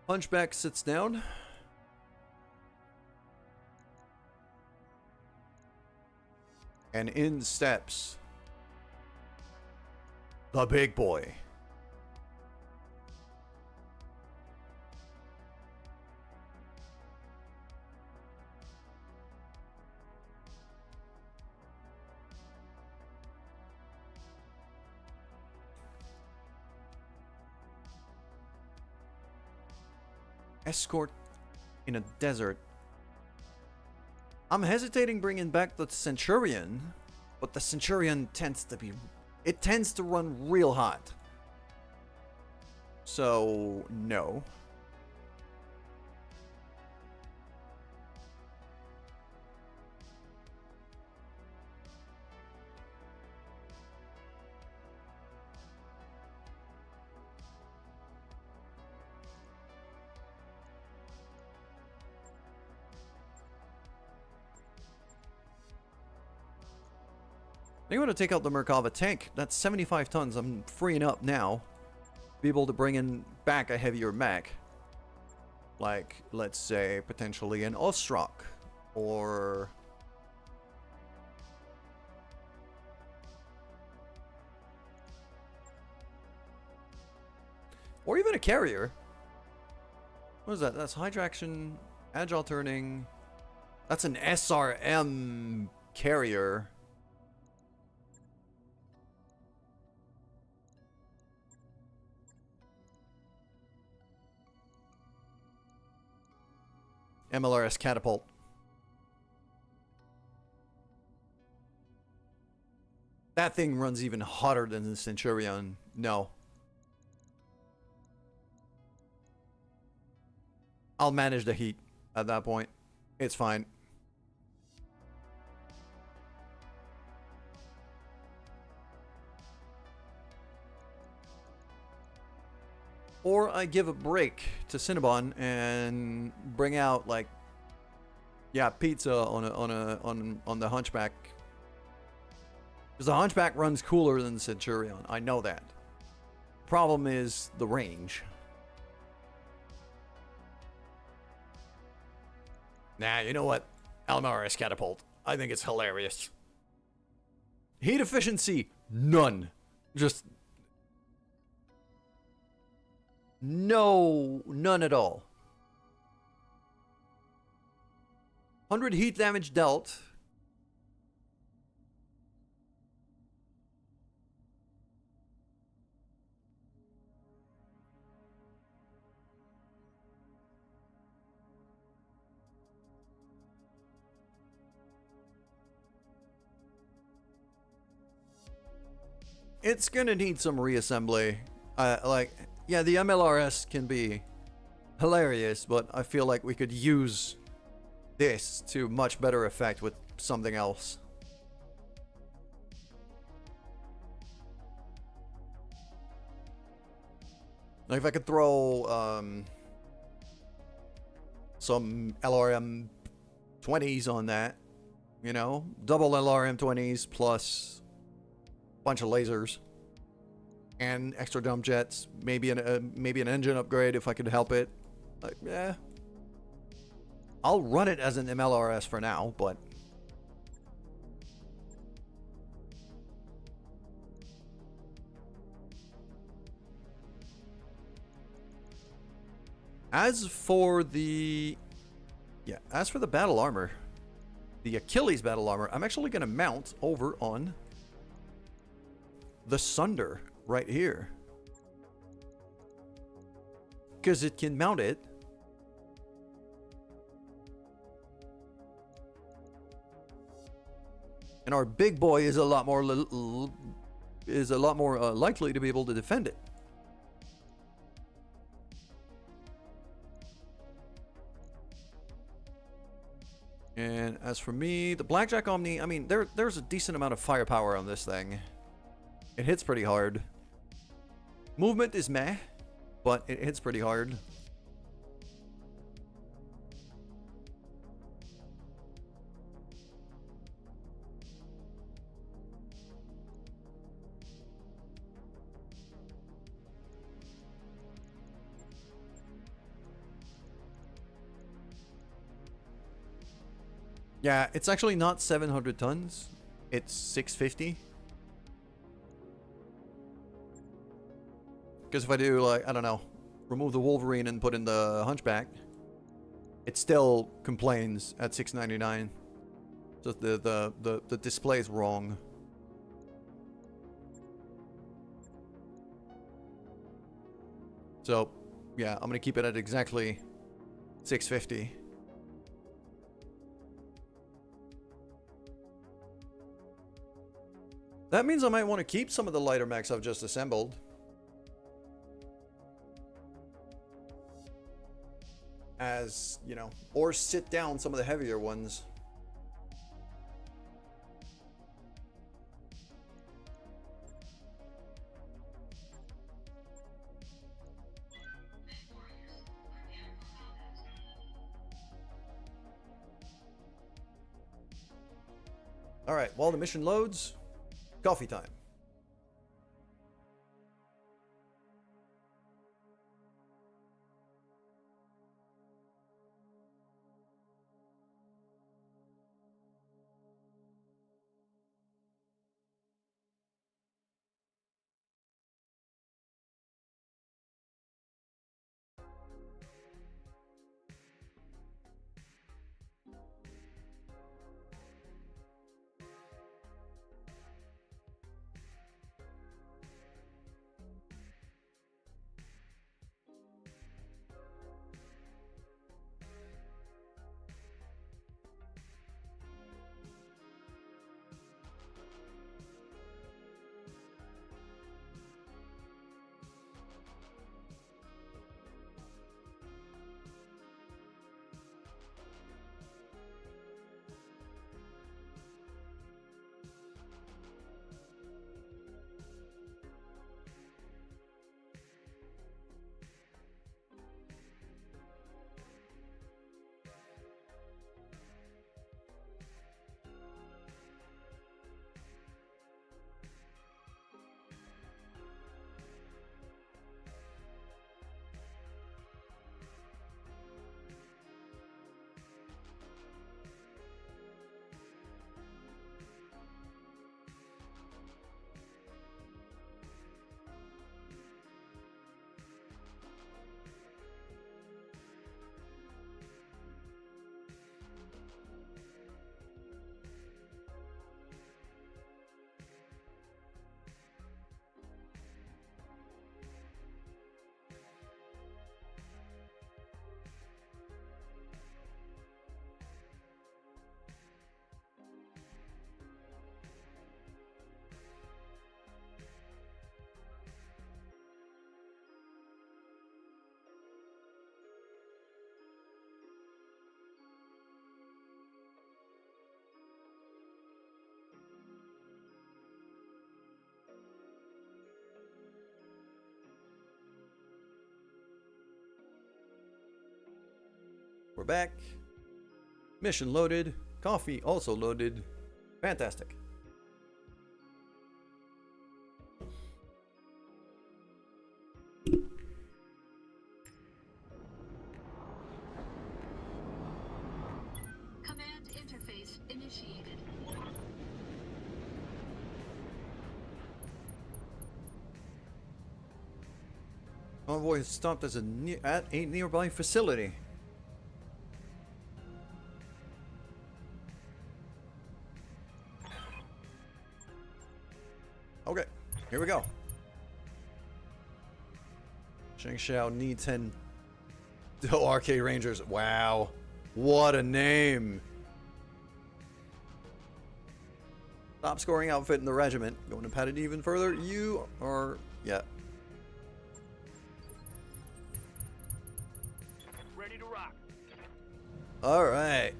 Hunchback sits down. And in steps the big boy. Escort in a desert. I'm hesitating bringing back the Centurion, but the Centurion tends to run real hot. So, no. I'm going to take out the Merkava tank. That's 75 tons. I'm freeing up now. Be able to bring in back a heavier mech. Like, let's say, potentially an Ostrock. Or... or even a carrier. What is that? That's high traction, agile turning. That's an SRM carrier. MLRS catapult. That thing runs even hotter than the Centurion. No. I'll manage the heat at that point. It's fine. Or I give a break to Cinnabon and bring out like, yeah, pizza on the Hunchback. Because the Hunchback runs cooler than the Centurion. I know that. Problem is the range. Nah, you know what? LMRS Catapult. I think it's hilarious. Heat efficiency, none. Just no, none at all. 100 heat damage dealt. It's gonna need some reassembly. Yeah, the MLRS can be hilarious, but I feel like we could use this to much better effect with something else. Like if I could throw some LRM 20s on that, you know, double LRM 20s plus bunch of lasers and extra dump jets, maybe an engine upgrade if I could help it. Like, yeah, I'll run it as an MLRS for now, but as for the battle armor, the Achilles battle armor, I'm actually going to mount over on the Sunder right here, because it can mount it and our big boy is a lot more likely to be able to defend it. And as for me, the Blackjack Omni, I mean, there's a decent amount of firepower on this thing. It hits pretty hard. Movement is meh, but it hits pretty hard. Yeah, it's actually not 700 tons. It's 650. Because if I do, like, I don't know, remove the Wolverine and put in the Hunchback, it still complains at 699. Just the display is wrong. So, yeah, I'm gonna keep it at exactly 650. That means I might want to keep some of the lighter mechs I've just assembled. As, you know, or sit down some of the heavier ones. All right, while the mission loads, coffee time. We're back. Mission loaded. Coffee also loaded. Fantastic. Command interface initiated. Convoy has stopped as at a nearby facility. Okay, here we go. Shengshao Ni 10. Oh, Arcade Rangers. Wow. What a name. Top scoring outfit in the regiment. Going to pat it even further. You are, yeah. Ready to rock. All right.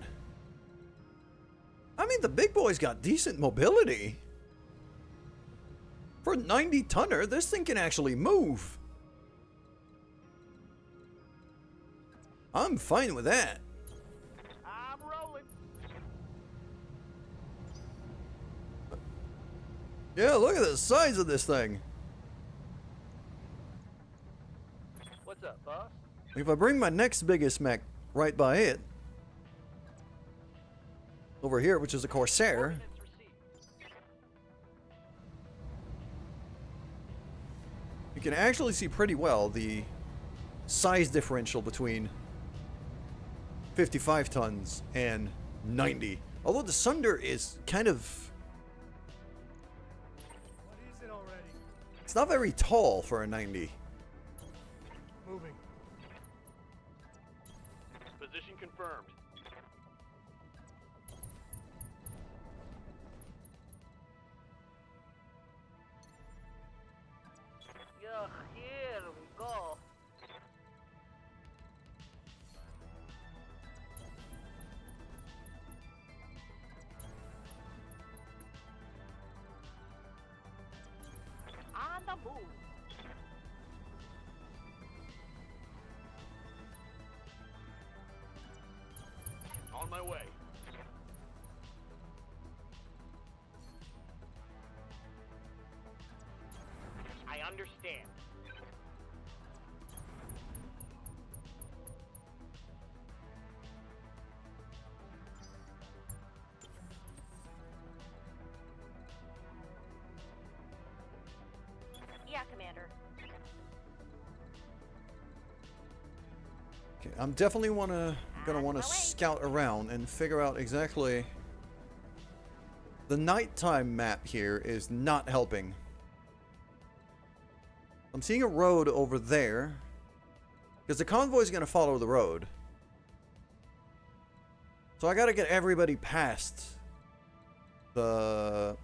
I mean, the big boy's got decent mobility. For a 90-tonner, this thing can actually move. I'm fine with that. I'm rolling. Yeah, look at the size of this thing. What's up, boss? If I bring my next biggest mech right by it, over here, which is a Corsair, Coordinates received. you can actually see pretty well the size differential between 55 tons and 90. Although the Sunder is kind of, What is it already? it's not very tall for a 90. Moving. Position confirmed. Yeah, here we go. On the move. On my way. I understand. Yeah, Commander. Okay, I'm definitely gonna want to scout around and figure out exactly. The nighttime map here is not helping. I'm seeing a road over there, because the convoy is gonna follow the road. So I gotta get everybody past the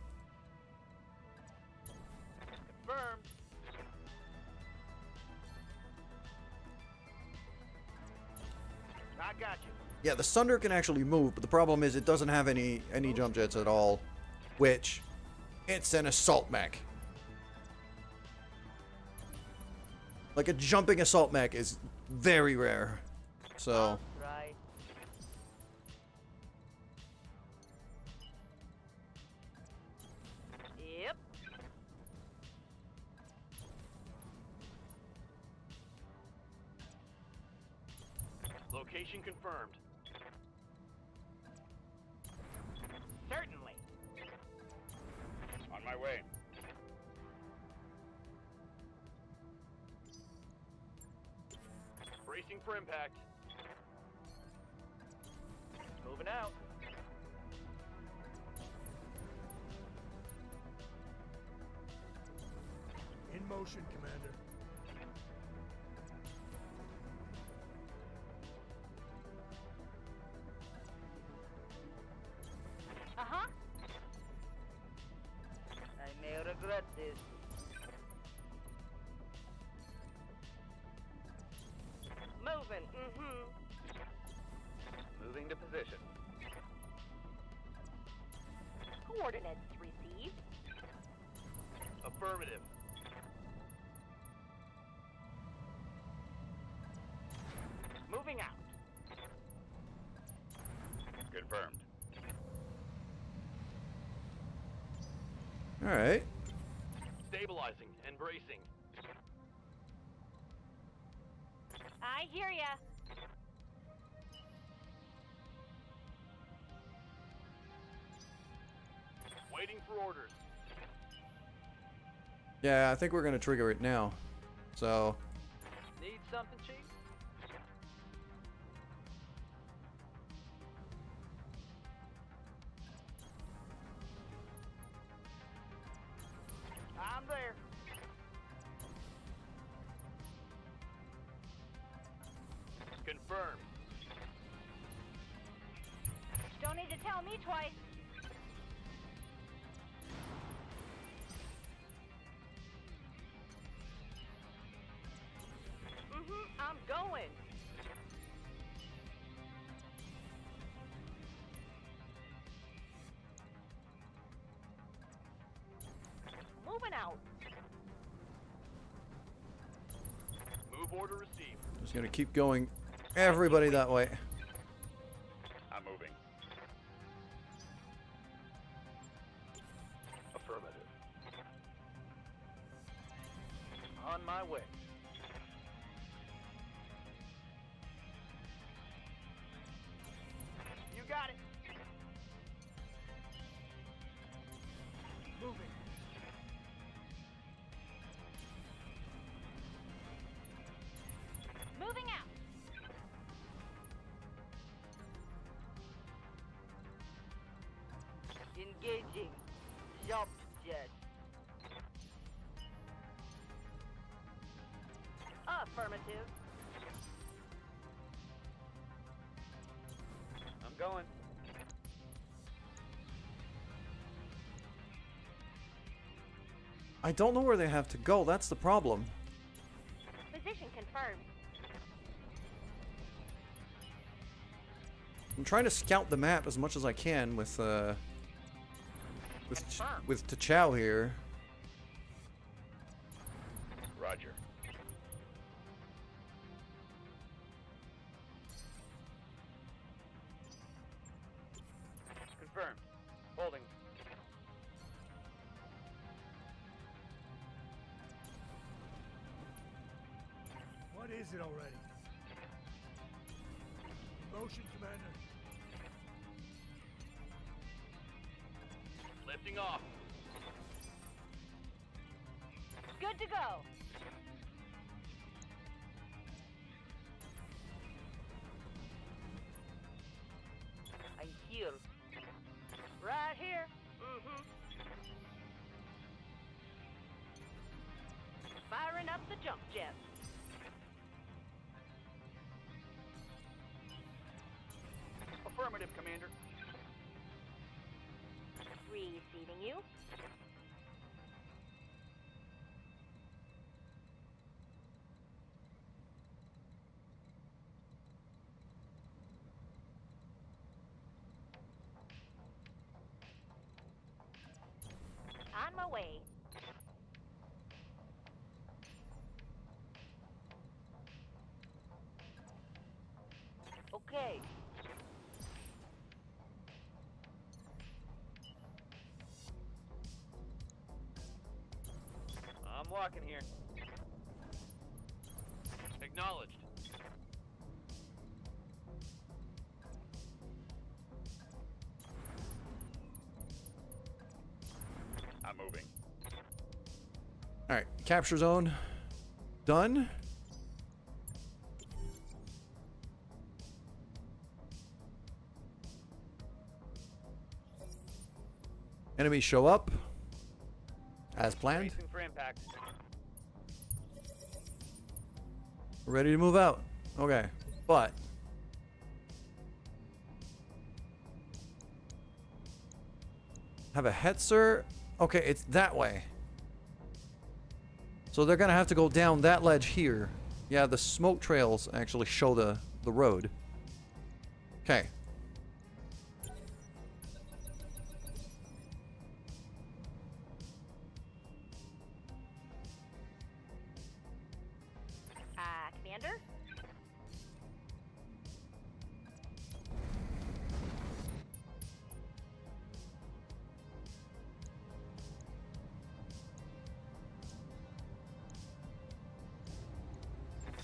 I got you. Yeah, the Sunder can actually move, but the problem is it doesn't have any jump jets at all, which it's an assault mech. Like a jumping assault mech is very rare. So Right. Yep. Location confirmed. Certainly. On my way. Bracing for impact. Moving out. In motion, Commander. Uh-huh. I may regret this. Moving, Moving to position. Coordinates received. Affirmative. Moving out. Confirmed. all right. Stabilizing and bracing. I hear ya. Waiting for orders. Yeah, I think we're gonna trigger it now. So Need something, Chief? I'm there. Confirmed. Don't need to tell me twice. I'm going. Moving out. Move order received. just gonna keep going. Everybody that way. I'm moving. Affirmative. On my way. You got it. Moving. Moving out. Engaging. Jump jet. Affirmative. I'm going. I don't know where they have to go. That's the problem. Position confirmed. I'm trying to scout the map as much as I can with T'Chau here. Roger. Confirmed. Holding. What is it already? In motion, Commander. Lifting off. Good to go. I'm here. Right here. Firing up the jump jet. Affirmative, Commander. Receiving you. Okay. I'm walking here. Acknowledged. I'm moving. All right, capture zone done. Enemies show up as planned. Racing for impact. We're ready to move out. Okay, but have a Hetzer. Okay, it's that way. So they're gonna have to go down that ledge here. Yeah, the smoke trails actually show the road. Okay. Commander?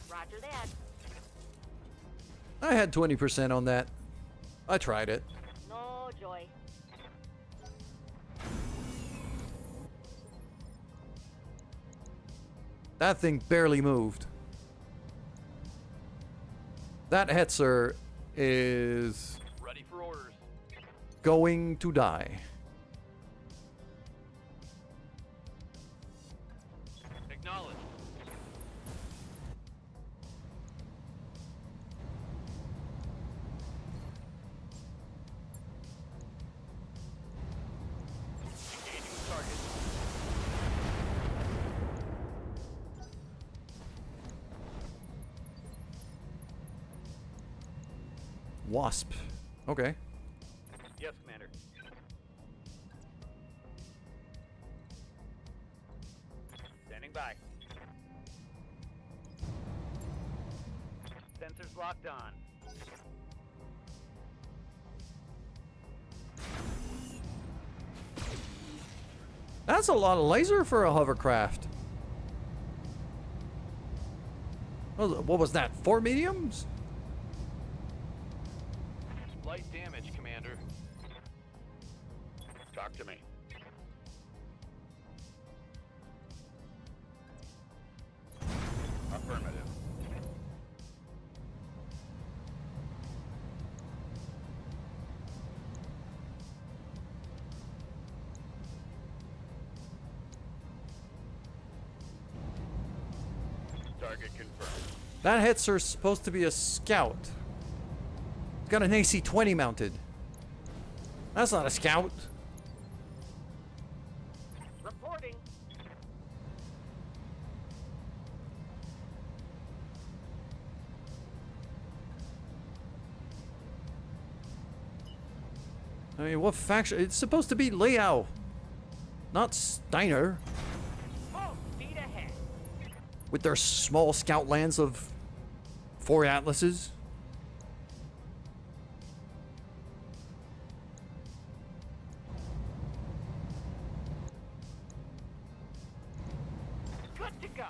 Roger that. I had 20% on that. I tried it. No joy. That thing barely moved. That Hetzer is Ready for orders. going to die. Acknowledged. Engaging target. Wasp. Okay. Yes, Commander. Standing by. Sensors locked on. That's a lot of laser for a hovercraft. What was that? 4 mediums? Light damage, Commander. Talk to me. Affirmative. Target confirmed. That Hetzer's supposed to be a scout. It's got an AC-20 mounted. That's not a scout. Reporting. I mean, what faction? It's supposed to be Liao, not Steiner, Full speed ahead. with their small scout lands of 4 atlases. Good to go.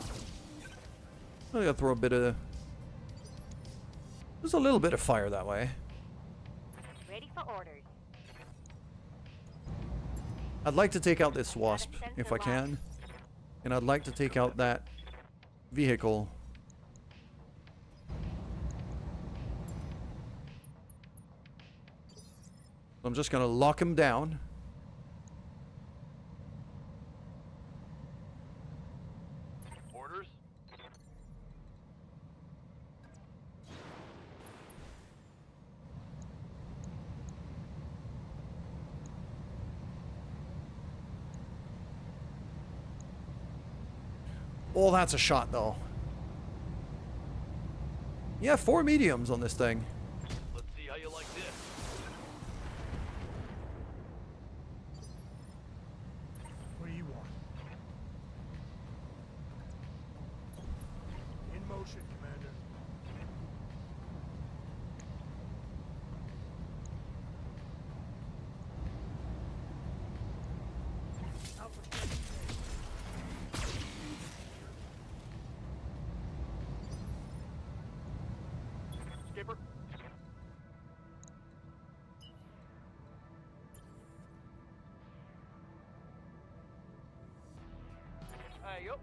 I gotta throw a bit of. There's a little bit of fire that way. Ready for orders. I'd like to take out this wasp if I can, and I'd like to take out that vehicle. I'm just gonna lock him down. Orders? Oh, that's a shot though. Yeah, 4 mediums on this thing. Let's see how you like this. What do you want? In motion, Commander. paper? Yup.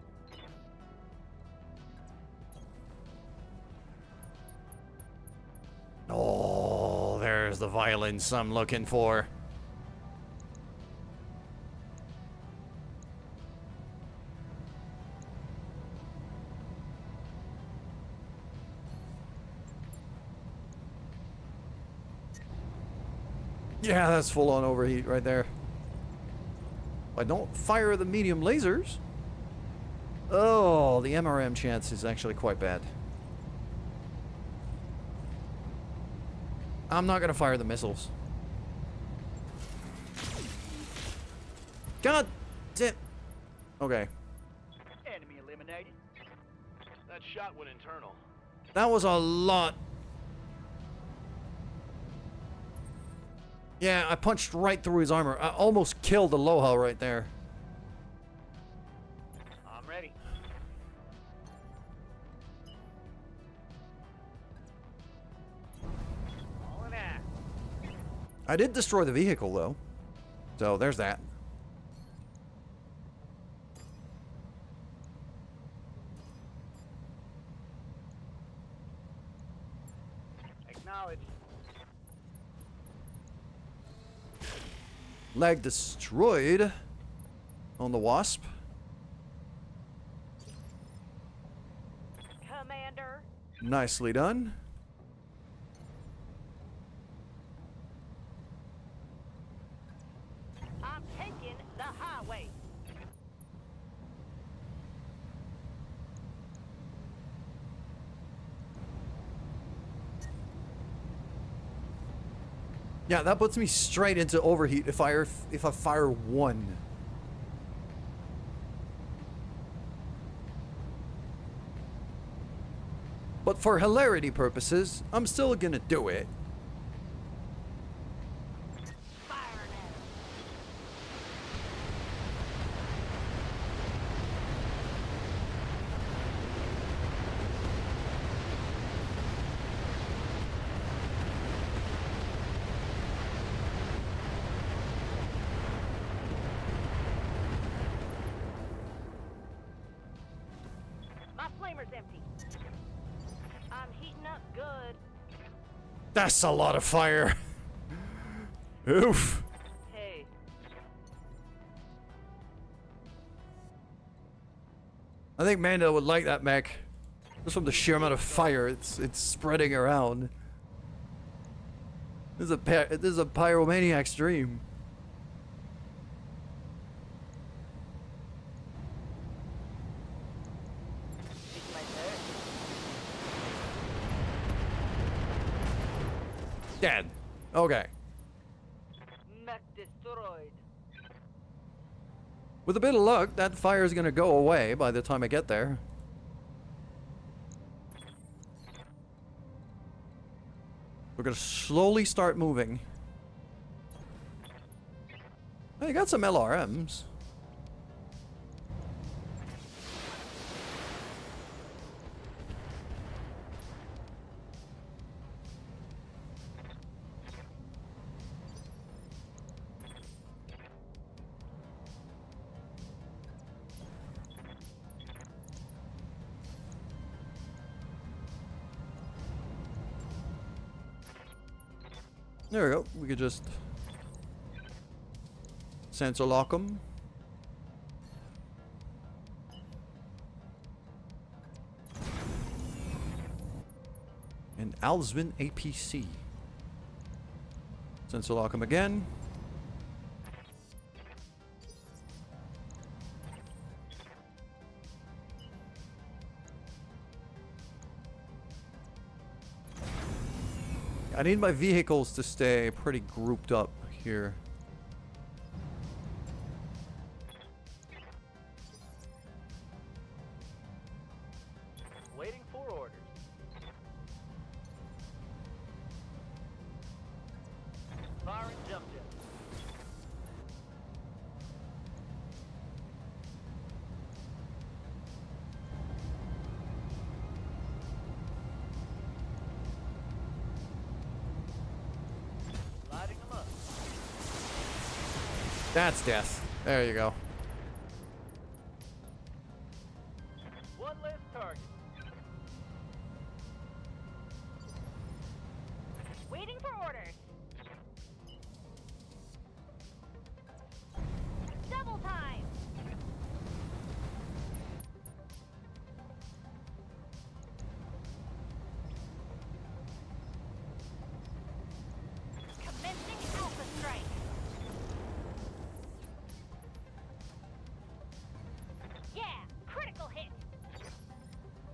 Oh, there's the violence I'm looking for. Yeah, that's full on overheat right there. I don't fire the medium lasers. Oh, the MRM chance is actually quite bad. I'm not gonna fire the missiles. God damn. Okay. Enemy eliminated. That shot went internal. That was a lot. Yeah, I punched right through his armor. I almost killed Aloha right there. I'm ready. All in that. I did destroy the vehicle, though. So, there's that. Acknowledge. Leg destroyed on the Wasp. Commander. Nicely done. I'm taking the highway. Yeah, that puts me straight into overheat if I fire one. But for hilarity purposes, I'm still gonna do it. Fire now. My flamer's empty. I'm heating up good. That's a lot of fire. Oof. Hey, I think Manda would like that mech. Just from the sheer amount of fire it's spreading around. This is a pyromaniac's dream. it's my turn. Dead. Okay. Mech destroyed. With a bit of luck, that fire is gonna go away by the time I get there. We're gonna slowly start moving. Oh, you got some LRMs. There we go. We could just sensor lock them. And Alsvin APC. Sensor lock them again. I need my vehicles to stay pretty grouped up here. Waiting for orders. Firing jump jet. That's death. There you go. One less target. Waiting for orders. Double time. Commencing Alpha Strike. Yeah, critical hit.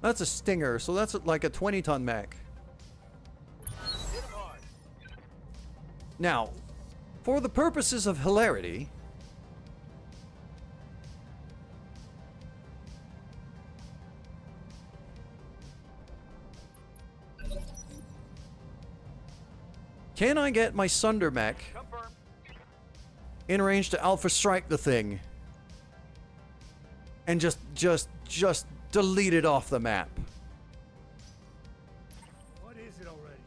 That's a Stinger, so that's like a 20-ton mech. Hit him hard. Now, for the purposes of hilarity, can I get my Sunder mech Confirm. in range to Alpha Strike the thing and just delete it off the map? What is it already?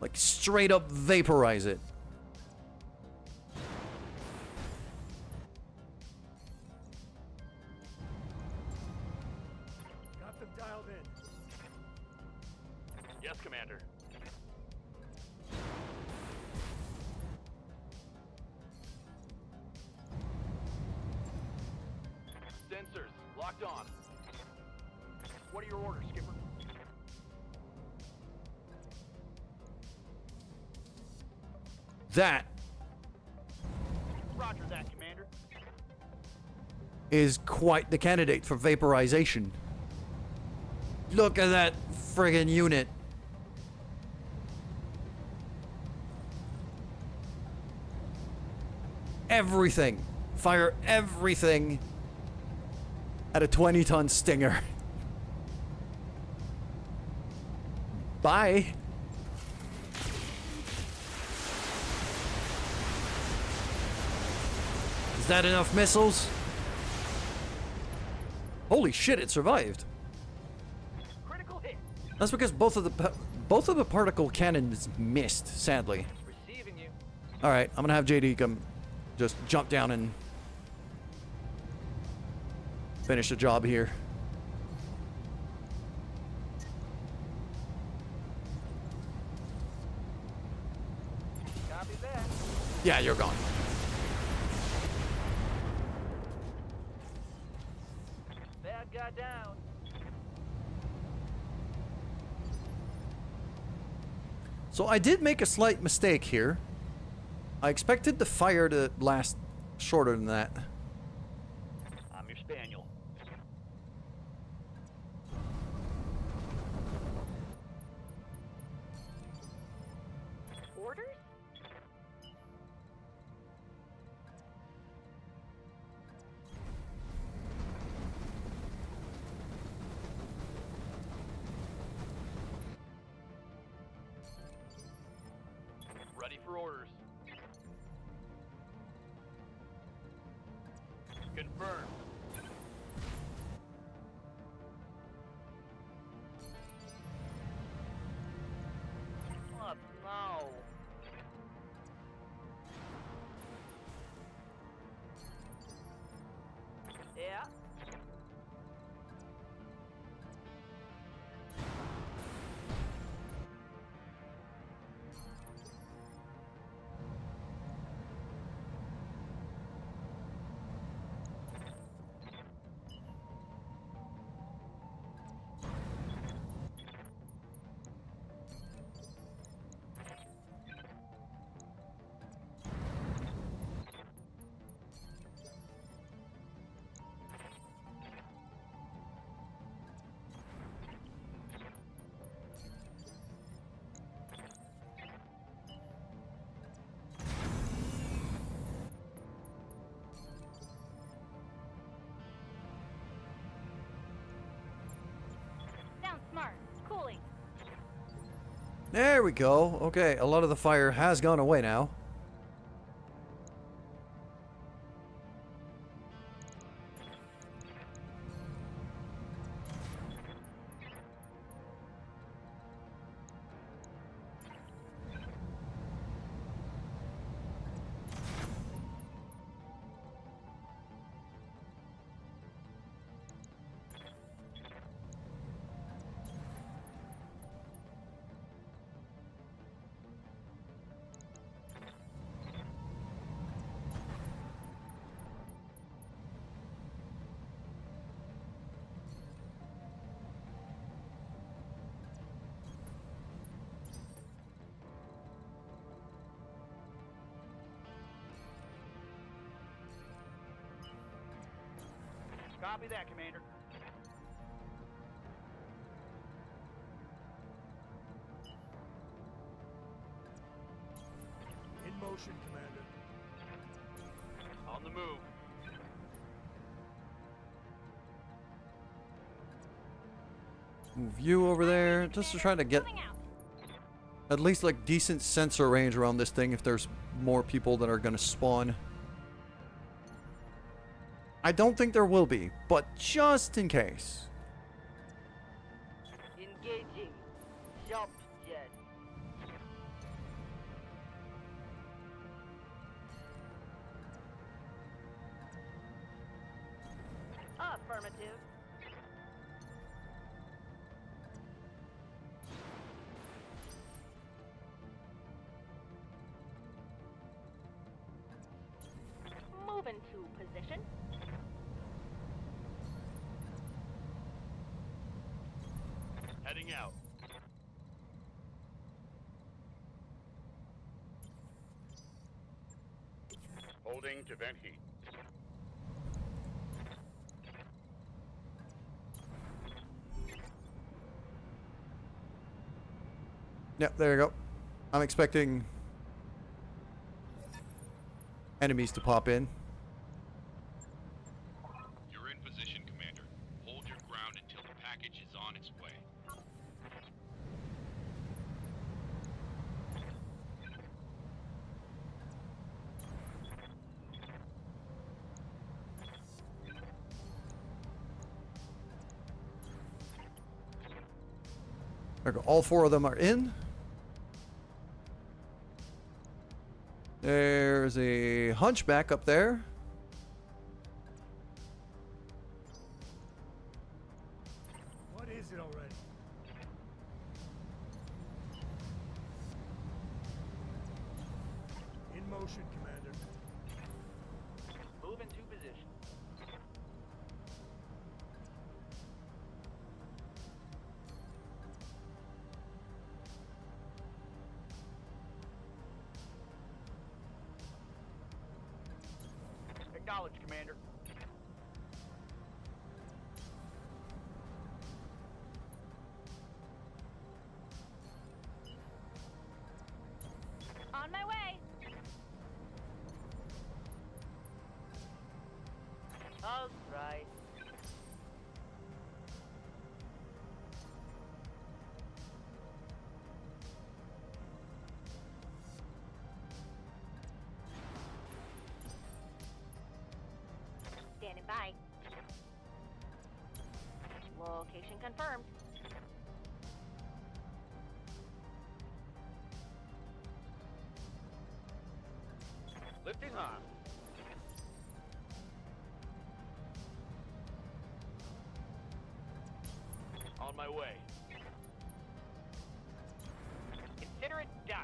Like straight up vaporize it. Got them dialed in. Yes, Commander. Sensors locked on. What are your orders, Skipper? That Roger that, Commander. is quite the candidate for vaporization. Look at that friggin' unit. Everything. Fire everything at a 20-ton Stinger. Bye. Is that enough missiles? Holy shit, it survived. Critical hit. That's because both of the particle cannons missed, sadly. Receiving you. All right, I'm gonna have JD come, just jump down and finish the job here. Copy that. Yeah, you're gone. Bad guy down. So I did make a slight mistake here. I expected the fire to last shorter than that. I'm your spaniel. Orders? Ready for orders. Confirmed. What? No. Yeah. Sounds smart. Cooling. There we go. Okay, a lot of the fire has gone away now. Copy that, Commander. In motion, Commander. On the move. Move you over there, just to try to get at least like decent sensor range around this thing if there's more people that are gonna spawn. I don't think there will be, but just in case. Engaging. Jump jet. Affirmative. Move into position. Heading out. Holding to vent heat. Yep, there you go. I'm expecting enemies to pop in. You're in position, Commander. Hold your ground until the package is on its way. There we go. All four of them are in. There's a hunchback up there. What is it already? In motion, Commander. Move into position. Acknowledge, Commander. On my way. All right. Standing by. Location confirmed. Lifting high. On my way. Consider it done.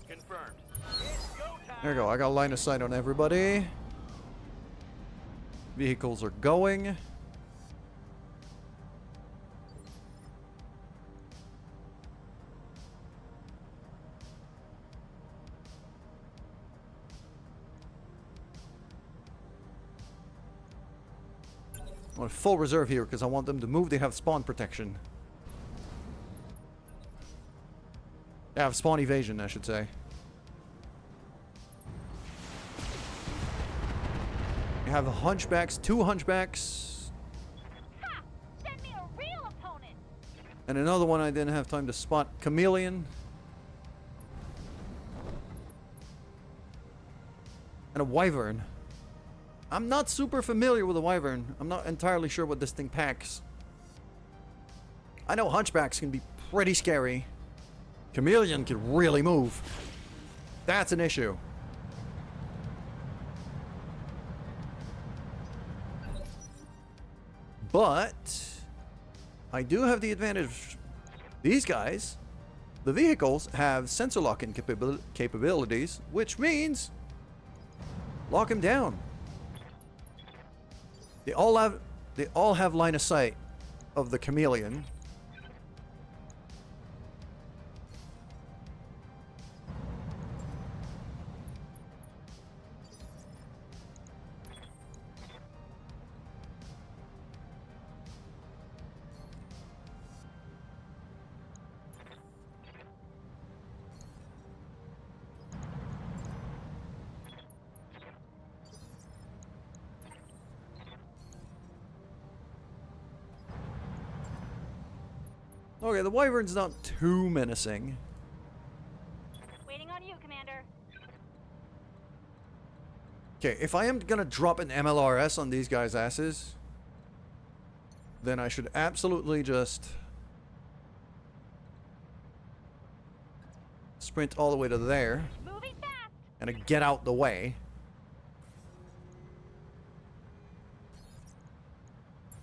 Confirmed. It's go time. There you go. I got line of sight on everybody. Vehicles are going. I'm on full reserve here because I want them to move. They have spawn protection. They have spawn evasion, I should say. You have hunchbacks, 2 hunchbacks, Ha! Send me a real opponent. and another one I didn't have time to spot. Chameleon. And a wyvern. I'm not super familiar with a wyvern. I'm not entirely sure what this thing packs. I know hunchbacks can be pretty scary. Chameleon can really move. That's an issue. But I do have the advantage. These guys, the vehicles, have sensor lock-in capabilities, which means lock him down. They all have line of sight of the chameleon. Okay, the Wyvern's not too menacing. Waiting on you, Commander. Okay, if I am gonna drop an MLRS on these guys' asses, then I should absolutely just sprint all the way to there Moving fast. and get out the way.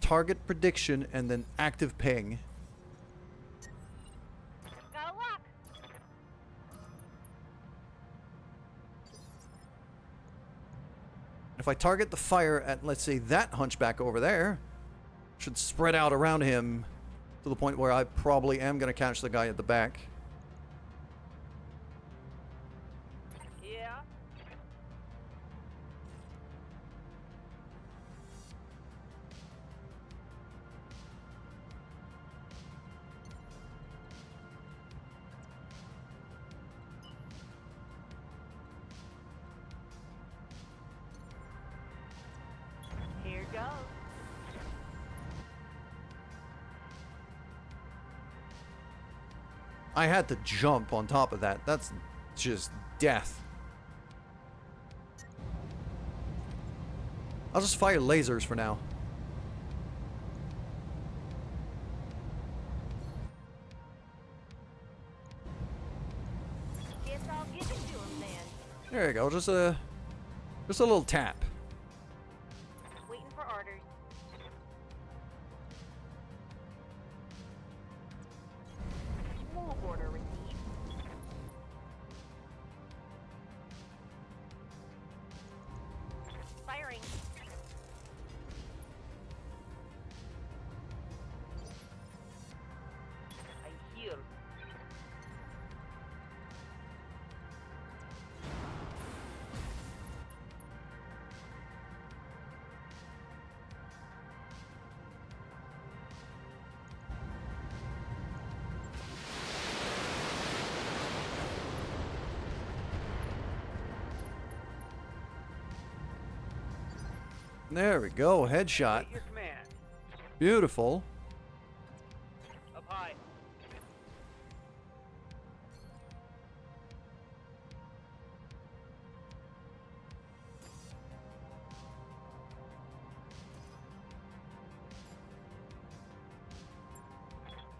Target prediction and then active ping. Got a lock. If I target the fire at, let's say, that hunchback over there, should spread out around him to the point where I probably am going to catch the guy at the back. Yeah. Here goes. I had to jump on top of that. That's just death. I'll just fire lasers for now. Guess I'll give it to him then. There you go. Just a little tap. Waiting for orders. Move order received. Firing. I heal. There we go. Headshot. Take your command. Beautiful. Up high.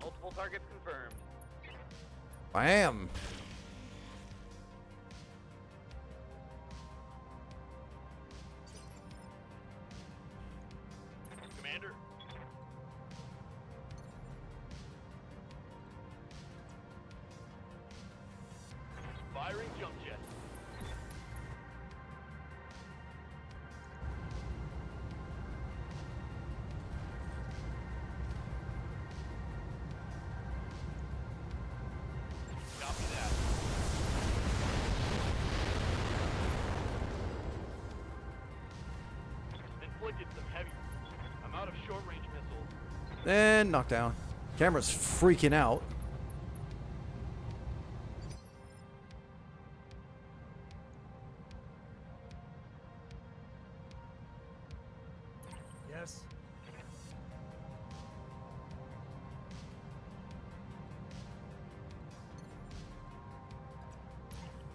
Multiple targets confirmed. Bam. Commander? Firing jump jet. Copy that. Inflicted some heavy. I'm out of short-range missiles. And knockdown. Camera's freaking out. Yes.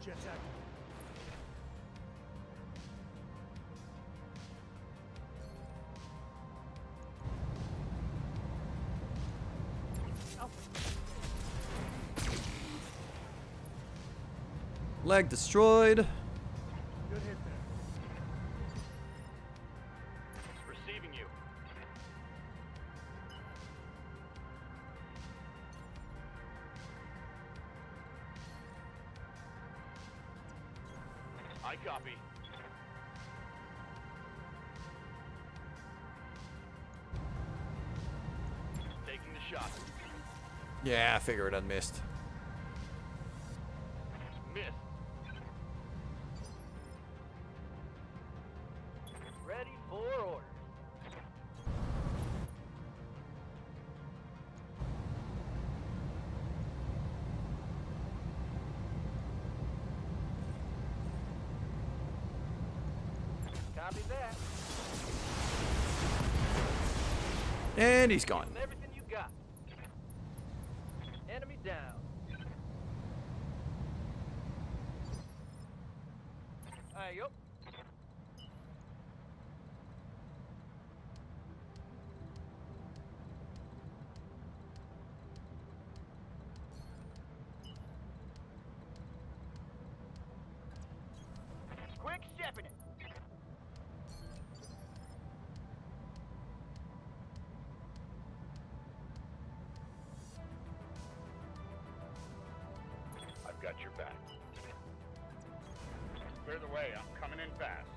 Jet's active. Leg destroyed. Good hit there. Receiving you. I copy. Taking the shot. Yeah, I figured I'd missed. Miss. Ready for orders. Copy that. And he's gone. Everything you got. Yup. Quick stepping it. I've got your back. Clear the way. I'm coming in fast.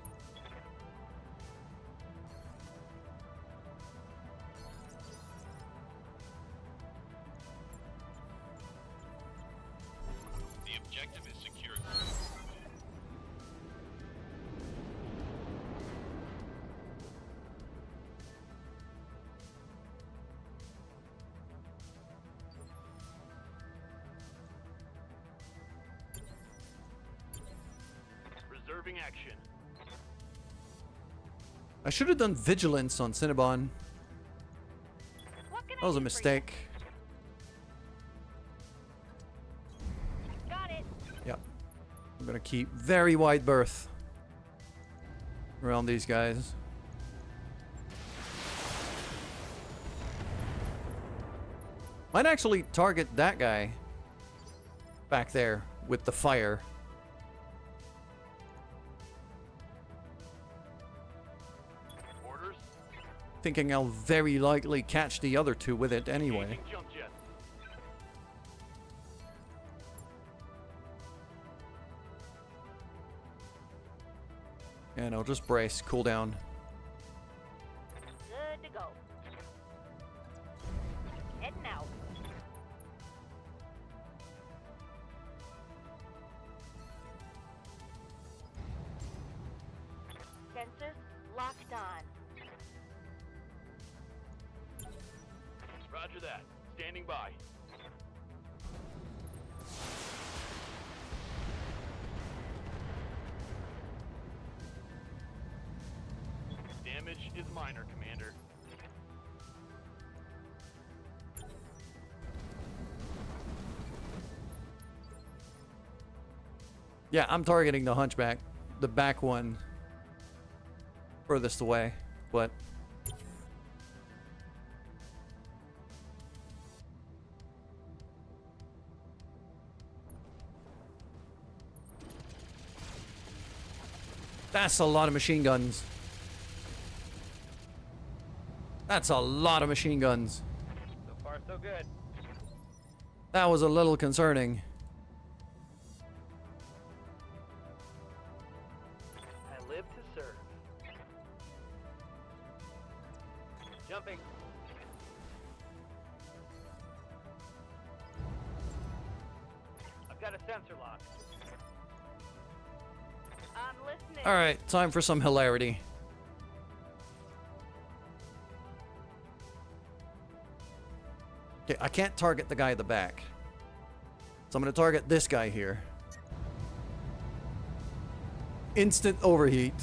The objective is secured. Reserving action. I should have done vigilance on Cinnabon. What can That was I a do for mistake. you? Got it. Yep. I'm gonna keep very wide berth around these guys. Might actually target that guy back there with the fire. Orders. Thinking I'll very likely catch the other two with it anyway. Engaging jump jet. And I'll just brace, cool down. Good to go. Heading out. Sensors locked on. Roger that. Standing by. Damage is minor, Commander. Yeah, I'm targeting the hunchback. The back one furthest away, but that's a lot of machine guns. That's a lot of machine guns. So far, so good. That was a little concerning. I live to serve. Jumping. I've got a sensor lock. I'm listening. All right, time for some hilarity. Okay, I can't target the guy at the back. So I'm going to target this guy here. Instant overheat.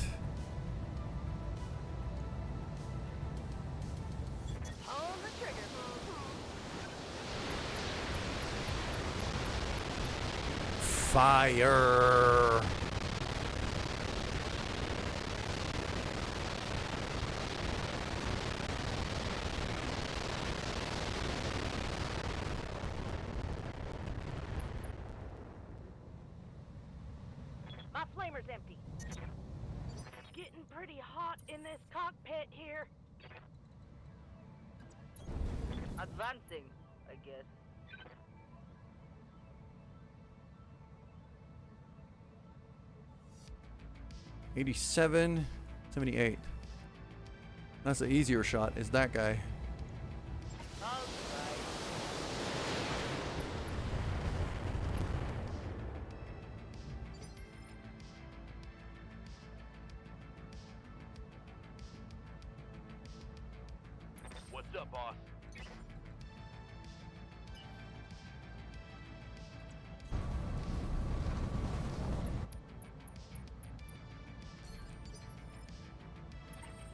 On the trigger. Fire. My flamer's empty. It's getting pretty hot in this cockpit here. Advancing, I guess. $87, $78. That's the easier shot, is that guy. All right. What's up, boss?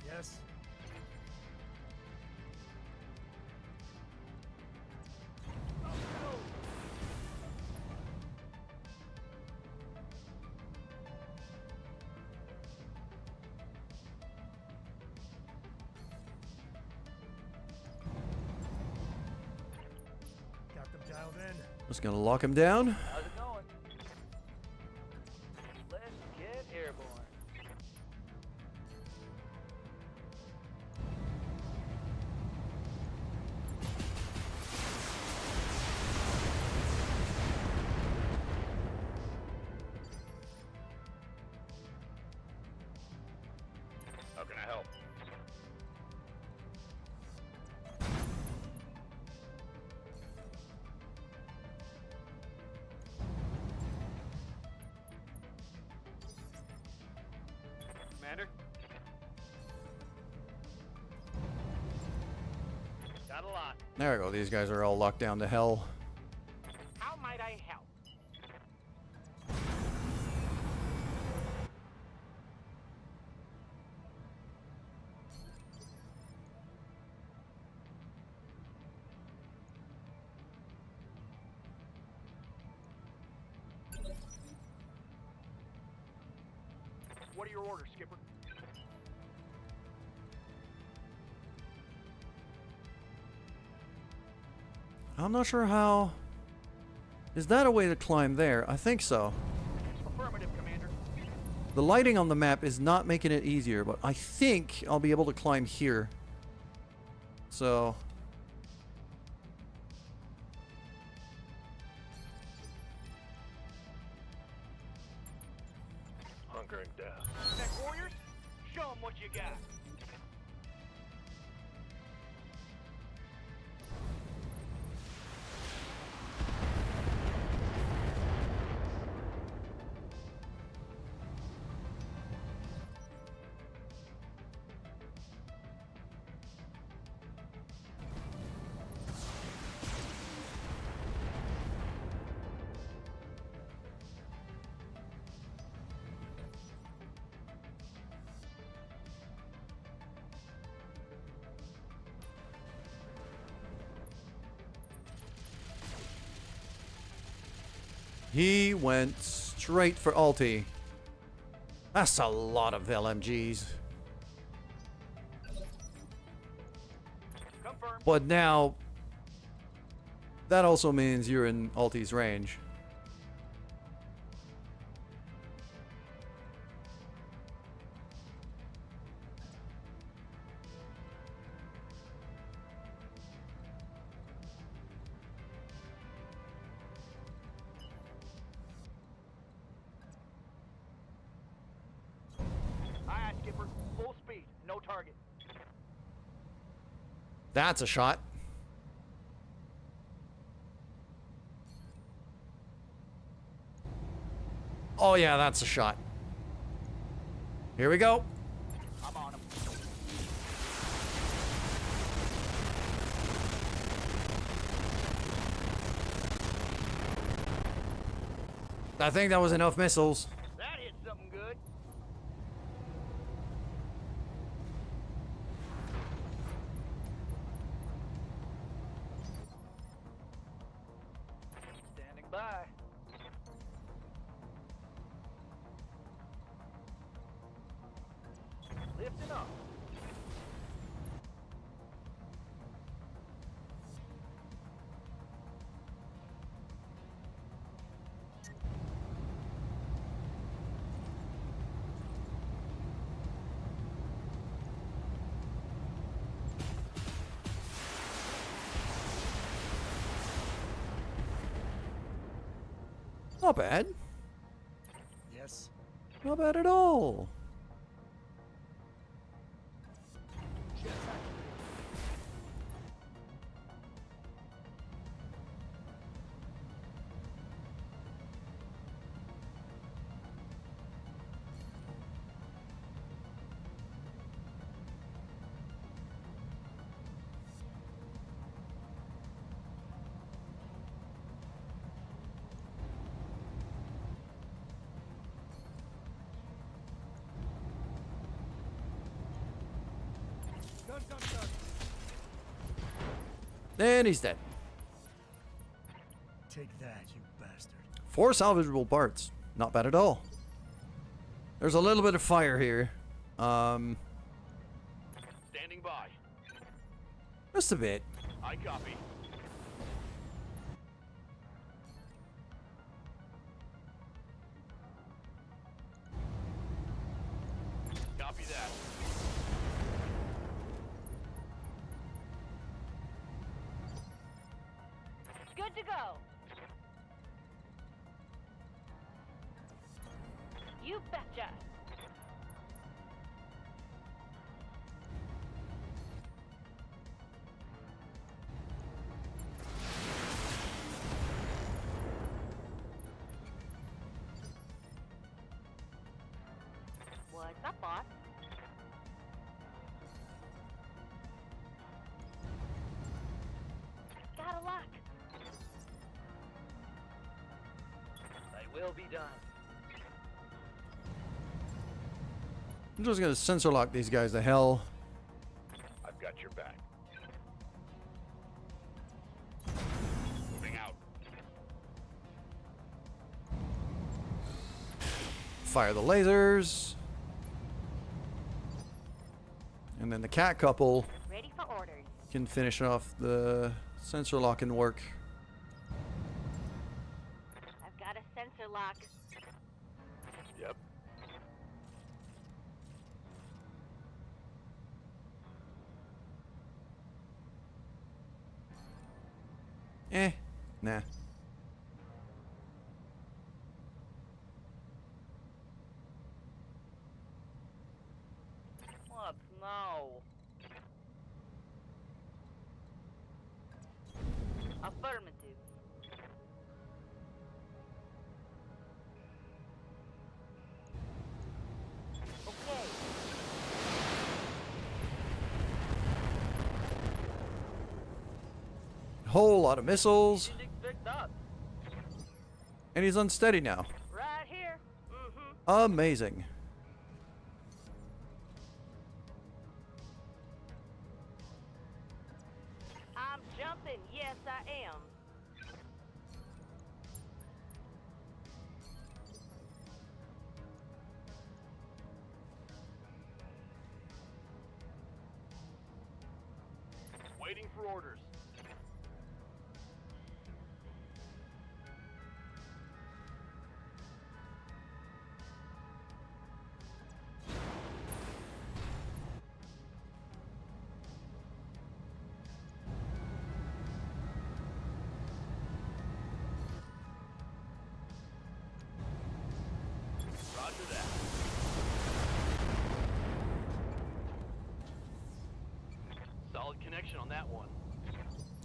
Yes. Just gonna lock him down. How's it going? Let's get airborne. How can I help? Commander? Got a lot. There we go. These guys are all locked down to hell. How might I help? What are your orders, Skipper? I'm not sure how... Is that a way to climb there? I think so. Affirmative, Commander. The lighting on the map is not making it easier, but I think I'll be able to climb here. So... Hunkering down. Tech warriors, show them what you got. He went straight for ulti. That's a lot of LMGs. Confirm. But now, that also means you're in ulti's range. Aye, Skipper. Full speed. No target. That's a shot. Oh yeah, that's a shot. Here we go. I'm on him. I think that was enough missiles. That hit something good. Standing by. Lifting up. Not bad. Yes. Not bad at all. Jets activated. Gun, gun, gun. And he's dead. Take that, you bastard. 4 salvageable parts. Not bad at all. There's a little bit of fire here. Standing by. Just a bit. I copy. to go. You betcha. What's up, boss? Got a lock. They will be done. I'm just gonna sensor lock these guys to hell. I've got your back. Moving out. Fire the lasers. And then the cat couple Ready for orders. can finish off the sensor locking work. I've got a sensor lock. Yep. Nah. What now? Affirmative. Okay. Whole lot of missiles. Didn't expect that. And he's unsteady now. Right here. Mm-hmm. Amazing. I'm jumping. Yes, I am. Waiting for orders. Roger that. Solid connection on that one.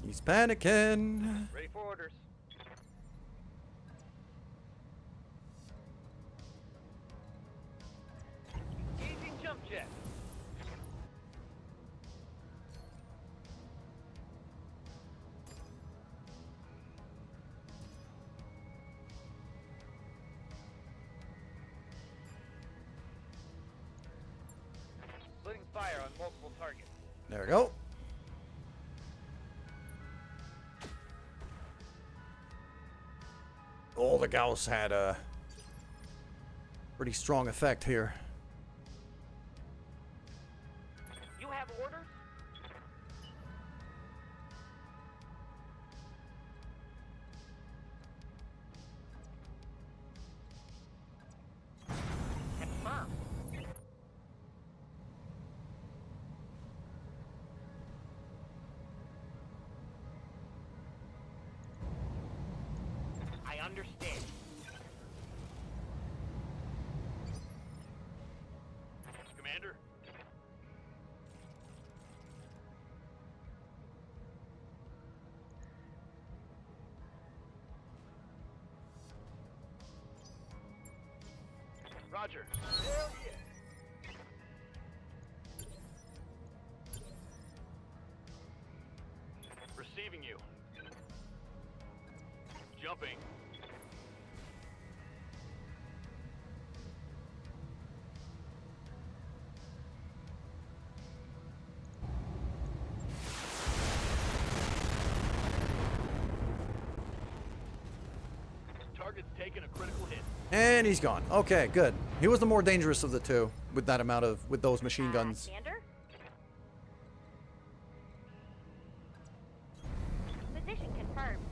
He's panicking. Ready for orders. Engaging jump jet. Splitting fire on multiple targets. There we go. Oh, the Gauss had a pretty strong effect here. You have orders? Confirm. I understand. Commander? Roger. Hell yeah. Receiving you. Jumping. Target's taken a critical hit. And he's gone. Okay, good. He was the more dangerous of the two with that amount of, with those machine guns. Commander? Position confirmed.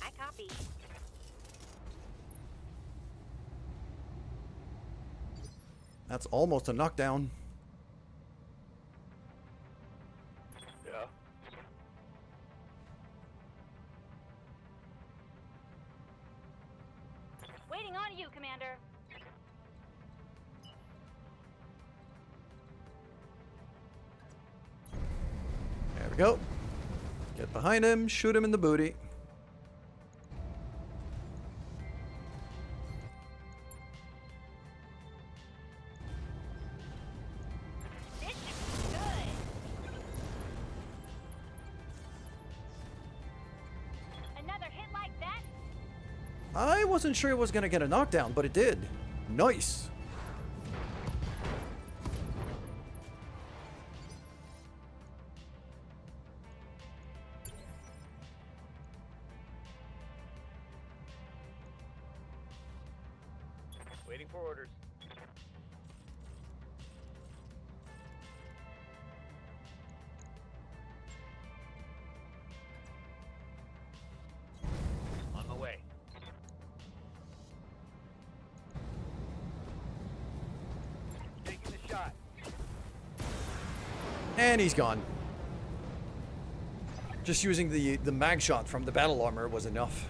I copy. That's almost a knockdown. Waiting on you, Commander. There we go. Get behind him, shoot him in the booty. This is good. Another hit like that? I wasn't sure it was gonna get a knockdown, but it did. Nice. Waiting for orders. On my way. Taking the shot. And he's gone. Just using the mag shot from the battle armor was enough.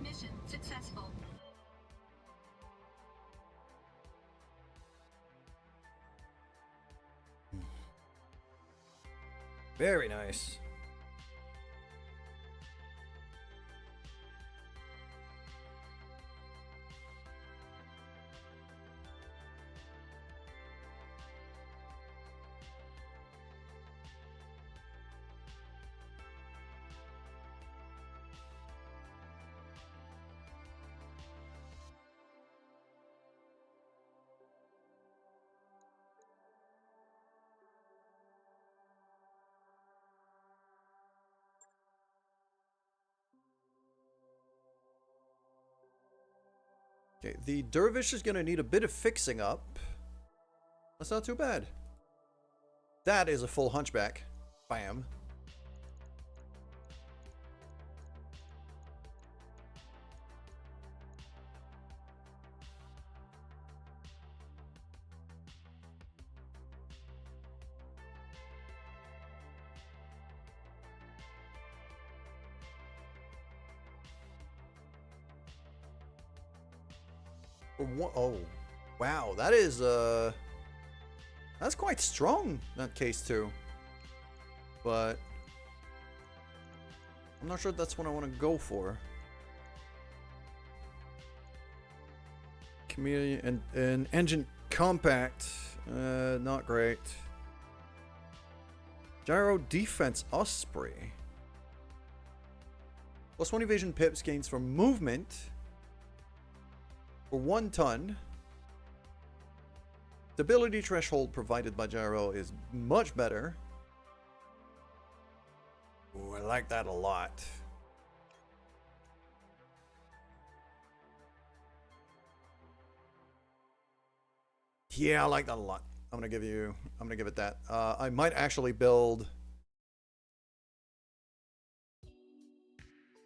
Mission successful. Very nice. Okay, the dervish is gonna need a bit of fixing up. That's not too bad. That is a full hunchback. Bam. Oh, wow, that is that's quite strong, that case too. But I'm not sure that's what I want to go for. Community and engine compact, not great. Gyro defense Osprey. +1 evasion pips gains from movement. For 1 ton, stability threshold provided by gyro is much better. Ooh, I like that a lot. Yeah, I like that a lot. I'm gonna give it that. I might actually build.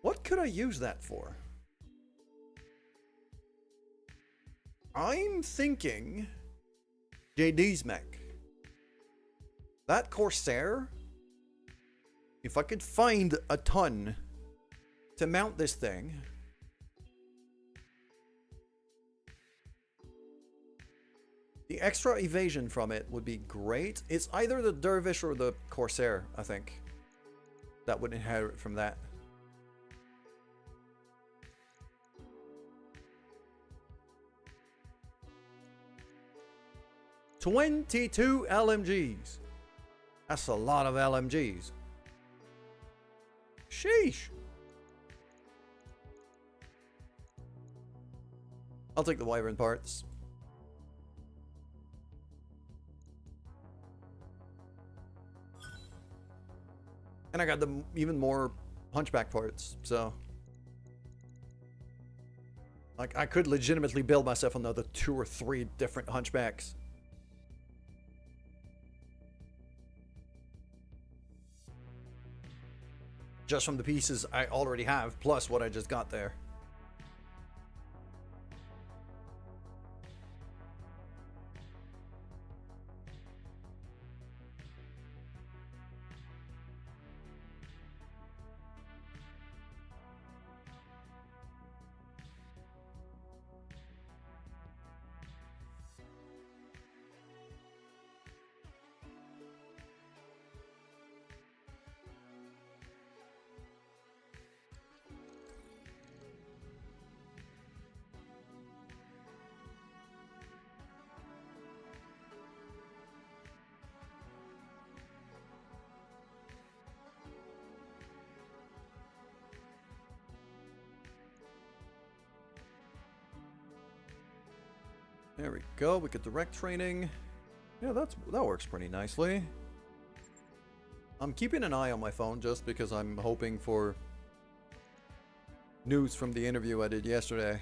What could I use that for? I'm thinking JD's mech. That Corsair, if I could find a ton to mount this thing, the extra evasion from it would be great. It's either the Dervish or the Corsair, I think, that would inherit from that. $22 LMGs. That's a lot of LMGs. Sheesh. I'll take the Wyvern parts. And I got the even more Hunchback parts, so like I could legitimately build myself another 2 or 3 different Hunchbacks. Just from the pieces I already have, plus what I just got there. There we go. We get direct training. Yeah, that works pretty nicely. I'm keeping an eye on my phone just because I'm hoping for news from the interview I did yesterday.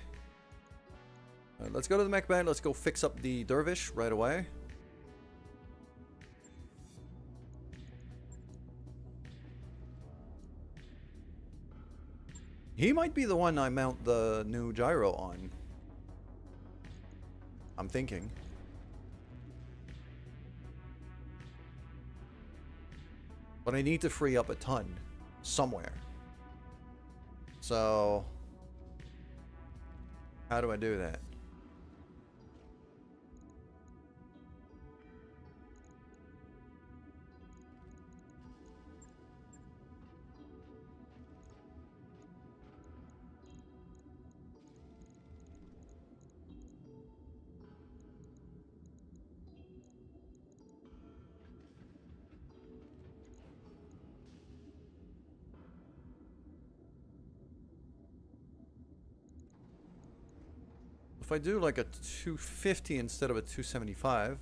Let's go to the mech bed. Let's go fix up the dervish right away. He might be the one I mount the new gyro on. I'm thinking. But I need to free up a ton somewhere. So, how do I do that? If I do like a 250 instead of a 275,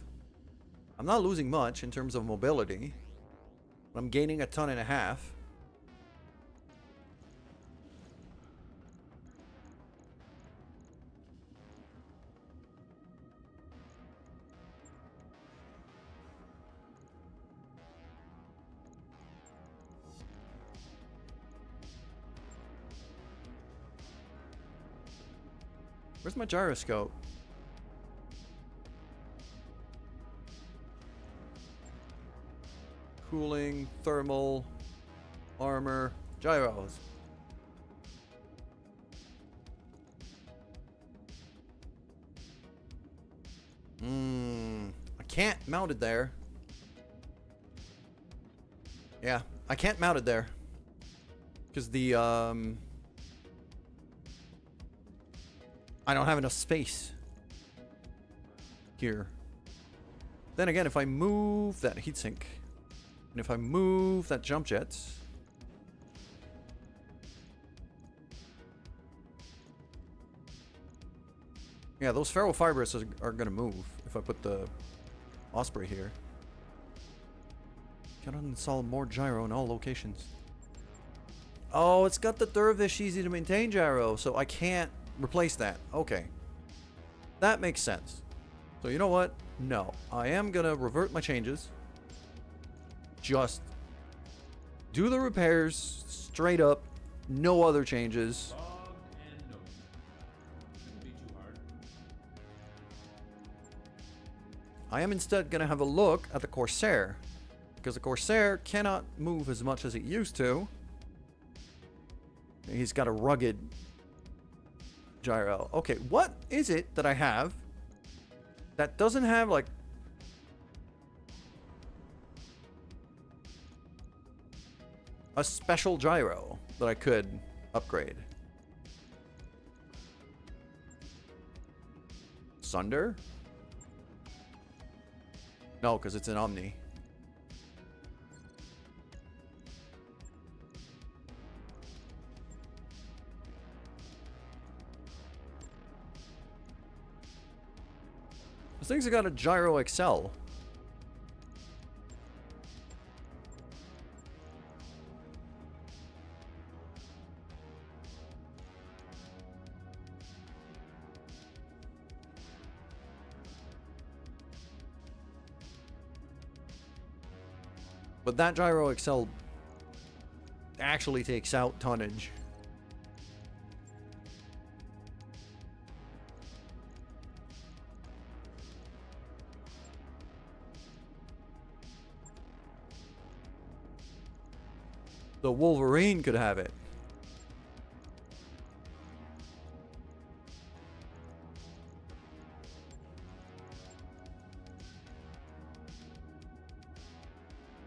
I'm not losing much in terms of mobility. But I'm gaining a ton and a half. Where's my gyroscope? Cooling, thermal, armor, gyros. I can't mount it there. Yeah, I can't mount it there. Because the, I don't have enough space here. Then again, if I move that heatsink, and if I move that jump jet, yeah, those ferro fibers are gonna move if I put the Osprey here. Can I install more gyro in all locations? Oh, it's got the Dervish easy to maintain gyro, so I can't replace that. Okay. That makes sense. So you know what? No. I am gonna revert my changes. Just do the repairs straight up. No other changes. Log and note. Shouldn't be too hard. I am instead gonna have a look at the Corsair. Because the Corsair cannot move as much as it used to. He's got a rugged gyro. Okay, what is it that I have that doesn't have like a special gyro that I could upgrade? Sunder? No, because it's an Omni. Those things have got a gyro Excel. But that gyro Excel actually takes out tonnage. The Wolverine could have it.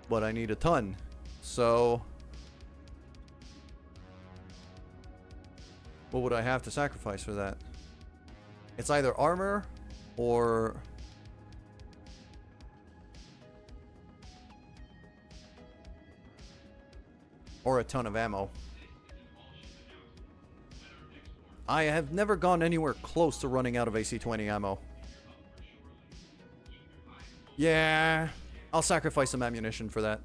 But I need a ton. So what would I have to sacrifice for that? It's either armor or a ton of ammo. I have never gone anywhere close to running out of AC-20 ammo. Yeah, I'll sacrifice some ammunition for that.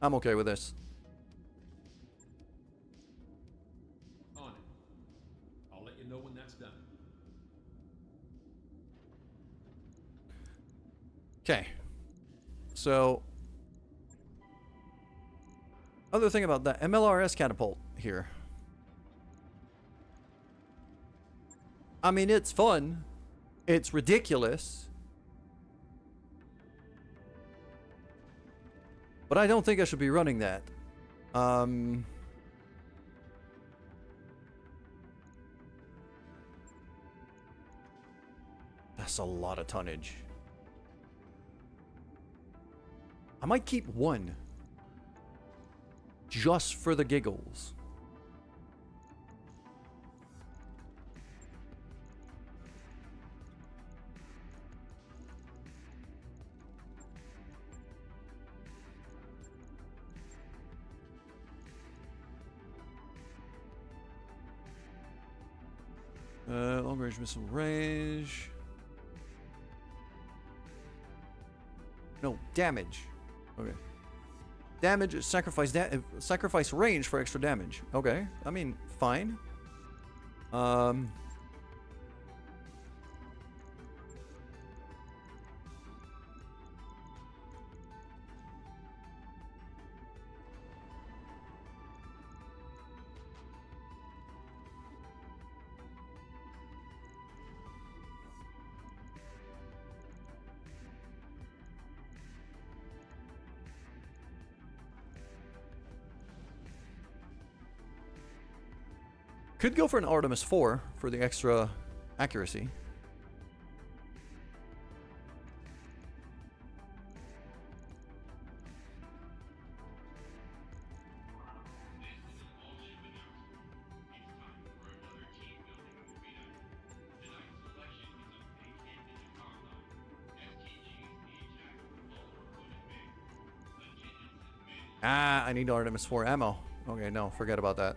I'm okay with this. On it. I'll let you know when that's done. Okay. So, other thing about that MLRS catapult here. I mean, it's fun. It's ridiculous. But I don't think I should be running that. That's a lot of tonnage. I might keep one. Just for the giggles. Long range missile range. No, damage. Okay. Damage is sacrifice range for extra damage. Okay. I mean, fine. Could go for an Artemis 4 for the extra accuracy. Ah, I need Artemis 4 ammo. Okay, no, forget about that.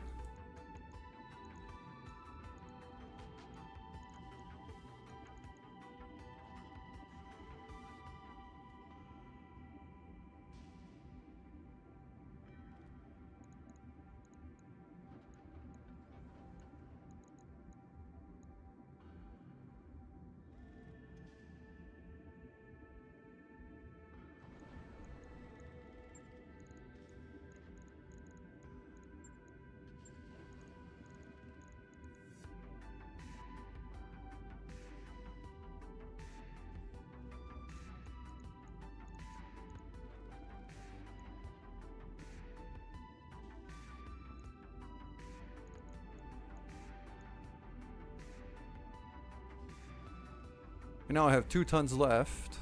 And now I have 2 tons left.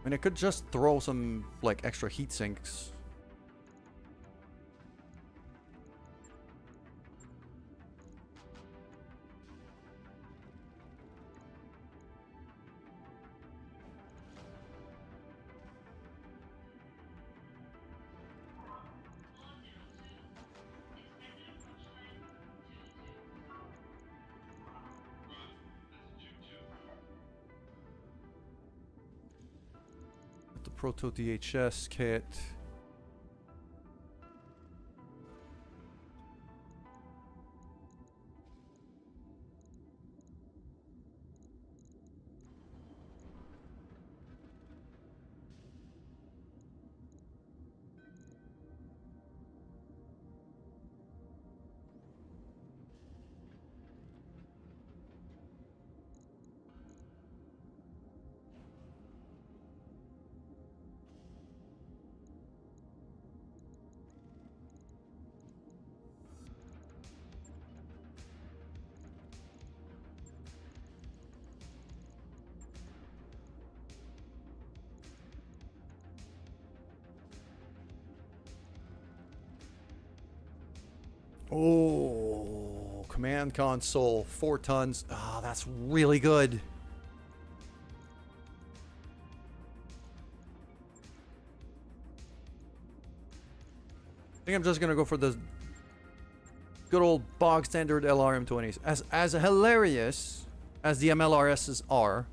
And I could just throw some, like, extra heat sinks. Proto DHS kit. Oh, command console, 4 tons. Ah, that's really good. I think I'm just gonna go for the good old bog standard LRM-20s. As hilarious as the MLRSs are,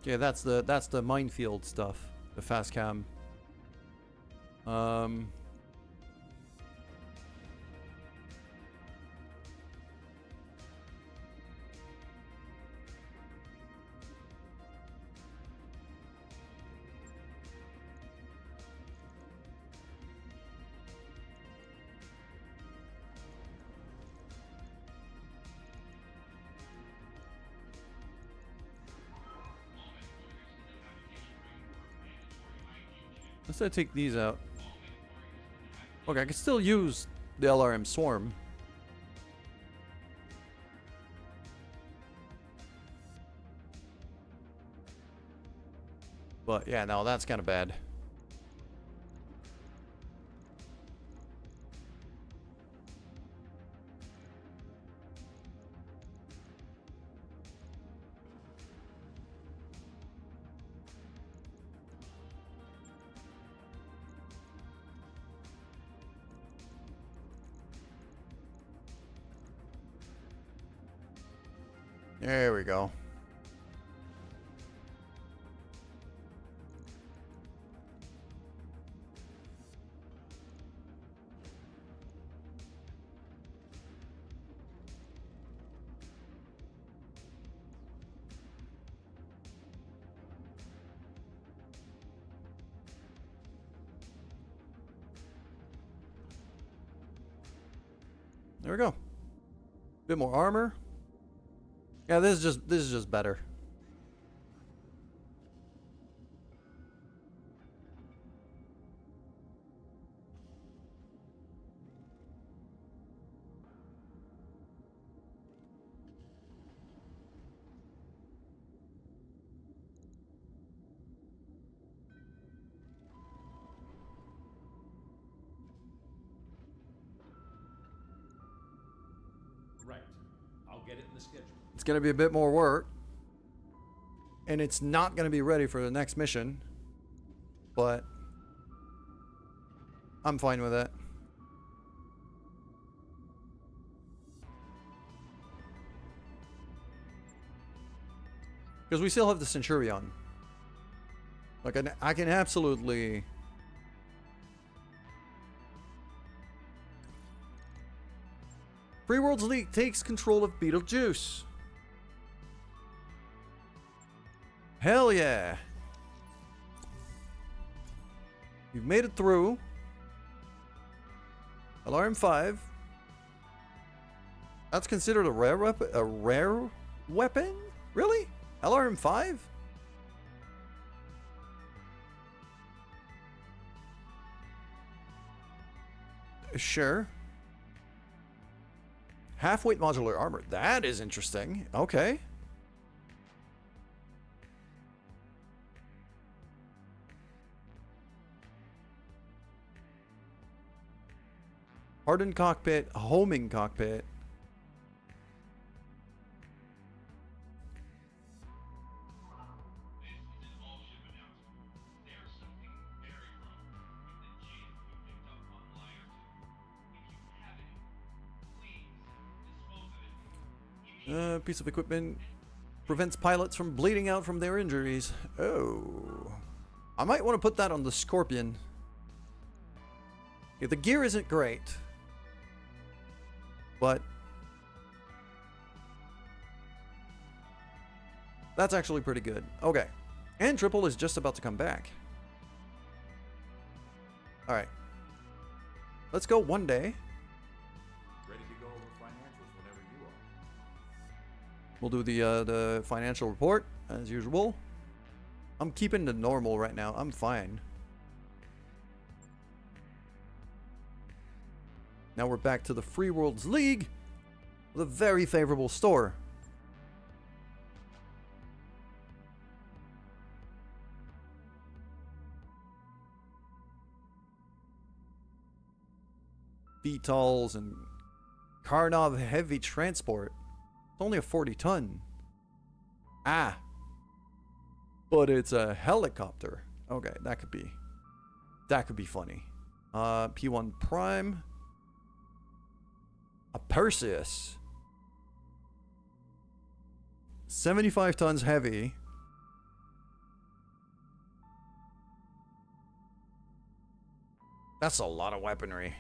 Okay, that's the minefield stuff. The fast cam. Let's take these out. Okay, I can still use the LRM Swarm. But yeah, no, that's kind of bad. There we go. There we go. Bit more armor. Yeah, this is just better. Right. I'll get it in the schedule. It's going to be a bit more work. And it's not going to be ready for the next mission. But I'm fine with it. Because we still have the Centurion. Like, I can absolutely... Free Worlds League takes control of Beetlejuice. Hell yeah. You've made it through. Alarm 5. That's considered a rare weapon? A rare weapon? Really? Alarm 5? Sure. Half-weight modular armor. That is interesting. Okay. Hardened cockpit, homing cockpit. Piece of equipment prevents pilots from bleeding out from their injuries. Oh. I might want to put that on the Scorpion. Yeah, the gear isn't great. But that's actually pretty good. Okay. And Triple is just about to come back. Alright. Let's go one day. Ready to go over financials whenever you are. We'll do the financial report as usual. I'm keeping the normal right now. I'm fine. Now we're back to the Free Worlds League with a very favorable store. VTOLs and Karnov heavy transport. It's only a 40-ton. Ah. But it's a helicopter. Okay, that could be funny. P1 Prime. A Perseus. 75 tons heavy. That's a lot of weaponry.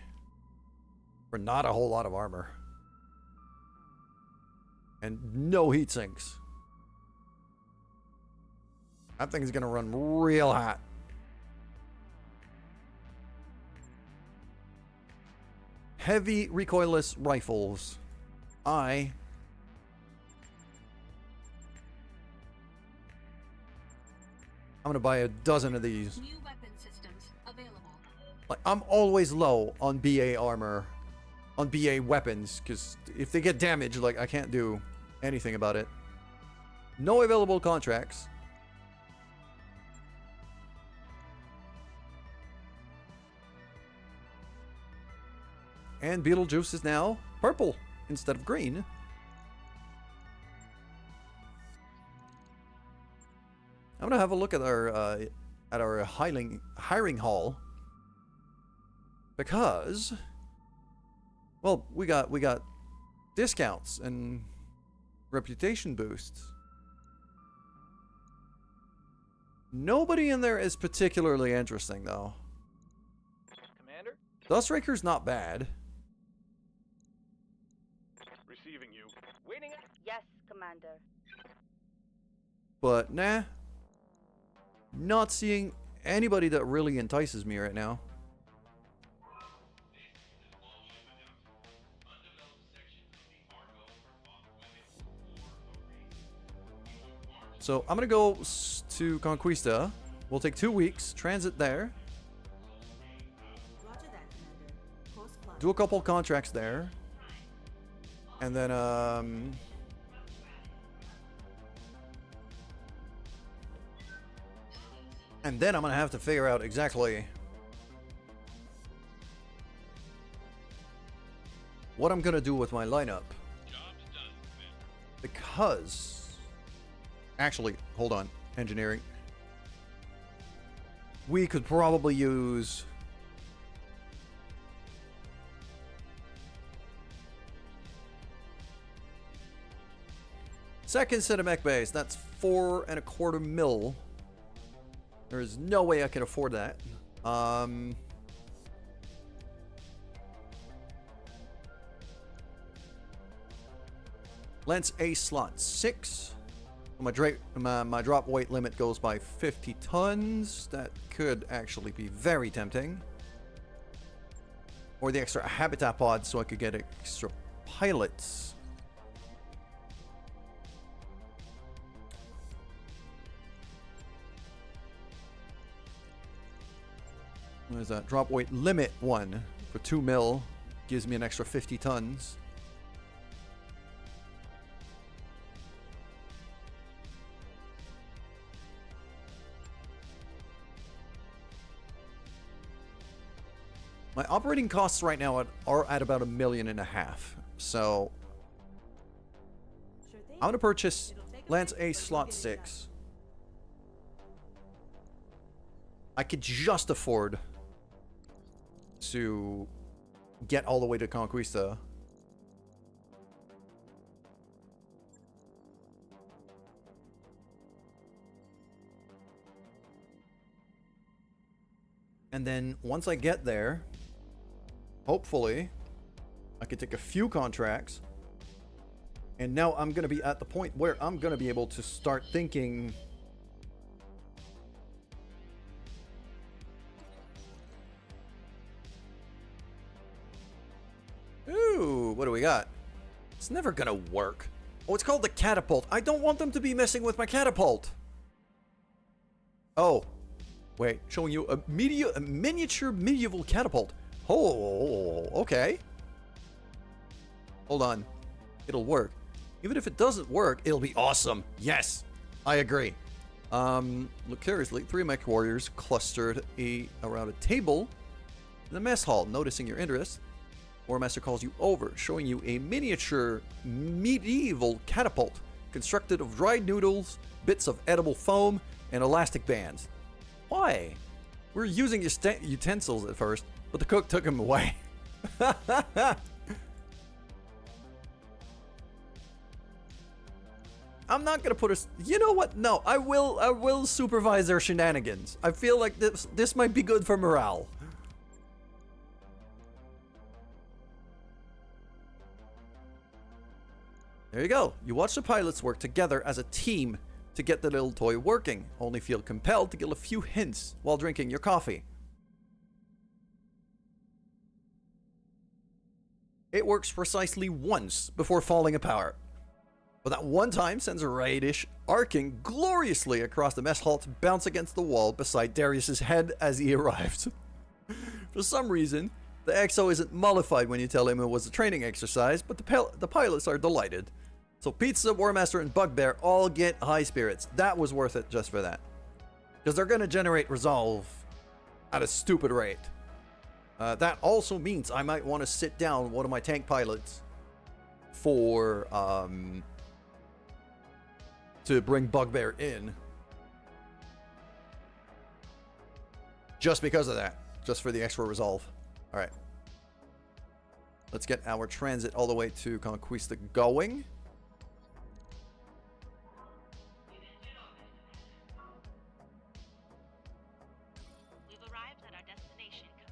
For not a whole lot of armor. And no heat sinks. That thing's gonna run real hot. Heavy recoilless rifles. I'm gonna buy a dozen of these. New weapon systems available. Like, I'm always low on BA armor, on BA weapons, because if they get damaged, like, I can't do anything about it. No available contracts. And Beetlejuice is now purple instead of green. I'm gonna have a look at our hiring hall, because, well, we got discounts and reputation boosts. Nobody in there is particularly interesting, though. Commander? Dustraker's not bad. Receiving you. Waiting. Yes, Commander. But, nah. Not seeing anybody that really entices me right now. So, I'm gonna go to Conquista. We'll take 2 weeks, transit there. Roger that, Commander. Post plot. Do a couple contracts there. And then, and then I'm gonna have to figure out exactly what I'm gonna do with my lineup. Because, actually, hold on, engineering. We could probably use second set of mech base. That's 4.25 mil. There is no way I can afford that. Lance A slot 6. My drop weight limit goes by 50 tons. That could actually be very tempting. Or the extra habitat pod so I could get extra pilots. What is that? Drop weight limit 1 for 2 mil. Gives me an extra 50 tons. My operating costs right now are at about $1.5 million. So Sure thing. I'm gonna purchase It'll take a Lance bit, A but slot you'll get it 6. I could just afford to get all the way to Conquista. And then once I get there, hopefully I could take a few contracts. And now I'm going to be at the point where I'm going to be able to start thinking, ooh, what do we got? It's never gonna work. Oh, it's called the catapult. I don't want them to be messing with my catapult. Oh, wait, showing you a miniature medieval catapult. Oh, okay. Hold on. It'll work. Even if it doesn't work, it'll be awesome. Yes, I agree. Look curiously, 3 mech warriors clustered around a table in the mess hall. Noticing your interest, Warmaster calls you over, showing you a miniature medieval catapult constructed of dried noodles, bits of edible foam, and elastic bands. Why? We were using your utensils at first, but the cook took them away. I'm not gonna put a. You know what? No, I will supervise their shenanigans. I feel like this might be good for morale. There you go. You watch the pilots work together as a team to get the little toy working. Only feel compelled to give a few hints while drinking your coffee. It works precisely once before falling apart. But that one time sends a radish arcing gloriously across the mess hall to bounce against the wall beside Darius's head as he arrived. For some reason, the XO isn't mollified when you tell him it was a training exercise, but the pilots are delighted. So Pizza, War Master, and Bugbear all get high spirits. That was worth it just for that. Because they're going to generate resolve at a stupid rate. That also means I might want to sit down one of my tank pilots for to bring Bugbear in. Just because of that. Just for the extra resolve. Alright. Let's get our transit all the way to Conquista going.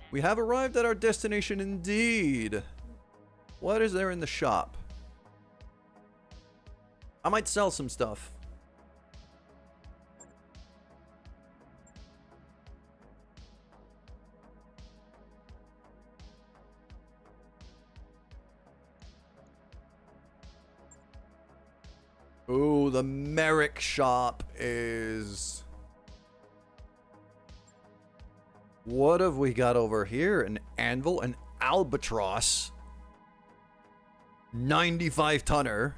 We have arrived at our destination indeed. What is there in the shop? I might sell some stuff. Ooh, the Merrick shop is... What have we got over here? An anvil, an albatross, 95 tonner.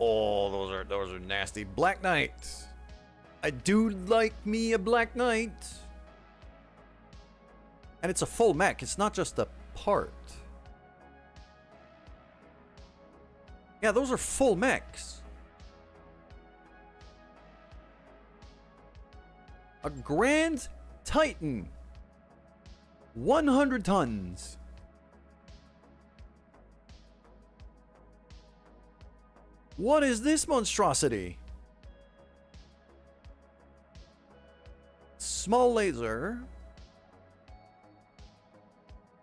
Oh, those are nasty. Black Knight. I do like me a Black Knight. And it's a full mech. It's not just a part. Yeah, those are full mechs. A Grand Titan. 100 tons. What is this monstrosity? Small laser.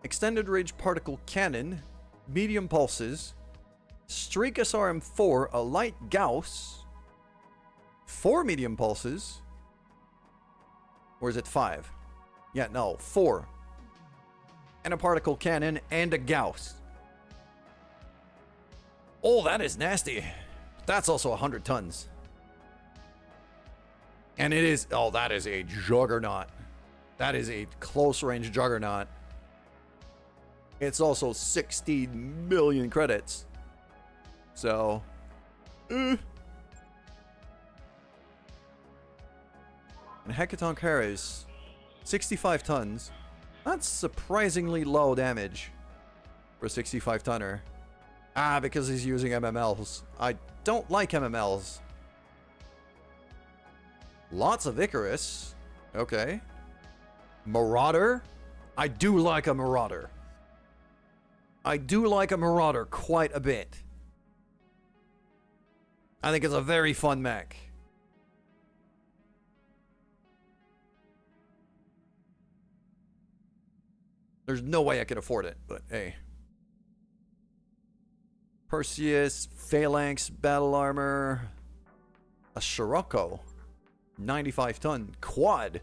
Extended range particle cannon. Medium pulses. Streak SRM-4. A light Gauss. 4 medium pulses. Or is it 5? Yeah, no, 4. And a particle cannon and a Gauss. Oh, that is nasty. That's also 100 tons. And it is... Oh, that is a juggernaut. That is a close-range juggernaut. It's also 16 million credits. So... And Hecaton carries 65 tons. That's surprisingly low damage for a 65 tonner. Ah, because he's using MMLs. I don't like MMLs. Lots of Icarus. Okay. Marauder. I do like a Marauder. I do like a Marauder quite a bit. I think it's a very fun mech. There's no way I can afford it, but hey. Perseus, Phalanx, Battle Armor. A Scirocco. 95 ton. Quad.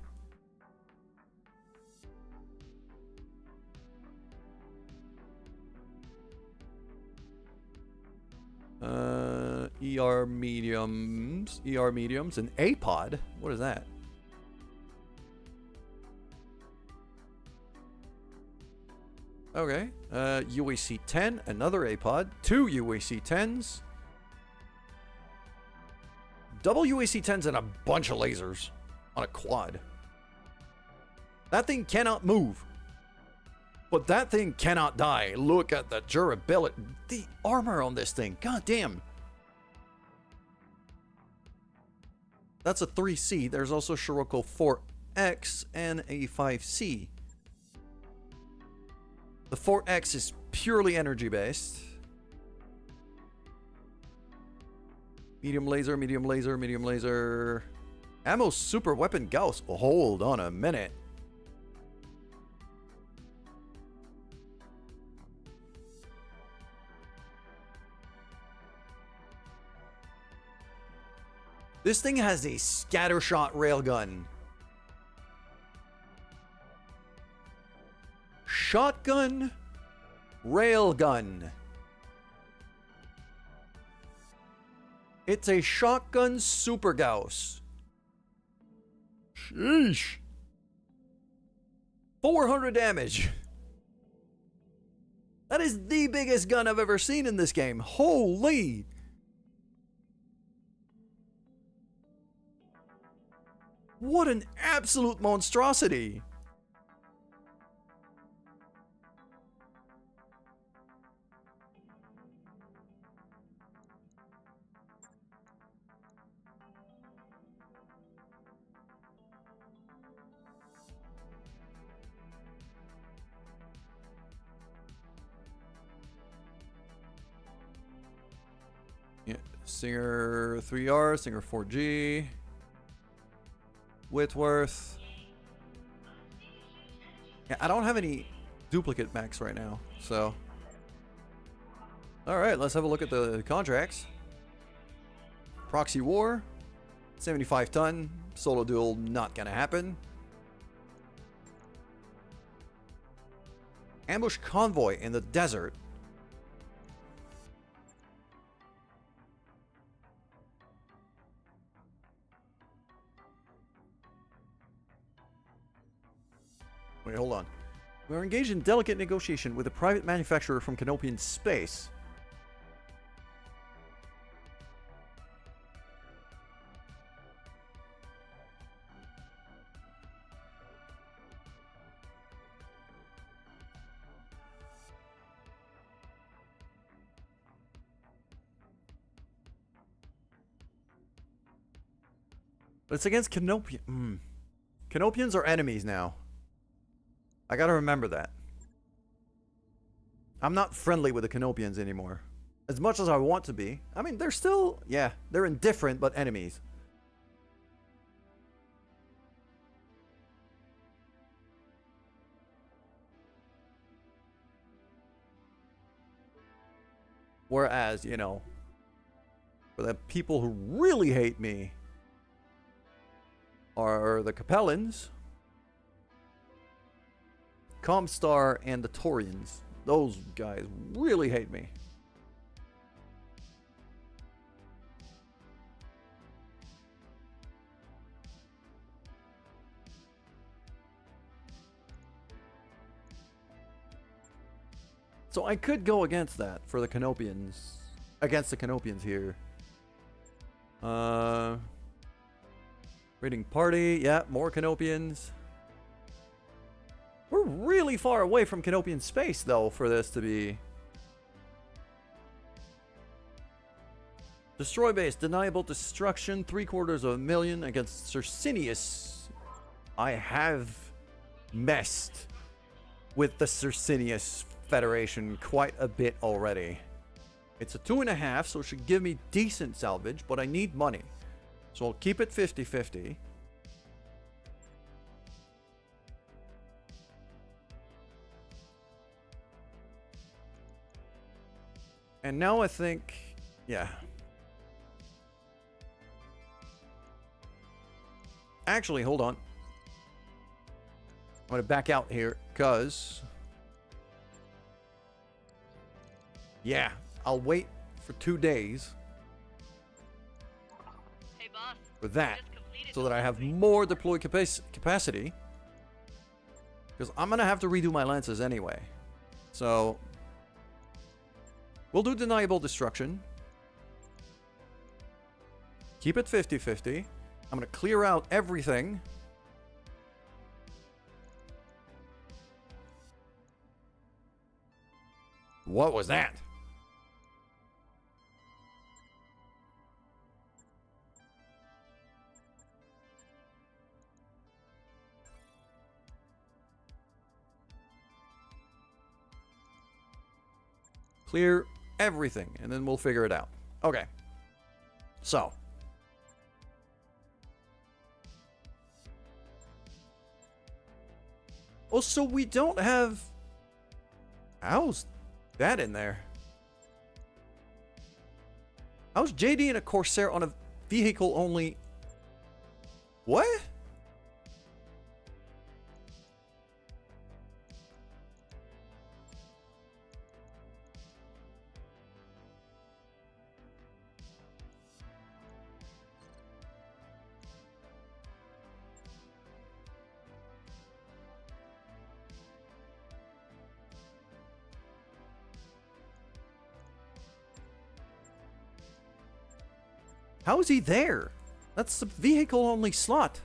ER mediums. ER mediums. An A-pod. What is that? Okay. UAC 10. Another A-pod. 2 UAC 10s. Double UAC 10s and a bunch of lasers on a quad. That thing cannot move. But that thing cannot die. Look at the durability. The armor on this thing. God damn. That's a 3C. There's also Scirocco 4X and a 5C. The 4X is purely energy based. Medium laser, medium laser, medium laser. Ammo super weapon Gauss. Oh, hold on a minute. This thing has a scattershot railgun. Shotgun, railgun. It's a shotgun super Gauss. Sheesh. 400 damage. That is the biggest gun I've ever seen in this game. Holy. What an absolute monstrosity. Yeah, Singer 3R, Singer 4G, Whitworth. Yeah, I don't have any duplicate mechs right now, so. Alright, let's have a look at the contracts. Proxy War, 75 ton, solo duel not gonna happen. Ambush Convoy in the desert. Wait, hold on. We are engaged in delicate negotiation with a private manufacturer from Canopian space. But it's against Canopian. Canopians are enemies now. I gotta remember that. I'm not friendly with the Canopians anymore. As much as I want to be. I mean, they're still... Yeah, they're indifferent, but enemies. Whereas, you know, for the people who really hate me are the Capellans, Comstar, and the Taurians. Those guys really hate me. So I could go against that for the Canopians. Against the Canopians here. Raiding party. Yeah, more Canopians. We're really far away from Canopian space, though, for this to be... Destroy base. Deniable destruction. 750,000 against Circinius. I have messed with the Circinius Federation quite a bit already. It's a 2.5, so it should give me decent salvage, but I need money. So I'll keep it 50-50. And now I think, yeah. Actually, hold on. I'm going to back out here, because... Yeah, I'll wait for 2 days. Hey, boss. For that, so that I have more deploy capacity. Because I'm going to have to redo my lances anyway. So... We'll do deniable destruction. Keep it 50-50. I'm going to clear out everything. What was that? Clear everything, and then we'll figure it out. Okay. So. Oh, so we don't have... How's that in there? How's JD and a Corsair on a... vehicle only... What? How is he there? That's the vehicle only slot.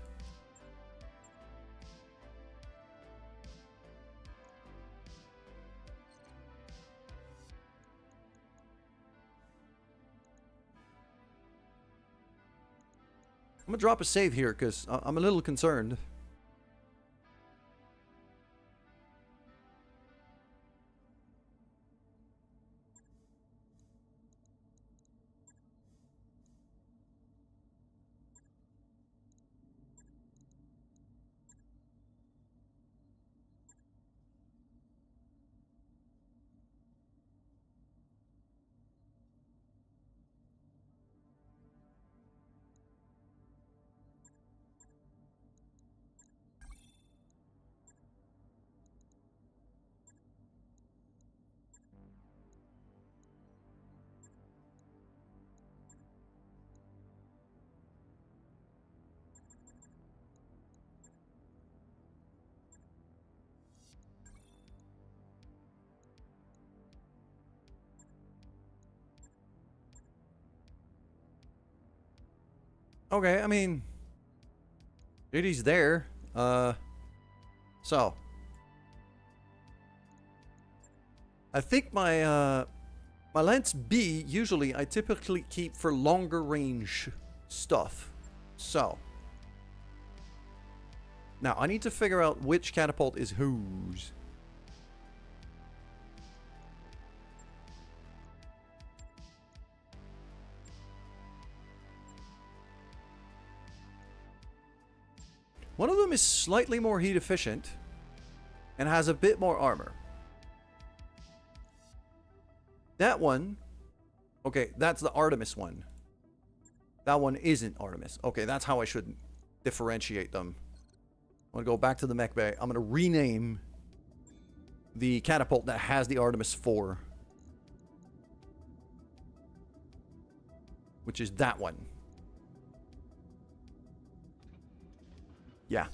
I'm gonna drop a save here because I'm a little concerned. Okay, I mean, duty's there. So I think my my Lance B usually I typically keep for longer range stuff. So now I need to figure out which catapult is whose. One of them is slightly more heat efficient and has a bit more armor. That one, okay, that's the Artemis one. That one isn't Artemis. Okay, that's how I should differentiate them. I'm going to go back to the mech bay. I'm going to rename the catapult that has the Artemis 4. Which is that one. Yeah.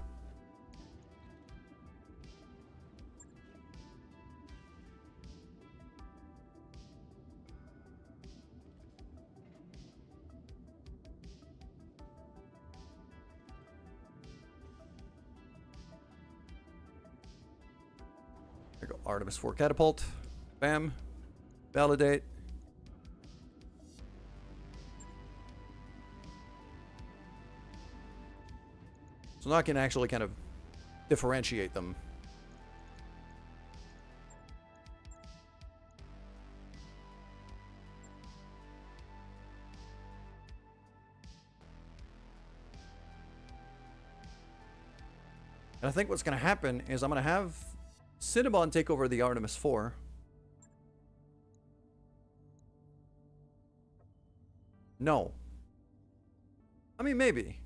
There we go. Artemis 4 catapult. Bam. Validate. So now I can actually kind of differentiate them. And I think what's going to happen is I'm going to have Cinnabon take over the Artemis 4. No. I mean, maybe.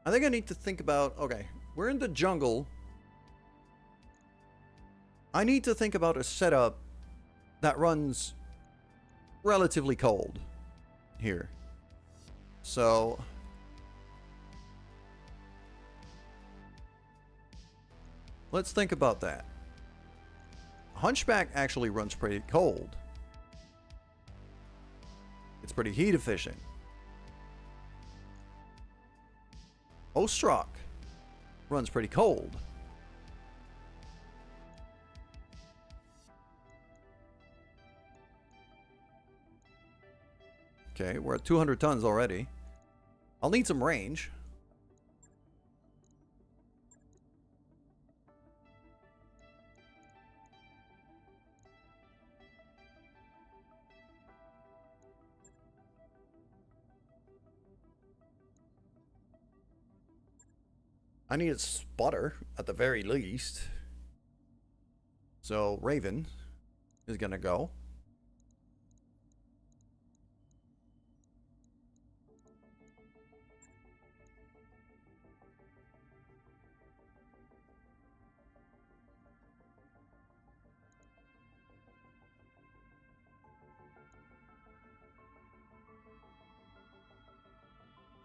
I think I need to think about, okay, we're in the jungle. I need to think about a setup that runs relatively cold here. So let's think about that. Hunchback actually runs pretty cold. It's pretty heat efficient. Ostrock runs pretty cold. Okay, we're at 200 tons already. I'll need some range. I need a spotter at the very least. So Raven is gonna go.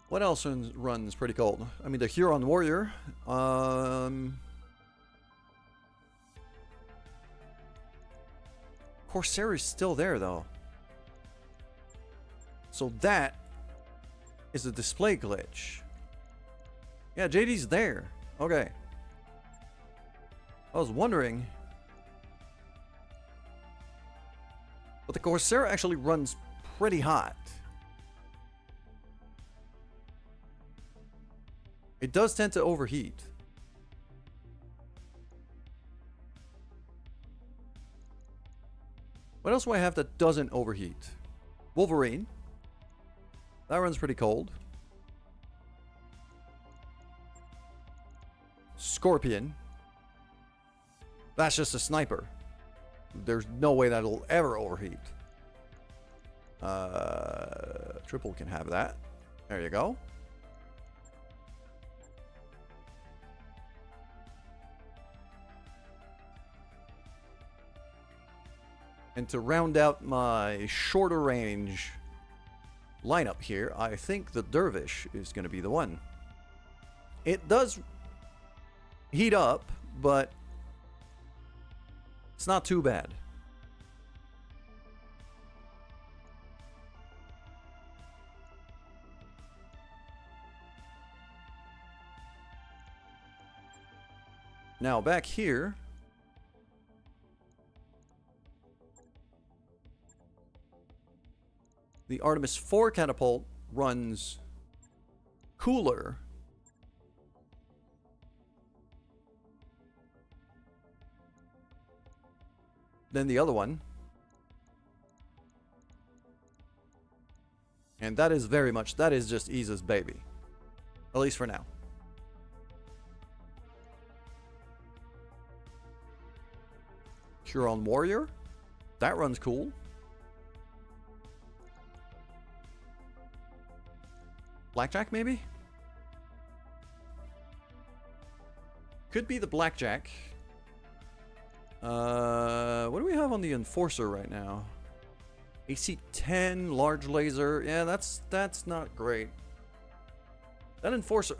What else runs pretty cold? I mean, the Huron Warrior. Corsair is still there, though. So that is a display glitch. Yeah, JD's there. Okay. I was wondering. But the Corsair actually runs pretty hot. It does tend to overheat. What else do I have that doesn't overheat? Wolverine. That runs pretty cold. Scorpion. That's just a sniper. There's no way that'll ever overheat. Triple can have that. There you go. And to round out my shorter range lineup here, I think the Dervish is going to be the one. It does heat up, but it's not too bad. Now back here, the Artemis 4 catapult runs cooler than the other one. And that is very much, that is just Isa's baby. At least for now. Huron Warrior. That runs cool. Blackjack, maybe? Could be the Blackjack. What do we have on the Enforcer right now? AC 10, large laser. Yeah, that's not great. That Enforcer,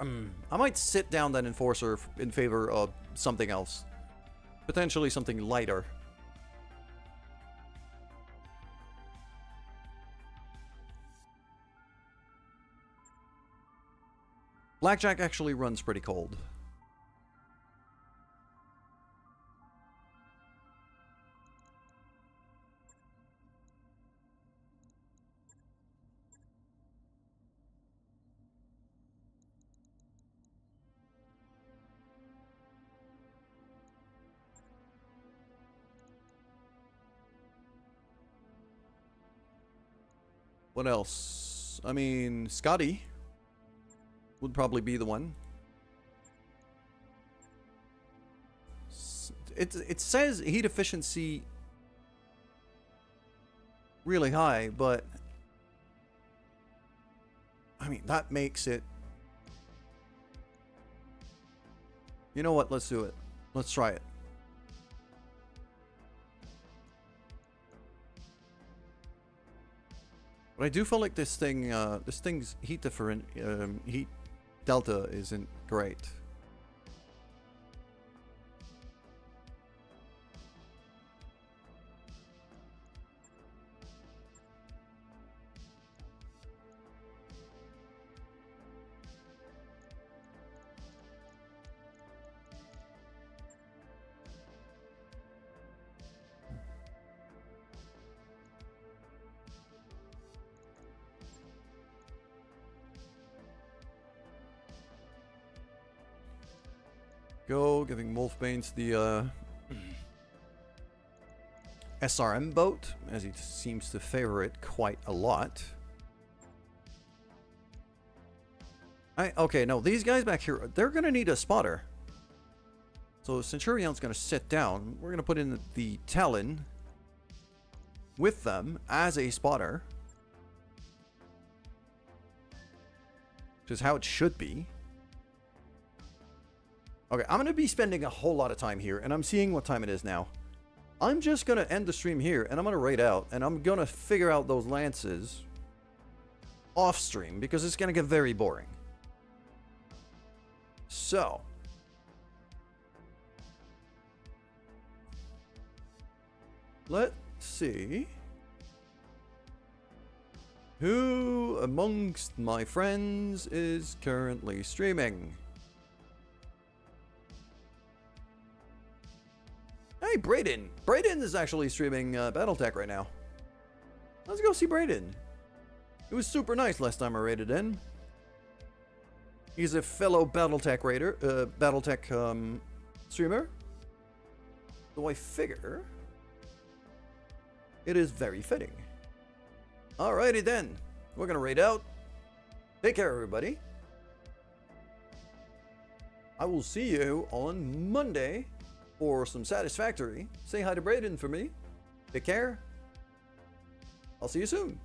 I might sit down that Enforcer in favor of something else. Potentially something lighter. Blackjack actually runs pretty cold. What else? I mean, Scotty would probably be the one. It says heat efficiency really high, but I mean, that makes it... You know what? Let's do it. Let's try it. But I do feel like this thing's heat different, heat delta isn't great. Go, giving Wolfbane's the SRM boat, as he seems to favor it quite a lot. Okay, no, these guys back here, they're gonna need a spotter. So Centurion's gonna sit down. We're gonna put in the Talon with them as a spotter. Which is how it should be. Okay, I'm gonna be spending a whole lot of time here, and I'm seeing what time it is now. I'm just gonna end the stream here, and I'm gonna raid out, and I'm gonna figure out those lances off stream, because it's gonna get very boring. So, let's see who amongst my friends is currently streaming. Hey, Brayden. Brayden is actually streaming Battletech right now. Let's go see Brayden. It was super nice last time I raided in. He's a fellow Battletech raider, Battletech streamer. So I figure it is very fitting. Alrighty then, we're gonna raid out. Take care, everybody. I will see you on Monday for some Satisfactory. Say hi to Brayden for me. Take care. I'll see you soon.